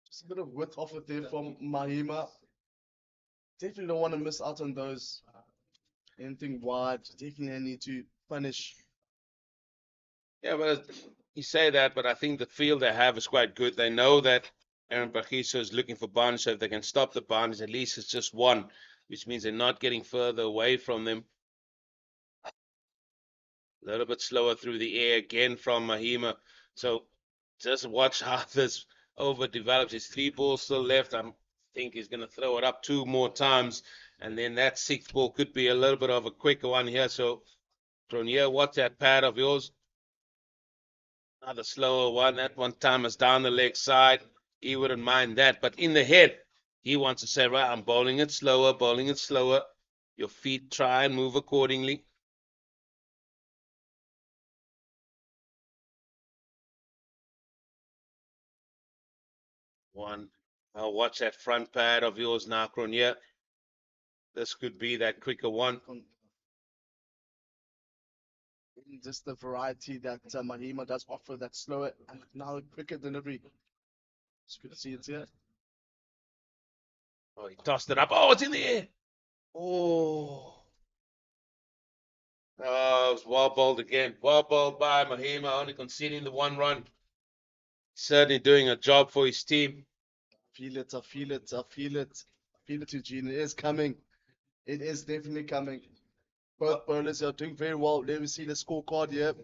Just a bit of width off it there from Mahima. Definitely don't want to miss out on those. Anything wide, definitely need to punish. Yeah, but you say that, but I think the field they have is quite good. They know that Aaron Pagiso is looking for boundaries, so if they can stop the boundaries, at least it's just one, which means they're not getting further away from them. A little bit slower through the air again from Mahima. So just watch how this overdevelops. There's 3 balls still left. I think he's going to throw it up 2 more times, and then that 6th ball could be a little bit of a quicker one here. So Cronje, what's that pad of yours? Another slower one. That one time is down the leg side. He wouldn't mind that. But in the head, he wants to say, right, I'm bowling it slower, bowling it slower. Your feet try and move accordingly. One. I'll watch that front pad of yours now, Cronje. This could be that quicker one. Just the variety that Mahima does offer, that slower and now quicker delivery. It's good to see it here. Oh, he tossed it up. Oh, it's in the air. Oh. Oh, it was well bowled again. Well bowled by Mahima, only conceding the 1 run. Certainly doing a job for his team. Feel it, I feel it, I feel it. I feel it, Eugene. It is coming. It is definitely coming. Both bowlers are doing very well. Let me see the scorecard here.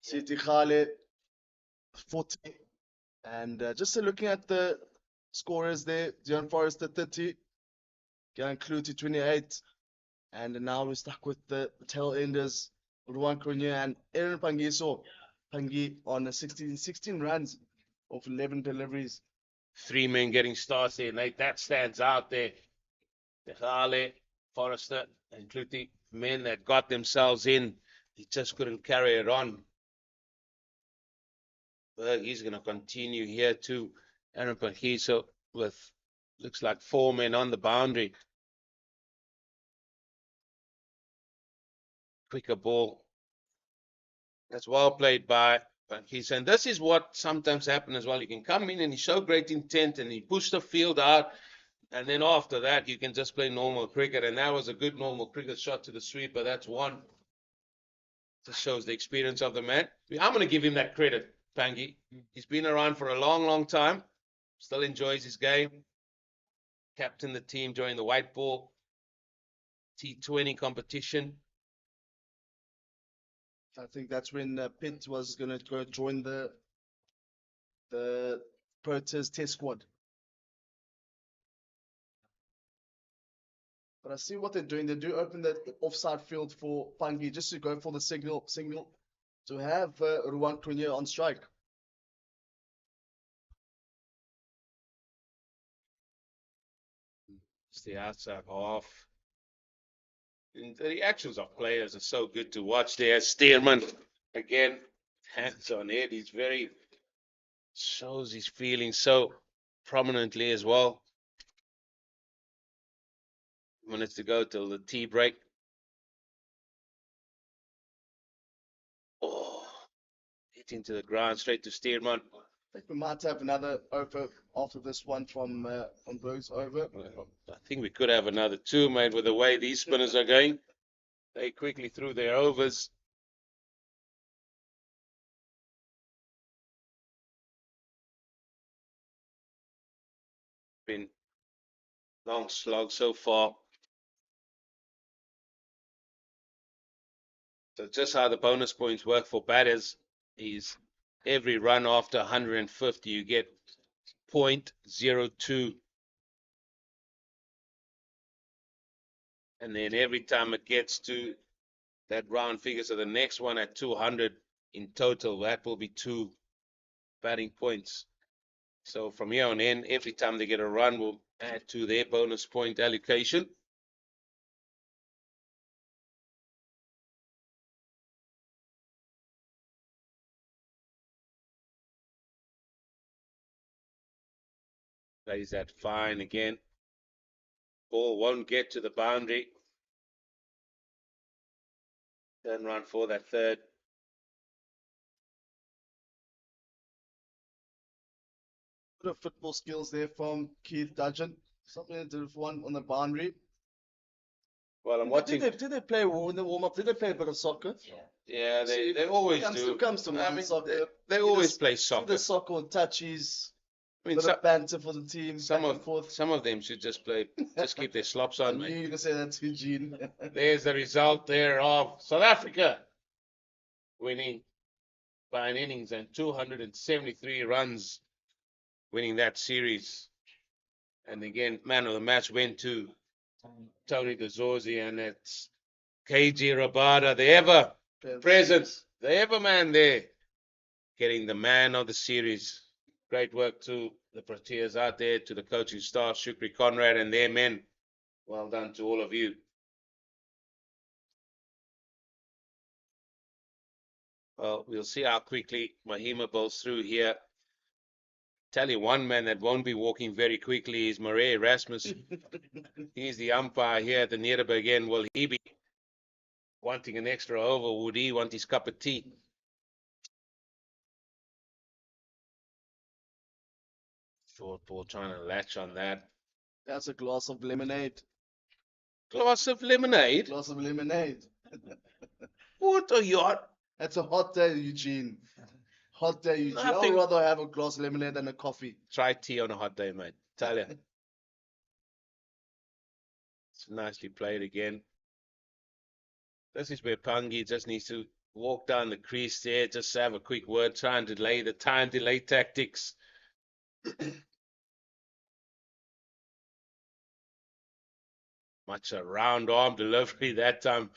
Siti Khale, 40. And just looking at the scorers there, Dion Forrester 30, Garen Kluti 28. And now we're stuck with the tail enders, Ruan Cronje and Aaron Pangiso. Pangi on 16 runs of 11 deliveries. 3 men getting starts there, Nate. That stands out there. Hale, Forrester, and Kluti, men that got themselves in. He just couldn't carry it on. Berg, he's going to continue here too. Aaron Pangiso with, looks like 4 men on the boundary. Quicker ball. That's well played by Pangiso. And this is what sometimes happens as well. You can come in and you show great intent and you push the field out. And then after that, you can just play normal cricket. And that was a good normal cricket shot to the sweeper. That's one. Just shows the experience of the man. I'm going to give him that credit, Pangi. He's been around for a long, long time. Still enjoys his game. Captained the team during the white ball T20 competition. I think that's when Pitt was going to go join the Proteas test squad. But I see what they're doing. They do open the offside field for Pangi just to go for the signal to have Ruan Cronje on strike. It's the outside half. And the reactions of players are so good to watch there. Stearman, again, hands on it. He's very, shows his feelings so prominently as well. Minutes to go till the tea break. Oh, hit into the ground, straight to Stearman. I think we might have another over after this one from Berg's over. I think we could have another 2, mate, with the way these spinners are going. They quickly threw their overs. Been long slog so far. So just how the bonus points work for batters is every run after 150 you get 0.02, and then every time it gets to that round figure, so the next one at 200 in total, that will be 2 batting points. So from here on in, every time they get a run, we'll add to their bonus point allocation. Plays that fine again. Ball won't get to the boundary. Turn run for that third. Bit of football skills there from Keith Dudgeon. Something to do with one on the boundary. Well, I'm watching. Did they play in the warm up? Did they play a bit of soccer? Yeah, See, they always comes do. To, comes to I mind, mean, soccer. they See always the- play See soccer. the soccer on touchies. I mean, Bit of banter for the team. some back and of forth. some of them should just keep their slops I on, knew mate. you were gonna say that to Eugene. There's the result there of South Africa winning by an innings and 273 runs, winning that series. And again, man of the match went to Tony DeZorzi, and it's KG Rabada, the ever present, the ever man there, getting the man of the series. Great work to the Proteas out there, to the coaching staff, Shukri Conrad and their men. Well done to all of you. Well, we'll see how quickly Mahima bowls through here. Tell you one man that won't be walking very quickly is Murray Erasmus. He's the umpire here at the Nederburg end. Will he be wanting an extra over? Would he want his cup of tea? Short ball trying to latch on that. That's a glass of lemonade. Glass of lemonade? Glass of lemonade. What are you on? That's a hot day, Eugene. Hot day, Eugene. Nothing. I'd rather have a glass of lemonade than a coffee. Try tea on a hot day, mate. Tell you. It's nicely played again. This is where Pangi just needs to walk down the crease there, just have a quick word, try and delay the time delay tactics. Much a round arm delivery that time.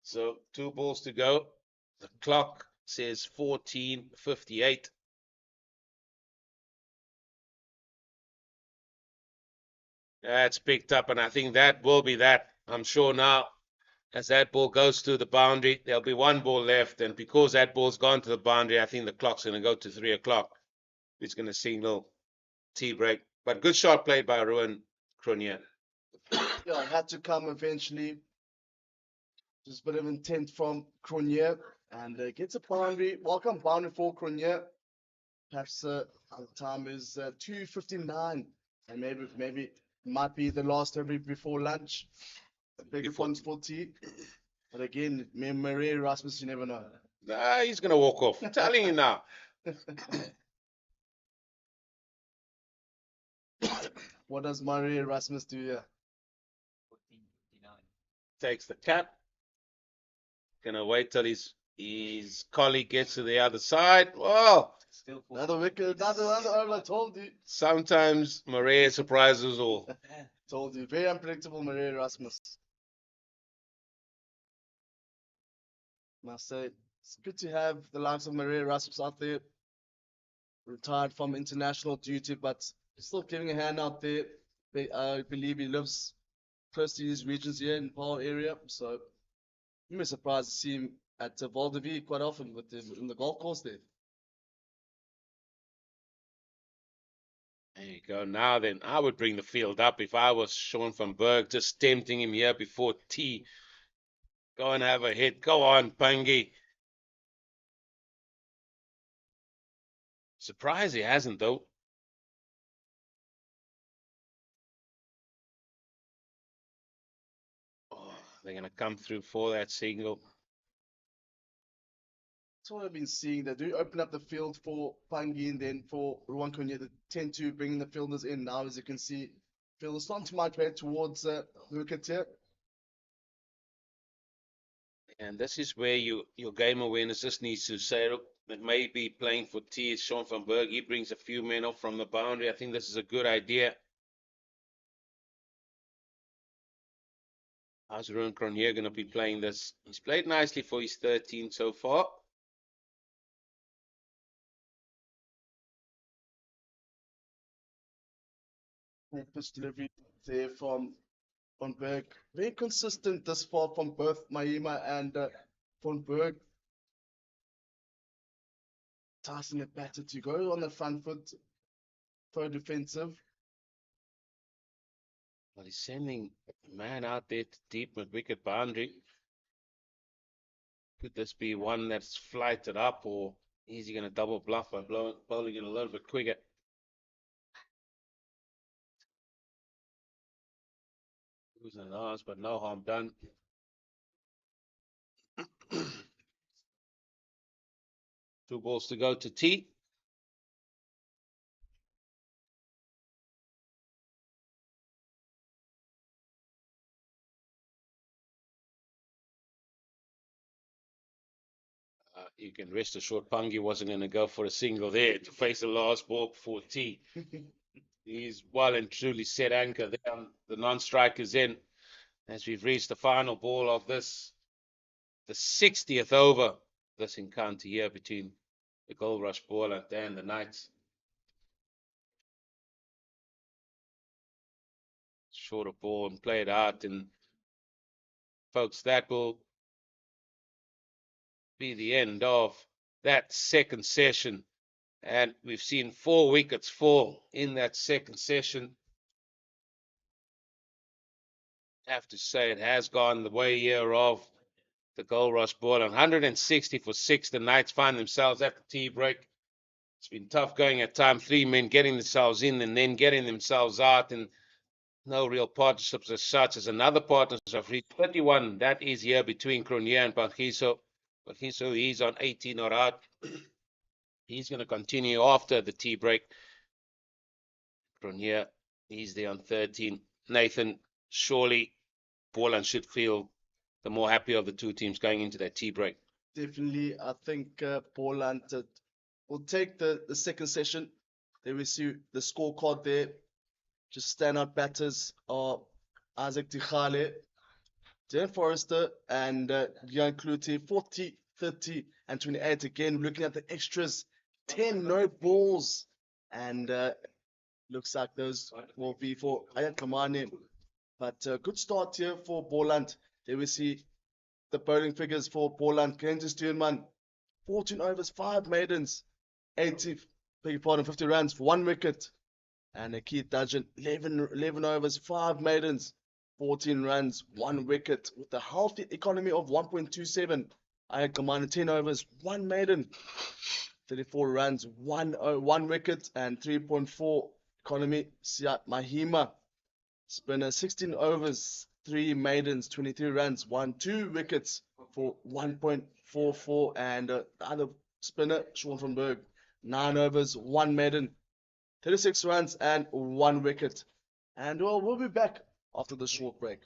So 2 balls to go. The clock says 14:58. That's picked up, and I think that will be that. I'm sure now, as that ball goes to the boundary, there'll be 1 ball left, and because that ball's gone to the boundary, I think the clock's going to go to 3 o'clock. It's going to signal tea break. But good shot played by Ruan Cronier. Yeah, it had to come eventually. Just a bit of intent from Cronier. And gets a boundary. Welcome boundary for Cronier. Perhaps the time is 2:59. And maybe might be the last every before lunch. Big ones for tea. But again, Murray Rasmus, you never know. Nah, he's going to walk off. I'm telling you now. What does Murray Rasmus do here? Takes the cap. Gonna wait till his colleague gets to the other side. Whoa! Another wicket, another over. I told you. Sometimes Marais surprises all. Told you. Very unpredictable, Murray Rasmus. Must say, it's good to have the likes of Murray Rasmus out there. Retired from international duty, but still giving a hand out there. I believe he lives close to his regions here in Paarl area. So I'm not surprised to see him at Valdevie quite often with in the golf course there. There you go. Now then, I would bring the field up if I was Sean van Berg, just tempting him here before tea. Go and have a hit. Go on, Pangi. Surprised he hasn't, though. Oh, they're going to come through for that single. That's what I've been seeing. They do open up the field for Pangi and then for Ruan Cunha. They tend to bring the fielders in now, as you can see. Fielders starting to migrate towards the wicket here. And this is where your game awareness just needs to say, look, it may be playing for T. It's Sean van Berg. He brings a few men off from the boundary. I think this is a good idea. How's Ruan Cronje going to be playing this? He's played nicely for his 13 so far. Pitch delivery there from Van Berg. Very consistent this far from both Mahima and Van Berg. Tyson the batter to go on the front foot for defensive. Well, he's sending a man out there to deep mid-wicket boundary. Could this be one that's flighted up, or is he going to double bluff by bowling it a little bit quicker? Losing ours, but no harm done. Two balls to go to T. You can rest assured Pangi wasn't going to go for a single there to face the last ball before T. He's well and truly set anchor there on the non-strikers in as we've reached the final ball of this, the 60th over this encounter here between the Goldrush Boland and the Knights. Shorter ball and played out, and folks, that will be the end of that second session. And we've seen 4 wickets fall in that second session. I have to say it has gone the way here of the Goldrush Boland. 160 for 6. The Knights find themselves at the tea break. It's been tough going at time. 3 men getting themselves in and then getting themselves out, and no real partnerships as such. As another partnership of reached 31. That is here between Cronje and Pangiso. Pangiso, he's on 18 or out. He's going to continue after the tea break. Cronje, he's there on 13. Nathan, surely Boland should feel the more happy of the two teams going into that tea break. Definitely, I think Boland will take the second session. There we see the scorecard there. Just standout batters are Isaac Tichale, Dan Forrester, and Jan Klute. 40, 30, and 28. Again, looking at the extras, 10 no balls. And looks like those will be for Ayat Kamane. But good start here for Boland. There we see the bowling figures for Boland. Kenji Stuurman, 14 overs, 5 maidens, 80, beg your pardon, 50 runs for 1 wicket. And Keith Dudgeon, 11 overs, 5 maidens, 14 runs, 1 wicket, with a healthy economy of 1.27. Ayat Kamane, 10 overs, 1 maiden, 34 runs, 1 wicket, and 3.4 economy. Siat Mahima, spinner, 16 overs, 3 maidens, 23 runs, 2 wickets for 1.44. And the other spinner, Sean van Berg, 9 overs, 1 maiden, 36 runs, and 1 wicket. And well, we'll be back after the short break.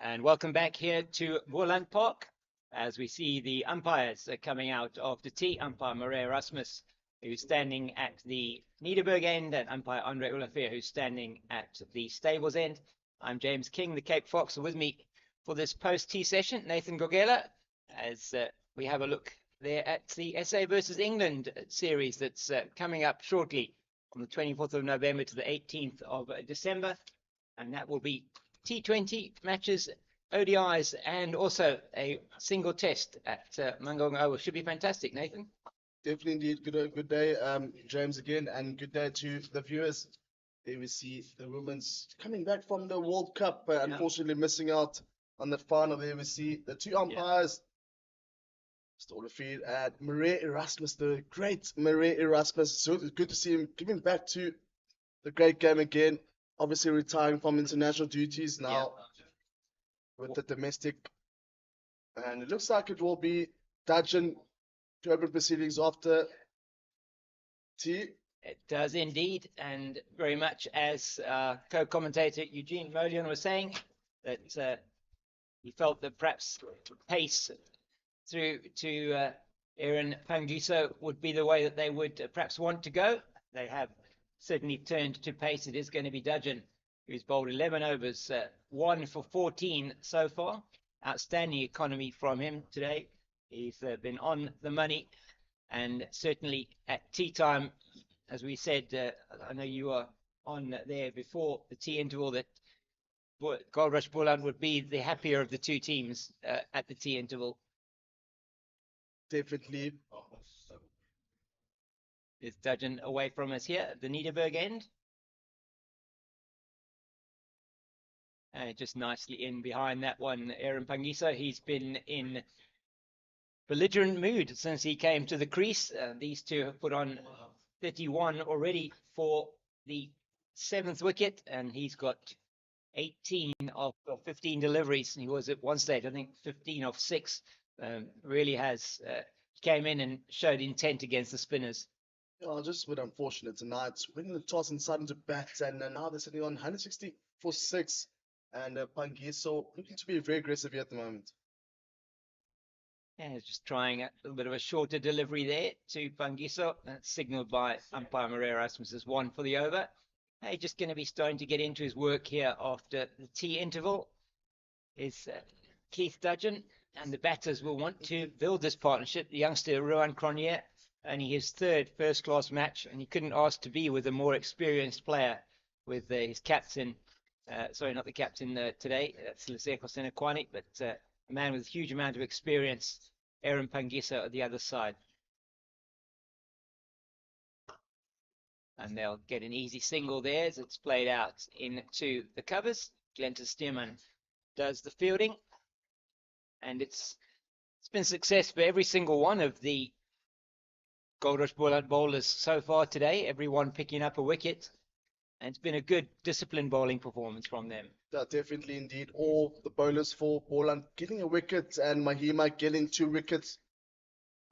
And welcome back here to Boland Park as we see the umpires coming out of the tee. Umpire Marais Erasmus, who's standing at the Nederburg end, and umpire Andre Olafere, who's standing at the stables end. I'm James King, the Cape Fox. With me for this post-tee session, Nathan Gogela, as we have a look there at the SA versus England series that's coming up shortly on the 24th of November to the 18th of December. And that will be T20 matches, ODIs, and also a single test at Mangaung Oval. Should be fantastic, Nathan. Definitely indeed. Good day, James, again, and good day to the viewers. There we see the women's coming back from the World Cup, but unfortunately missing out on the final. There we see the two umpires. Still the feed at Marais Erasmus, the great Marais Erasmus. So good to see him giving back to the great game again. Obviously retiring from international duties now with the domestic. And it looks like it will be Dudgeon to open proceedings after tea. It does indeed, and very much as co-commentator Eugene Molion was saying, that he felt that perhaps pace through to Aaron Pangiso would be the way that they would perhaps want to go. They have certainly turned to pace. It is going to be Dudgeon, who's bowled 11 overs, 1 for 14 so far. Outstanding economy from him today. He's been on the money, and certainly at tea time, as we said, I know you were on there before the tea interval, that Goldrush Boland would be the happier of the two teams at the tea interval. Definitely. There's Dudgeon away from us here at the Nederburg end. And just nicely in behind that one, Aaron Pangiso. He's been in belligerent mood since he came to the crease. These two have put on 31 already for the 7th wicket, and he's got 18 of 15 deliveries. He was at one stage, I think, 15 of 6. Really has came in and showed intent against the spinners. Yeah, just a bit unfortunate tonight. Winning the toss and starting to bat, and now they're sitting on 160 for 6. And Pangiso looking to be very aggressive here at the moment. Yeah, just trying a little bit of a shorter delivery there to Pangiso. That's signalled by umpire Marais Erasmus as 1 for the over. Hey, just going to be starting to get into his work here after the tea interval is Keith Dudgeon, and the batters will want to build this partnership. The youngster Rohan Cronje, only his 3rd first-class match, and he couldn't ask to be with a more experienced player, with his captain, sorry, not the captain today, that's Leseko Senekwani, but a man with a huge amount of experience, Aaron Pangiso at the other side. And they'll get an easy single there as it's played out into the covers. Glenta Stearman does the fielding, and it's been success for every single one of the Goldrush bowlers so far today, everyone picking up a wicket, and it's been a good disciplined bowling performance from them. Yeah, definitely indeed. All the bowlers for Boland getting a wicket, and Mahima getting 2 wickets.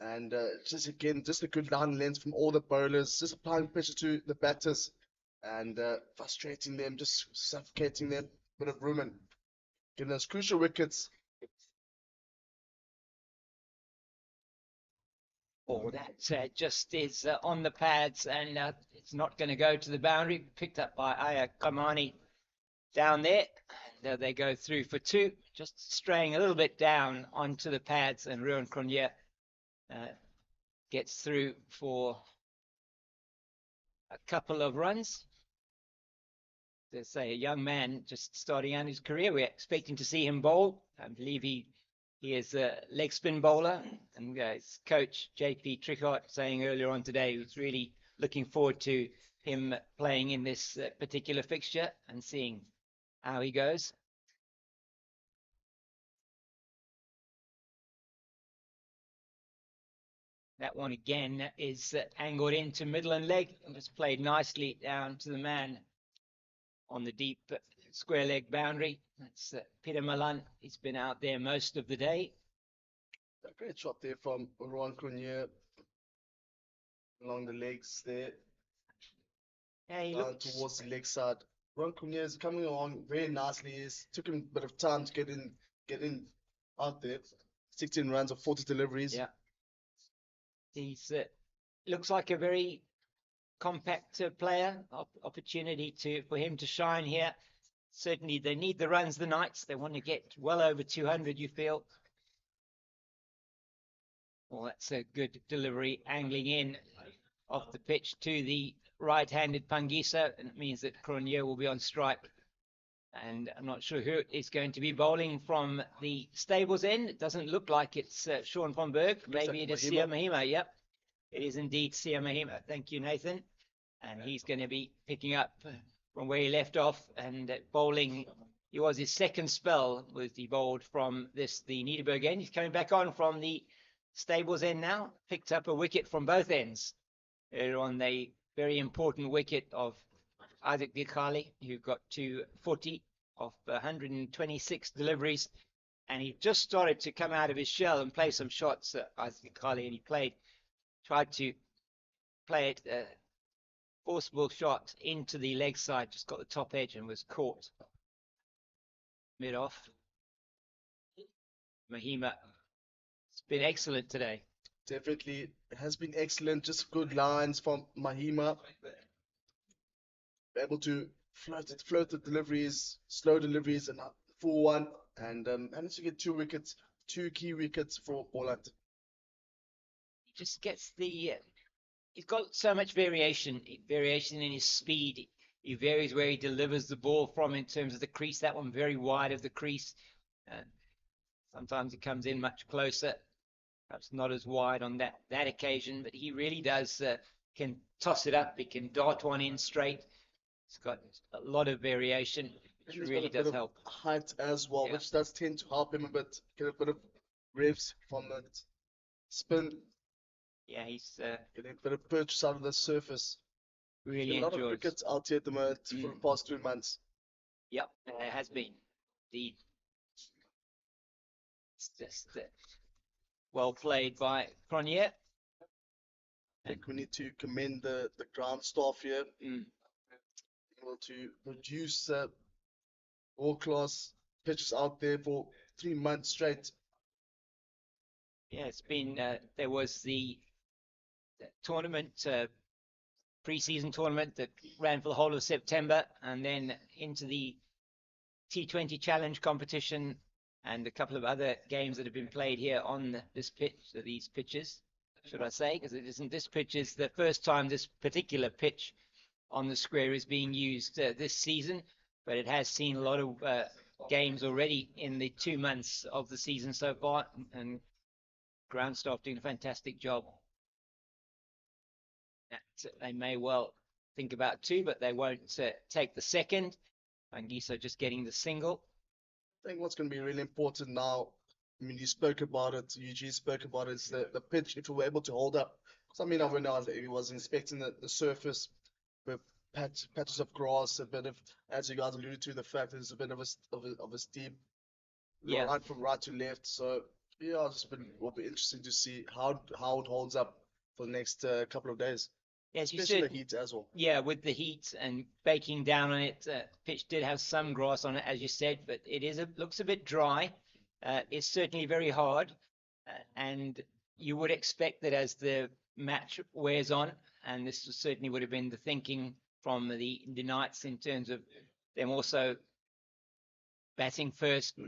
And just again, just a good line length from all the bowlers, just applying pressure to the batters and frustrating them, just suffocating them. Bit of room and getting those crucial wickets. Oh, that just is on the pads, and it's not going to go to the boundary. Picked up by Aya Kamani down there. And, they go through for 2, just straying a little bit down onto the pads, and Rohan Cronje gets through for a couple of runs. To say, a young man just starting out his career. We're expecting to see him bowl. I believe he is a leg spin bowler, and his coach JP Trickart saying earlier on today he was really looking forward to him playing in this particular fixture and seeing how he goes. That one again is angled into middle and leg and just played nicely down to the man on the deep square leg boundary. That's Peter Malan. He's been out there most of the day. A great shot there from Rohan Cronje along the legs there. Yeah, he Down looks towards the leg side. Ron Cunha is coming along very nicely. It took him a bit of time to get in out there. 16 runs of 40 deliveries. Yeah. He's looks like a very compact player. Opportunity for him to shine here. Certainly, they need the runs, the Knights. They want to get well over 200, you feel. Well, that's a good delivery, angling in off the pitch to the right-handed Pangiso, and it means that Cronje will be on strike. And I'm not sure who is going to be bowling from the stables end. It doesn't look like it's Sean von Berg. Maybe it is Sia Mahima. Yep, it is indeed Sia Mahima. Thank you, Nathan. And he's going to be picking up from where he left off and bowling. It was his second spell, was he bowled from the Niederberg end. He's coming back on from the stables end now. Picked up a wicket from both ends. Earlier on, the very important wicket of Isaac Dikhali, who got to 40 of 126 deliveries, and he just started to come out of his shell and play some shots, Isaac Dikhali, and he tried to play it, forcible shot into the leg side, just got the top edge and was caught mid-off. Mahima, it's been excellent today. Definitely has been excellent. Just good lines from Mahima. Able to float the deliveries, slow deliveries, and full one, and managed to get 2 wickets, 2 key wickets for Boland. He just gets he's got so much variation in his speed. He varies where he delivers the ball from in terms of the crease. That one very wide of the crease. Sometimes he comes in much closer. Perhaps not as wide on that occasion, but he really does can toss it up. He can dart one in straight. He's got a lot of variation, which really does help. Height as well, Yeah. which does tend to help him a bit. Get a bit of revs from the spin. Yeah, he's Getting a bit of purchase out of the surface. really A lot of enjoys. wickets out here at the moment for the past 3 months. Yep, it has been. Indeed. It's just well played by Cronje. I think we need to commend the ground staff here. Mm. Able to produce world-class pitches out there for 3 months straight. Yeah, it's been there was the tournament, pre-season tournament that ran for the whole of September, and then into the T20 Challenge competition and a couple of other games that have been played here on this pitch, these pitches, should I say, because it isn't. This pitch is the first time this particular pitch on the square is being used this season, but it has seen a lot of games already in the 2 months of the season so far, and ground staff doing a fantastic job. They may well think about 2, but they won't take the second. Pangiso just getting the single. I think what's going to be really important now, I mean, you spoke about it, Eugene spoke about it, is the pitch, if we were able to hold up. Because I mean, I went out, he was inspecting the surface with patches of grass, a bit of, as you guys alluded to, the fact that there's a bit of a steep line from right to left. So, yeah, will be interesting to see how it holds up for the next couple of days. Yes, you Especially said, the heat as well. yeah, with the heat and baking down on it, pitch did have some grass on it, as you said, but it looks a bit dry. It's certainly very hard, and you would expect that as the match wears on, and this certainly would have been the thinking from the Knights in terms of them also batting first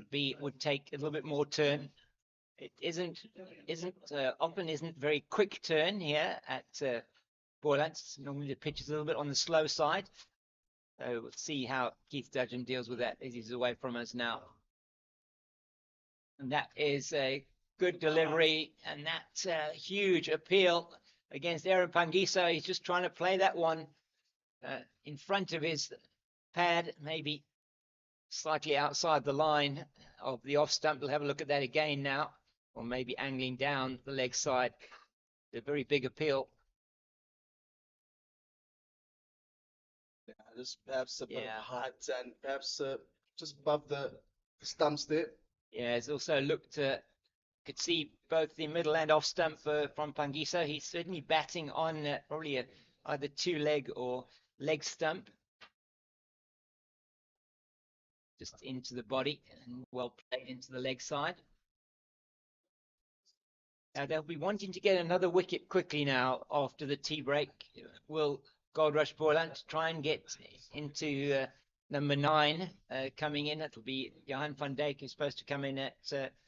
would take a little bit more turn. It often isn't very quick turn here at Boland. Normally the pitch is a little bit on the slow side. So we'll see how Keith Dudgeon deals with that as he's away from us now. And that is a good delivery, and that's a huge appeal against Aaron Pangiso. He's just trying to play that one in front of his pad, maybe slightly outside the line of the off stump. We'll have a look at that again now, or maybe angling down the leg side. A very big appeal. Yeah, just perhaps a bit of height and perhaps just above the stumps there. Yeah, it's also could see both the middle and off stump from Pangiso. He's certainly batting on probably either 2-leg or leg stump. just into the body and well played into the leg side. They'll be wanting to get another wicket quickly now after the tea break. Will Goldrush Boland try and get into number 9 coming in? It'll be Johan van Dijk who's supposed to come in at,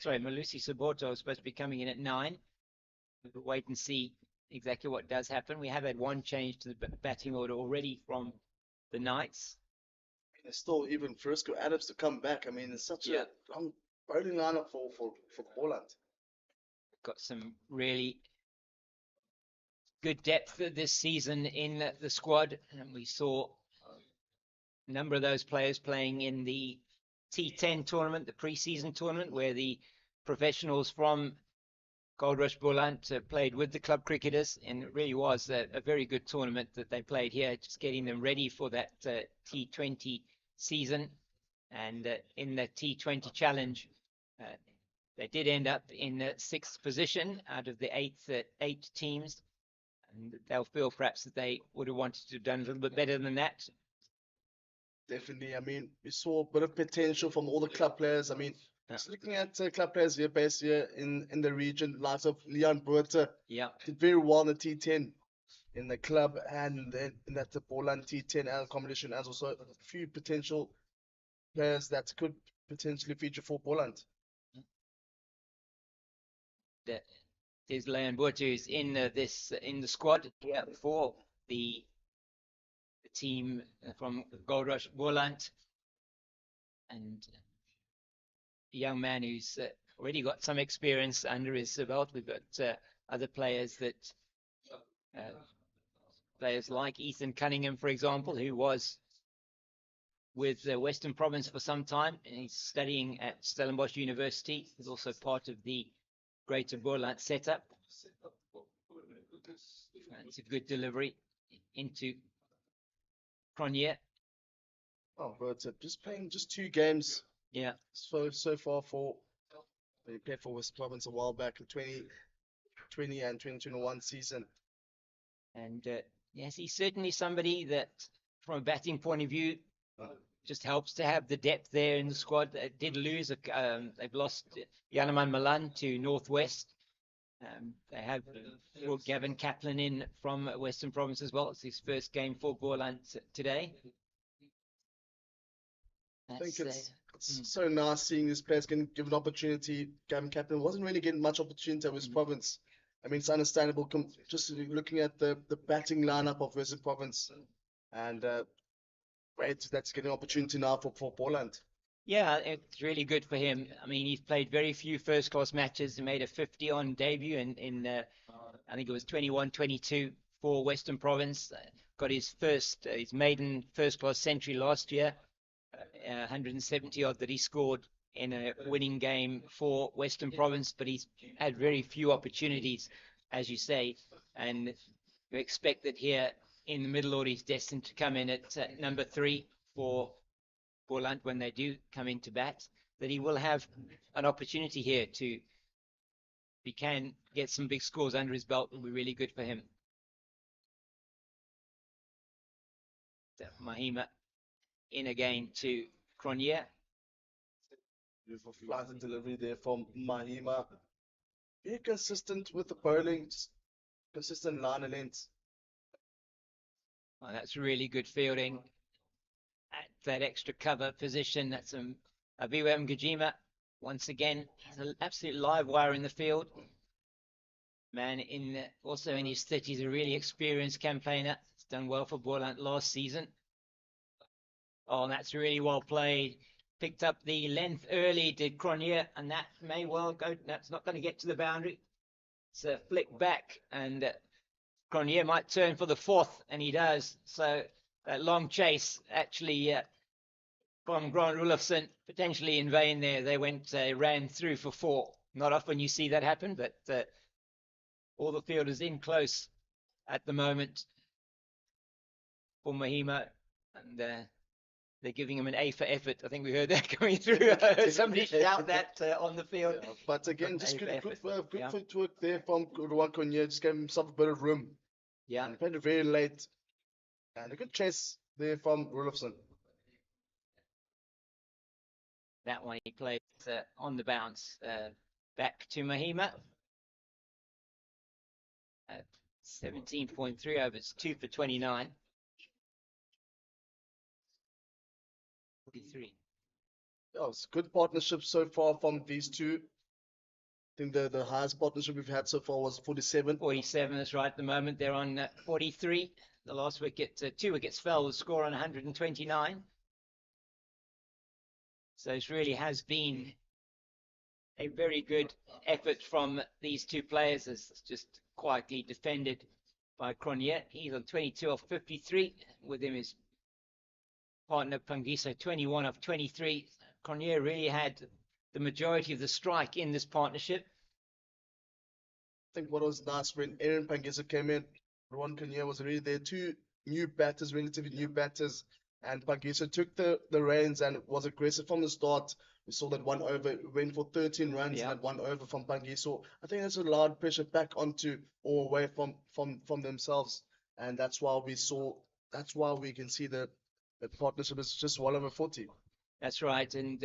Malusi Soboto is supposed to be coming in at 9. We'll wait and see exactly what does happen. We have had one change to the batting order already from the Knights. There's still even Frisco Adams to come back. I mean, it's such a long bowling lineup for Boland. Got some really good depth this season in the squad, and we saw a number of those players playing in the T10 tournament, the pre-season tournament, where the professionals from Goldrush Boland played with the club cricketers, and it really was a very good tournament that they played here, just getting them ready for that T20 season. And in the T20 challenge, they did end up in the 6th position out of the 8 teams, and they'll feel perhaps that they would have wanted to have done a little bit better than that. Definitely. I mean, we saw a bit of potential from all the club players. I mean, just looking at club players here based here in the region, lots of Leon Buerta did very well in the T10 in the club, and then in that the Boland T10 competition, as also a few potential players that could potentially feature for Boland. There's Leon Buerta who's in the squad here for the team from Goldrush Boland, and a young man who's already got some experience under his belt. We've got other players players like Ethan Cunningham, for example, who was with Western Province for some time, and he's studying at Stellenbosch University. He's also part of the Greater Boland setup. It's a good delivery into Cronje. Oh, but just playing just 2 games. Yeah. So far they played for West Province a while back, the 2020 and 2021 season. And yes, he's certainly somebody that, from a batting point of view, just helps to have the depth there in the squad. They did lose. They've lost Yaneman Malan to Northwest. They have brought Gavin Kaplan in from Western Province as well. It's his first game for Boland today. I think it's so nice seeing these players getting given opportunity. Gavin Kaplan wasn't really getting much opportunity at West Province. I mean, it's understandable just looking at the batting lineup of Western Province, and great that's getting opportunity now for Boland. Yeah, it's really good for him. I mean, he's played very few first-class matches. He made a 50-on debut in I think it was 21-22 for Western Province. Got his maiden first-class century last year, 170 odd that he scored in a winning game for Western Province, but he's had very few opportunities, as you say, and you expect that here in the middle order he's destined to come in at number 3 for Boland when they do come into bat, that he will have an opportunity here to, if he can get some big scores under his belt, will be really good for him. Mahima in again to Cronje. Beautiful flight and delivery there from Mahima. Very consistent with the bowling, consistent line and length. Oh, that's really good fielding at that extra cover position. That's Abiwa Mgijima. Once again, he's an absolute live wire in the field. Man also in his 30s, a really experienced campaigner. He's done well for Boland last season. Oh, that's really well played. Picked up the length early, did Cronje, and that may well go. That's not going to get to the boundary. It's a flick back, and Cronje might turn for the 4th, and he does. So that long chase actually from Grant Rulofsson, potentially in vain there. They ran through for 4. Not often you see that happen, but all the fielders in close at the moment for Mahima, and they're giving him an A for effort. I think we heard that coming through. I heard somebody shout that on the field. Yeah, but again, just good footwork there from Ruan Cronje. Just gave himself a bit of room. Yeah. And played it very late. And a good chase there from Rulofsson. That one he plays on the bounce back to Mahima. 17.3 overs, 2 for 29. 43. Yeah, it's good partnership so far from these two. I think the highest partnership we've had so far was 47. 47, that's right. At the moment, they're on 43. The last wicket, 2 wickets fell, the score on 129. So it really has been a very good effort from these two players. It's just quietly defended by Cronje. He's on 22 of 53. With him his partner Pangiso, 21 of 23. Cronje really had the majority of the strike in this partnership. I think what was nice when Aaron Pangiso came in, Ron Cronje was really there. Two new batters, relatively new batters, and Pangiso took the reins and was aggressive from the start. We saw that 1 over went for 13 runs in that 1 over from Pangiso. I think that's allowed pressure back onto or away from themselves, and that's why we can see that the partnership is just well over 40. That's right, and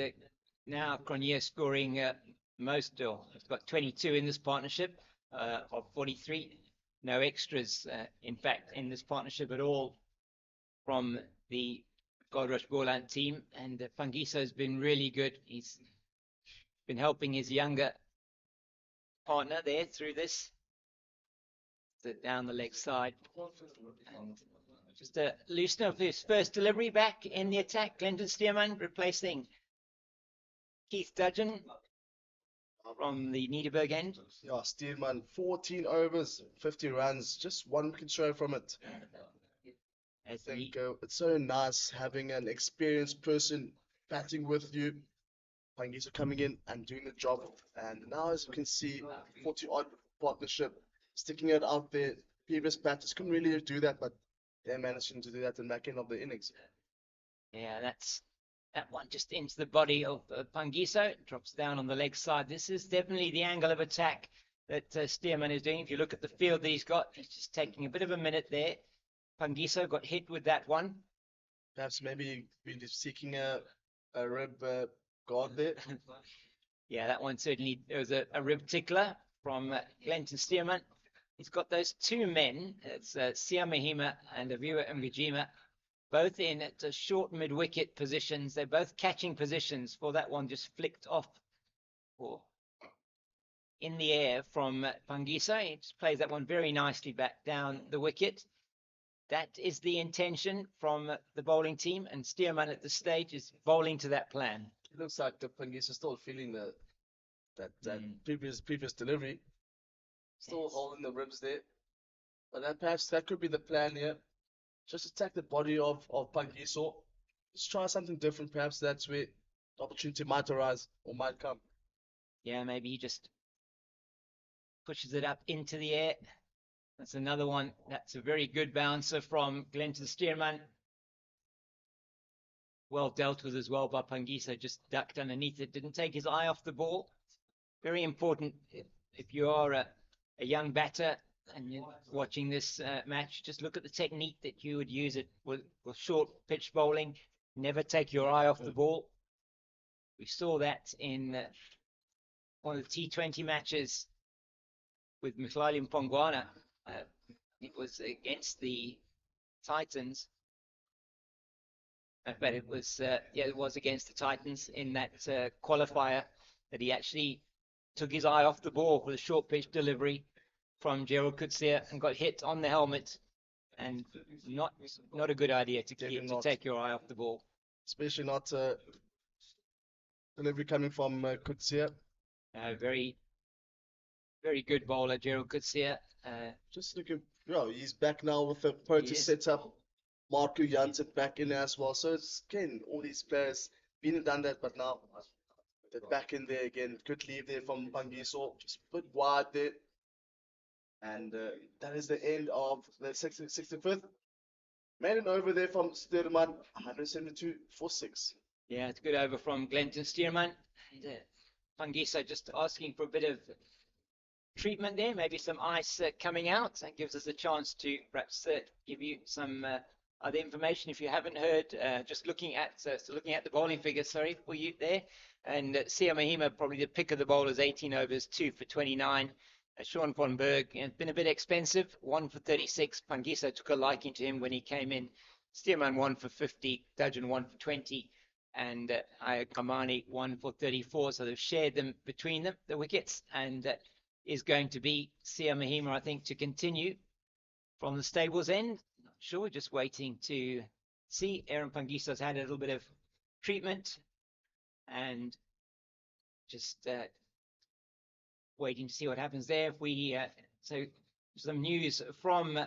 now Cronje scoring most, or it's got 22 in this partnership of 43. No extras, in fact, in this partnership at all from the Goldrush Boland team. And Pangiso has been really good. He's been helping his younger partner there through this. Down the leg side. And just a loosener of his first delivery back in the attack. Glenton Stearman replacing Keith Dudgeon from the Nederburg end. Yeah, Stearman, 14 overs, 50 runs, just 1 wicket show from it. I think it's so nice having an experienced person batting with you. Pangiso coming in and doing the job. And now, as you can see, 40-odd partnership, sticking it out there. Previous batters couldn't really do that, but they're managing to do that in the back end of the innings. Yeah, that one just into the body of Pangiso. Drops down on the leg side. This is definitely the angle of attack that Stearman is doing. If you look at the field that he's got, he's just taking a bit of a minute there. Pangiso got hit with that one. Perhaps maybe we're seeking a rib guard there. Yeah, that one certainly, there was a rib tickler from Glenton Stearman. He's got those two men, it's Sia Mahima and Aviwa Mgijima, both in at short mid-wicket positions. They're both catching positions for that one just flicked off or in the air from Pangiso. He just plays that one very nicely back down the wicket. That is the intention from the bowling team, and Stearman at this stage is bowling to that plan. It looks like the Pangiso still feeling that previous delivery. Still holding the ribs there. But perhaps that could be the plan here. Just attack the body of Pangiso. Just try something different. Perhaps that's where the opportunity might arise or might come. Yeah, maybe he just pushes it up into the air. That's another one. That's a very good bouncer from Glenton Stearman. Well dealt with as well by Pangiso. Just ducked underneath it. Didn't take his eye off the ball. Very important if you are a young batter and you're watching this match, just look at the technique that you would use it with short pitch bowling. Never take your eye off the ball. We saw that in one of the T20 matches with Mhlali Mpongwana. It was against the Titans. But it was against the Titans in that qualifier that he actually took his eye off the ball with a short pitch delivery from Gerald Coetzee and got hit on the helmet. And not a good idea to take your eye off the ball. Especially not delivery coming from Coetzee. Very, very good bowler, Gerald Coetzee. Just looking, he's back now with the protest setup. Marco Jansen back in as well. So it's again, all these players been and done that, but now they're back in there again. Good leave there from Pangiso, just a bit wide there. And that is the end of the 65th. Maiden over there from Stearman, 172 for 6. Yeah, it's good over from Glenton Stearman. Pangiso just asking for a bit of treatment there, maybe some ice coming out. That gives us a chance to perhaps give you some the information. If you haven't heard, just looking at the bowling figures, sorry, for you there. And Sia Mahima, probably the pick of the bowlers, 18 overs, 2 for 29. Sean von Berg, been a bit expensive, 1 for 36. Pangiso took a liking to him when he came in. Stearman 1 for 50, Dudgeon 1 for 20, and Kamani 1 for 34. So they've shared them between them, the wickets, and is going to be Sia Mahima, I think, to continue from the stables end. Not sure, just waiting to see. Aaron Pangiso's had a little bit of treatment, and just waiting to see what happens there. If we so some news from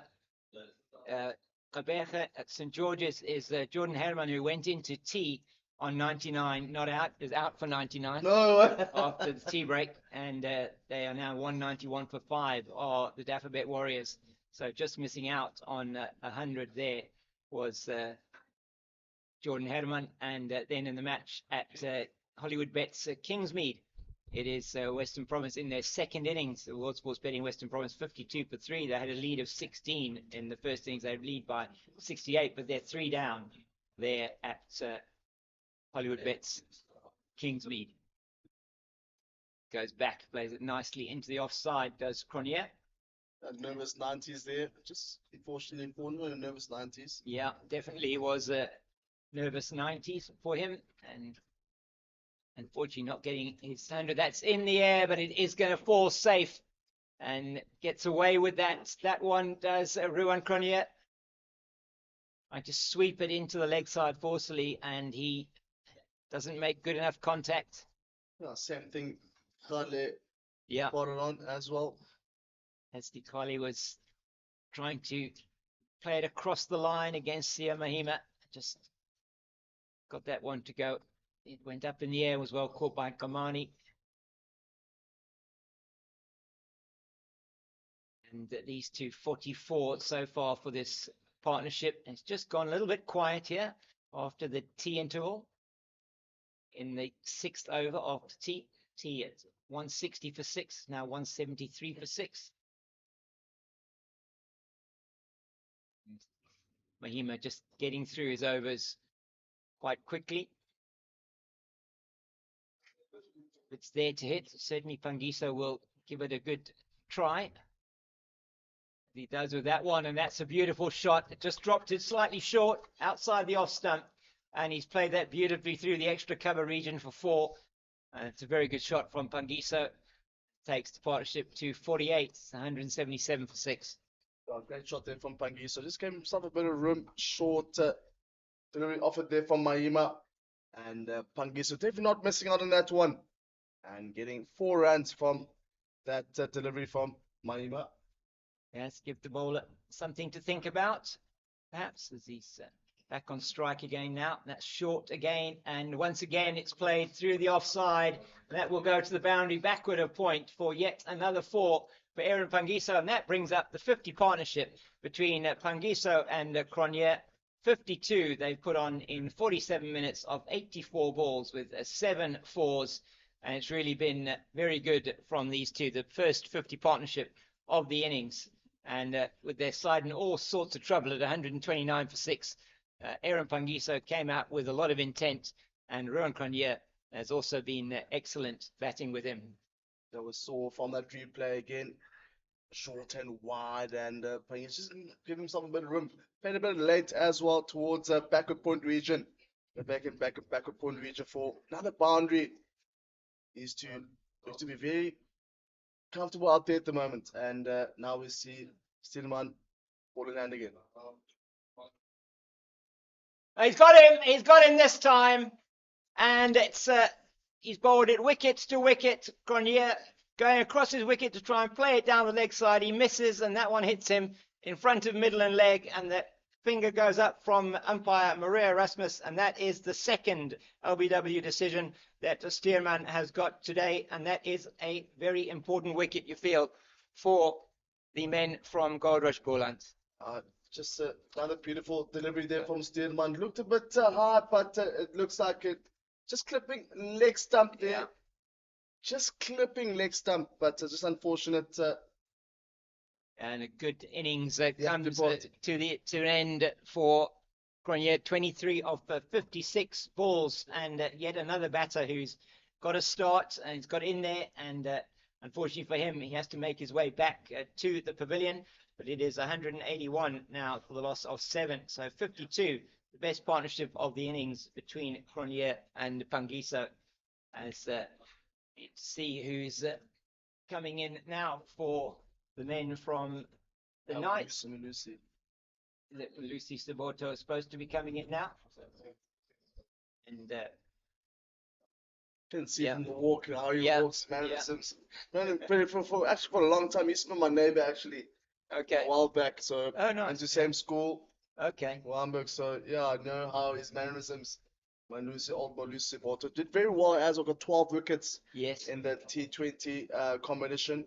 Gqeberha at St George's is Jordan Herman, who went into tea on 99, not out, is out for 99 No. after the tea break, and they are now 191 for 5, are the Dapperbet Warriors. So just missing out on 100 there was Jordan Herman, and then in the match at Hollywood Bets Kingsmead, it is Western Province in their second innings. The World Sports Betting Western Province 52 for 3. They had a lead of 16 in the first innings. They lead by 68, but they're 3 down there at Hollywood Bets Kingsmead. Goes back, plays it nicely into the offside, does Cronier. Nervous 90s there. Just unfortunately for him, a nervous 90s. Yeah, definitely was a nervous 90s for him, and unfortunately not getting his 100. That's in the air, but it is going to fall safe and gets away with that. That one does Ruan Cronier. I just sweep it into the leg side forcefully, and he doesn't make good enough contact. Yeah, same thing. Khale Yeah, brought it on as well. as Dikali was trying to play it across the line against Sia Mahima. Just got that one to go. It went up in the air, was well caught by Kamani. And these two 44 so far for this partnership. It's just gone a little bit quiet here after the tea interval. In the 6th over after tea at 160 for 6, now 173 for 6. Mahima just getting through his overs quite quickly. It's there to hit. Certainly Pangiso will give it a good try. He does with that one, and that's a beautiful shot. It just dropped it slightly short outside the off stump, and he's played that beautifully through the extra cover region for 4. And it's a very good shot from Pangiso. Takes the partnership to 48, 177 for 6. Oh, great shot there from Pangiso. Just gave himself a bit of room. Short delivery offered there from Mahima. And Pangiso definitely not missing out on that one. And getting 4 runs from that delivery from Mahima. Yes, give the bowler something to think about, perhaps, as he's back on strike again now. That's short again, and once again it's played through the offside. That will go to the boundary, backward a point for yet another 4 for Aaron Pangiso, and that brings up the 50 partnership between Pangiso and Cronier. 52 they've put on in 47 minutes of 84 balls with 7 fours, and it's really been very good from these two, the first 50 partnership of the innings. And with their side in all sorts of trouble at 129 for 6, Aaron Pangiso came out with a lot of intent, and Ruan Cronier has also been excellent batting with him. That was saw from that replay again. Short and wide, and Pangiso just give himself a bit of room. Played a bit late as well towards backward point region. The backward point region for another boundary. Is to be very comfortable out there at the moment, and now we see Stillman Boland again. He's got him this time, and it's he's bowled it wicket to wicket. Cronier going across his wicket to try and play it down the leg side. He misses, and that one hits him in front of middle and leg, and the finger goes up from umpire Maria Rasmus, and that is the second LBW decision that Stearman has got today, and that is a very important wicket, you feel, for the men from Goldrush Boland. Just another beautiful delivery there from Stearman. Looked a bit hard, but it looks like it just clipping leg stump there. Yeah. Just clipping leg stump, but just unfortunate. And a good innings comes to an end for Cronje 23 of 56 balls, and yet another batter who's got a start and he's got in there. And unfortunately for him, he has to make his way back to the pavilion. But it is 181 now for the loss of 7. So 52, the best partnership of the innings between Cronje and Pangiso. As you see who's coming in now for the men from the Knights. Lucy Saboto is supposed to be coming in now. And Can see yeah. from the walk how he Yeah. walks, man. Yeah. Actually, for a long time, he used to know my neighbor actually Okay. a while back. So Oh, nice. went to same school, Okay. Hamburg. So yeah, I know how his mannerisms. My old boy Lucy Porter did very well as well. Got 12 wickets Yes. in the T20 competition.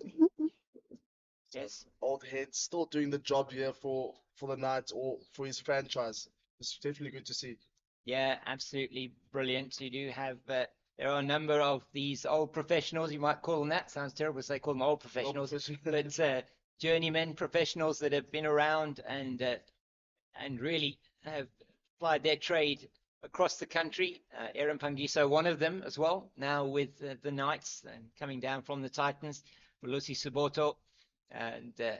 Yes. Old head still doing the job here for the Knights or for his franchise. It's definitely good to see. Yeah, absolutely brilliant. You do have there are a number of these old professionals, you might call them that. Sounds terrible to say call them old professionals, but journeymen professionals that have been around and really have applied their trade across the country. Aaron Pangiso, one of them as well, now with the Knights and coming down from the Titans. Lucy Saboto and a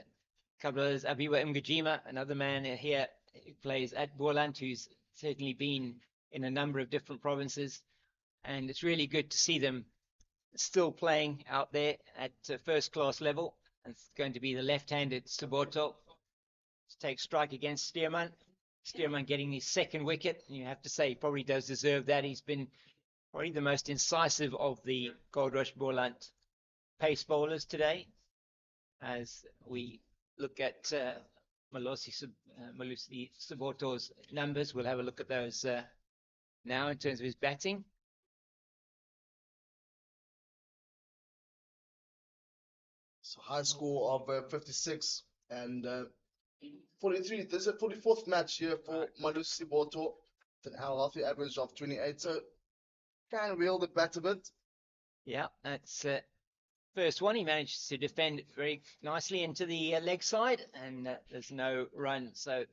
couple of others. Abiwa Mgajima, another man here who plays at Boland, who's certainly been in a number of different provinces. And it's really good to see them still playing out there at first class level. And it's going to be the left-handed Saboto to take strike against Stearman. Stearman getting his second wicket. And you have to say he probably does deserve that. He's been probably the most incisive of the Goldrush Boland pace bowlers today. As we look at Malusi Saboto's numbers, we'll have a look at those now in terms of his batting. So high score of 56 and 43. This is a 44th match here for Malusi Saboto. An healthy average of 28. So can wheel the bat a bit. Yeah, that's first one. He managed to defend very nicely into the leg side, and there's no run. So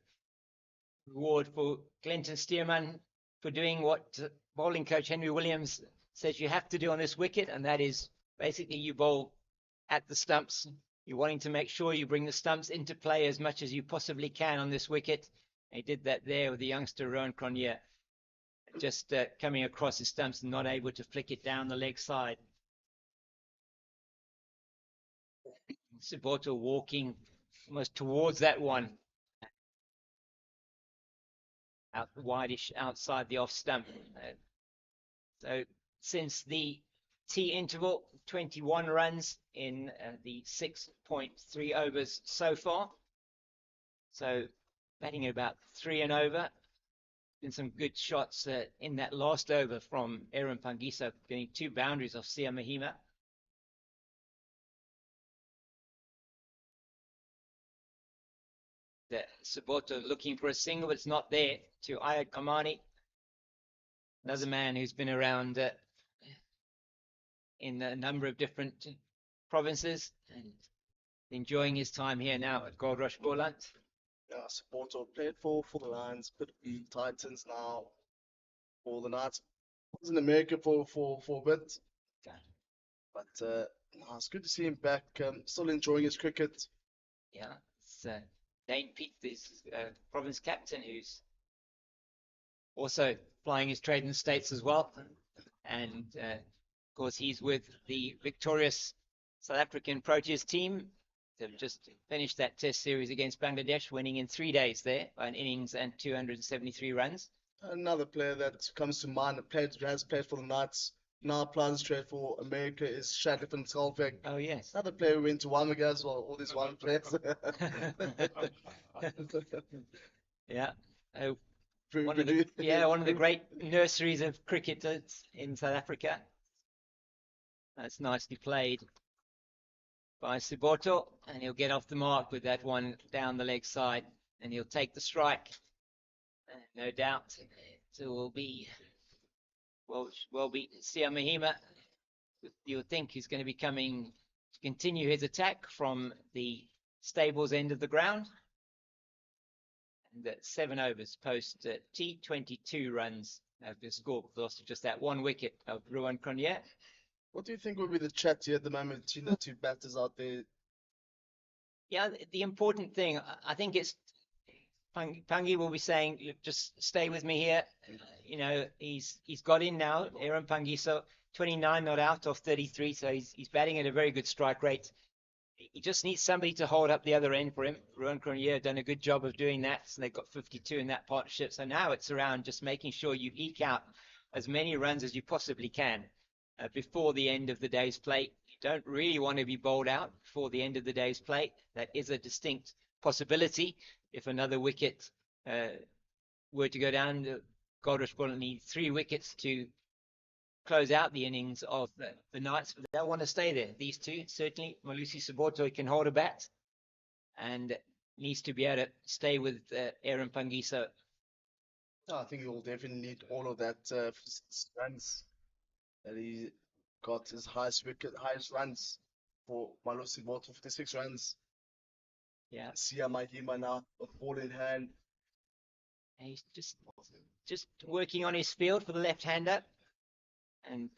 reward for Clinton Stearman for doing what bowling coach Henry Williams says you have to do on this wicket, and that is basically you bowl at the stumps. You're wanting to make sure you bring the stumps into play as much as you possibly can on this wicket. He did that there with the youngster Rowan Cronje, just coming across his stumps and not able to flick it down the leg side. Saboto walking almost towards that one, out the wideish outside the off stump. So since the tea interval, 21 runs in the 6.3 overs so far. So batting at about 3 and over. Been some good shots in that last over from Aaron Pangiso, getting 2 boundaries off Sia Mahima. Saboto looking for a single, but it's not there to Ayad Kamani. Another man who's been around in a number of different provinces and enjoying his time here now at Goldrush Boland. Yeah, Saboto played for the Lions, but the Titans now for the Knights. Was in America for a bit. Okay. But no, it's good to see him back. Still enjoying his cricket. Yeah, it's Dane Pete, this province captain, who's also flying his trade in the States as well. And of course, he's with the victorious South African Proteas team. They've just finished that test series against Bangladesh, winning in 3 days there by an innings and 273 runs. Another player that comes to mind, has played for the Knights, now plans trade for America, is Shadley van Schalkwyk. Oh, yes. Another player who went to Wamega as well, all these one players. Yeah. Very One of the great nurseries of cricket in South Africa. That's nicely played by Saboto, and he'll get off the mark with that one down the leg side, and he'll take the strike. No doubt it will be well beaten. Sia Mahima, you would think he's going to be coming to continue his attack from the stables end of the ground. And 7 overs post T22 runs have been scored with the loss of just that 1 wicket of Ruan Cronje. What do you think will be the chat here at the moment between the two batters out there? Yeah, the important thing, I think it's Pangi will be saying, "Look, just stay with me here." You know, he's got in now, Aaron Pangiso, 29 not out of 33, so he's batting at a very good strike rate. He just needs somebody to hold up the other end for him. Ruan Cronje done a good job of doing that, so they've got 52 in that partnership. So now it's around just making sure you eke out as many runs as you possibly can before the end of the day's play. You don't really want to be bowled out before the end of the day's play. That is a distinct possibility. If another wicket were to go down, the Goldrush will need 3 wickets to close out the innings of the Knights, but they'll want to stay there. These two, certainly, Malusi Saboto can hold a bat and needs to be able to stay with Aaron Pangiso. I think he will definitely need all of that runs that he got his highest runs for Malusi Saboto, 56 runs. Yeah, Mahima now with ball in hand. and he's just working on his field for the left-hander. And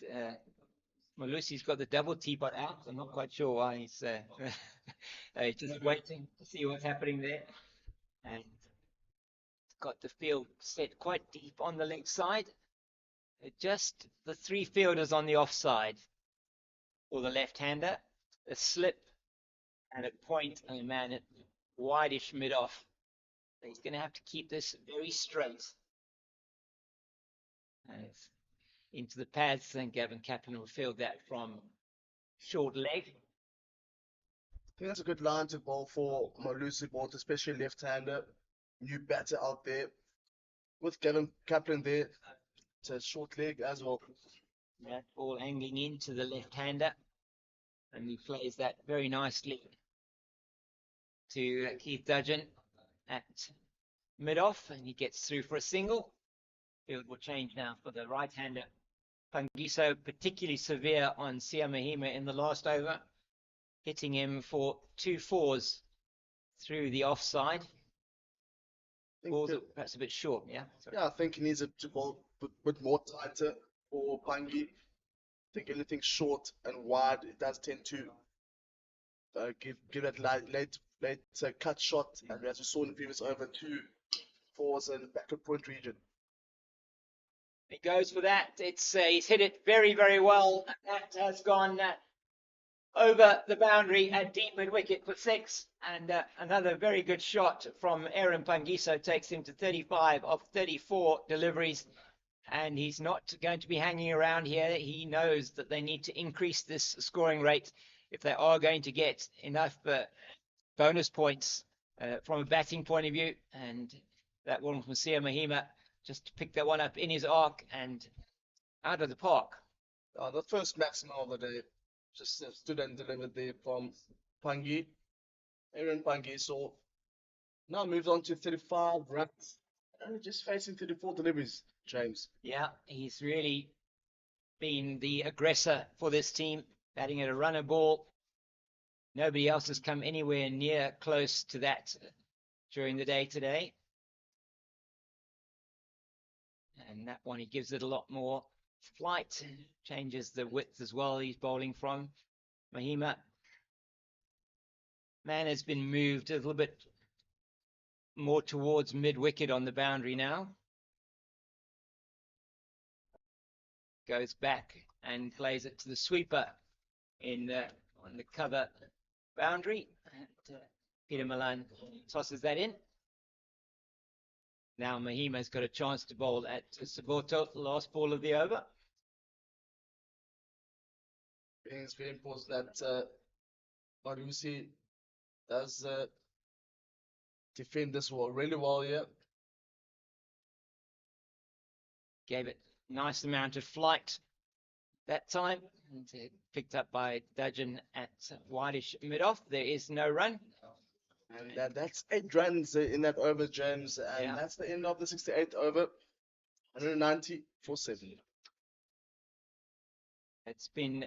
Malusi's got the double teapot out. I'm not quite sure why he's just waiting to see what's happening there. And got the field set quite deep on the leg side. Just the 3 fielders on the offside for the left-hander. A slip and a point, and a man at wideish mid-off. He's going to have to keep this very straight. And into the pads, and Gavin Kaplan will field that from short leg. I think that's a good line to bowl for Malusi Saboto, especially left-hander. New batter out there. With Gavin Kaplan there, it's a short leg as well. That ball angling into the left-hander. And he plays that very nicely to Keith Dudgeon at mid-off, and he gets through for a single. Field will change now for the right-hander. Pangiso particularly severe on Sia Mahima in the last over, hitting him for 2 fours through the offside. Balls are perhaps a bit short, yeah? Sorry. Yeah, I think he needs to bowl a bit more tighter for Pangi. I think anything short and wide, it does tend to give that late cut shot. And as we saw in the previous over, 2 fours and backward point region. He goes for that. It's he's hit it very, very well. That has gone over the boundary at deep mid wicket for 6. And another very good shot from Aaron Pangiso takes him to 35 of 34 deliveries. And he's not going to be hanging around here. He knows that they need to increase this scoring rate if they are going to get enough bonus points from a batting point of view. And that one from Sia Mahima just to pick that one up in his arc and out of the park. The first maximum of the day just stood and delivered there from Pangi. Aaron Pangiso now moves on to 35 runs. And just facing 34 deliveries, James. Yeah, he's really been the aggressor for this team, batting at a runner ball. Nobody else has come anywhere near close to that during the day today. And that one, he gives it a lot more flight, changes the width as well he's bowling from. Mahima. Man has been moved a little bit more towards mid-wicket on the boundary now. Goes back and plays it to the sweeper on the cover boundary. And, Peter Milan tosses that in. Now Mahima's got a chance to bowl at Saboto, last ball of the over. It's very important that Malusi does defend this really well here. Gave it nice amount of flight that time. And picked up by Dudgeon at wideish mid-off. There is no run. And that's 8 runs in that over, James. And that's the end of the 68th over. 190 for 7. It's been,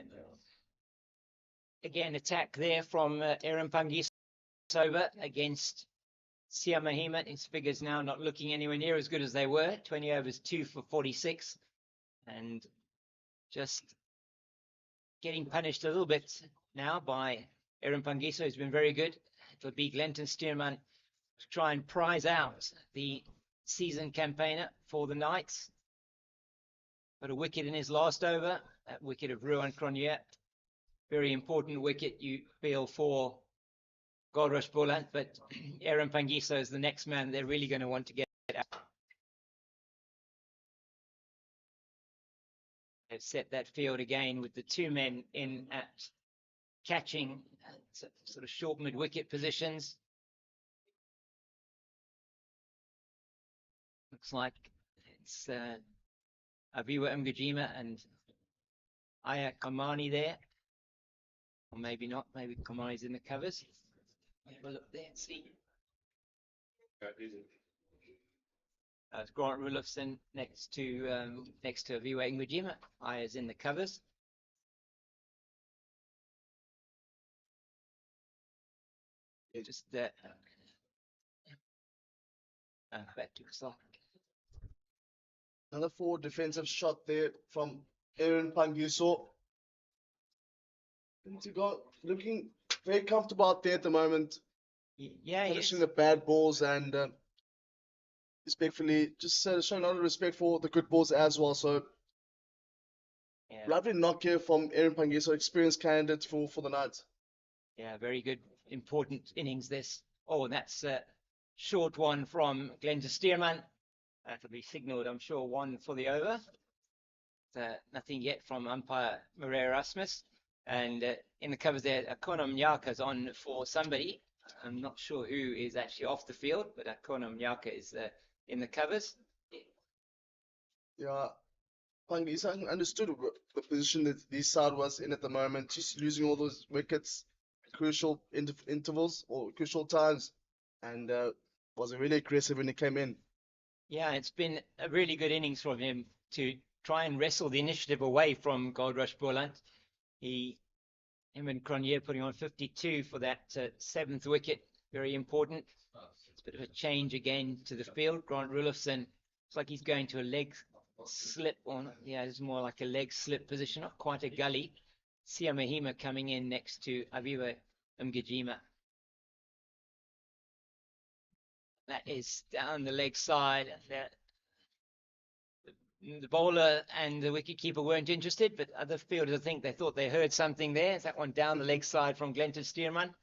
again, attack there from Aaron Pangiso over against Sia Mahima, his figures now not looking anywhere near as good as they were. 20 overs, 2 for 46. And just getting punished a little bit now by Aaron Pangiso, who's been very good. It'll be Glenton Stearman to try and prize out the season campaigner for the Knights. Got a wicket in his last over, that wicket of Ruan Cronje. Very important wicket, you feel, for Goldrush Boland, but Aaron Pangiso is the next man they're really going to want to get out. They've set that field again with the two men in at catching sort of short mid-wicket positions. Looks like it's Aviwa Mgajima and Aya Kamani there. Or maybe not, maybe Kamani's in the covers. Have a look there and see. It's Grant Rulofson next to Aviwa Mgajima. Aya's in the covers. Just back to Clark. Another forward defensive shot there from Aaron Pangiso. Looking very comfortable out there at the moment. Yeah, Finishing yes. the bad balls and respectfully, just showing a lot of respect for the good balls as well. So, Yeah. lovely knock here from Aaron Pangiso, experienced candidate for the Knights. Yeah, very good, important innings this. Oh, and that's a short one from Glenton Stearman. That'll be signalled, I'm sure, one for the over. Nothing yet from umpire Maria Rasmus. And in the covers there, Akona Mnyaka's on for somebody. I'm not sure who is actually off the field, but Akona Mnyaka is in the covers. Yeah, Pangiso understood the position that this side was in at the moment. Just losing all those wickets, crucial intervals or crucial times, and was really aggressive when he came in. Yeah, it's been a really good innings from him to try and wrestle the initiative away from Goldrush Boland. Him and Cronje putting on 52 for that seventh wicket, very important. It's a bit of a change again to the field. Grant Rulofson looks like he's going to a leg slip on. Yeah, it's more like a leg slip position, not quite a gully. Sia Mahima coming in next to Aviwa Mgajima. That is down the leg side. The bowler and the wicketkeeper weren't interested, but other fielders, I think they thought they heard something there. Is that one down the leg side from Glenton Stearman?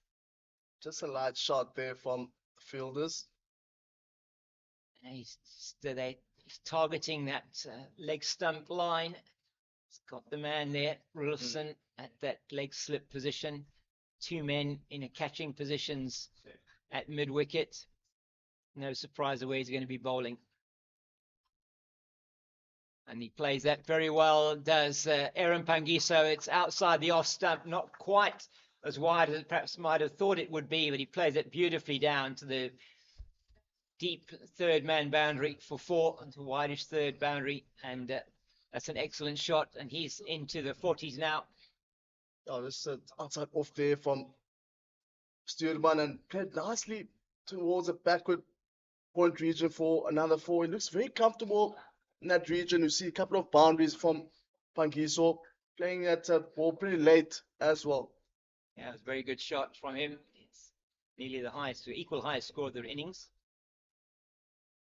Just a light shot there from the fielders. He's targeting that leg stump line. He's got the man there, Rulofson, at that leg slip position. Two men in a catching positions at mid-wicket. No surprise where he's going to be bowling. And he plays that very well, does Aaron Pangiso. It's outside the off stump, not quite as wide as perhaps might have thought it would be, but he plays it beautifully down to the deep third man boundary for 4, and the wideish third boundary, and that's an excellent shot, and he's into the 40s now. Oh, this outside off there from Stearman and played nicely towards a backward point region for another 4. He looks very comfortable in that region. You see a couple of boundaries from Pangiso playing that ball pretty late as well. Yeah, it was a very good shot from him. It's nearly the highest, equal highest score of the innings.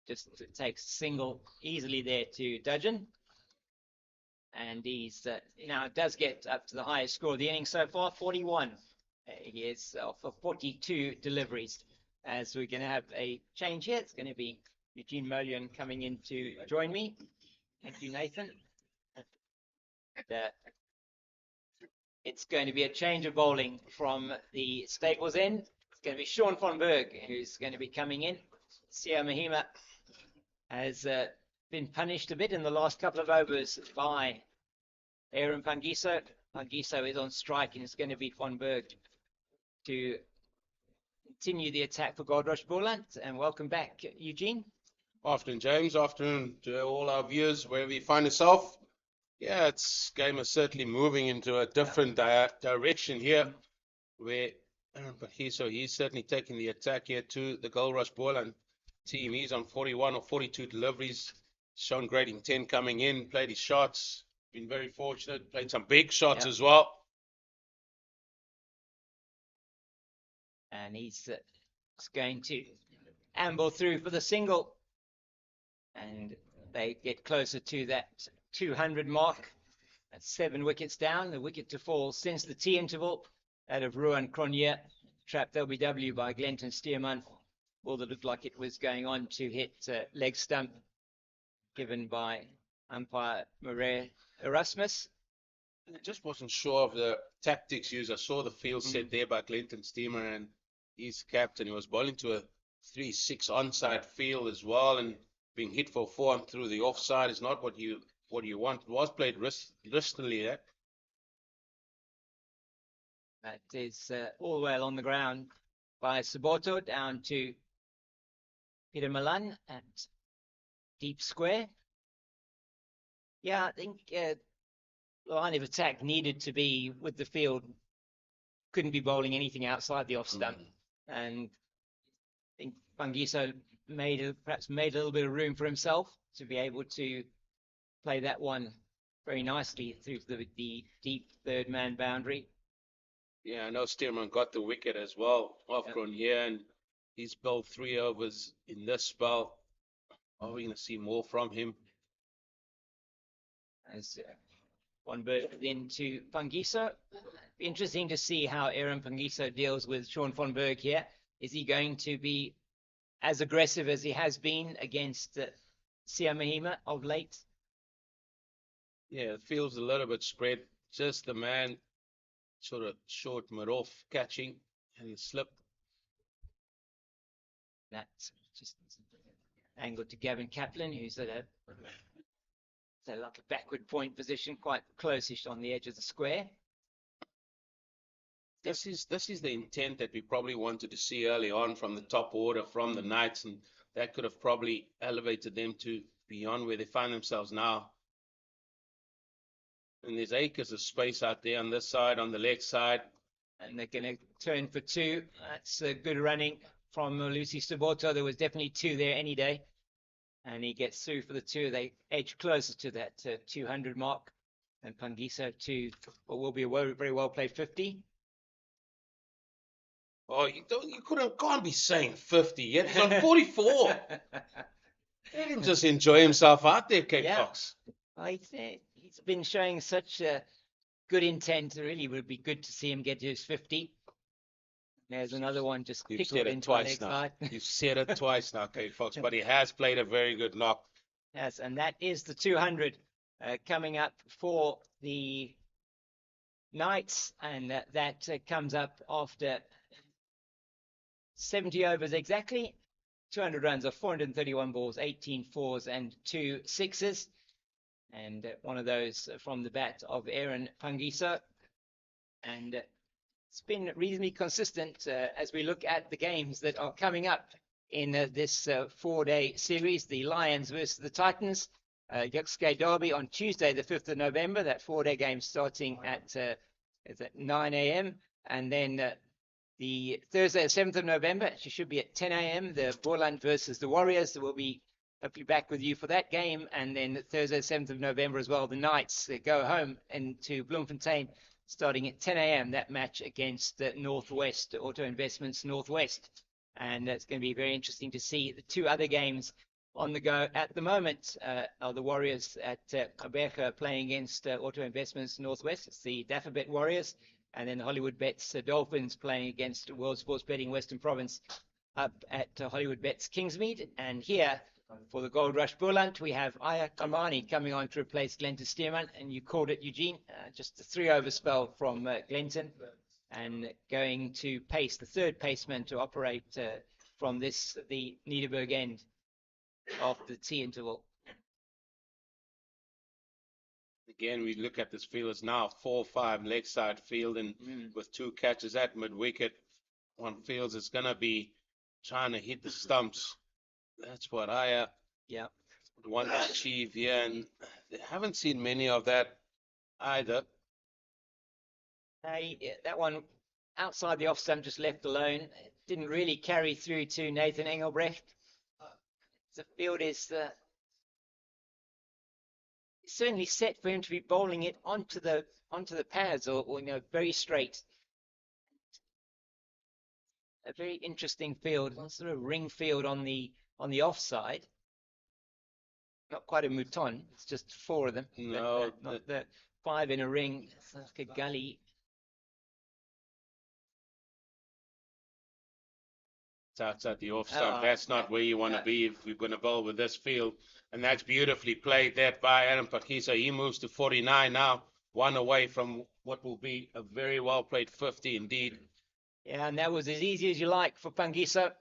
Just takes single easily there to Dudgeon. And he's now does get up to the highest score of the innings so far, 41. He is off of 42 deliveries. As we're going to have a change here, it's going to be Eugene Molian coming in to join me. Thank you, Nathan. It's going to be a change of bowling from the Staples end. It's going to be Sean von Berg who's going to be coming in. Sia Mahima has been punished a bit in the last couple of overs by Aaron Pangiso. Pangiso is on strike, and it's going to be von Berg to continue the attack for Goldrush Boland. And welcome back, Eugene. Afternoon, James. Afternoon to all our viewers, wherever you find yourself. Yeah, it's game is certainly moving into a different direction here, where But he's certainly taking the attack here to the Goldrush Boland team. He's on 41 or 42 deliveries. Shown great intent coming in, played his shots, been very fortunate, played some big shots as well. And he's going to amble through for the single. And they get closer to that 200 mark. That's 7 wickets down. The wicket to fall since the tea interval out of Ruan Cronje. Trapped LBW by Glenton Stearman. Ball that looked like it was going on to hit leg stump, given by umpire Marais Erasmus. I just wasn't sure of the tactics used. I saw the field set there by Glenton Stearman and his captain. He was bowling to a 3-6 onside field as well, and being hit for 4 through the offside is not what you want. It was played riskily there. That is all the way along the ground by Saboto down to Peter Milan at deep square. Yeah, I think the line of attack needed to be with the field. Couldn't be bowling anything outside the off stump. And I think Pangiso perhaps made a little bit of room for himself to be able to play that one very nicely through the deep third man boundary. Yeah, I know Stearman got the wicket as well off Cronje, and he's bowled 3 overs in this spell. Are we going to see more from him? As one bird into Pangiso. Be interesting to see how Aaron Pangiso deals with Sean von Berg here. Is he going to be as aggressive as he has been against Sia Mahima of late? Yeah, it feels a little bit spread. Just the man sort of short mid-off catching, and he slipped. That's just angled to Gavin Kaplan, who's at a like a backward point position, quite close-ish on the edge of the square. This is the intent that we probably wanted to see early on from the top order, from the Knights, and that could have probably elevated them to beyond where they find themselves now. And there's acres of space out there on this side, on the leg side. And they're going to turn for 2. That's a good running from Lucy Saboto. There was definitely 2 there any day. And he gets through for the 2. They edge closer to that 200 mark. And Pangiso to what will be a very well played 50. Oh, you can't be saying 50 yet. He's on 44. Let him just enjoy himself out there, Kate Fox. He's been showing such good intent. It really would be good to see him get to his 50. There's another one just You've said it twice now. You've said it twice now, Kate Fox, but he has played a very good knock. Yes, and that is the 200 coming up for the Knights, and that comes up after 70 overs exactly. 200 runs of 431 balls, 18 fours and 2 sixes. And one of those from the bat of Aaron Pangiso. And it's been reasonably consistent as we look at the games that are coming up in this 4-day series. The Lions versus the Titans. Yuxke Derby on Tuesday, the 5th of November. That 4-day game starting at 9 a.m. And then the Thursday, the 7th of November, it should be at 10 a.m. The Boland versus the Warriors. We'll be hopefully back with you for that game. And then Thursday, 7th of November as well, the Knights go home into Bloemfontein starting at 10 a.m. That match against Northwest, Auto Investments Northwest. And it's going to be very interesting to see the 2 other games on the go at the moment. Are the Warriors at Gqeberha playing against Auto Investments Northwest. It's the Dafabet Warriors. And then the Hollywood Bets Dolphins playing against World Sports Betting Western Province up at Hollywood Bets Kingsmead. And here for the Goldrush Boland, we have Aya Kamani coming on to replace Glenton Stearman. And you called it, Eugene, just a 3-over spell from Glenton. And going to pace, the third paceman to operate from the Niederberg end after the tea interval. Again, we look at this field as now 4-5 leg side field, and with 2 catches at mid wicket, one feels it's going to be trying to hit the stumps. That's what I want to achieve here, and they haven't seen many of that either. That one outside the off stump, just left alone. It didn't really carry through to Nathan Engelbrecht. The field is certainly set for him to be bowling it onto the pads or very straight. A very interesting field, sort of ring field on the offside. Not quite a mouton, it's just 4 of them. No, not the 5 in a ring. It's like a gully. It's outside the off stump. That's not where you want to be if we're going to bowl with this field. And that's beautifully played there by Aaron Paarl. He moves to 49 now, 1 away from what will be a very well played 50 indeed. Yeah, and that was as easy as you like for Pangiso.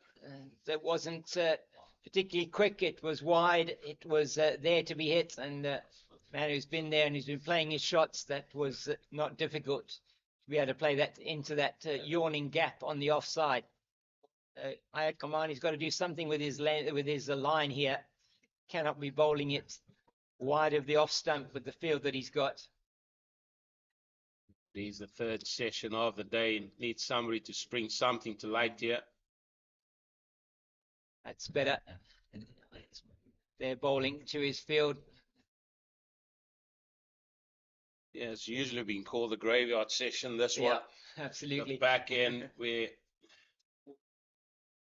That wasn't particularly quick. It was wide. It was there to be hit. And man who's been there and who's been playing his shots, that was not difficult to be able to play that into that yawning gap on the offside. Ayat Kamani's got to do something with his line here. Cannot be bowling it wide of the off stump with the field that he's got. He's the 3rd session of the day and needs somebody to spring something to light here. That's better. They're bowling to his field. Yeah, it's usually been called the graveyard session. This one, absolutely. the back end where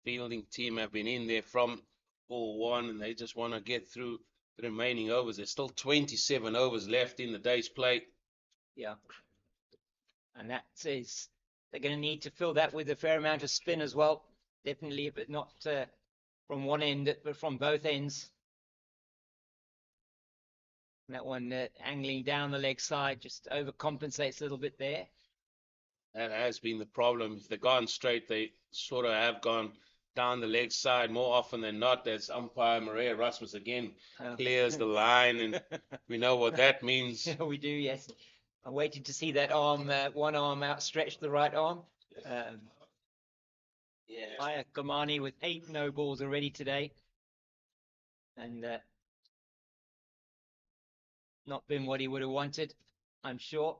fielding team have been in there from ball 1 and they just want to get through the remaining overs. There's still 27 overs left in the day's play. Yeah. And that is, they're going to need to fill that with a fair amount of spin as well. Definitely, but not from one end, but from both ends. And that one angling down the leg side just overcompensates a little bit there. That has been the problem. If they've gone straight, they sort of have gone down the leg side more often than not. As umpire Maria Rasmus again clears the line, and we know what that means. Yeah, we do, yes. I'm waiting to see that arm, one arm outstretched, the right arm. Aya Kamani with 8 no balls already today. And not been what he would have wanted, I'm sure.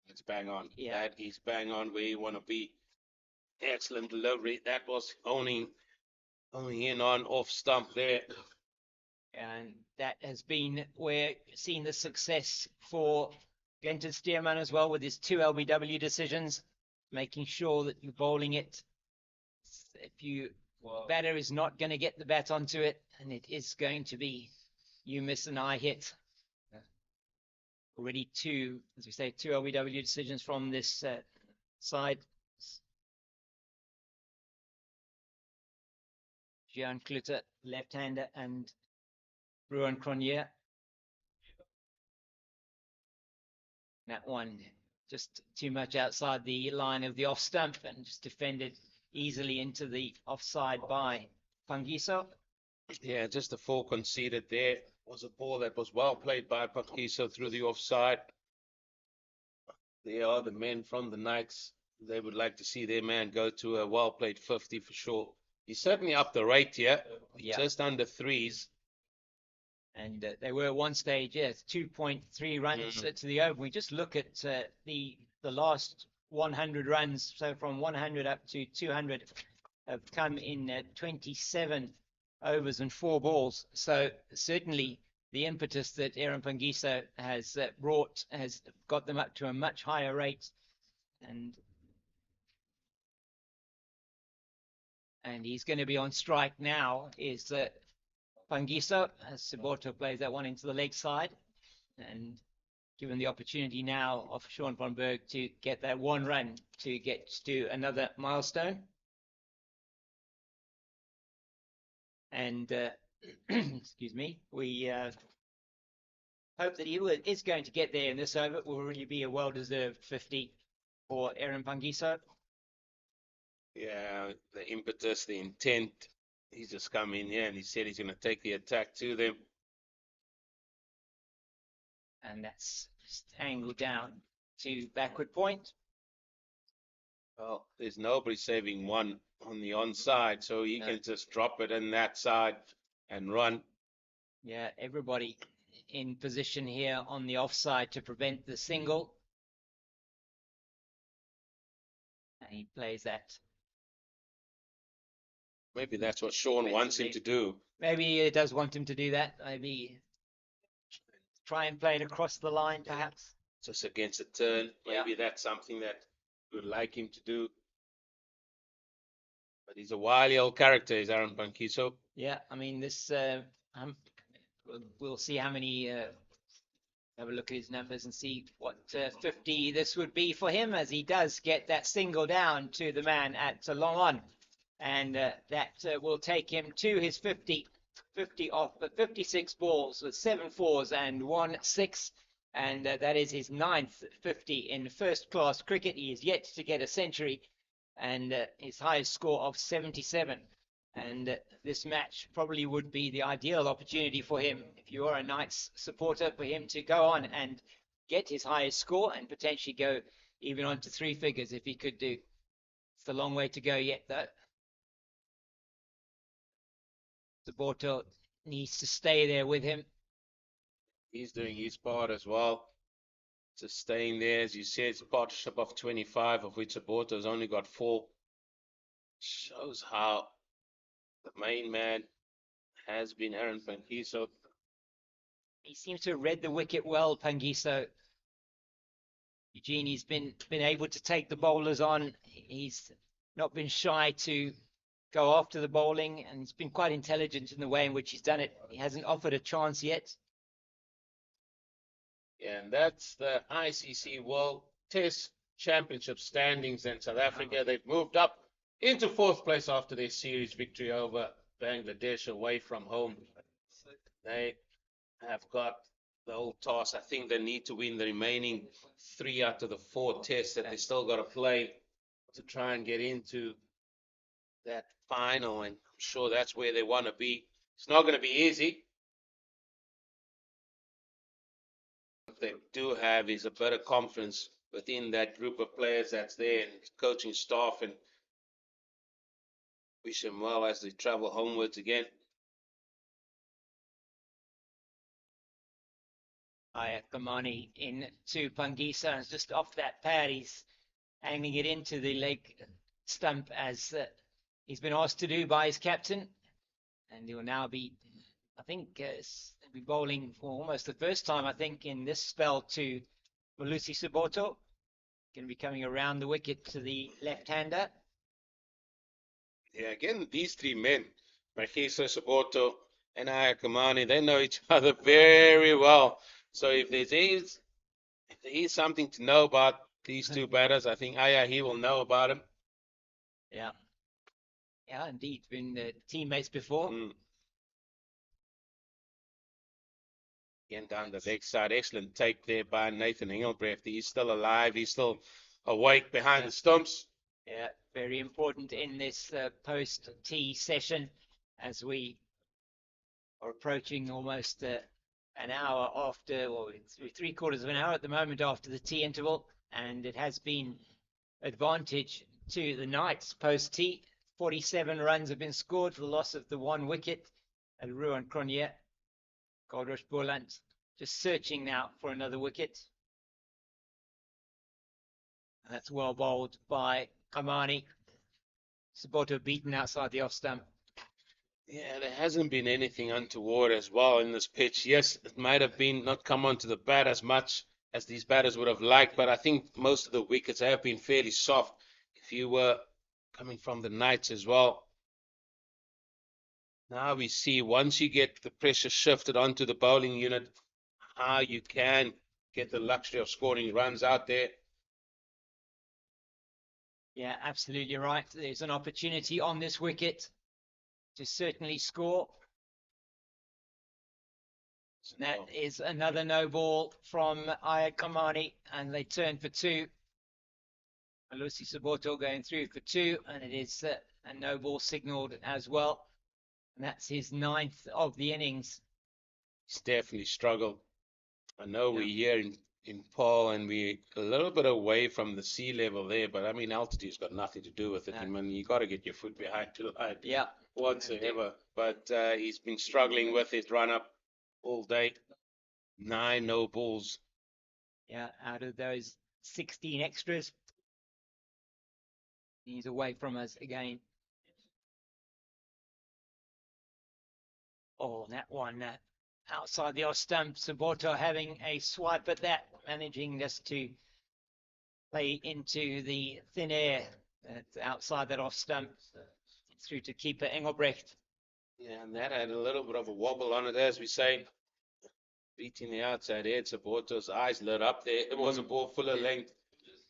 It's bang on. Yeah. That is bang on where you want to be. Excellent delivery. That was owning in on off stump there. And that has been where we've seen the success for Glenton Stearman as well with his 2 LBW decisions, making sure that you're bowling it. If you batter is not going to get the bat onto it, and it is going to be you miss and I hit. Already 2, as we say, 2 LBW decisions from this side. Jean Kluter, left-hander, and Ruan Cronje. That one just too much outside the line of the off stump and just defended easily into the offside by Pangiso. Yeah, just a 4 conceded there. Was a ball that was well played by Pangiso through the offside. There are the men from the Knights. They would like to see their man go to a well played 50 for sure. He's certainly up the rate here. Just under 3s. And they were at one stage, 2.3 runs to the over. We just look at the last 100 runs. So from 100 up to 200 have come in 27 overs and 4 balls. So certainly the impetus that Aaron Pangiso has brought has got them up to a much higher rate. And he's going to be on strike now is Pangiso, as Suboto plays that one into the leg side, and given the opportunity now of Sean van Berg to get that 1 run to get to another milestone. And excuse me, we hope that he is going to get there in this over. It will really be a well-deserved 50 for Aaron Pangiso. Yeah, the impetus, the intent. He's just come in here and he said he's going to take the attack to them. And that's just angled down to backward point. Well, there's nobody saving 1 on the onside, so he can just drop it in that side and run. Yeah, everybody in position here on the offside to prevent the single. And he plays that. Maybe that's what Sean wants him to do. Maybe he does want him to do that. Maybe try and play it across the line, perhaps. Just against a turn. Yeah. Maybe that's something that we would like him to do. But he's a wily old character, is Aaron Pankiso. Yeah, I mean, this, we'll see how many, have a look at his numbers and see what 50 this would be for him, as he does get that single down to the man at long on. And that will take him to his 50 off, but 56 balls with 7 fours and 1 6. And that is his 9th 50 in first class cricket. He is yet to get a century, and his highest score of 77. And this match probably would be the ideal opportunity for him, if you are a Knights supporter, for him to go on and get his highest score and potentially go even on to 3 figures if he could do. It's a long way to go yet, though. Suboto needs to stay there with him. He's doing his part as well. Just staying there, as you said, it's a partnership of 25, of which Suboto's only got 4. Shows how the main man has been Aaron Pankiso. He seems to have read the wicket well, Pangiso. Eugene, he's been able to take the bowlers on. He's not been shy to go after the bowling, and he's been quite intelligent in the way in which he's done it. He hasn't offered a chance yet. Yeah, and that's the ICC World Test Championship standings in South Africa. They've moved up into 4th place after their series victory over Bangladesh away from home. They have got the whole task. I think they need to win the remaining 3 out of the 4 tests that they still got to play to try and get into that final, and I'm sure that's where they want to be. It's not going to be easy. What they do have is a bit of confidence within that group of players that's there, and coaching staff, and wish them well as they travel homewards again. Kamani into Pangisa, and just off that pad, he's hanging it into the leg stump, as he's been asked to do by his captain. And he will now be, I think, be bowling for almost the first time, I think, in this spell to Malusi Suboto. Going to be coming around the wicket to the left-hander. Yeah, again, these 3 men, Pankiso, Suboto, and Ayakamani, they know each other very well. So if there is something to know about these 2 batters, I think he will know about him. Yeah. Yeah, indeed. Been teammates before. Again, down the leg side. Excellent take there by Nathan Engelbrecht. He's still alive. He's still awake behind the stumps. Yeah, very important in this post-tea session, as we are approaching almost an hour after, or 3/4 of an hour at the moment after the tea interval, and it has been advantage to the Knights post-tea. 47 runs have been scored for the loss of the 1 wicket at Ruan Cronje. Goldrush Boland just searching now for another wicket. And that's well bowled by Kamani. Suboto beaten outside the off stump. Yeah, there hasn't been anything untoward as well in this pitch. Yes, it might have been not come onto the bat as much as these batters would have liked, but I think most of the wickets have been fairly soft. If you were coming from the Knights as well. Now we see, once you get the pressure shifted onto the bowling unit, how you can get the luxury of scoring runs out there. Yeah, absolutely right. There's an opportunity on this wicket to certainly score. That is another no ball from Ayad Kamani, and they turn for 2. Malusi Suboto going through for 2, and it is a no ball signalled as well. And that's his 9th of the innings. He's definitely struggled. I know we're here in Paarl, and we're a little bit away from the sea level there, but I mean, altitude's got nothing to do with it. I mean, you got to get your foot behind the line. Yeah. Whatsoever. But he's been struggling with his run up all day. 9 no balls. Yeah, out of those 16 extras, he's away from us again. Oh, that one outside the off stump. Saboto having a swipe at that, managing just to play into the thin air outside that off stump through to keeper Engelbrecht. Yeah, and that had a little bit of a wobble on it, as we say. Beating the outside edge, Saboto's eyes lit up there. It was a ball full of length.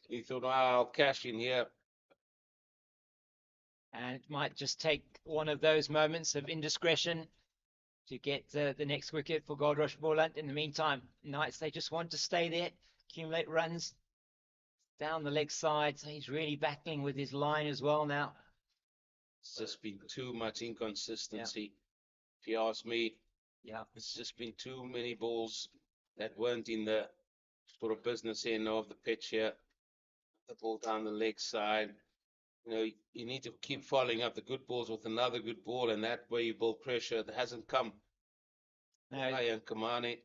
He thought, wow, I'll cash in here. And it might just take one of those moments of indiscretion to get the next wicket for Goldrush Boland. In the meantime, Knights, they just want to stay there, accumulate runs down the leg side. So he's really battling with his line as well now. It's just been too much inconsistency. If you ask me, it's just been too many balls that weren't in the sort of business end of the pitch here. The ball down the leg side. You know, you need to keep following up the good balls with another good ball, and that way you build pressure. That hasn't come. No, Ian Kamani.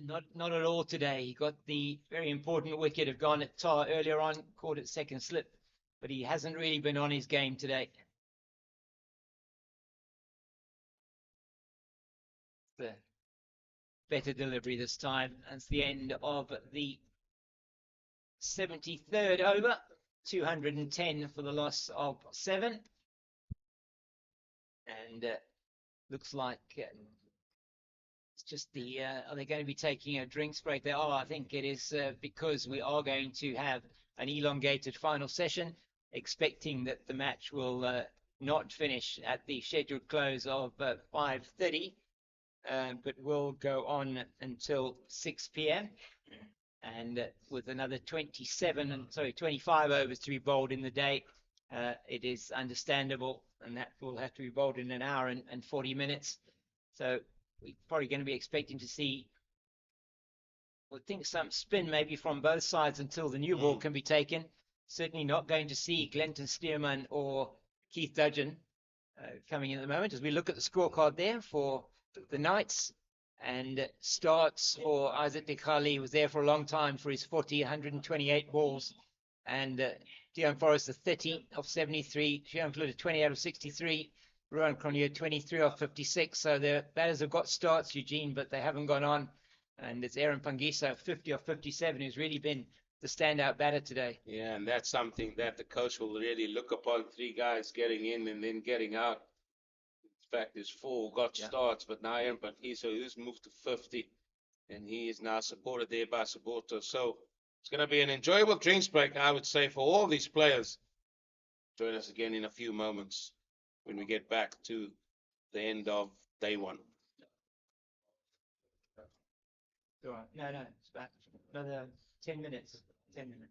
not at all today. He got the very important wicket of Garnet Tar earlier on, caught it second slip, but he hasn't really been on his game today. The better delivery this time. That's the end of the 73rd over. 210 for the loss of 7. And looks like it's just the are they going to be taking a drinks break there? Oh, I think it is because we are going to have an elongated final session, expecting that the match will not finish at the scheduled close of 5:30, but will go on until 6 p.m. and with another 25 overs to be bowled in the day. It is understandable, and that will have to be bowled in an hour and 40 minutes. So we're probably going to be expecting to see, I think, some spin maybe from both sides until the new ball can be taken. Certainly not going to see Glenton Stearman or Keith Dudgeon coming in at the moment. As we look at the scorecard there for the Knights, and starts for Isaac Dikhali, was there for a long time for his 128 balls, and Dion Forrester 30 of 73, Shion Flutter 20 out of 63, Rowan Cronje 23 of 56. So the batters have got starts, Eugene, but they haven't gone on. And it's Aaron Pangisa 50 of 57, who's really been the standout batter today. Yeah, and that's something that the coach will really look upon. 3 guys getting in and then getting out. In fact, there's 4 got starts, but now Aaron Pangisa, who's moved to 50, and he is now supported there by Saboto. So it's going to be an enjoyable drinks break, I would say, for all these players. Join us again in a few moments when we get back to the end of day 1. No, it's about another 10 minutes. 10 minutes.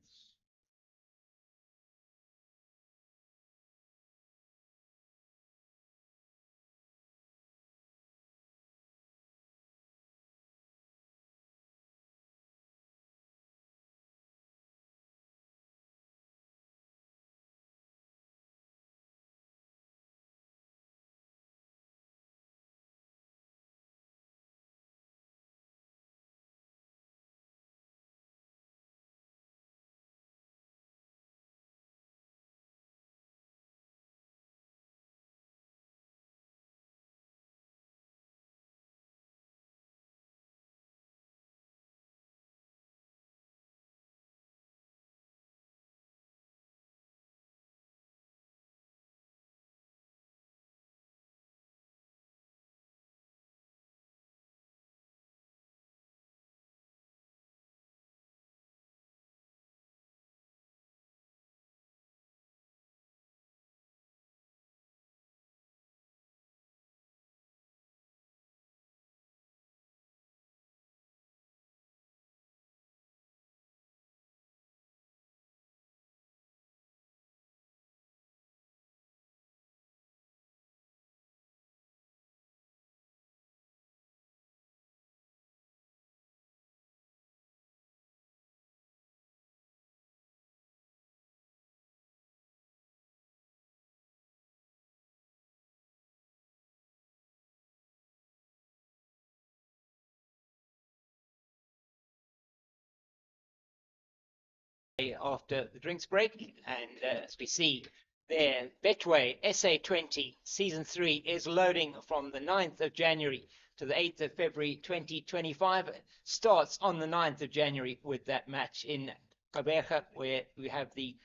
after the drinks break. And as we see there, Betway SA20 Season 3 is loading from the 9th of January to the 8th of February 2025. Starts on the 9th of January with that match in Gqeberha, where we have the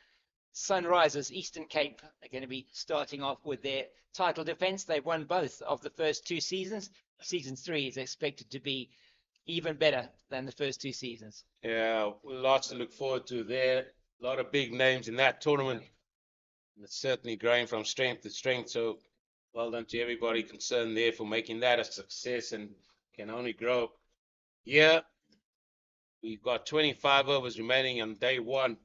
Sunrisers Eastern Cape are going to be starting off with their title defense. They've won both of the first 2 seasons. Season 3 is expected to be even better than the first 2 seasons. Yeah, lots to look forward to there. A lot of big names in that tournament. It's certainly growing from strength to strength. So well done to everybody concerned there for making that a success and can only grow. Yeah, we've got 25 overs remaining on day 1.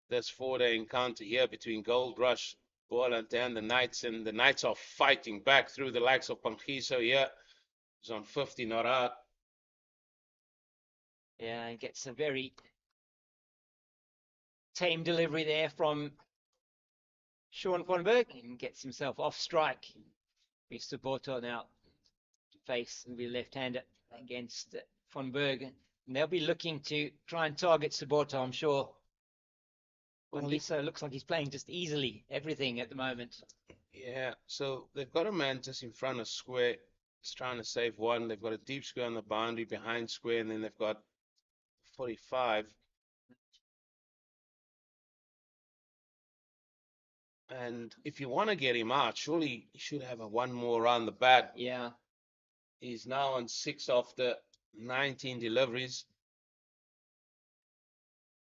This 4-day encounter here between Goldrush, Boland, and the Knights. And the Knights are fighting back through the likes of Pangiso here. He's on 50 not out. Yeah, and gets a very tame delivery there from Sean von Berg and gets himself off strike. Suboto now face and be left-hander against von Berg. And they'll be looking to try and target Suboto, I'm sure. Pangiso looks like he's playing just easily everything at the moment. Yeah, so they've got a man just in front of square. He's trying to save one. They've got a deep square on the boundary behind square, and then they've got 45. And if you want to get him out, surely he should have a one more around the bat. Yeah. He's now on 6 after 19 deliveries.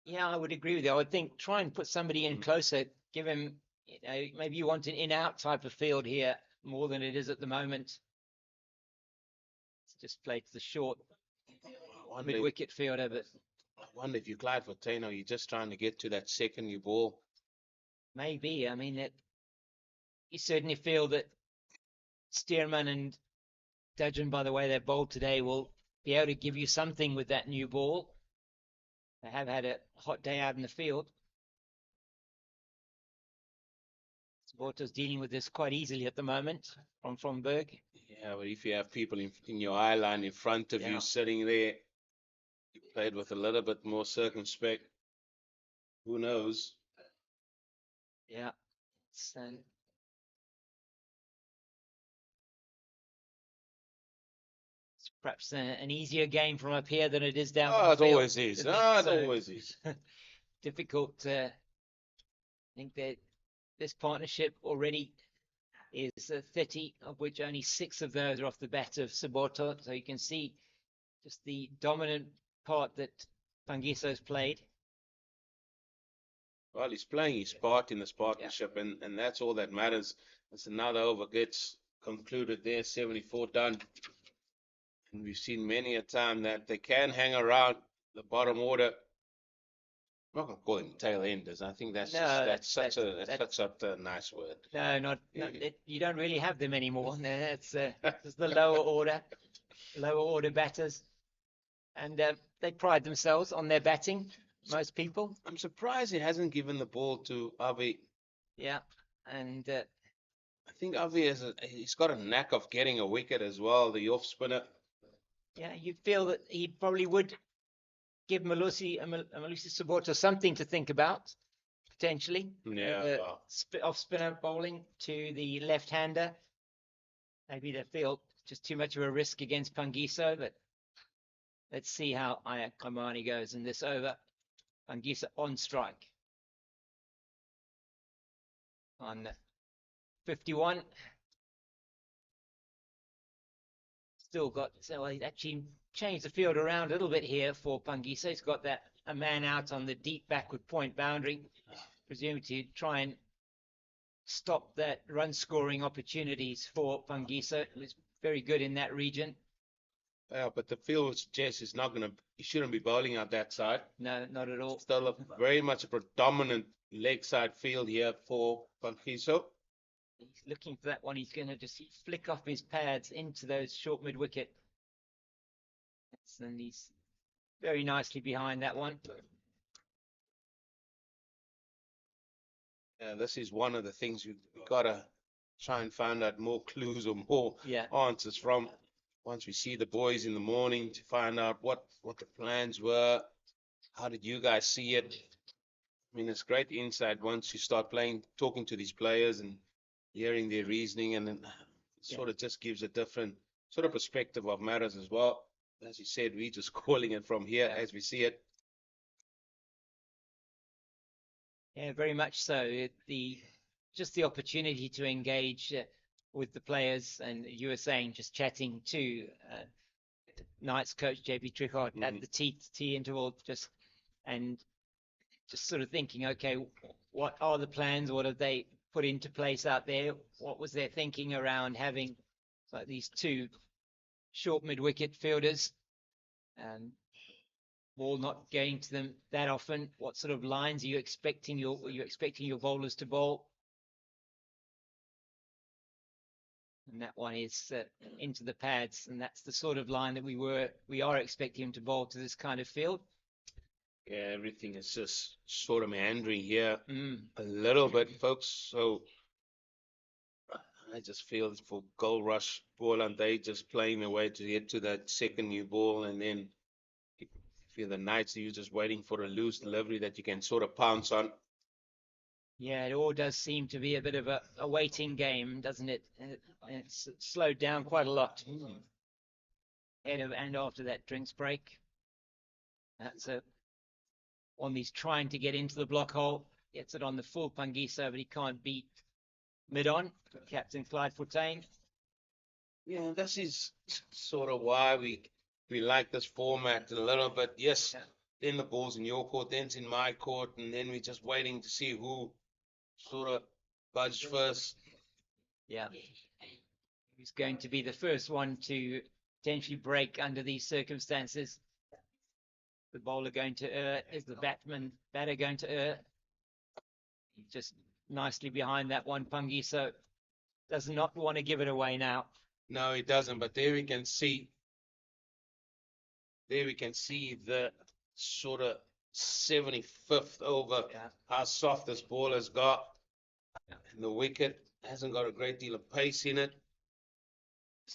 Yeah, I would agree with you. I would think try and put somebody in closer, give him, maybe you want an in-out type of field here more than it is at the moment. It's just played to the short mid-wicket fielder, but I wonder if you Clyde Fortano, you're just trying to get to that second new ball. maybe. I mean, you certainly feel that Stearman and Dudgeon, by the way they bowled today, will be able to give you something with that new ball. They have had a hot day out in the field. Suboto's dealing with this quite easily at the moment from Berg. Yeah, but if you have people in your eye line in front of you sitting there, you played with a little bit more circumspect. Who knows? Yeah. It's perhaps an easier game from up here than it is down. Oh, it field, always is. Oh, it always is. Difficult. I think that this partnership already is 30, of which only 6 of those are off the bat of Suboto. So you can see just the dominant part that Pangiso's played. Well, he's playing his part in this partnership, and that's all that matters. As another over gets concluded there, 74 done. And we've seen many a time that they can hang around the bottom order. I'm not going to call them tail enders. I think that's such a nice word. No, you don't really have them anymore. It's just the lower order batters, and they pride themselves on their batting. Most people. I'm surprised he hasn't given the ball to Avi. Yeah, and I think Avi he's got a knack of getting a wicket as well. The off spinner. Yeah, you feel that he probably would give Malusi Suboto something to think about, potentially. Yeah. Off spinner bowling to the left-hander. Maybe they feel just too much of a risk against Pangiso, but let's see how Aya Kamani goes in this over. Pangiso on strike. On 51. Still got, so he actually changed the field around a little bit here for Pangiso. He's got a man out on the deep backward point boundary, presumably to try and stop that run scoring opportunities for Pangiso. He was very good in that region. Yeah, but the field suggests he shouldn't be bowling out that side. No, not at all. Still very much a predominant leg side field here for Pangiso. He's looking for that one. He's going to just flick off his pads into those short mid-wicket. And he's very nicely behind that one. Yeah, this is one of the things you've got to try and find out more clues or more answers from. Once we see the boys in the morning to find out what the plans were, how did you guys see it? I mean, it's great insight once you start playing, talking to these players and hearing their reasoning, and then it sort of just gives a different sort of perspective of matters as well. As you said, we just calling it from here as we see it. Yeah, very much so. Just the opportunity to engage with the players, and you were saying just chatting to Knights coach JP Trickard at the tea interval, and just sort of thinking, okay, what are the plans? What have they put into place out there? What was their thinking around having like these two short mid-wicket fielders, and ball not going to them that often? What sort of lines are you expecting your bowlers to bowl? And that one is into the pads, and that's the sort of line that we are expecting him to bowl to this kind of field. Yeah, everything is just sort of meandering here a little bit, folks. So I just feel for Goldrush, Boland, they just playing their way to get to that second new ball, and then feel the Knights, you're just waiting for a loose delivery that you can sort of pounce on. Yeah, it all does seem to be a bit of a waiting game, doesn't it? It's slowed down quite a lot. Ahead of and after that drinks break. That's one he's trying to get into the block hole. Gets it on the full Pangiso, but he can't beat mid-on. Captain Clyde Fontaine. Yeah, this is sort of why we like this format a little bit. Yes, then the ball's in your court, then it's in my court, and then we're just waiting to see who sort of budged first. Yeah. Who's going to be the first one to potentially break under these circumstances? The bowler going to err? Is the batter going to err? He's just nicely behind that one. Pangiso does not want to give it away now. No, he doesn't, but there we can see the sort of 75th over, how soft this ball has got. And the wicket hasn't got a great deal of pace in it.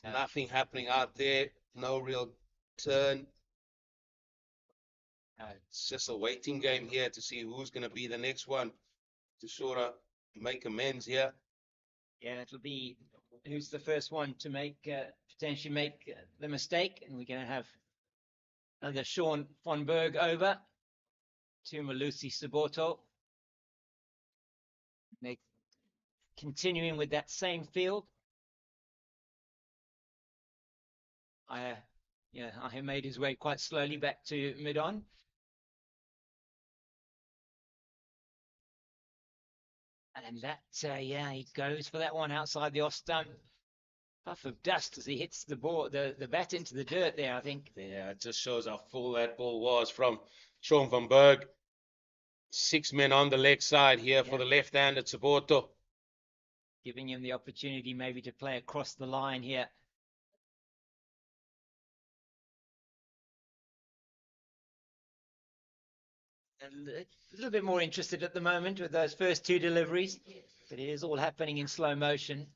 There's nothing happening out there, no real turn. It's just a waiting game here to see who's going to be the next one to sort of make amends here. Yeah, it'll be who's the first one to potentially make the mistake, and we're going to have another Sean von Berg over to Malusi Saboto. They're continuing with that same field. I made his way quite slowly back to mid-on. And that, he goes for that one outside the off stump. Puff of dust as he hits the ball, the bat into the dirt there, I think. Yeah, it just shows how full that ball was from Sean van Berg. 6 men on the leg side here for the left-handed Saboto. Giving him the opportunity maybe to play across the line here. A little bit more interested at the moment with those first two deliveries, but it is all happening in slow motion.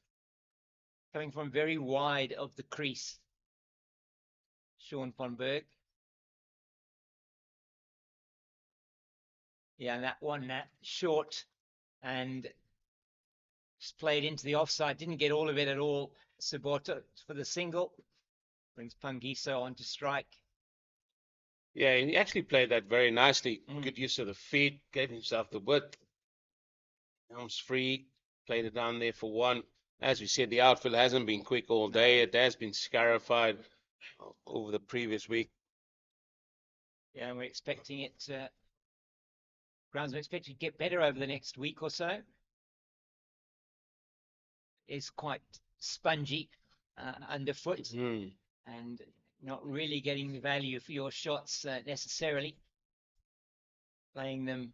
Coming from very wide of the crease. Sean von Berg. Yeah, and that one, that short and just played into the offside. Didn't get all of it at all. Saboto for the single. Brings Pangiso on to strike. Yeah, he actually played that very nicely. Good use of the feet, gave himself the width. Arms free, played it down there for one. As we said, the outfield hasn't been quick all day. It has been scarified over the previous week. Yeah, and we're expecting it. Grounds are expected to get better over the next week or so. It's quite spongy underfoot and not really getting the value for your shots necessarily. Playing them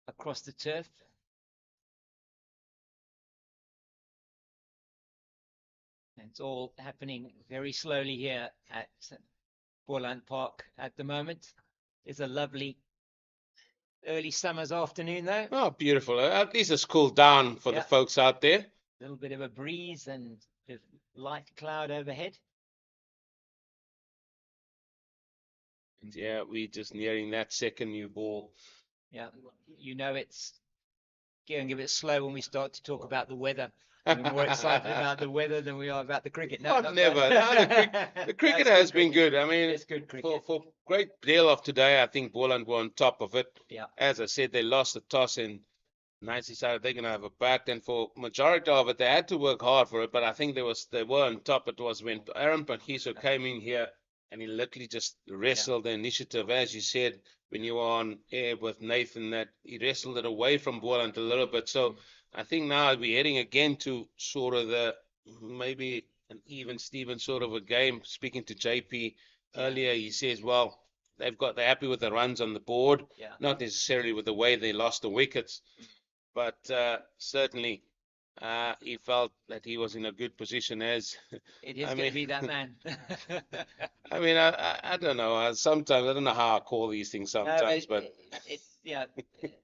across the turf. And it's all happening very slowly here at Boland Park at the moment. It's a lovely early summer's afternoon though. Oh, beautiful. At least it's cooled down for the folks out there. A little bit of a breeze and a light cloud overhead. And yeah, we're just nearing that second new ball. Yeah, you know it's getting a bit slow when we start to talk about the weather. We're more excited about the weather than we are about the cricket. No, Not not never. bad. The cricket That's has been cricket. good. I mean, It's good cricket. for great deal of today, I think Boland were on top of it. Yeah. As I said, they lost the toss and nice decided they're going to have a bat. And for majority of it, they had to work hard for it. But I think they were on top. It was when Aaron Pankiso came in here and he literally just wrestled the initiative, as you said when you were on air with Nathan, that he wrestled it away from Boland a little bit. So I think now we're heading again to sort of the maybe an even Steven sort of a game. Speaking to JP earlier, he says, well, they're happy with the runs on the board, Yeah. not necessarily with the way they lost the wickets, but certainly he felt that he was in a good position as It is I going to mean, be that man. I mean, I don't know. Sometimes I don't know how I call these things No, sometimes, but yeah,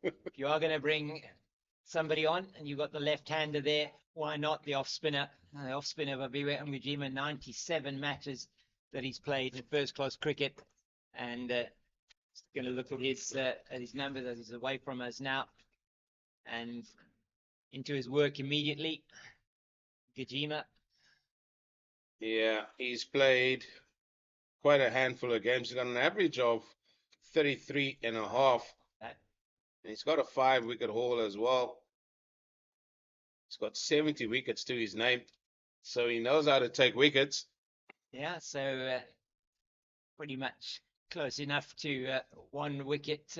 if you are going to bring somebody on and you've got the left-hander there, why not the off-spinner? The off-spinner of Abiwe Ngujima, 97 matches that he's played in first-class cricket, and going to look at his numbers as he's away from us now, and into his work immediately. Ngujima. yeah, he's played quite a handful of games. He's got an average of 33 and a half. And he's got a 5-wicket haul as well. He's got 70 wickets to his name. So he knows how to take wickets. Yeah, so pretty much close enough to 1 wicket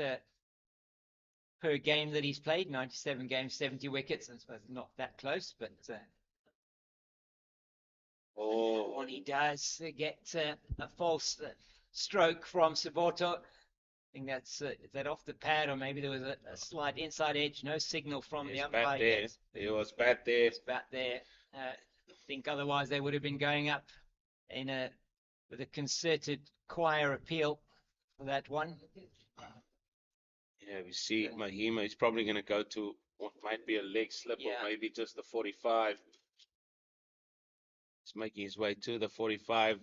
per game that he's played. 97 games, 70 wickets. I suppose not that close, but when he does get a false stroke from Saboto, I think that's is that off the pad, or maybe there was a slight inside edge. No signal from the umpire yet. He was bad there. It's bat there. I think otherwise they would have been going up with a concerted choir appeal for that one. Yeah, we see Mahima is probably going to go to what might be a leg slip or maybe just the 45. He's making his way to the 45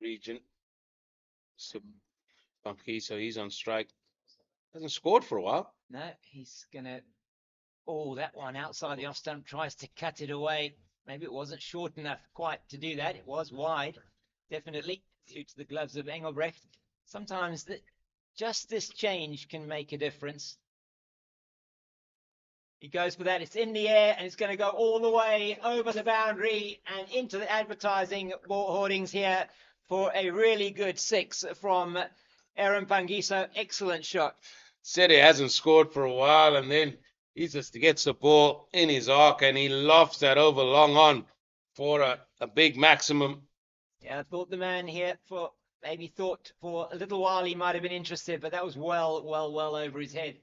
region. So so he's on strike. Hasn't scored for a while. No, he's going to... Oh, that one outside the off stump, tries to cut it away. Maybe it wasn't short enough quite to do that. It was wide, definitely, due to the gloves of Engelbrecht. Sometimes just this change can make a difference. He goes for that. It's in the air, and it's going to go all the way over the boundary and into the advertising board hoardings here for a really good 6 from Aaron Pangiso. Excellent shot. Said he hasn't scored for a while, and then he just gets the ball in his arc and he lofts that over long on for a big maximum. Yeah, I thought the man here thought for a little while he might have been interested, but that was well over his head.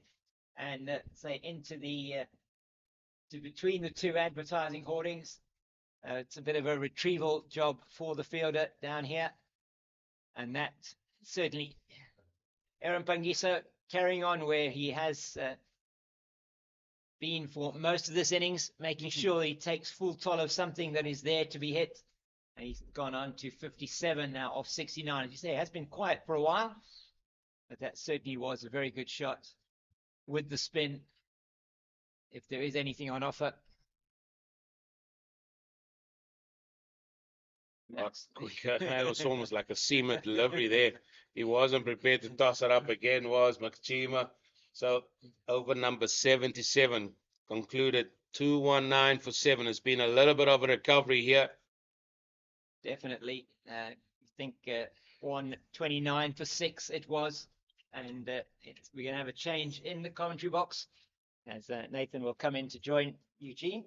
And say into to between the 2 advertising hoardings. It's a bit of a retrieval job for the fielder down here. And that certainly Aaron Pangiso carrying on where he has been for most of this innings, making sure he takes full toll of something that is there to be hit. And he's gone on to 57 now off 69. As you say, it has been quiet for a while, but that certainly was a very good shot with the spin, if there is anything on offer. It was almost like a seamer delivery there. He wasn't prepared to toss it up again, was Makchima. So over number 77 concluded 219 for 7. It's been a little bit of a recovery here. Definitely. I think 129 for 6 it was. And we're going to have a change in the commentary box as Nathan will come in to join Eugene.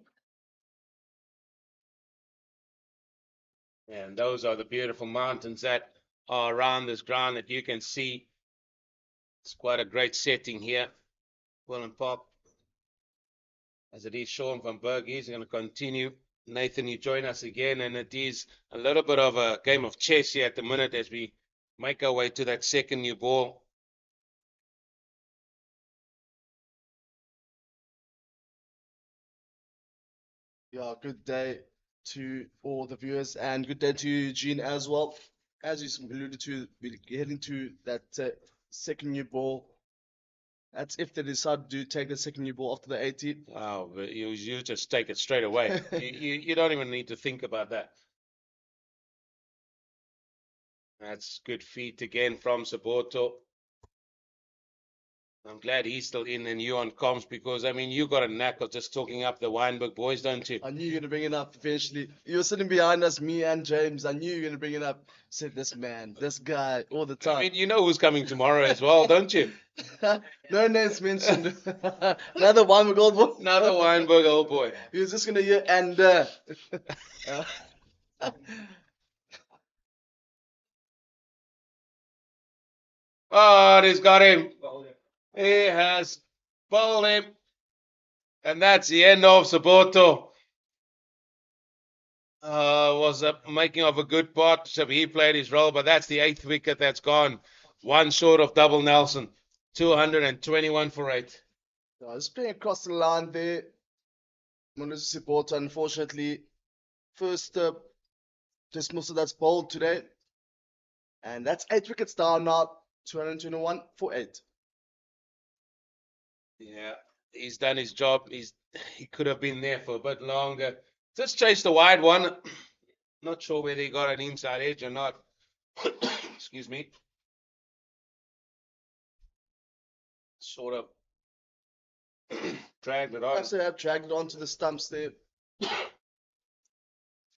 And those are the beautiful mountains that are around this ground that you can see. It's quite a great setting here. Boland Park. As it is Sean van Berg, he's going to continue. Nathan, you join us again, and it is a little bit of a game of chess here at the minute as we make our way to that second new ball. Yeah, good day to all the viewers and good day to Eugene as well. As you alluded to, we're heading to that second new ball. That's if they decide to take the second new ball after the 80. Wow, but you just take it straight away. You don't even need to think about that. That's good feet again from Saboto. I'm glad he's still in and you on comms because, I mean, you got a knack of just talking up the Weinberg boys, don't you? I knew you were going to bring it up eventually. You were sitting behind us, me and James. I knew you were going to bring it up. Said this man, this guy, all the I time. mean, you know who's coming tomorrow as well, don't you? No names mentioned. Another one gold boy. Another Weinberg old boy. He was just going to hear and. Oh, he's got him. He has bowled him. And that's the end of Saboto. Was making of a good partnership. He played his role, but that's the 8th wicket that's gone. One short of double Nelson. 221 for 8. Just playing across the line there. Moses Saboto, unfortunately, first dismissal that's bowled today. And that's 8 wickets down now. 221 for 8. Yeah, he's done his job. He could have been there for a bit longer. Just chased the wide one. Not sure whether he got an inside edge or not. Excuse me. Sort of dragged it on. I say I've dragged it onto the stumps there.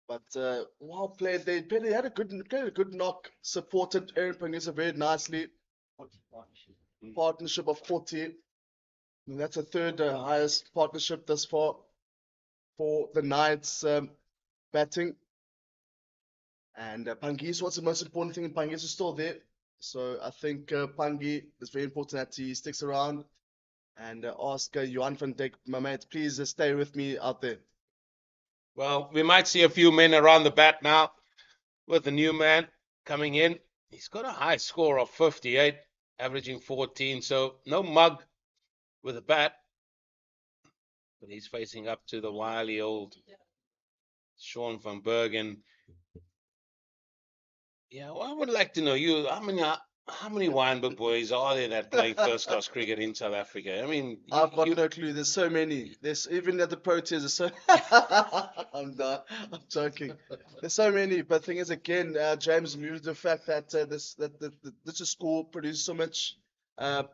But well played. They had a good knock. Supported Aaron Pangisa very nicely. Partnership of 40. And that's the third highest partnership thus far for the Knights batting. And Pangi's what's the most important thing. Pangi's is still there. So I think Pangi is very important that he sticks around. And ask Johan van Dijk, my mate, please stay with me out there. Well, we might see a few men around the bat now with the new man coming in. He's got a high score of 58, averaging 14, so no mug with a bat. But he's facing up to the wily old Sean van Bergen. Yeah, well, I would like to know how many Weinberg boys are there that play first class cricket in South Africa? I mean, I've got no clue. There's so many. There's even at the Proteas. There's so. I'm done. I'm joking. There's so many. But the thing is, again, James alluded to the fact that this school produces so much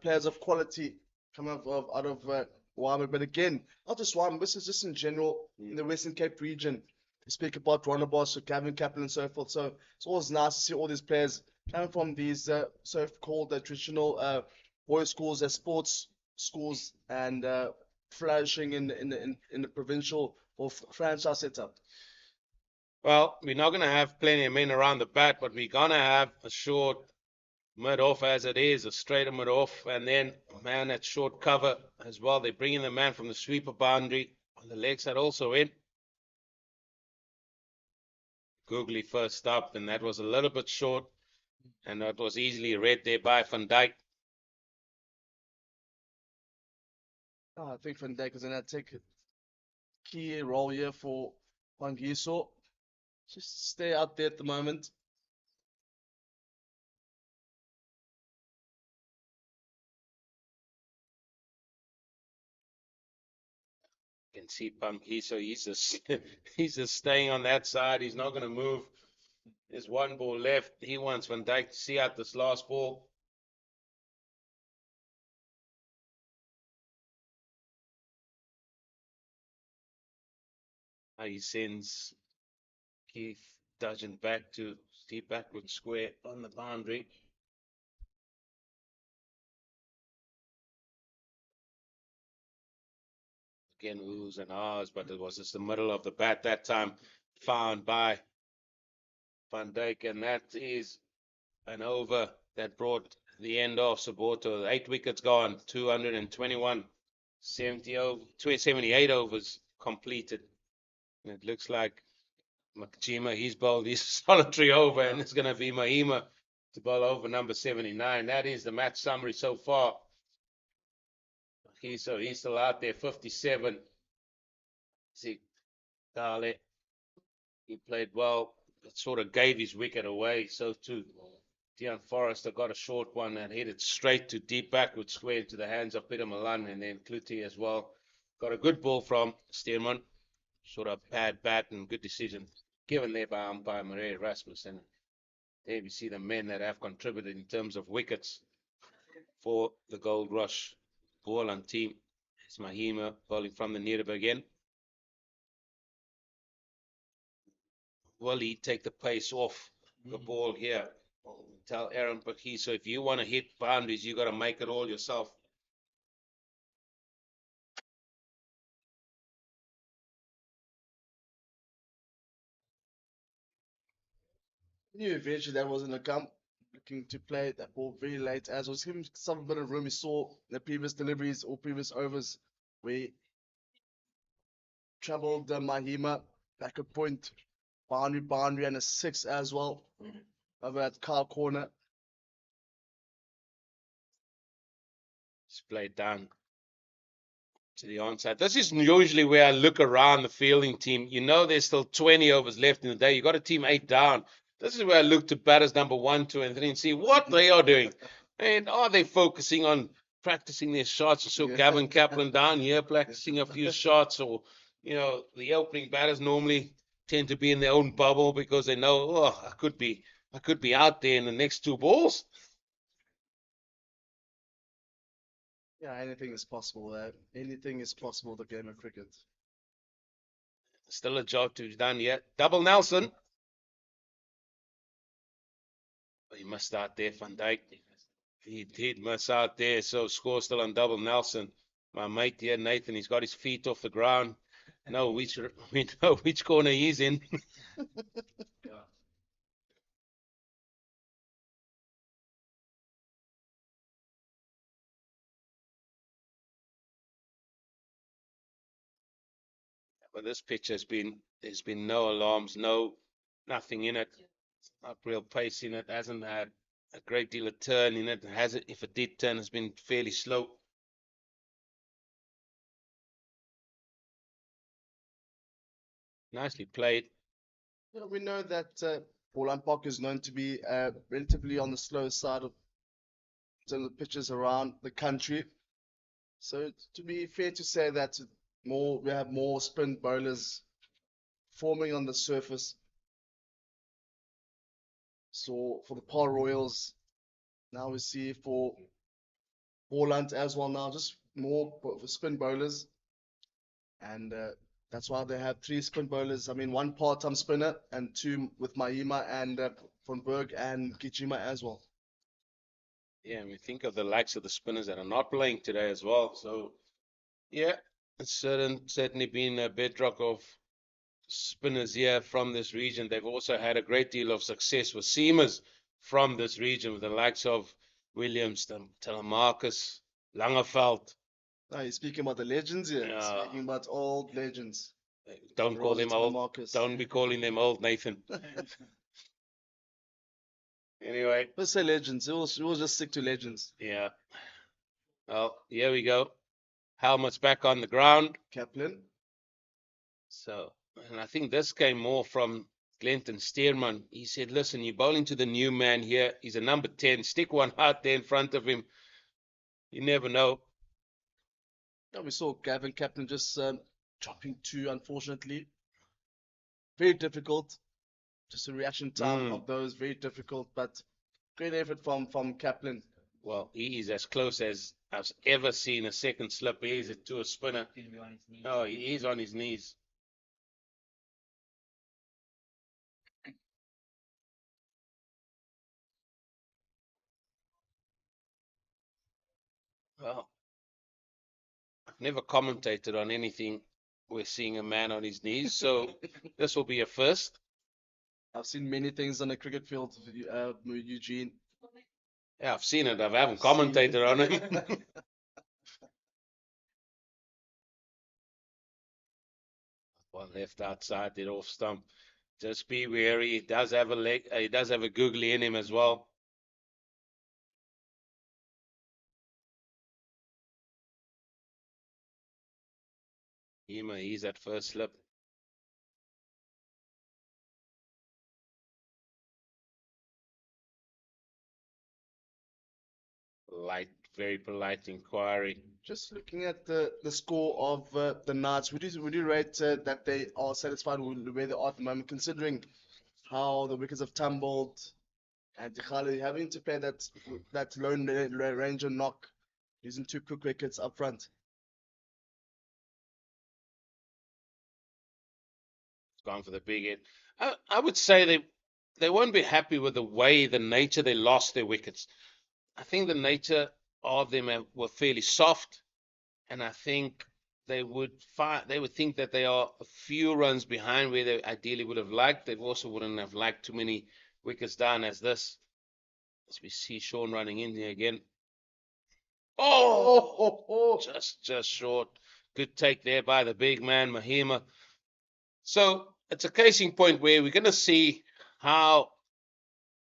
players of quality come out of Weinberg. But again, not just Weinberg. This is just in general in the Western Cape region. We speak about Rondebosch, Gavin Kaplan, and so forth. So it's always nice to see all these players coming from these so-called traditional boys' schools as sports schools and flourishing in the provincial or franchise setup. Well, we're not going to have plenty of men around the bat, but we're going to have a short mid-off as it is, a straighter mid-off, and then a man at short cover as well. They're bringing the man from the sweeper boundary on the leg side also in. Googly first up, and that was a little bit short, and that was easily read there by Van Dijk. I think Van Dijk is going to take a key role here for Pangiso. Just stay out there at the moment. You can see Pangiso, he's just staying on that side. He's not going to move. There's one ball left. He wants Van Dijk to see out this last ball. He sends Keith Dudgeon back to deep backward square on the boundary. Again, oohs and ahs, but it was just the middle of the bat that time, found by Van Dijk, and that is an over that brought the end of Saboto. 8 wickets gone, 221, 78 overs completed. And it looks like Makjima, he's bowled his solitary over, and it's going to be Mahima to bowl over number 79. That is the match summary so far. He's still out there, 57. See, Dale, he played well. It sort of gave his wicket away. So too Dion Forrester got a short one and hit it straight to deep backward square into the hands of Peter Milan, and then Clutie as well. Got a good ball from Stearman. Sort of bad bat and good decision given there by umpire Maria Rasmus. And there we see the men that have contributed in terms of wickets for the Goldrush Boland team. It's Mahima bowling from the near again. Will he take the pace off the ball here? Tell Aaron Pakhi, so if you want to hit boundaries, you got to make it all yourself. Knew eventually that wasn't a come. Looking to play that ball very late, as was giving some bit of room. We saw the previous deliveries or previous overs where troubled Mahima back at point, boundary, and a 6 as well over at Carl corner. It's played down to the onside. This is usually where I look around the fielding team. You know there's still 20 overs left in the day. You got a team 8 down. This is where I look to batters number 1, 2, and 3 and see what they are doing. And are they focusing on practicing their shots? You saw Gavin Kaplan down here practicing a few shots, or the opening batters normally tend to be in their own bubble because they know, oh, I could be out there in the next 2 balls. Yeah, anything is possible there. Anything is possible, the game of cricket. Still a job to be done yet. Double Nelson. He missed out there, Van Dijk. He did miss out there, so score still on double Nelson. My mate here, Nathan, he's got his feet off the ground. We know which corner he's in. But this pitch there's been no alarms, nothing in it. Not real pace in it. Hasn't had a great deal of turn in it. If it did turn, it's been fairly slow. Nicely played. We know that Boland Park is known to be relatively on the slow side of some of the pitches around the country. So to be fair to say that we have more spin bowlers forming on the surface. So for the Paarl Royals, now we see for Boland as well now, just more for spin bowlers. And that's why they have 3 spin bowlers. I mean, 1 part-time spinner and 2 with Mahima and Von Berg and Kichima as well. Yeah, and we think of the likes of the spinners that are not playing today as well. So, yeah, it's certainly been a bedrock of spinners here from this region. They've also had a great deal of success with seamers from this region, with the likes of Williams, Telemarcus, Langeveld. Now you're speaking about the legends here. Yeah. Speaking about old legends. Don't call them old. Telemarcus. Don't be calling them old, Nathan. Anyway. Let's say legends. We'll just stick to legends. Yeah. Well, here we go. Helmet's back on the ground. Kaplan. So, and I think this came more from Glenton Stearman. He said, listen, you're bowling to the new man here. He's a number 10. Stick one out there in front of him. You never know. Yeah, we saw Gavin Kaplan just chopping 2, unfortunately. Very difficult. Just a reaction time of those, very difficult, but great effort from Kaplan. Well, he is as close as I've ever seen a second slip. He is to a spinner. Oh, he is on his knees. Well, I've never commentated on anything we're seeing a man on his knees, so this will be a first. I've seen many things on the cricket field, Eugene. Yeah, I've seen it. I haven't commentated on it. One left outside, the off stump. Just be wary. He does have a leg. He does have a googly in him as well. He's at first slip. very polite inquiry. Just looking at the score of the Knights, would you rate that they are satisfied with where they are at the moment, considering how the wickets have tumbled and Dikhali having to play that lone ranger knock, using 2 quick wickets up front? Gone for the big hit. I would say they won't be happy with the nature they lost their wickets. I think the nature of them were fairly soft, and I think they would think that they are a few runs behind where they ideally would have liked. They also wouldn't have liked too many wickets down as this. As we see Sean running in here again. Oh, just short. Good take there by the big man, Mahima. So it's a case in point where we're going to see how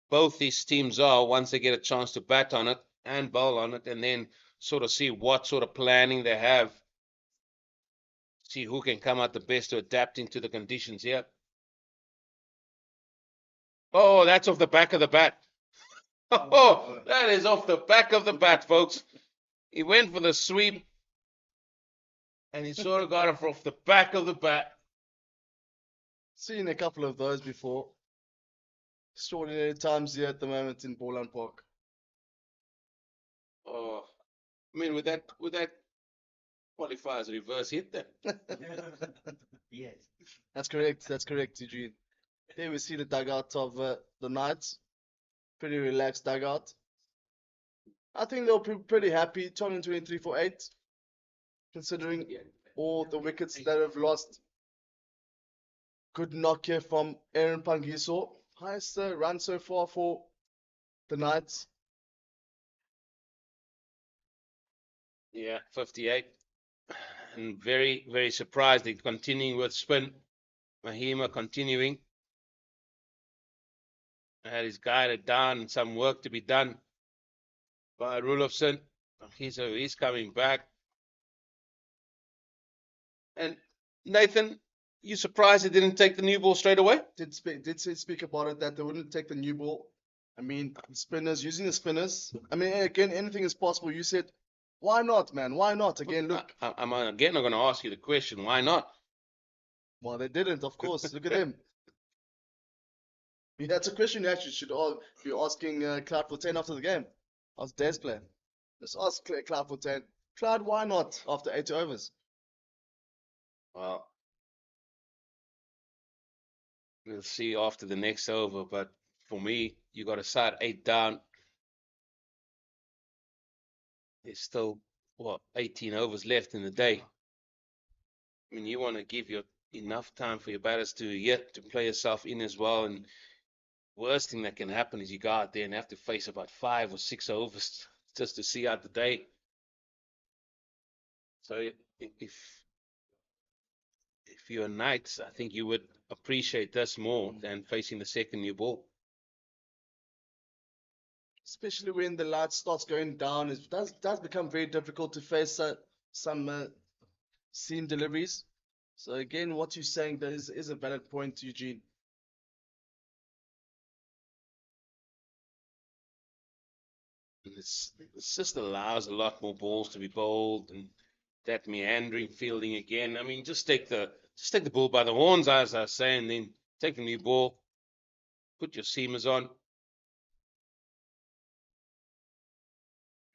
both these teams are once they get a chance to bat on it and bowl on it, and then sort of see what sort of planning they have. See who can come out the best to adapting to the conditions here. Oh, that's off the back of the bat. Oh, that is off the back of the bat, folks. He went for the sweep, and he sort of got it off the back of the bat. Seen a couple of those before. Extraordinary times here at the moment in Boland Park. Oh, I mean, with that qualify as a reverse hit then. Yes. That's correct, Eugene. There we see the dugout of the Knights. Pretty relaxed dugout. I think they'll be pretty happy. 223 for 8, considering all the wickets that have lost. Good knock here from Aaron Pangiso. Highest run so far for the Knights. Yeah, 58. And very, very surprised they're continuing with spin. Mahima continuing. Had his guided down and some work to be done by Rulofson. He's coming back. And Nathan, you surprised they didn't take the new ball straight away? Did speak about it that they wouldn't take the new ball. I mean, using the spinners. I mean, again, anything is possible. You said, why not, man? Why not? Again, look. I'm going to ask you the question, why not? Well, they didn't, of course. Look at him. That's a question you actually should all be asking Cloud for 10 after the game. How's Des play? Let's ask Cloud for 10. Cloud, why not after 80 overs? Well, we'll see after the next over, but for me, you got to start 8 down. There's still, 18 overs left in the day. I mean, you want to give enough time for your batters to play yourself in as well. And worst thing that can happen is you go out there and have to face about 5 or 6 overs just to see out the day. So if you're Knights, I think you would appreciate this more than facing the second new ball. Especially when the light starts going down, it does become very difficult to face some seam deliveries. So again, what you're saying there is a valid point, Eugene. It just allows a lot more balls to be bowled and that meandering fielding again. I mean, just take the bull by the horns, as I say, and then take the new ball, put your seamers on.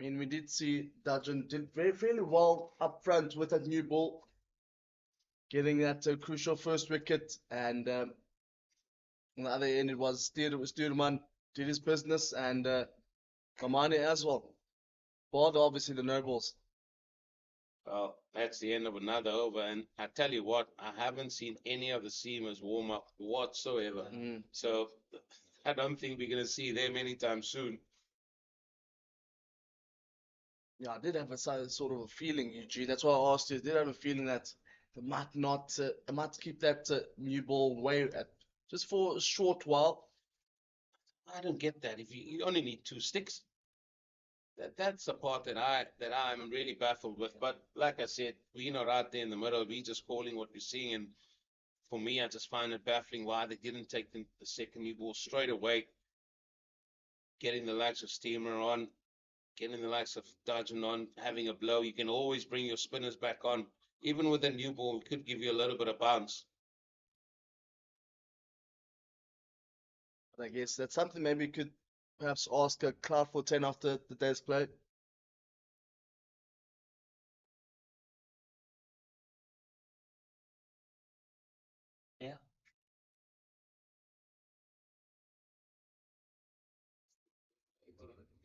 I mean, we did see Dudgeon did fairly well up front with that new ball, getting that crucial first wicket, and on the other end it was Stuurman did his business, and Kamani as well. Both obviously the no balls. Well, that's the end of another over, and I tell you what, I haven't seen any of the seamers warm up whatsoever. So I don't think we're going to see them anytime soon. Yeah, I did have a sort of a feeling, Eugene. That's why I asked you. I did have a feeling that they might keep that new ball away just for a short while. I don't get that. If you only need 2 sticks, that's the part that I'm really baffled with. But like I said, we're not out there in the middle. We're just calling what we're seeing. And for me, I just find it baffling why they didn't take the second new ball straight away, getting the likes of Steamer on, getting the likes of dodging on, having a blow. You can always bring your spinners back on. Even with a new ball, it could give you a little bit of bounce. I guess that's something maybe you could perhaps ask Cloud for 10 after the day's play. Yeah.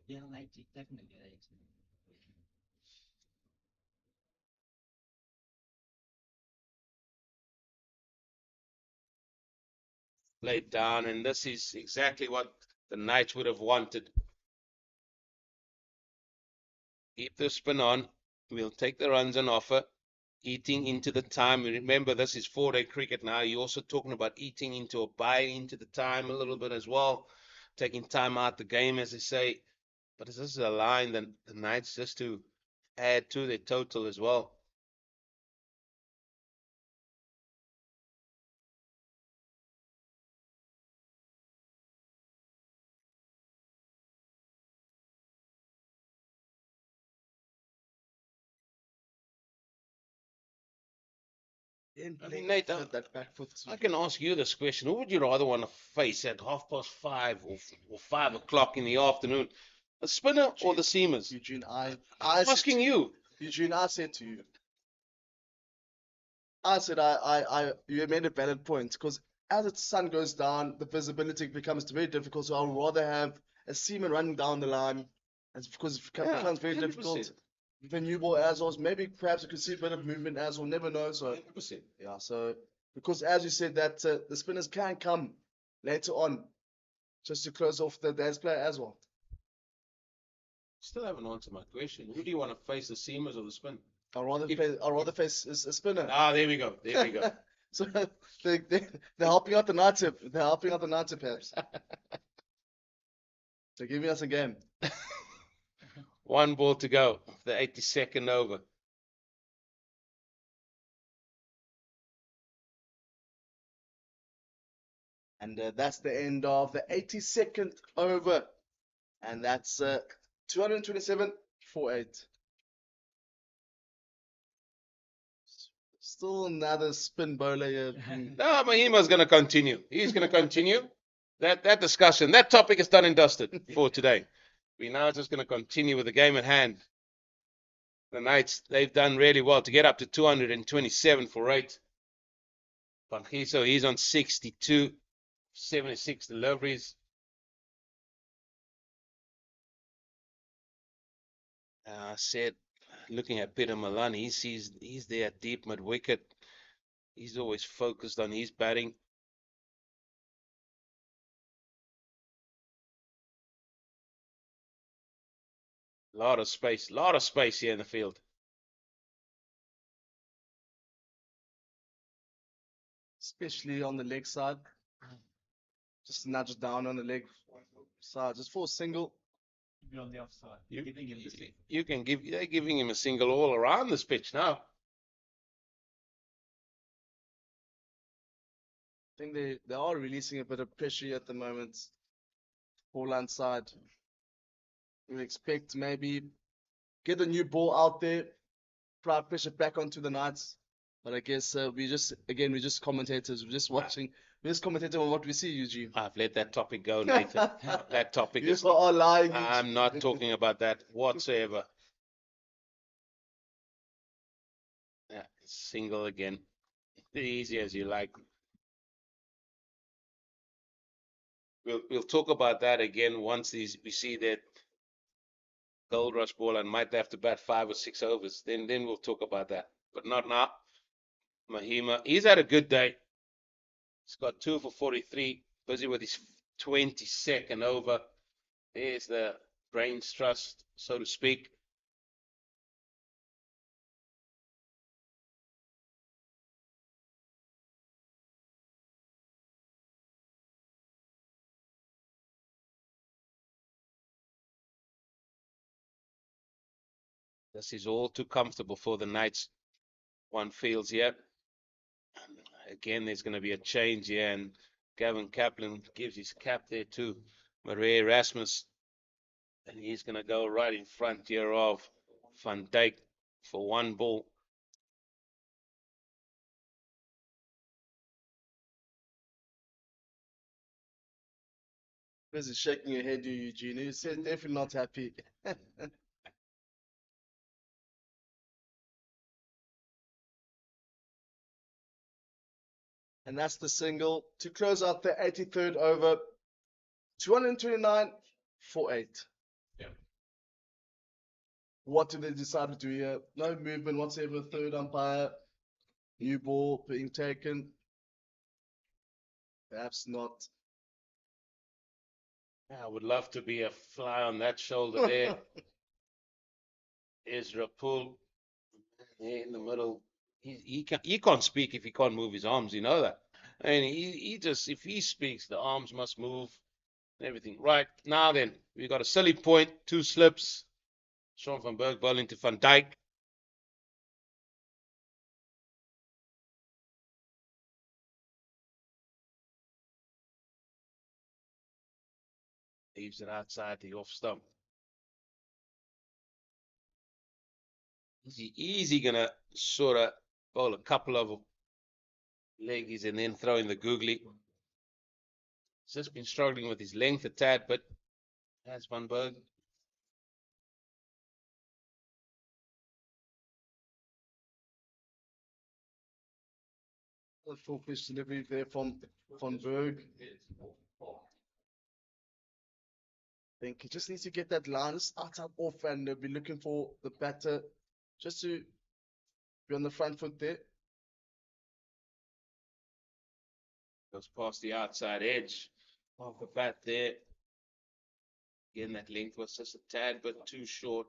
Yeah, 80, definitely 80. Laid down, and this is exactly what the Knights would have wanted. Keep the spin on. We'll take the runs on offer. Eating into the time. Remember, this is 4-day cricket now. You're also talking about eating into or buying into the time a little bit as well. Taking time out the game, as they say. But this is a line that the Knights just to add to their total as well. I mean, Nate, that back foot. I can ask you this question. Who would you rather want to face at 5:30 or 5 o'clock in the afternoon? A spinner or the seamers? Eugene, I'm asking you. Eugene, I said to you, you made a valid point because as the sun goes down, the visibility becomes very difficult. So I'd rather have a seaman running down the line, because it becomes very 100%. difficult. The new ball as well, maybe perhaps you could see a bit of movement as well. Never know. So 100%. yeah, so because as you said that the spinners can come later on, just to close off the day's play as well. Still haven't answered my question. Who do you want to face, the seamers or the spin? I'd rather face a spinner. Ah, there we go. There we go. So they're helping out the night tip. They're helping out the night tip, perhaps. They're giving us a game. One ball to go. The 82nd over. And that's the end of the 82nd over. And that's 227 for 8. Still another spin bowler here. No, Mahima's going to continue. He's going to continue. That discussion, that topic is done and dusted for today. We're now just going to continue with the game at hand. The Knights, they've done really well to get up to 227 for 8. Pangiso, he's on 62, 76 deliveries. I said, looking at Peter Milan, he's there at deep mid wicket. He's always focused on his batting. Lot of space here in the field. Especially on the leg side. Just nudge down on the leg side, just for a single. On the offside. They're giving him a single all around this pitch now. I think they are releasing a bit of pressure at the moment. Boland side. We expect maybe get a new ball out there, try pressure back onto the Knights. But I guess we're just commentators. We're just watching. We're just commentating on what we see, Eugene. I've let that topic go, Nathan. That topic is. You are lying. I'm not talking about that whatsoever. Yeah, single again. Easy as you like. We'll talk about that again once we see that Goldrush ball and might have to bat 5 or 6 overs. Then we'll talk about that. But not now. Mahima, he's had a good day. He's got 2 for 43. Busy with his 22nd over. There's the brains trust, so to speak. This is all too comfortable for the Knights. One feels here. Again, there's going to be a change here, and Gavin Kaplan gives his cap there to Marais Erasmus. And he's going to go right in front here of Van Dijk for one ball. Busy shaking your head, Eugene. You said definitely not happy. And that's the single to close out the 83rd over. 229 for 8. Yeah. What do they decide to do here? No movement whatsoever. Third umpire. New ball being taken. Perhaps not. I would love to be a fly on that shoulder there. Ezra Poole there in the middle. He can't speak if he can't move his arms. You know that. And he just, if he speaks, the arms must move. Everything. Right. Now then, we got a silly point, 2 slips. Sean van Berg bowling to Van Dijk. Leaves it outside the off stump. Easy gonna sort of bowl a couple of leggies and then throw in the googly. He's just been struggling with his length a tad, but has Van Berg. The full pitch delivery there from Van Berg. I think he just needs to get that line outside off and be looking for the batter just to be on the front foot there. Goes past the outside edge of the bat there. Again, that length was just a tad bit too short.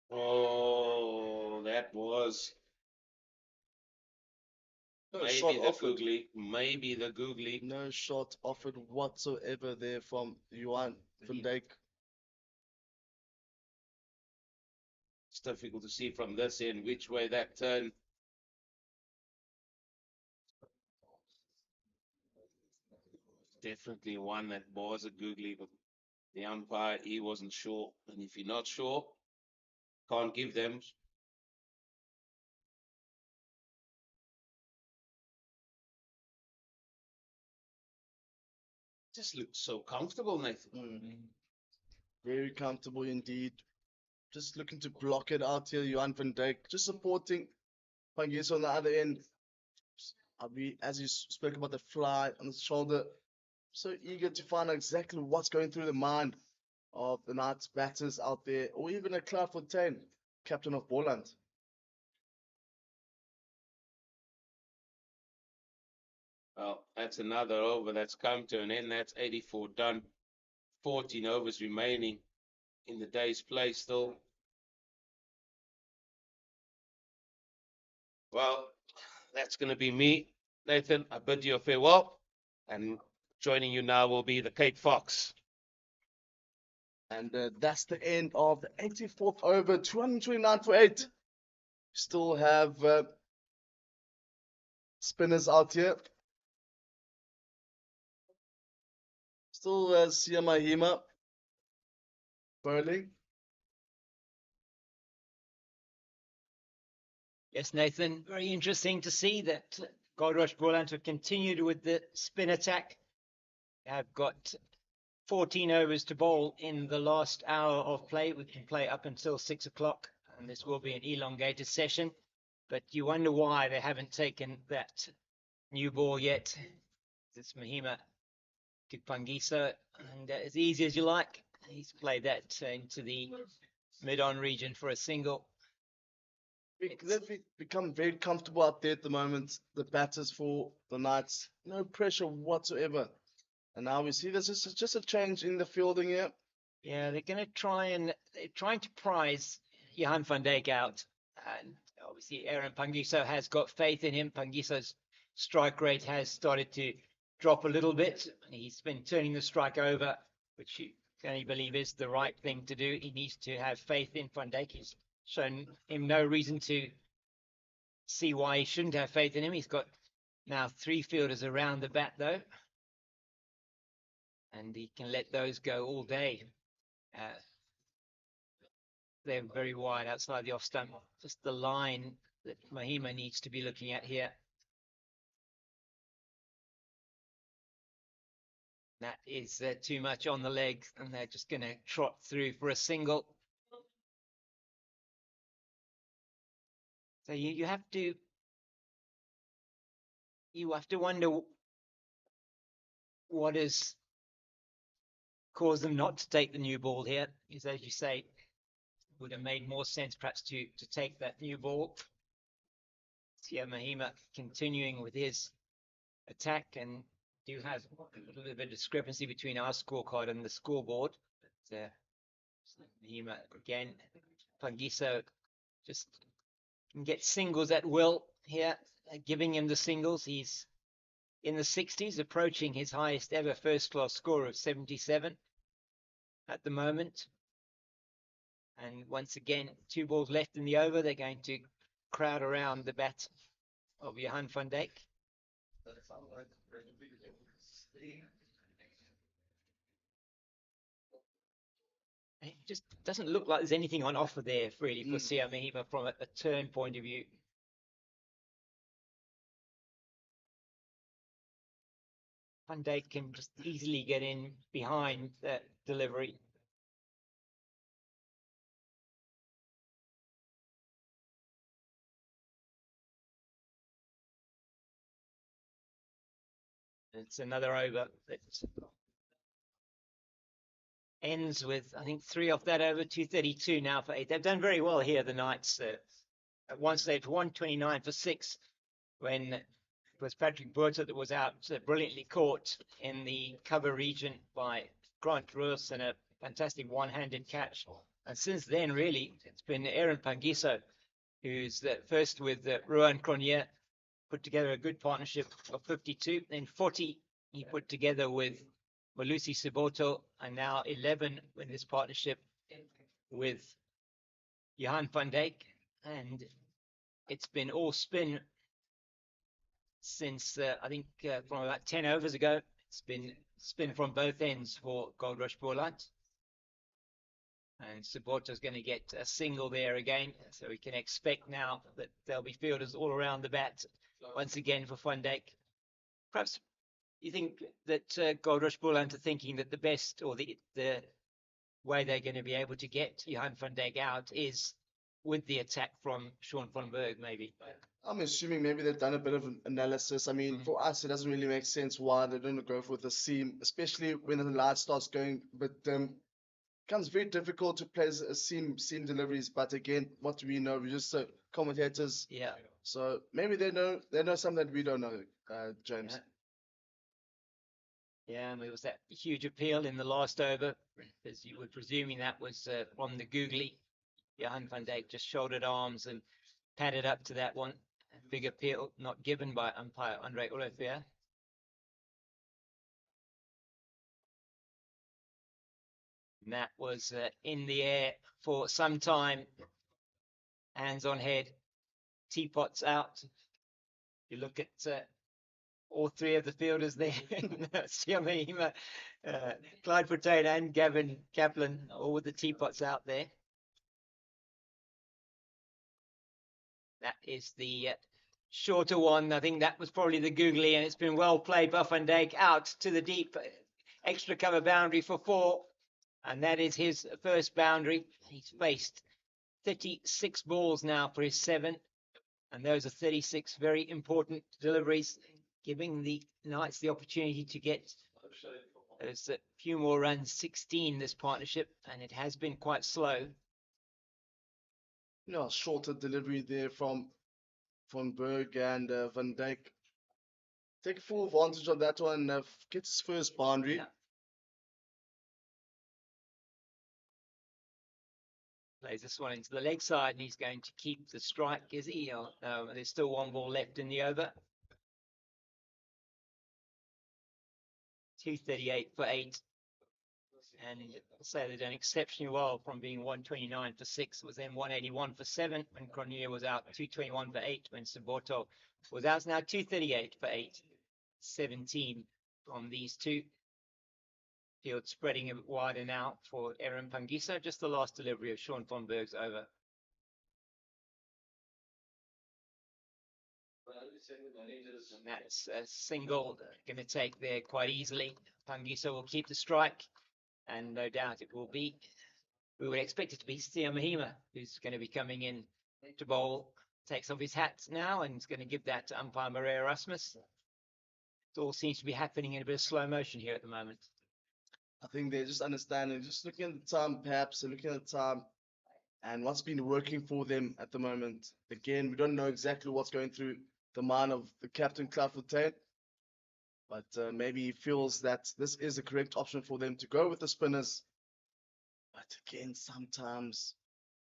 Oh, that was No shot maybe the offered. googly. Maybe the googly. No shot offered whatsoever there from Johan van Dijk. It's difficult to see from this end which way that turn. Definitely one that was a googly, but the umpire, he wasn't sure. And if you're not sure, can't give them. Just looks so comfortable, Nathan. Very comfortable indeed. Just looking to block it out here, Johan van Dijk. Just supporting Pangiso on the other end. As you spoke about the fly on the shoulder, so eager to find out exactly what's going through the mind of the Knights batters out there, or even a Cloud Fontaine, captain of Boland. Well, that's another over that's come to an end. That's 84 done. 14 overs remaining in the day's play still. Well, that's going to be me, Nathan. I bid you a farewell. And joining you now will be the Cape Fox. And that's the end of the 84th over, 229 for 8. Still have spinners out here. Still Sia Mahima bowling. Yes, Nathan, very interesting to see that Goldrush Boland have continued with the spin attack. They have got 14 overs to bowl in the last hour of play. We can play up until 6 o'clock, and this will be an elongated session. But you wonder why they haven't taken that new ball yet. It's Mahima to Pangiso, and as easy as you like, he's played that into the mid-on region for a single. They've become very comfortable out there at the moment, the batters for the Knights. No pressure whatsoever. And now we see this is just a change in the fielding here. Yeah, they're going to they're trying to prize Johan van Dijk out. And obviously Aaron Pangiso has got faith in him. Pangiso's strike rate has started to drop a little bit. He's been turning the strike over, which can only believe is the right thing to do. He needs to have faith in Van Dijk. He's shown him no reason to see why he shouldn't have faith in him. He's got now 3 fielders around the bat, though, and he can let those go all day. They're very wide outside the off stump. Just the line that Mahima needs to be looking at here. That is too much on the leg, and they're just going to trot through for a single. So you have to wonder what has caused them not to take the new ball here. Because as you say, it would have made more sense perhaps to take that new ball. Here Mahima continuing with his attack, and do have a little bit of a discrepancy between our scorecard and the scoreboard. But Mahima again, Pangiso just can get singles at will here, giving him the singles. He's in the 60s, approaching his highest ever first-class score of 77 at the moment. And once again, 2 balls left in the over. They're going to crowd around the bat of Johan van Dijk. It just doesn't look like there's anything on offer there, really, for CSA Mahima from a turn point of view. Van Dijk can just easily get in behind that delivery. It's another over that ends with, I think, 3 off that over, 232 now for 8. They've done very well here, the Knights. At one stage, 129 for 6, when it was Patrick Botha that was out, brilliantly caught in the cover region by Grant Roos, and a fantastic one-handed catch. And since then, really, it's been Aaron Pangiso, who's first with Ruan Cronje, put together a good partnership of 52. Then 40 he put together with Malusi Siboto, and now 11 with this partnership with Johan van Dijk. And it's been all spin since, I think, from about 10 overs ago. It's been spin from both ends for Goldrush Boland. And Siboto's going to get a single there again. So we can expect now that there'll be fielders all around the bat once again for Van Dijk. Perhaps you think that Goldrush Boland are thinking that the best, or the way they're going to be able to get Johan van Dijk out is with the attack from Sean van Berg, maybe. I'm assuming maybe they've done a bit of an analysis. I mean, for us, it doesn't really make sense why they don't go for the seam, especially when the light starts going. But becomes very difficult to play a seam deliveries. But again, what do we know? We're just commentators. Yeah. So maybe they know something that we don't know, James. Yeah, and there was that huge appeal in the last over, as you were presuming that was from the googly. Johan van Dijk just shouldered arms and padded up to that one. A big appeal not given by umpire Andre Olivier. And that was in the air for some time. Hands on head, teapots out. You look at all 3 of the fielders there, CSA Mahima, Clyde Fortuyn and Gavin Kaplan, all with the teapots out there. That is the shorter one. I think that was probably the googly, and it's been well played by Van Dijk out to the deep. Extra cover boundary for 4, and that is his first boundary. He's faced 36 balls now for his 7, and those are 36 very important deliveries, giving the Knights the opportunity to get those few more runs. 16 this partnership, and it has been quite slow. Shorter delivery there from Berg and Van Dijk. Take full advantage of that one. Gets his first boundary. Yeah. Plays this one into the leg side, and he's going to keep the strike, is he? Or, no, there's still 1 ball left in the over. 238 for 8. And say they've done exceptionally well from being 129 for 6. It was then 181 for 7 when Cronje was out, 221 for 8 when Saboto was out. Now 238 for 8, 17 from these two. Field spreading a bit wider now for Aaron Pangiso. Just the last delivery of Sean von Berg's over. And that's a single going to take there quite easily. Pangiso will keep the strike, and no doubt it will be. We would expect it to be Steer Mahima, who's going to be coming in to bowl. Takes off his hat now and is going to give that to umpire Maria Rasmus. It all seems to be happening in a bit of slow motion here at the moment. I think they're just understanding, just looking at the time, perhaps, and looking at the time and what's been working for them at the moment. Again, we don't know exactly what's going through the mind of the captain, Clive Fontaine, but maybe he feels that this is the correct option for them to go with the spinners. But again, sometimes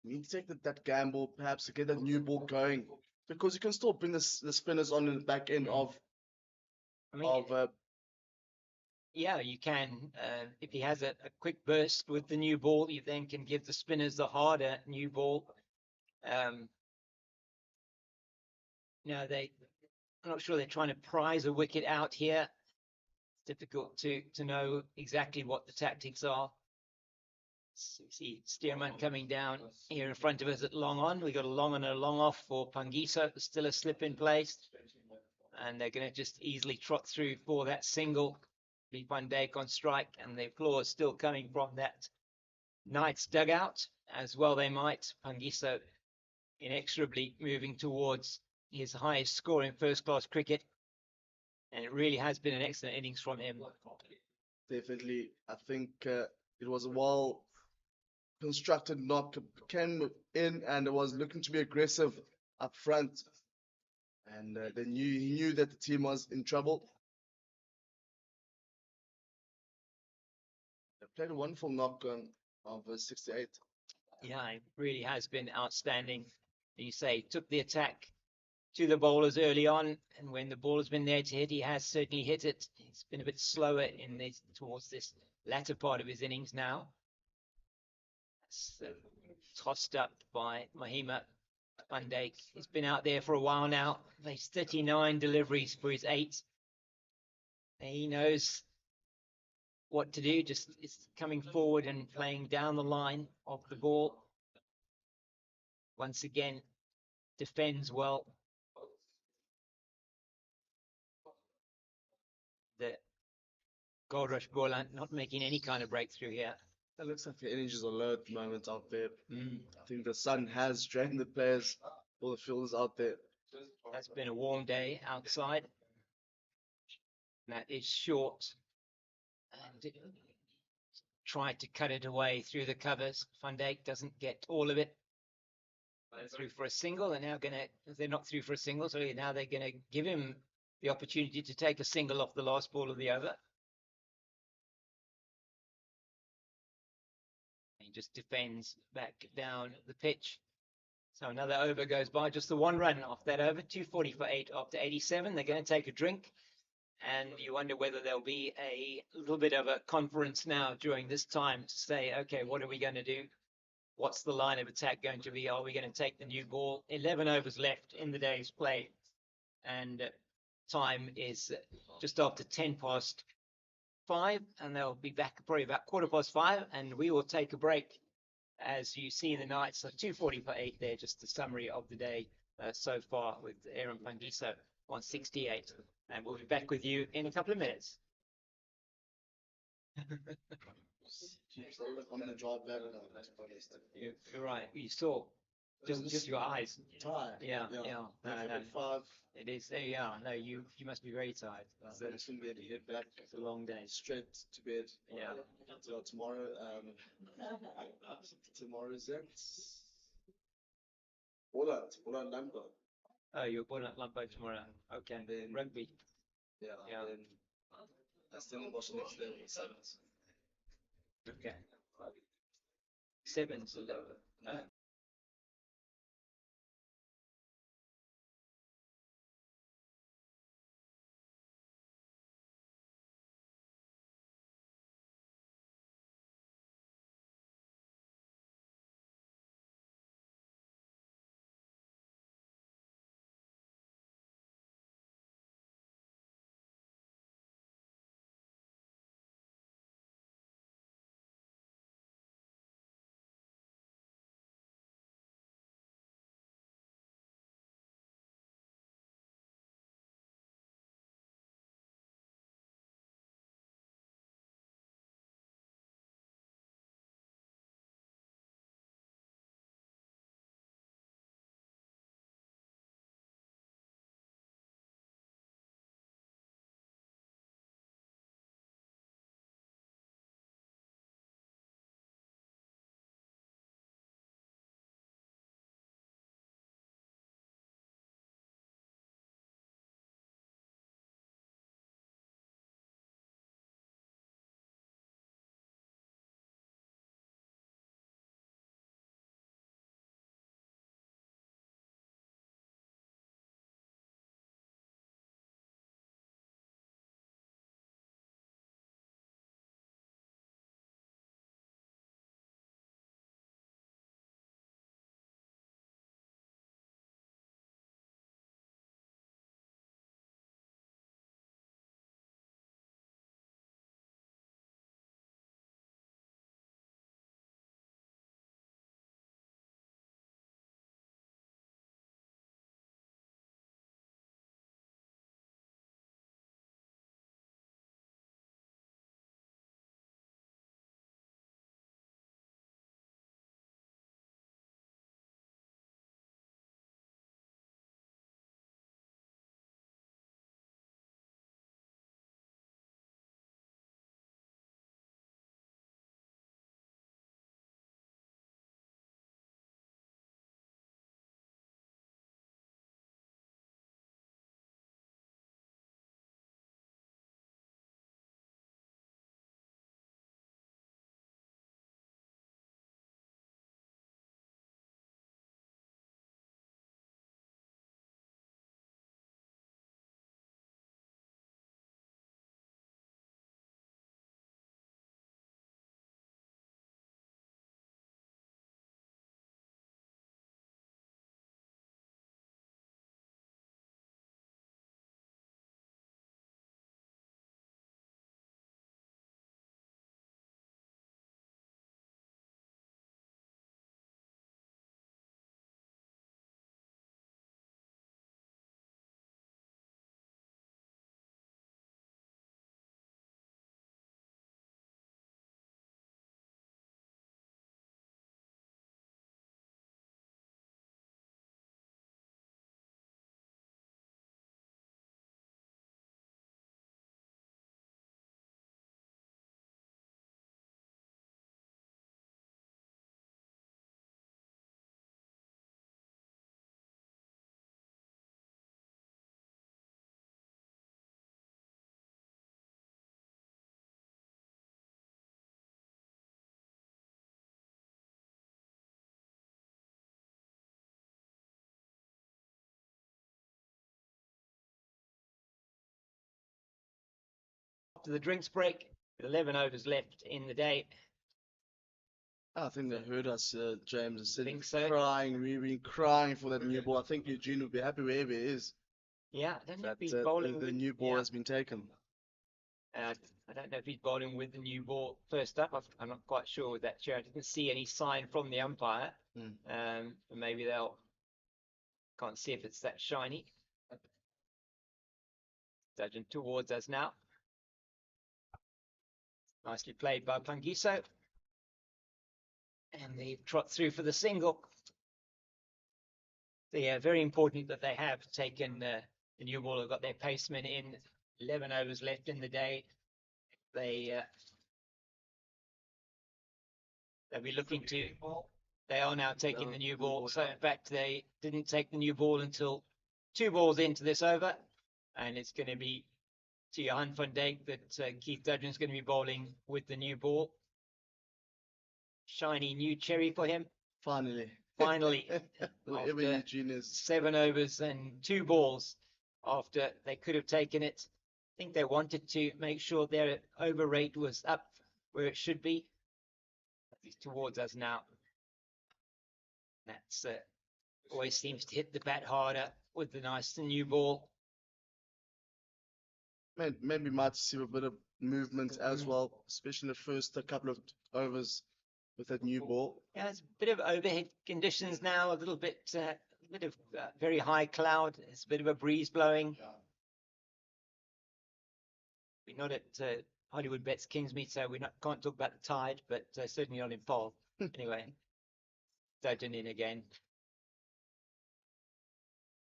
you need to take that gamble, perhaps to get that new ball going, because you can still bring the spinners on in the back end of yeah, you can. If he has a quick burst with the new ball, you then can give the spinners the harder new ball. Now I'm not sure they're trying to prize a wicket out here. It's difficult to know exactly what the tactics are. See Stearman coming down here in front of us at long on. We've got a long on and a long off for Pangiso. There's still a slip in place. And they're going to just easily trot through for that single. Van Dijk on strike, and the applause still coming from that Knights dugout. As well they might. Pangiso inexorably moving towards his highest score in first-class cricket. And it really has been an excellent innings from him. Definitely. I think it was a well-constructed knock. Came in and it was looking to be aggressive up front. And he knew that the team was in trouble. They played a wonderful knock of 68. Yeah, it really has been outstanding. You say, took the attack to the bowlers early on, and when the ball has been there to hit, he has certainly hit it. He's been a bit slower towards this latter part of his innings now. It's tossed up by Mahima. Van Dijk, he's been out there for a while now. He's 39 deliveries for his 8. He knows what to do, just is coming forward and playing down the line of the ball. Once again, defends well. The Goldrush Boland not making any kind of breakthrough here. It looks like the energies are low at the moment out there. I think the sun has drained the players, all the fielders out there. It's been a warm day outside. That is short. And tried to cut it away through the covers. Van Dijk doesn't get all of it. Through for a single. They're now they're not through for a single, so now they're going to give him the opportunity to take a single off the last ball of the over. He just defends back down the pitch. So another over goes by, just the one run off that over, 240 for 8 after 87. They're going to take a drink, and you wonder whether there'll be a little bit of a conference now during this time to say, okay, what are we going to do? What's the line of attack going to be? Are we going to take the new ball? 11 overs left in the day's play, and time is just after 5:10, and they'll be back probably about 5:15, and we will take a break. As you see the Knights, so 240 for 8 there, just a summary of the day so far with Aaron Pangiso, 168. And we'll be back with you in a couple of minutes. I'm going to drive back now. You're right, you saw. Just your eyes. Tired. Yeah. No. 5. It is. Yeah. No, you must be very tired. So I shouldn't be able to head back. It's a long day. Straight to bed. Yeah. So tomorrow, tomorrow's it. Boland number. Oh, you're born at Lumpo tomorrow. Okay. And then Rugby. Yeah. Yeah. And then I still watch next day. Okay. 7. after the drinks break, with 11 overs left in the day. I think they heard us, James, and said Think so. crying. We've been crying for that new ball. I think Eugene will be happy wherever he is Yeah, I don't know that if he's bowling the with, new ball yeah. has been taken. I don't know if he's bowling with the new ball first up. I'm not quite sure with that chair. I didn't see any sign from the umpire. Maybe can't see if it's that shiny. Dodging towards us now. Nicely played by Pangiso. And they trot through for the single. So yeah, very important that they have taken the new ball. Have got their paceman in. 11 overs left in the day. They'll be looking to. They are now taking the new ball. So in fact, they didn't take the new ball until 2 balls into this over, and it's going to be to Johan van Dijk that Keith Dudgeon's going to be bowling with the new ball. Shiny new cherry for him. Finally. After Wherever Eugene is. 7 overs and 2 balls after they could have taken it. I think they wanted to make sure their over rate was up where it should be. He's towards us now. That's always seems to hit the bat harder with the nice new ball. Maybe might see a bit of movement as well, especially in the first couple of overs with that new ball. Yeah, it's a bit of overhead conditions now, a bit of very high cloud. It's a bit of a breeze blowing. We're not at Hollywood Bets Kingsmead, so can't talk about the tide, but certainly not in Paarl. Anyway, Dudgeon in again.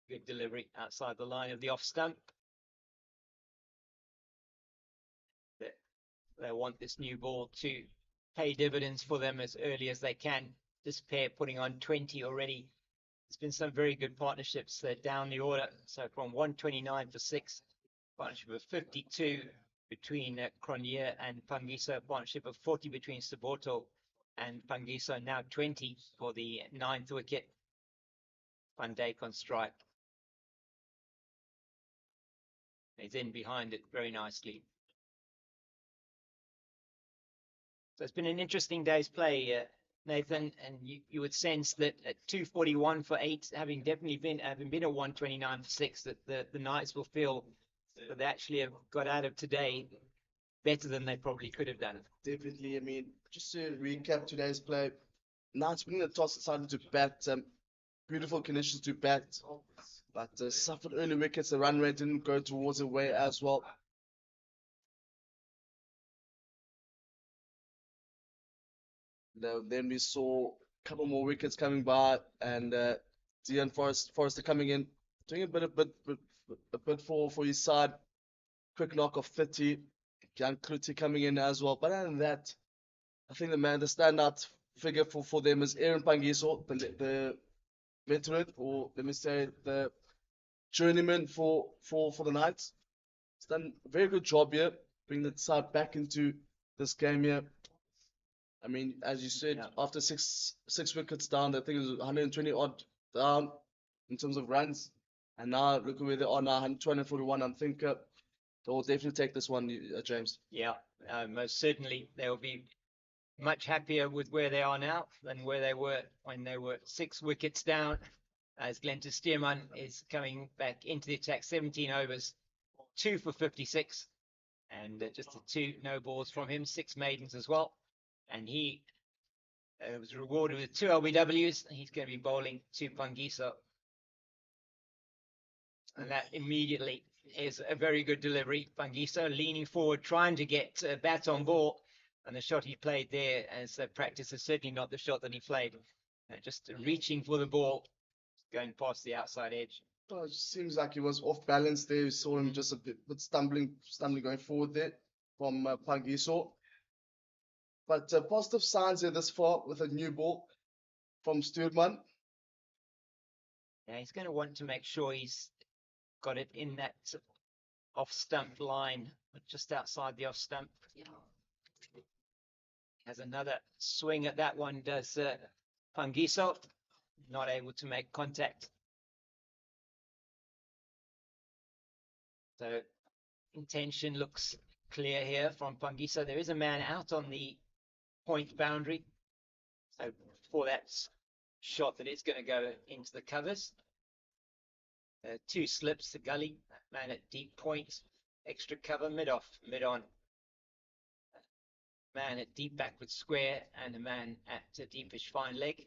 Good delivery outside the line of the off stump. They want this new ball to pay dividends for them as early as they can. This pair putting on 20 already. There's been some very good partnerships down the order. So from 129 for 6, partnership of 52 between Cronje and Pangiso, partnership of 40 between Saboto and Pangiso, now 20 for the 9th wicket. Van Dijk on strike. He's in behind it very nicely. So it's been an interesting day's play, Nathan, and you would sense that at 241 for 8, having been at 129 for 6, that the Knights will feel that they actually have got out of today better than they probably could have done. Definitely. I mean, just to recap today's play, Knights winning the toss, decided to bat. Beautiful conditions to bat, but suffered early wickets. The run rate didn't go towards the way as well. Then we saw a couple more wickets coming by, and Dean Forrester coming in, doing a bit for his side. Quick knock of 30. Jan Kluti coming in as well. But other than that, I think the standout figure for them is Aaron Pangiso, the veteran, or let me say the journeyman for the Knights. He's done a very good job here, bringing the side back into this game here. I mean, as you said, after six wickets down, I think it was 120 odd down in terms of runs. And now look at where they are now, 141. I think they'll definitely take this one, James. Yeah, most certainly. They'll be much happier with where they are now than where they were when they were 6 wickets down. As Glenn Stearman is coming back into the attack, 17 overs, 2 for 56. And just the 2 no balls from him, 6 maidens as well. And he was rewarded with 2 LBWs. He's going to be bowling to Pangiso. And that immediately is a very good delivery. Pangiso leaning forward, trying to get bat on ball. And the shot he played there as practice is certainly not the shot that he played. Just reaching for the ball, going past the outside edge. Well, it seems like he was off balance there. We saw him just a bit stumbling going forward there from Pangiso. But positive signs here this far with a new ball from Stuurman. Yeah, he's going to want to make sure he's got it in that off-stump line, just outside the off-stump. Has another swing at that one, does Pangiso. Not able to make contact. So intention looks clear here from Pangiso. There is a man out on the point boundary. So for that shot that it's going to go into the covers. 2 slips, the gully, man at deep point, extra cover, mid-off, mid-on. Man at deep backward square and a man at a deepish fine leg.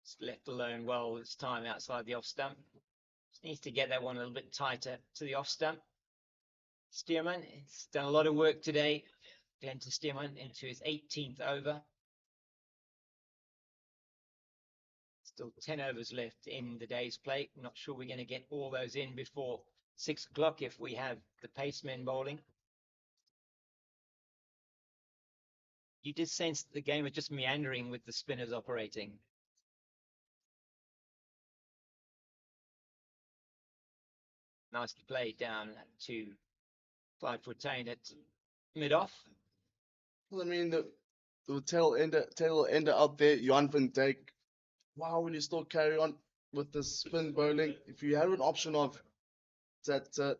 It's left alone well this time outside the off stump. Just needs to get that one a little bit tighter to the off stump. Stearman, it's done a lot of work today. Glenton Stearman into his 18th over. Still 10 overs left in the day's play. I'm not sure we're going to get all those in before 6 o'clock if we have the pacemen bowling. You did sense that the game was just meandering with the spinners operating. Nicely played down to Clyde Fortain at mid-off. Well, I mean, the tail ender up there, Johan van Dijk. Why will you still carry on with the spin bowling? If you have an option of that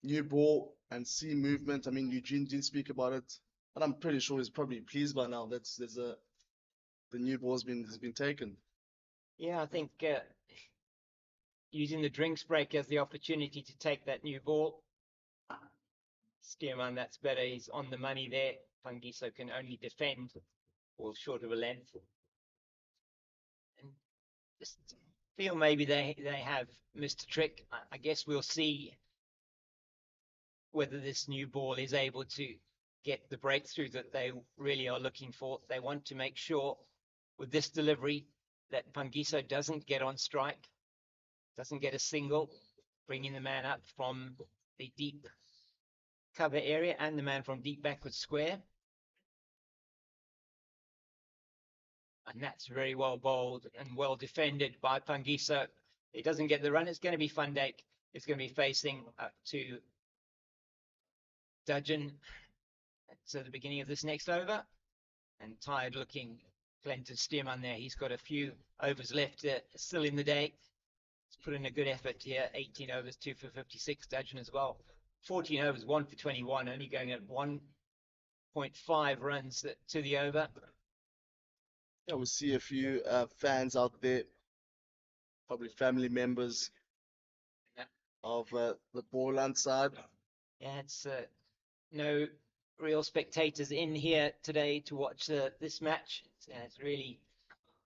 new ball and see movement, I mean, Eugene didn't speak about it, but I'm pretty sure he's probably pleased by now that the new ball has been taken. Yeah, I think using the drinks break as the opportunity to take that new ball. Stearman, that's better. He's on the money there. Pangiso can only defend or short of a length. And just feel maybe they have missed a trick. I guess we'll see whether this new ball is able to get the breakthrough that they really are looking for. They want to make sure with this delivery that Pangiso doesn't get on strike, doesn't get a single, bringing the man up from the deep cover area and the man from deep backward square. And that's very well bowled and well defended by Pangiso. He doesn't get the run. It's going to be Van Dijk. It's going to be facing up to Dudgeon at the beginning of this next over. And tired looking Glenton Stearman there. He's got a few overs left still in the day. He's put in a good effort here. 18 overs, 2 for 56. Dudgeon as well. 14 overs, 1 for 21. Only going at 1.5 runs to the over. Yeah, we'll see a few fans out there, probably family members of the Boland side. Yeah, it's no real spectators in here today to watch this match. It really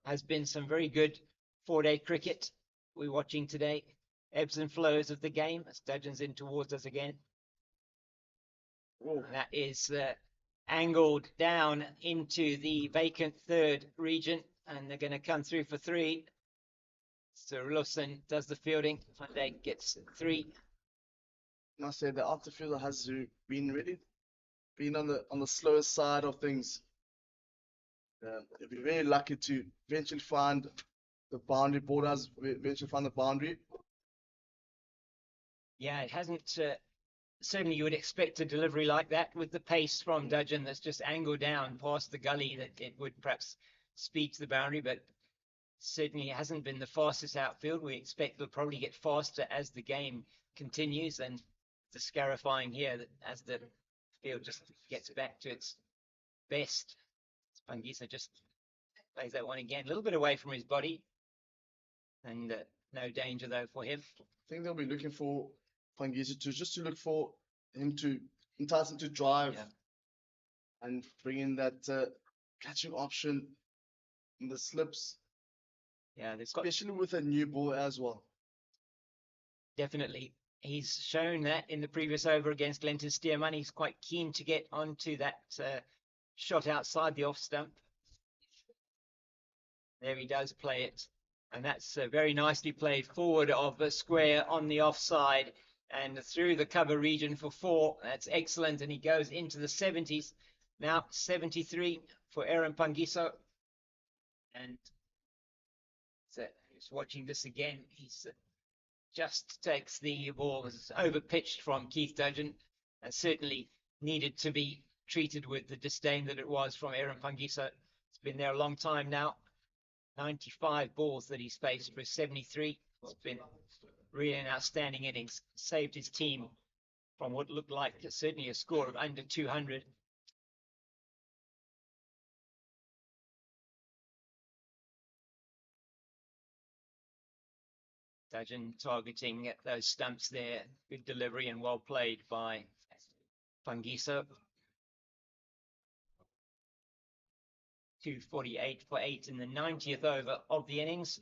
has been some very good 4-day cricket we're watching today. Ebbs and flows of the game as Dudgeon's in towards us again. And that is angled down into the vacant third region, and they're going to come through for 3. So Lawson does the fielding. Van Dijk gets 3. I say the outfielder has been on the slower side of things. They'll be very lucky to eventually find the boundary. Borders eventually find the boundary. Yeah, it hasn't. Certainly, you would expect a delivery like that with the pace from Dudgeon that's just angled down past the gully, that it would perhaps speed to the boundary, but certainly hasn't been the fastest outfield. We expect it'll probably get faster as the game continues, and disqualifying here that as the field just gets back to its best. Pangiso just plays that one again, a little bit away from his body, and no danger though for him. I think they'll be looking for Pangiso to look for him to entice him to drive and bring in that catching option in the slips. Yeah, especially with a new ball as well. Definitely. He's shown that in the previous over against Glenton Stearman. He's quite keen to get onto that shot outside the off stump. There he does play it. And that's very nicely played forward of a square on the offside and through the cover region for 4. That's excellent. And he goes into the 70s. Now 73 for Aaron Pangiso. And so he's watching this again. He's just takes the ball, was over-pitched from Keith Dudgeon, and certainly needed to be treated with the disdain that it was from Aaron Pangiso. It's been there a long time now. 95 balls that he's faced for 73. It's been Really an outstanding innings. Saved his team from what looked like certainly a score of under 200. Dudgeon targeting at those stumps there. Good delivery and well played by Pangiso. 248 for 8 in the 90th over of the innings.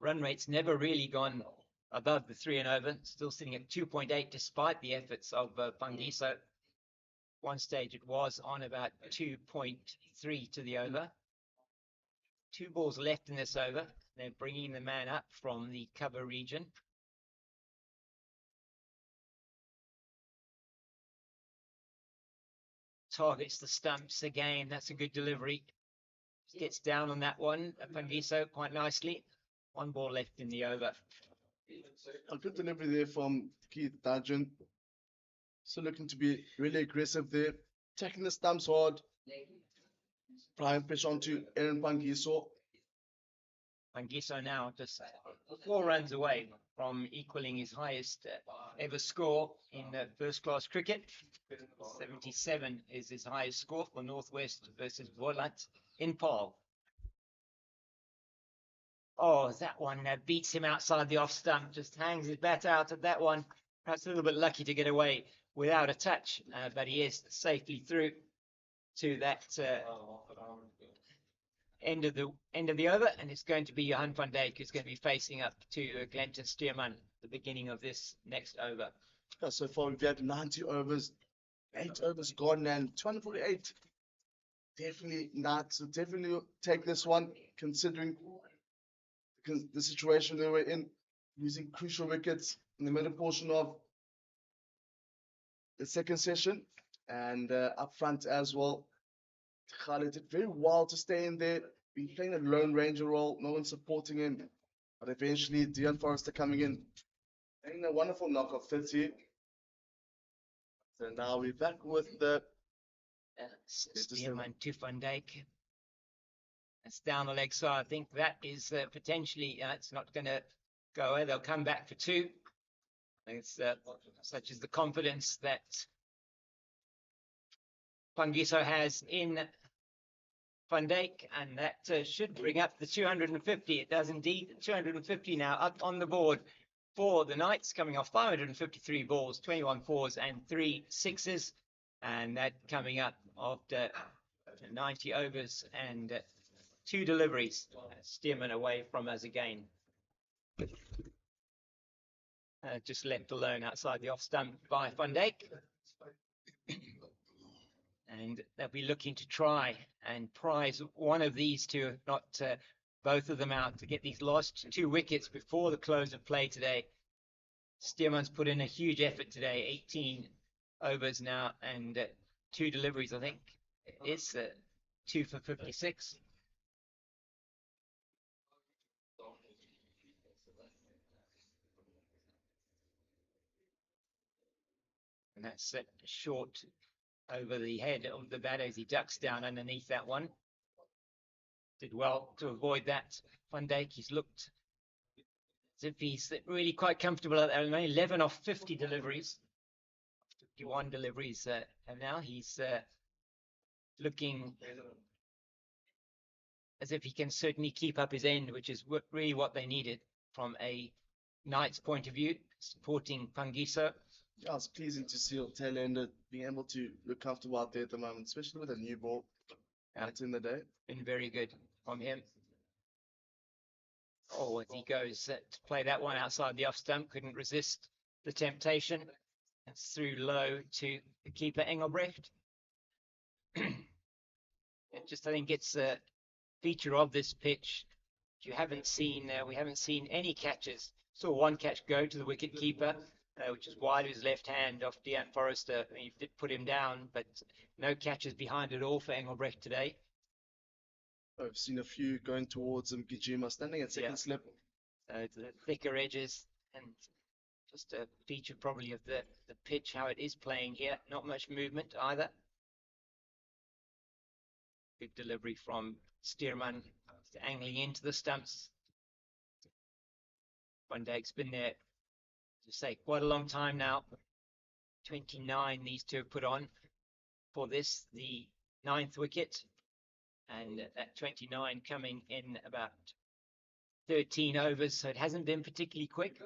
Run rate's never really gone above the 3 and over. Still sitting at 2.8 despite the efforts of Pangiso. One stage it was on about 2.3 to the over. 2 balls left in this over. They're bringing the man up from the cover region. Targets the stumps again. That's a good delivery. Gets down on that one. Pangiso quite nicely. 1 ball left in the over. A good delivery there from Keith Dudgeon. So looking to be really aggressive there. Taking the stumps hard. Applying pressure onto Aaron Pangiso. Pangiso now just 4 runs away from equaling his highest ever score in first class cricket. 77 is his highest score for Northwest versus Boland in Paarl. Oh, that one beats him outside the off stump. Just hangs his bat out at that one. Perhaps a little bit lucky to get away without a touch, but he is safely through to that end of the over, and it's going to be Johan van Dijk who's going to be facing up to Glenton Stearman at the beginning of this next over. So far we've had 90 overs, 8 overs gone, and 248. Definitely not. So definitely take this one, considering the situation they were in, losing crucial wickets in the middle portion of the second session, and up front as well. Khalid did very well to stay in there, been playing a lone ranger role, no one supporting him, but eventually Deon Forrester coming in, playing a wonderful knock of 30. So now we're back with the Stearman to Van Dijk. That's down the leg side. I think that is potentially, it's not going to go away. They'll come back for 2. It's such as the confidence that Pangiso has in Van Dijk, and that should bring up the 250. It does indeed. 250 now up on the board for the Knights, coming off 553 balls, 21 fours and 3 sixes, and that coming up after 90 overs and 2 deliveries. Stearman away from us again. Just left alone outside the off stump by Van Dijk. And they'll be looking to try and prize one of these 2, if not both of them out, to get these last 2 wickets before the close of play today. Stearman's put in a huge effort today, 18 overs now and 2 deliveries, I think. It's 2 for 56. And that's short over the head of the batter as he ducks down underneath that one. Did well to avoid that. Van Dijk, he's looked as if he's really quite comfortable at that. 11 off 50 deliveries. 51 deliveries and now he's looking as if he can certainly keep up his end, which is really what they needed from a Knights point of view, supporting Pangiso. Yeah, it's pleasing to see your tail ender being able to look comfortable out there at the moment, especially with a new ball. That's in the day. Been very good from him. Oh, as he goes to play that one outside the off stump, couldn't resist the temptation. It's through low to the keeper Engelbrecht. I think it's a feature of this pitch. We haven't seen any catches. Saw one catch go to the wicket keeper, which is wide of his left hand off Deon Forrester. He did put him down, but no catches behind it all for Engelbrecht today. I've seen a few going towards Gijima, standing at second slip. The thicker edges, and just a feature probably of the pitch, how it is playing here. Not much movement either. Good delivery from Stearman, angling into the stumps. Van Dijk's been there, to say, quite a long time now. 29 these two have put on for this, the 9th wicket. And that 29 coming in about 13 overs, so it hasn't been particularly quick.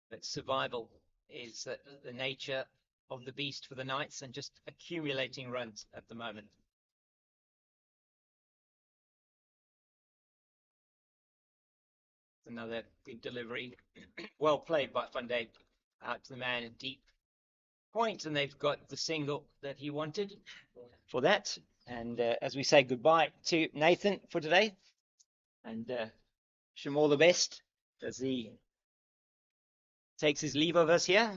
But survival is the nature of the beast for the Knights, and just accumulating runs at the moment. Another good delivery. Well played by Van Dijk. Out to the man at deep point, and they've got the single that he wanted for that. And as we say goodbye to Nathan for today, and wish him all the best as he takes his leave of us here.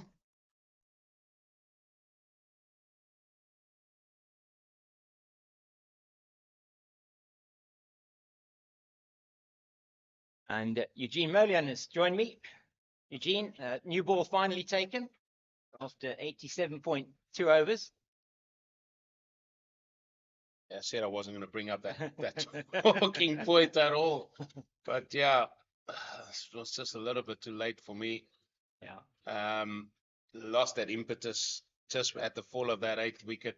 And Eugene Molian has joined me. Eugene, new ball finally taken after 87.2 overs. I said I wasn't going to bring up that talking point at all. But yeah, it was just a little bit too late for me. Yeah. Lost that impetus just at the fall of that 8th wicket.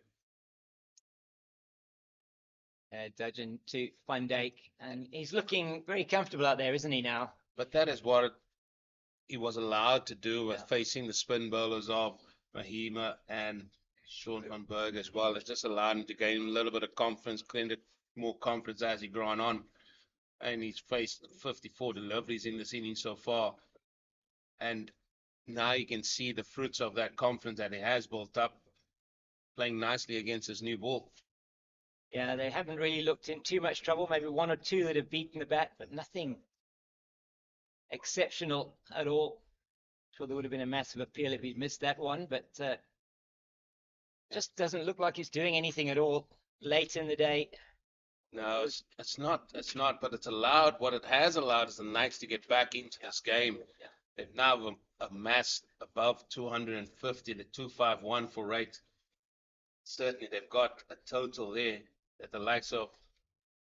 Dudgeon to Van Dijk, and he's looking very comfortable out there, isn't he now? But that is what he was allowed to do with facing the spin bowlers of Mahima and Sean van Berg as well. It's just allowed him to gain a little bit of confidence, gained more confidence as he gone on. And he's faced 54 deliveries in this inning so far. And now you can see the fruits of that confidence that he has built up, playing nicely against his new ball. Yeah, they haven't really looked in too much trouble. Maybe one or two that have beaten the bat, but nothing exceptional at all. Sure, there would have been a massive appeal if he'd missed that one, but just doesn't look like he's doing anything at all late in the day. No, it's not, but it's allowed, what it has allowed is the Knights to get back into this game. They've now amassed above 250, the 251 for rate. Certainly they've got a total there that the likes of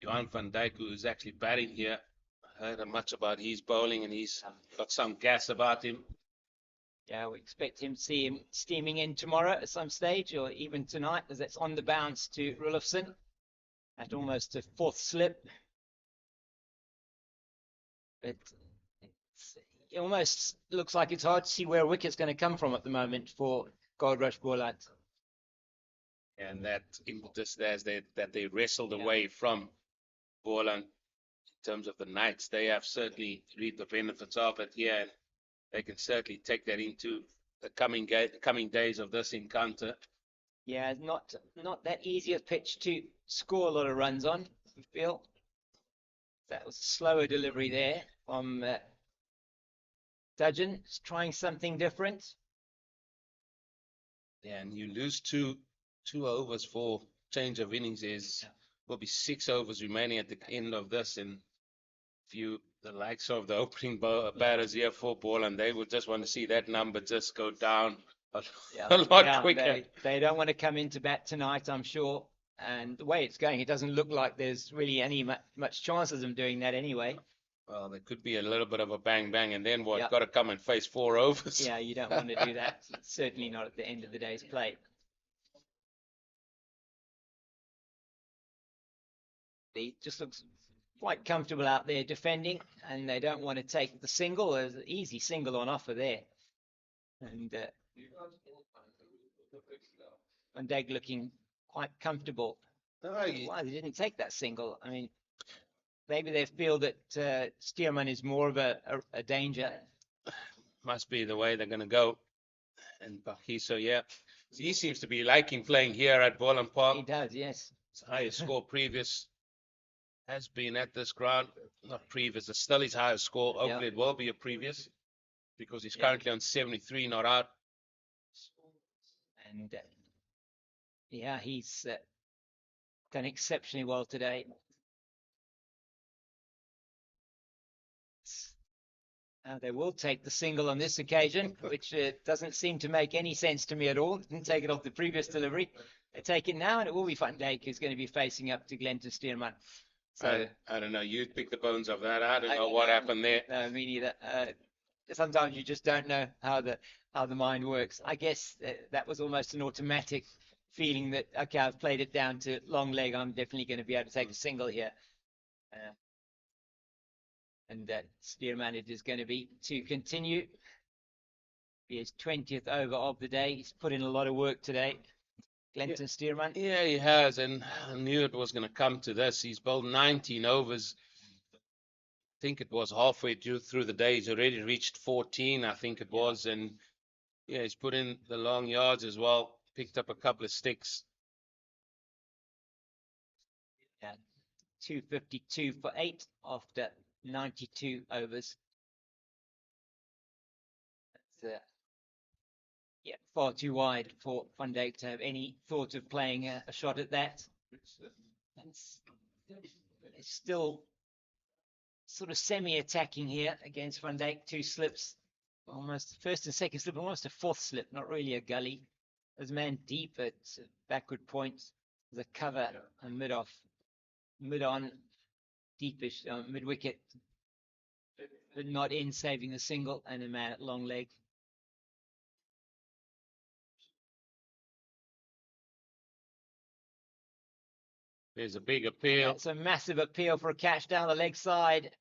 Johan van Dijk, who is actually batting here, I heard much about his bowling, and he's got some gas about him. Yeah, we expect him to see him steaming in tomorrow at some stage, or even tonight, as it's on the bounce to Rulofsson at almost a 4th slip. But it almost looks like it's hard to see where a wicket's going to come from at the moment for Goldrush Boland. And that impetus there is that they wrestled away from Boland in terms of the Knights. They have certainly reaped the benefits of it here, and they can certainly take that into the coming days of this encounter. Yeah, not that easy a pitch to score a lot of runs on, I feel. That was a slower delivery there from Dudgeon. He's trying something different. Yeah, and you lose two overs for change of innings. Will be 6 overs remaining at the end of this, and the likes of the opening batters here for Boland, they would just want to see that number just go down a lot quicker. They don't want to come into bat tonight, I'm sure. And the way it's going, it doesn't look like there's really much chance of them doing that anyway. Well, there could be a little bit of a bang bang, and then what? Yep. Got to come and face 4 overs. Yeah, you don't want to do that. Certainly not at the end of the day's play. He just looks quite comfortable out there defending, and they don't want to take the single. There's an easy single on offer there. And Van Dijk looking quite comfortable. Why they didn't take that single? I mean, maybe they feel that Stearman is more of a danger. Must be the way they're going to go. And Bakiso, yeah. He seems to be liking playing here at Boland Park. He does, yes. His highest score previous has been at this ground. Not previous, it's still his highest score. Hopefully it will be a previous, because he's currently on 73, not out. And yeah, he's done exceptionally well today. They will take the single on this occasion, which doesn't seem to make any sense to me at all. Didn't take it off the previous delivery. They take it now, and it will be Van Dijk who's going to be facing up to Glenton Stearman. So I don't know. You picked the bones of that. I don't I- know what happened there. no, me neither. Sometimes you just don't know how the mind works. I guess that was almost an automatic feeling that, okay, I've played it down to long leg. I'm definitely going to be able to take a single here. And that Stearman it is going to be to continue. His 20th over of the day. He's put in a lot of work today. Glenton Stearman. Yeah, he has, and I knew it was going to come to this. He's bowled 19 overs. I think it was halfway through the day. He's already reached 14, I think it was, and yeah, he's put in the long yards as well. Picked up a couple of sticks. Yeah, 252 for 8 after 92 overs. That's yeah, far too wide for Van Dijk to have any thought of playing a shot at that. It's still sort of semi-attacking here against Van Dijk. 2 slips, almost first and second slip, almost a fourth slip, not really a gully. There's a man deep at backward point. The cover and mid-on, deepish, mid-wicket, but not in, saving the single, and a man at long leg. There's a big appeal. It's a massive appeal for a catch down the leg side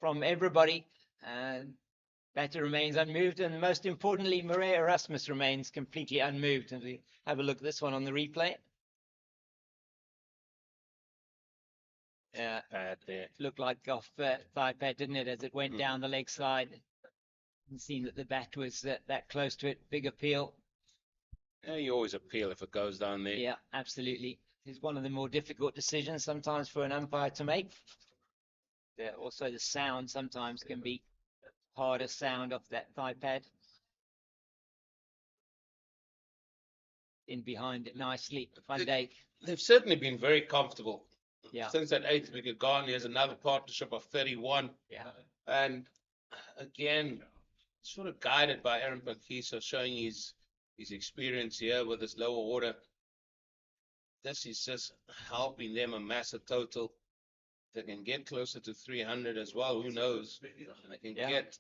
from everybody. And batter remains unmoved, and most importantly, Marais Erasmus remains completely unmoved. And we have a look at this one on the replay. Yeah, Bad there. looked like off thigh pad, didn't it, as it went down the leg side. Didn't seem that the bat was that close to it. Big appeal. Yeah, you always appeal if it goes down there. Yeah, absolutely. It's one of the more difficult decisions sometimes for an umpire to make. Yeah, also the sound sometimes can be harder sound off that thigh pad. In behind it nicely, Van Dijk. They've certainly been very comfortable. Yeah. Since that 8th wicket gone, there's another partnership of 31. Yeah. And again, sort of guided by Aaron Pakiso, showing his experience here with this lower order. This is just helping them amass a total. They can get closer to 300 as well. Who knows? And they can get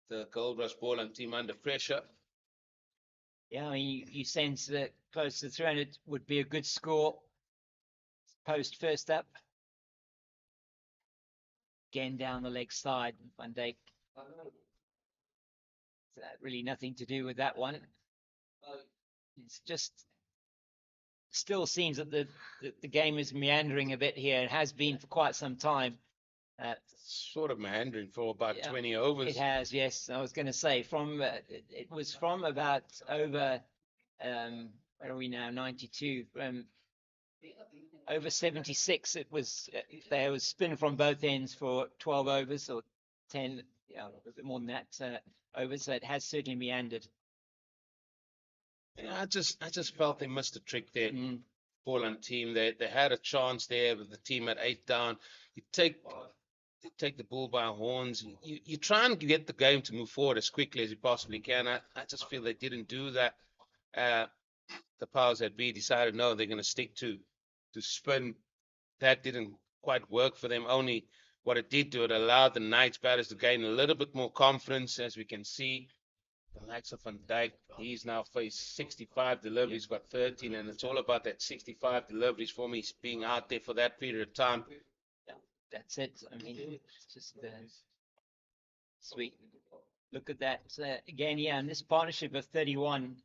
the Goldrush Boland team under pressure. Yeah, I mean, you sense that close to 300 would be a good score. Post first up. Again down the leg side, Van Dijk. Really nothing to do with that one. It's just still seems that the game is meandering a bit here. It has been for quite some time. Sort of meandering for about Yeah, 20 overs. It has, yes. I was going to say from it was from about over where are we now? 92. Over 76. It was there was spin from both ends for 12 overs or 10, yeah, a bit more than that overs. So it has certainly meandered. Yeah, I just felt they missed a trick there. Boland team, they had a chance there with the team at 8 down. You take the bull by horns. You try and get the game to move forward as quickly as you possibly can. I just feel they didn't do that. The powers that be decided no, they're going to stick to spin. That didn't quite work for them. Only what it did do, it allowed the Knights batters to gain a little bit more confidence, as we can see. The likes of Van Dijk, he's now faced 65 deliveries, got 13, and it's all about that 65 deliveries for me, being out there for that period of time. Yeah, that's it. I mean, it's just sweet. Look at that again. Yeah, in this partnership of 31,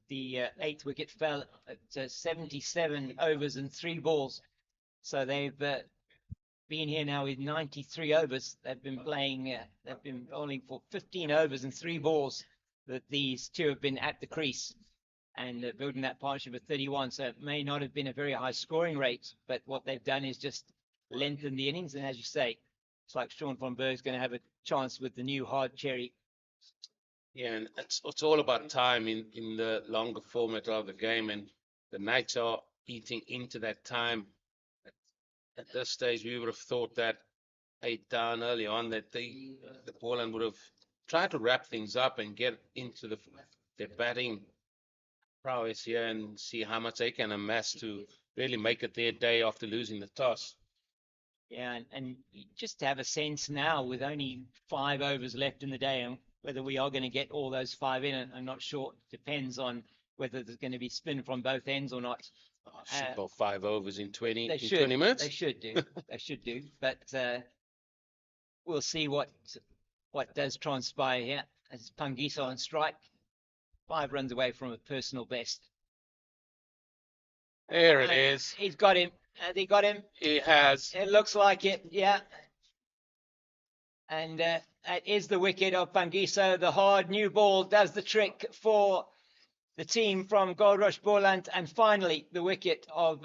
the 8th wicket fell at 77 overs and 3 balls. So they've been here now with 93 overs. They've been playing. They've been bowling for 15 overs and 3 balls. That these two have been at the crease and building that partnership of 31. So it may not have been a very high scoring rate, but what they've done is just lengthen the innings. And as you say, it's like Sean van Berg's going to have a chance with the new hard cherry. Yeah, and it's all about time in the longer format of the game, and the Knights are eating into that time. At this stage, we would have thought that 8 down early on that the Boland would have tried to wrap things up and get into their batting prowess here and see how much they can amass to really make it their day after losing the toss. Yeah, and just to have a sense now with only 5 overs left in the day, and whether we are going to get all those 5 in, I'm not sure. Depends on whether there's going to be spin from both ends or not. Should bowl 5 overs in 20 They in should. 20 minutes. They should do. They should do. But we'll see what does transpire here. As Pangiso on strike, 5 runs away from a personal best. There it is. He's got him. Has he got him? He has. It looks like it. Yeah. And that is the wicket of Pangiso. The hard new ball does the trick for the team from Goldrush Boland. And finally, the wicket of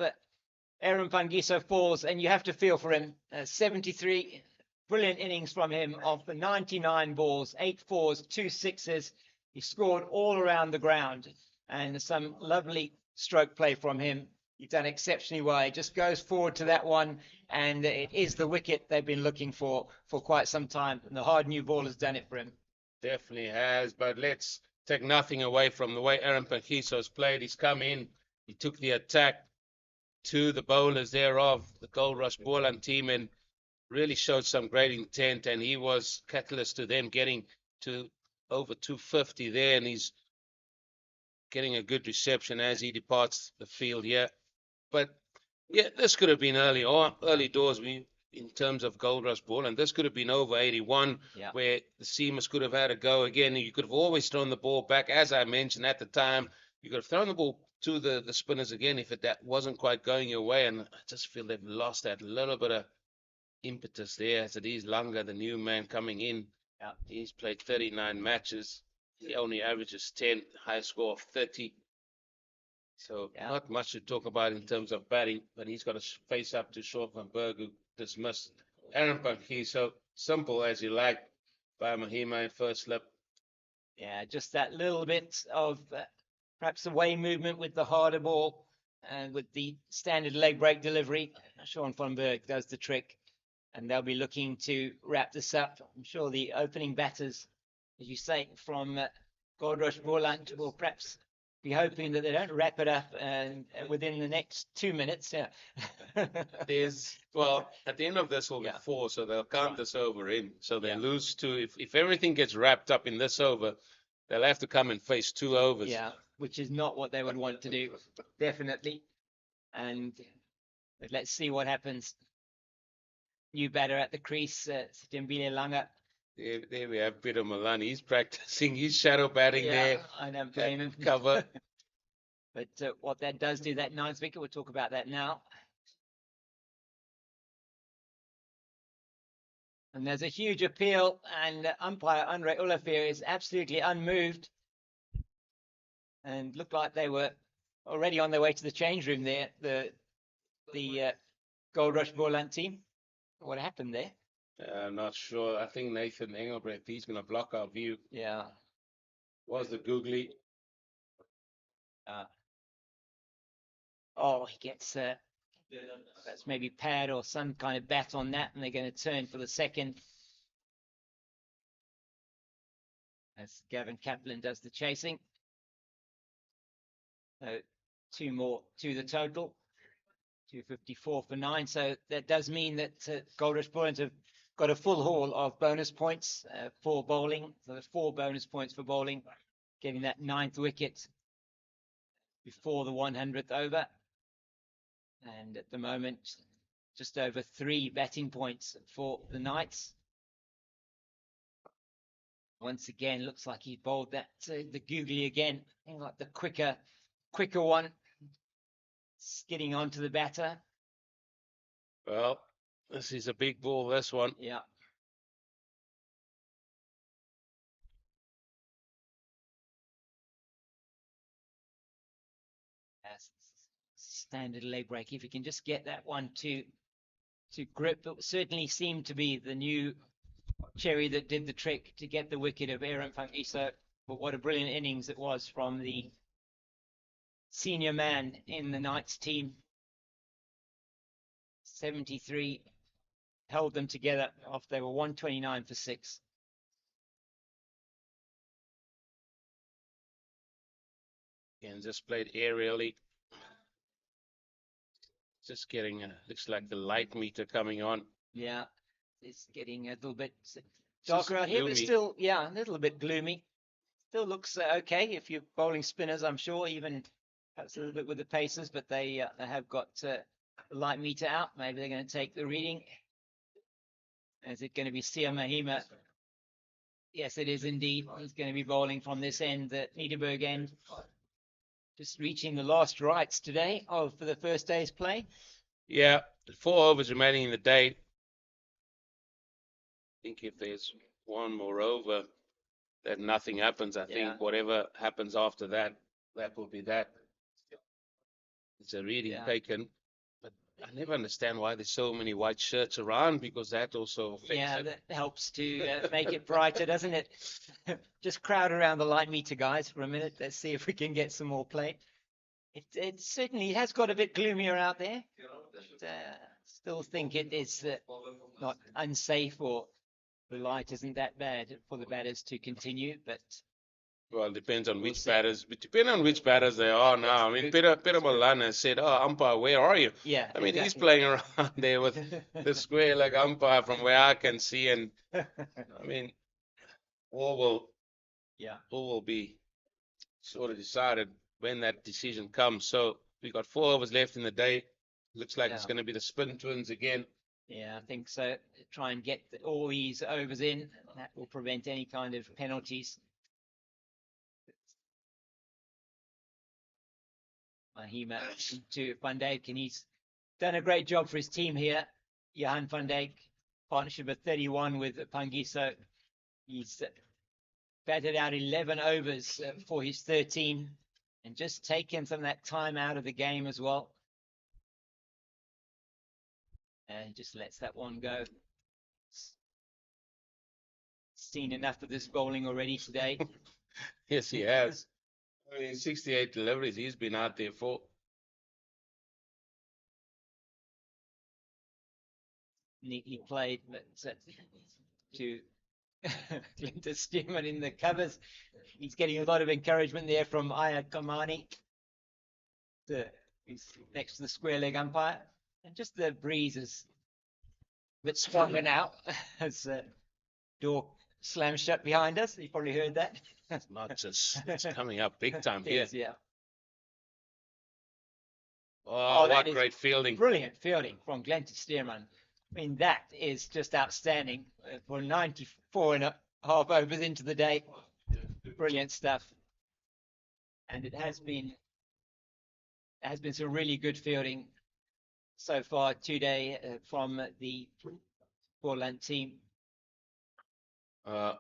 Aaron Pangiso falls. And you have to feel for him. 73 brilliant innings from him of the 99 balls, 8 fours, 2 sixes. He scored all around the ground. And some lovely stroke play from him. He's done exceptionally well. He just goes forward to that one, and it is the wicket they've been looking for quite some time. And the hard new ball has done it for him. Definitely has, but let's take nothing away from the way Aaron Pangiso's played. He's come in, he took the attack to the bowlers thereof, the Goldrush Boland team, and really showed some great intent, and he was catalyst to them getting to over 250 there, and he's getting a good reception as he departs the field here. But yeah, this could have been early doors in terms of Goldrush Boland. This could have been over 81, where the seamers could have had a go again. You could have always thrown the ball back, as I mentioned at the time. You could have thrown the ball to the spinners again if that wasn't quite going your way. And I just feel they've lost that little bit of impetus there, as it is Langa, the new man coming in. He's played 39 matches. He only averages 10, high score of 30. So not much to talk about in terms of batting, but he's got to face up to Sean van Berg, who dismissed Aaron Pangiso. Simple as you like by Mahima in first slip. Yeah, just that little bit of perhaps away movement with the harder ball and with the standard leg break delivery. Sean van Berg does the trick, and they'll be looking to wrap this up. I'm sure the opening batters, as you say, from Goldrush Boland will perhaps be hoping that they don't wrap it up within the next 2 minutes. Yeah. At the end of this will be 4, so they'll count this over in. So they lose 2. If everything gets wrapped up in this over, they'll have to come and face 2 overs. Yeah, which is not what they would want to do, definitely. But let's see what happens. New batter at the crease, Sidimbile Langa. There we have Peter Malani. He's practicing his shadow batting there. I don't blame him. Cover. But what that does do, that 9th wicket, we'll talk about that now. And there's a huge appeal, and umpire Andre Olafir is absolutely unmoved. And looked like they were already on their way to the change room there, the Goldrush Boland team. What happened there? I'm not sure. I think Nathan Engelbrecht, he's going to block our view. Yeah. Was the googly. He gets that's maybe pad or some kind of bat on that, and they're going to turn for the second. As Gavin Kaplan does the chasing. So 2 more to the total. 254 for 9. So that does mean that Goldrush Boland have got a full haul of bonus points for bowling. So there's 4 bonus points for bowling, getting that 9th wicket before the 100th over. And at the moment, just over 3 batting points for the Knights. Once again, looks like he bowled that the googly again. I think like the quicker one. Getting onto the batter. Well, this is a big ball, this one. Yeah. Standard leg break. If you can just get that one to grip, it certainly seemed to be the new cherry that did the trick to get the wicket of Aaron Pangiso. But what a brilliant innings it was from the senior man in the Knights team. 73 held them together after they were 129 for 6. And just played aerially. Just getting looks like the light meter coming on. Yeah, it's getting a little bit darker out here, but gloomy. still, yeah, a little bit gloomy. Still looks okay if you're bowling spinners, I'm sure, even perhaps a little bit with the paces, but they have got the light meter out. Maybe they're going to take the reading. Is it going to be Sia Mahima? Yes, it is indeed. He's going to be bowling from this end, the Niederberg end. Just reaching the last rights today for the first day's play. Yeah, 4 overs remaining in the day. I think if there's one more over, that nothing happens. I think whatever happens after that, that will be that. It's a reading taken. But I never understand why there's so many white shirts around, because that also affects it. That helps to make it brighter, doesn't it? Just crowd around the light meter, guys, for a minute. Let's see if we can get some more play. It certainly has got a bit gloomier out there. But, still think it is not unsafe, or the light isn't that bad for the batters to continue. But well, it depends on which batters. But depending on which batters they are now. I mean, Peter Boland has said, "Oh, umpire, where are you?" Yeah, I mean, he's playing around there with the square leg umpire from where I can see, and I mean, all will be sort of decided when that decision comes. So we got 4 overs left in the day. Looks like it's going to be the spin twins again. Yeah, I think so. Try and get all these overs in. That will prevent any kind of penalties. Mahima to Van Dijk, and he's done a great job for his team here. Johan van Dijk, partnership of 31 with Pangiso. He's batted out 11 overs for his 13, and just taken some of that time out of the game as well. And just lets that one go. Seen enough of this bowling already today. Yes, he has. I mean, 68 deliveries he's been out there for. Neatly played, but to Clinton Stearman in the covers. He's getting a lot of encouragement there from Ayad Kamani. He's next to the square leg umpire. And just the breeze is a bit stronger now as door slammed shut behind us. You probably heard that. Not just, it's coming up big time here. Yeah. Oh, what great fielding. Brilliant fielding from Glenn Stearman. I mean, that is just outstanding for 94 and a half overs into the day. Brilliant stuff. And it has been some really good fielding so far today from the Boland team.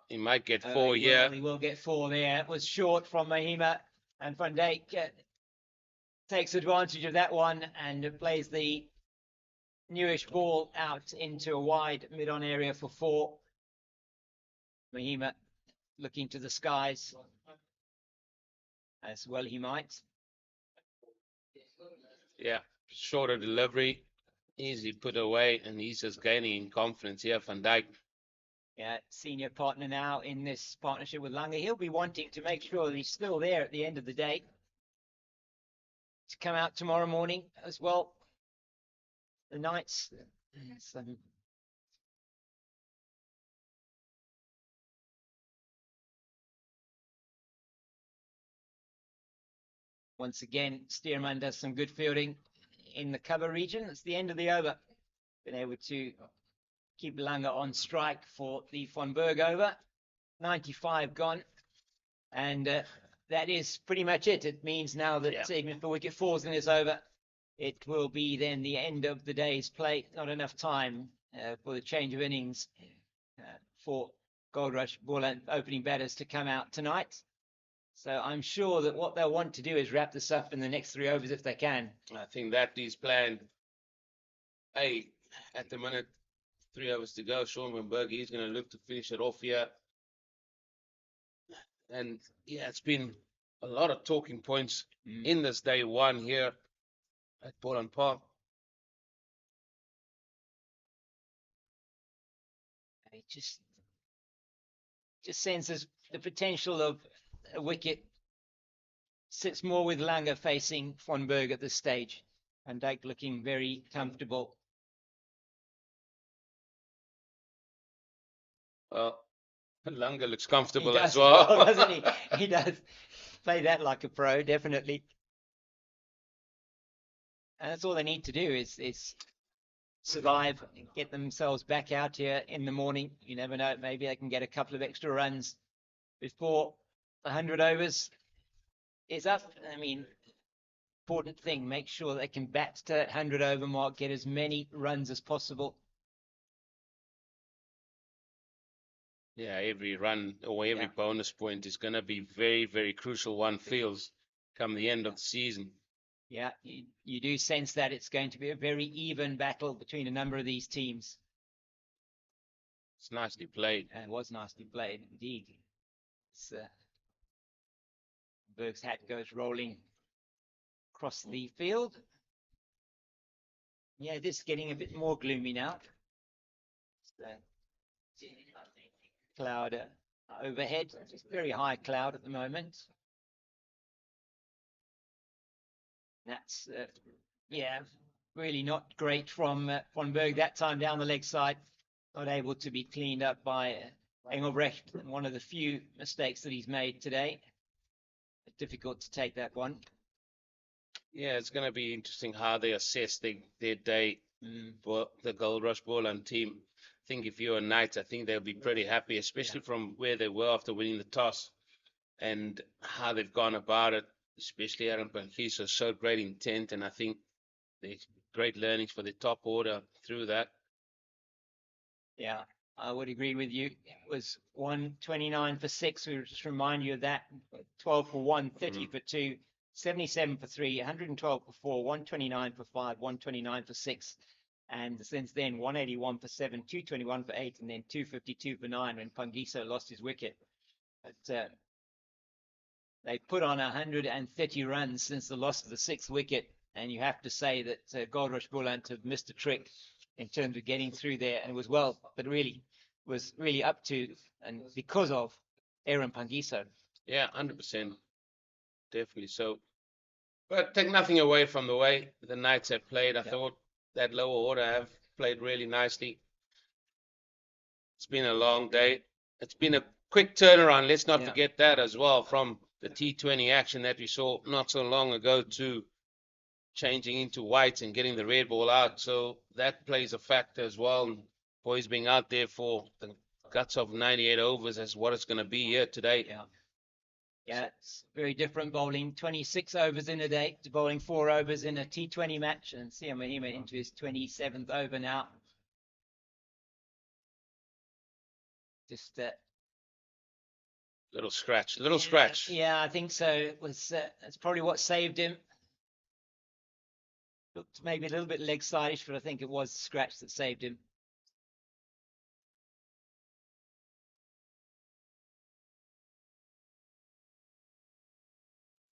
He might get 4 here. He will get 4 there. It was short from Mahima, and Van Dijk takes advantage of that one and plays the newish ball out into a wide mid-on area for 4. Mahima looking to the skies, as well he might. Yeah, shorter delivery, easy put away, and he's just gaining in confidence here, Van Dijk. Yeah, senior partner now in this partnership with Lange. He'll be wanting to make sure that he's still there at the end of the day. To come out tomorrow morning as well. The Knights. Once again, Stearman does some good fielding in the cover region. It's the end of the over. Been able to keep Lange on strike for the Von Berg over. 95 gone. And that is pretty much it. It means now that even if the wicket falls in this over, it will be then the end of the day's play. Not enough time for the change of innings for Goldrush, Boland opening batters to come out tonight. So I'm sure that what they'll want to do is wrap this up in the next 3 overs if they can. I think that is planned. Hey, at the minute, 3 overs to go. Sean Van Berg, he's going to look to finish it off here. And yeah, it's been a lot of talking points in this day one here at Boland Park. It just senses the potential of a wicket. Sits more with Lange facing Von Berg at this stage. Van Dijk looking very comfortable. Well, Lunga looks He comfortable does as well. doesn't he? He does play that like a pro, definitely. And that's all they need to do is survive, and get themselves back out here in the morning. You never know, maybe they can get a couple of extra runs before 100 overs is up. I mean, important thing, make sure they can bat to that 100 over mark, get as many runs as possible. Yeah, every run or every Yeah. bonus point is going to be very, very crucial, one feels, come the end of the season. Yeah, you do sense that it's going to be a very even battle between a number of these teams. It's nicely played. And it was nicely played indeed. It's, Berg's hat goes rolling across the field. Yeah, it is getting a bit more gloomy now. Cloud overhead, just very high cloud at the moment. That's yeah, really not great from Van Berg that time down the leg side. Not able to be cleaned up by Engelbrecht. One of the few mistakes that he's made today. Difficult to take that one. Yeah, it's going to be interesting how they assess their day for the Goldrush Boland team. I think if you're a Knights, I think they'll be pretty happy, especially from where they were after winning the toss and how they've gone about it, especially Aaron Pankiso showed great intent, and I think there's great learnings for the top order through that. Yeah, I would agree with you. It was 129 for 6. We just remind you of that. 12 for 1, 30 for 2, 77 for 3, 112 for 4, 129 for 5, 129 for 6. And since then, 181 for 7, 221 for 8, and then 252 for 9 when Pangiso lost his wicket. But they put on 130 runs since the loss of the 6th wicket. And you have to say that Goldrush Boland have missed a trick in terms of getting through there. And it was well, but really was really up to and because of Aaron Pangiso. Yeah, 100%. Definitely so. But take nothing away from the way the Knights have played. I thought that lower order have played really nicely. It's been a long day. It's been a quick turnaround. Let's not forget that as well, from the T20 action that we saw not so long ago to changing into whites and getting the red ball out. So that plays a factor as well. Boys being out there for the guts of 98 overs as what it's going to be here today. Yeah, it's very different bowling 26 overs in a day to bowling 4 overs in a T20 match. And see him into his 27th over now. Just little scratch. Yeah, I think so. It was that's probably what saved him. Looked maybe a little bit leg sideish, but I think it was the scratch that saved him.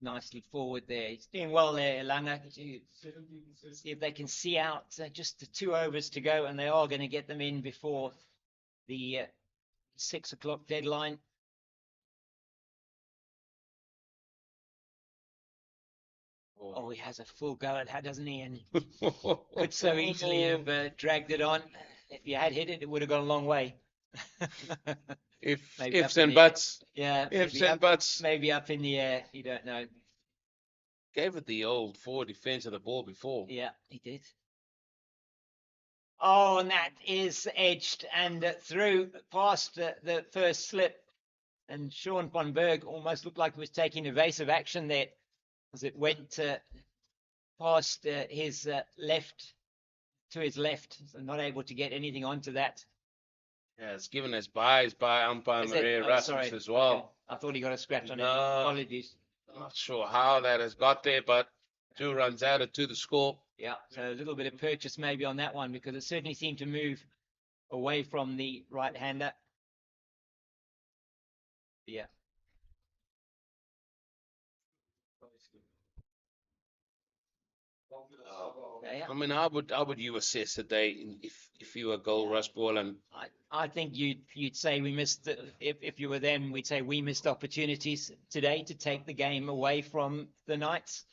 Nicely forward there. He's doing well there, Langa. See if they can see out just the 2 overs to go, and they are going to get them in before the 6 o'clock deadline. Oh, he has a full go at that, doesn't he? And could so easily have dragged it on. If you had hit it, it would have gone a long way. Ifs and buts. Yeah, ifs and buts. Maybe up in the air. You don't know. Gave it the old forward defense of the ball before. Yeah, he did. Oh, and that is edged and through past the first slip. And Sean van Berg almost looked like he was taking evasive action there as it went past his left to his left. So not able to get anything onto that. Yeah, it's given as by umpire Maria Rasmus as well. Okay. I thought he got a scratch on it. Apologies. I'm not sure how that has got there, but 2 runs added to the score. Yeah, so a little bit of purchase maybe on that one because it certainly seemed to move away from the right-hander. Yeah. I mean, how would you assess the day if you were Goldrush Boland? I think you'd say we missed if you were them, we'd say we missed opportunities today to take the game away from the Knights,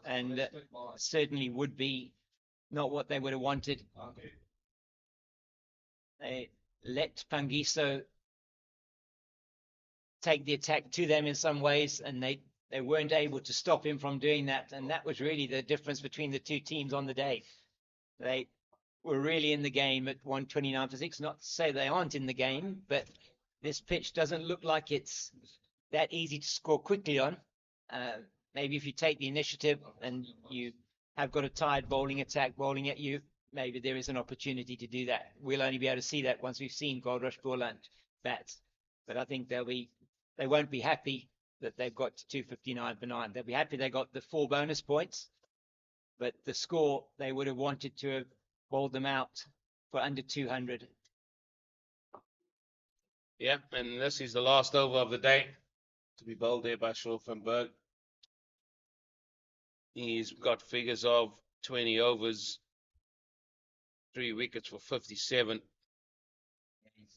and certainly would be not what they would have wanted. They let Pangiso take the attack to them in some ways, and they weren't able to stop him from doing that. And that was really the difference between the two teams on the day. They were really in the game at 129 for 6. Not to say they aren't in the game, but this pitch doesn't look like it's that easy to score quickly on. Maybe if you take the initiative and you have got a tired bowling attack bowling at you, maybe there is an opportunity to do that. We'll only be able to see that once we've seen Goldrush Boland bats. But I think they won't be happy that they've got 259 for 9. They'll be happy they got the 4 bonus points, but the score, they would have wanted to have bowled them out for under 200. Yeah, and this is the last over of the day to be bowled there by Sean van Berg. He's got figures of 20 overs, 3 wickets for 57.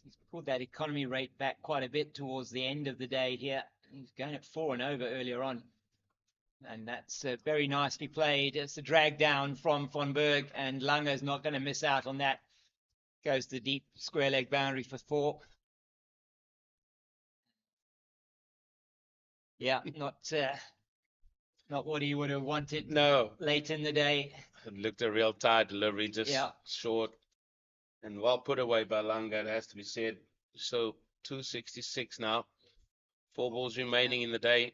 He's pulled that economy rate back quite a bit towards the end of the day here. He's going at 4 and over earlier on. And that's very nicely played. It's a drag down from Van Berg, and Lange is not going to miss out on that. Goes the deep square leg boundary for 4. Yeah, not what he would have wanted. No. Late in the day. It looked a real tight delivery, just short. And well put away by Lange, it has to be said. So 266 now. 4 balls remaining in the day.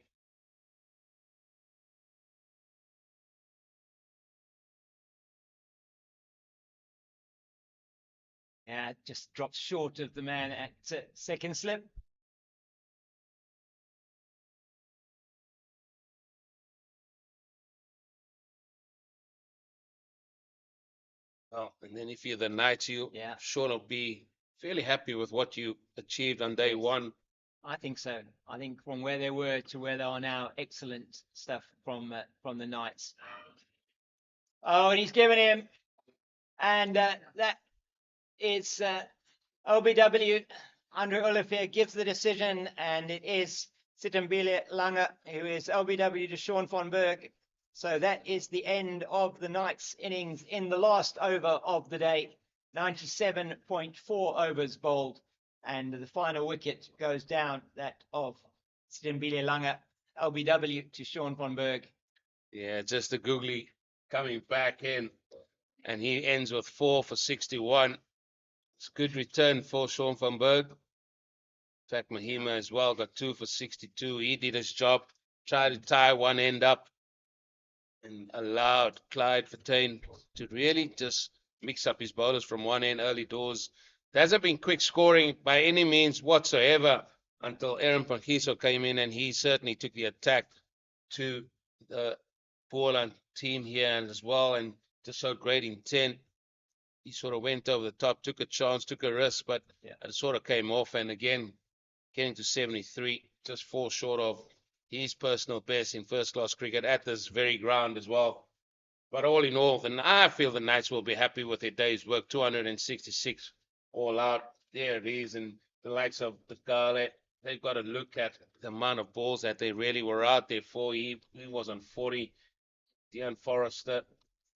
Yeah, it just drops short of the man at second slip. Oh, and then if you're the Knights, you sure will be fairly happy with what you achieved on day 1. I think so. I think from where they were to where they are now, excellent stuff from the Knights. Oh, and he's given him, and that is OBW. Andre Olivier gives the decision, and it is Sitambile Lange who is OBW to Sean van Berg. So that is the end of the Knights innings in the last over of the day. 97.4 overs bowled, and the final wicket goes down, that of Sitambile Lange, LBW to Sean van Berg. Yeah, just a googly coming back in, and he ends with 4 for 61. It's a good return for Sean van Berg. In fact, Mahima as well got 2 for 62. He did his job, tried to tie one end up, and allowed Clyde Vertain to really just mix up his bowlers from one end early doors. There hasn't been quick scoring by any means whatsoever until Aaron Pangiso came in, and he certainly took the attack to the Boland team here and as well, and just showed great intent. He sort of went over the top, took a chance, took a risk, but it sort of came off. And again, getting to 73, just 4 short of his personal best in first-class cricket at this very ground as well. But all in all, I feel the Knights will be happy with their day's work. 266 all out. There it is. And the likes of the Gale, they've got to look at the amount of balls that they really were out there for. He was on 40. Dean Forrester,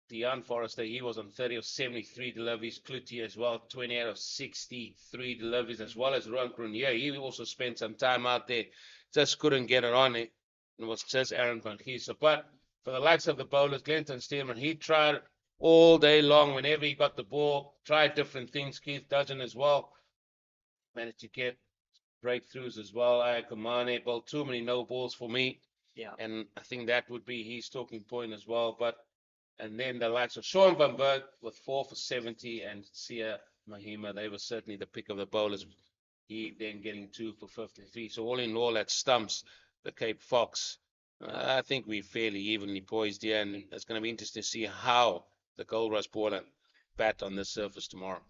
he was on 30 of 73 deliveries. Cloutier as well, 20 out of 63 deliveries, as well as Ron Grunier. He also spent some time out there. Just couldn't get it on. It was just Aaron Van Giese. But for the likes of the bowlers, Glenton Stearman, he tried all day long whenever he got the ball, tried different things. Keith Dudgeon as well managed to get breakthroughs as well. Ayakamane bowled too many no balls for me. Yeah. And I think that would be his talking point as well. And then the likes of Sean van Berg with 4 for 70 and Sia Mahima, they were certainly the pick of the bowlers. He then getting 2 for 53. So all in all, that stumps the Cape Fox. I think we're fairly evenly poised here, and it's going to be interesting to see how the Goldrush Boland bat on this surface tomorrow.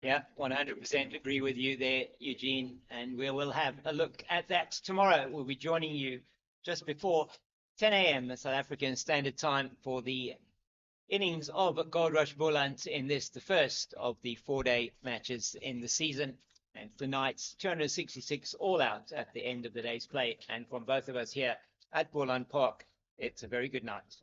Yeah, 100% agree with you there, Eugene. And we will have a look at that tomorrow. We'll be joining you just before 10 a.m. South African Standard Time for the innings of Goldrush Boland in this, the first of the 4-day matches in the season. And the Knights 266 all out at the end of the day's play. And from both of us here at Boland Park, it's a very good night.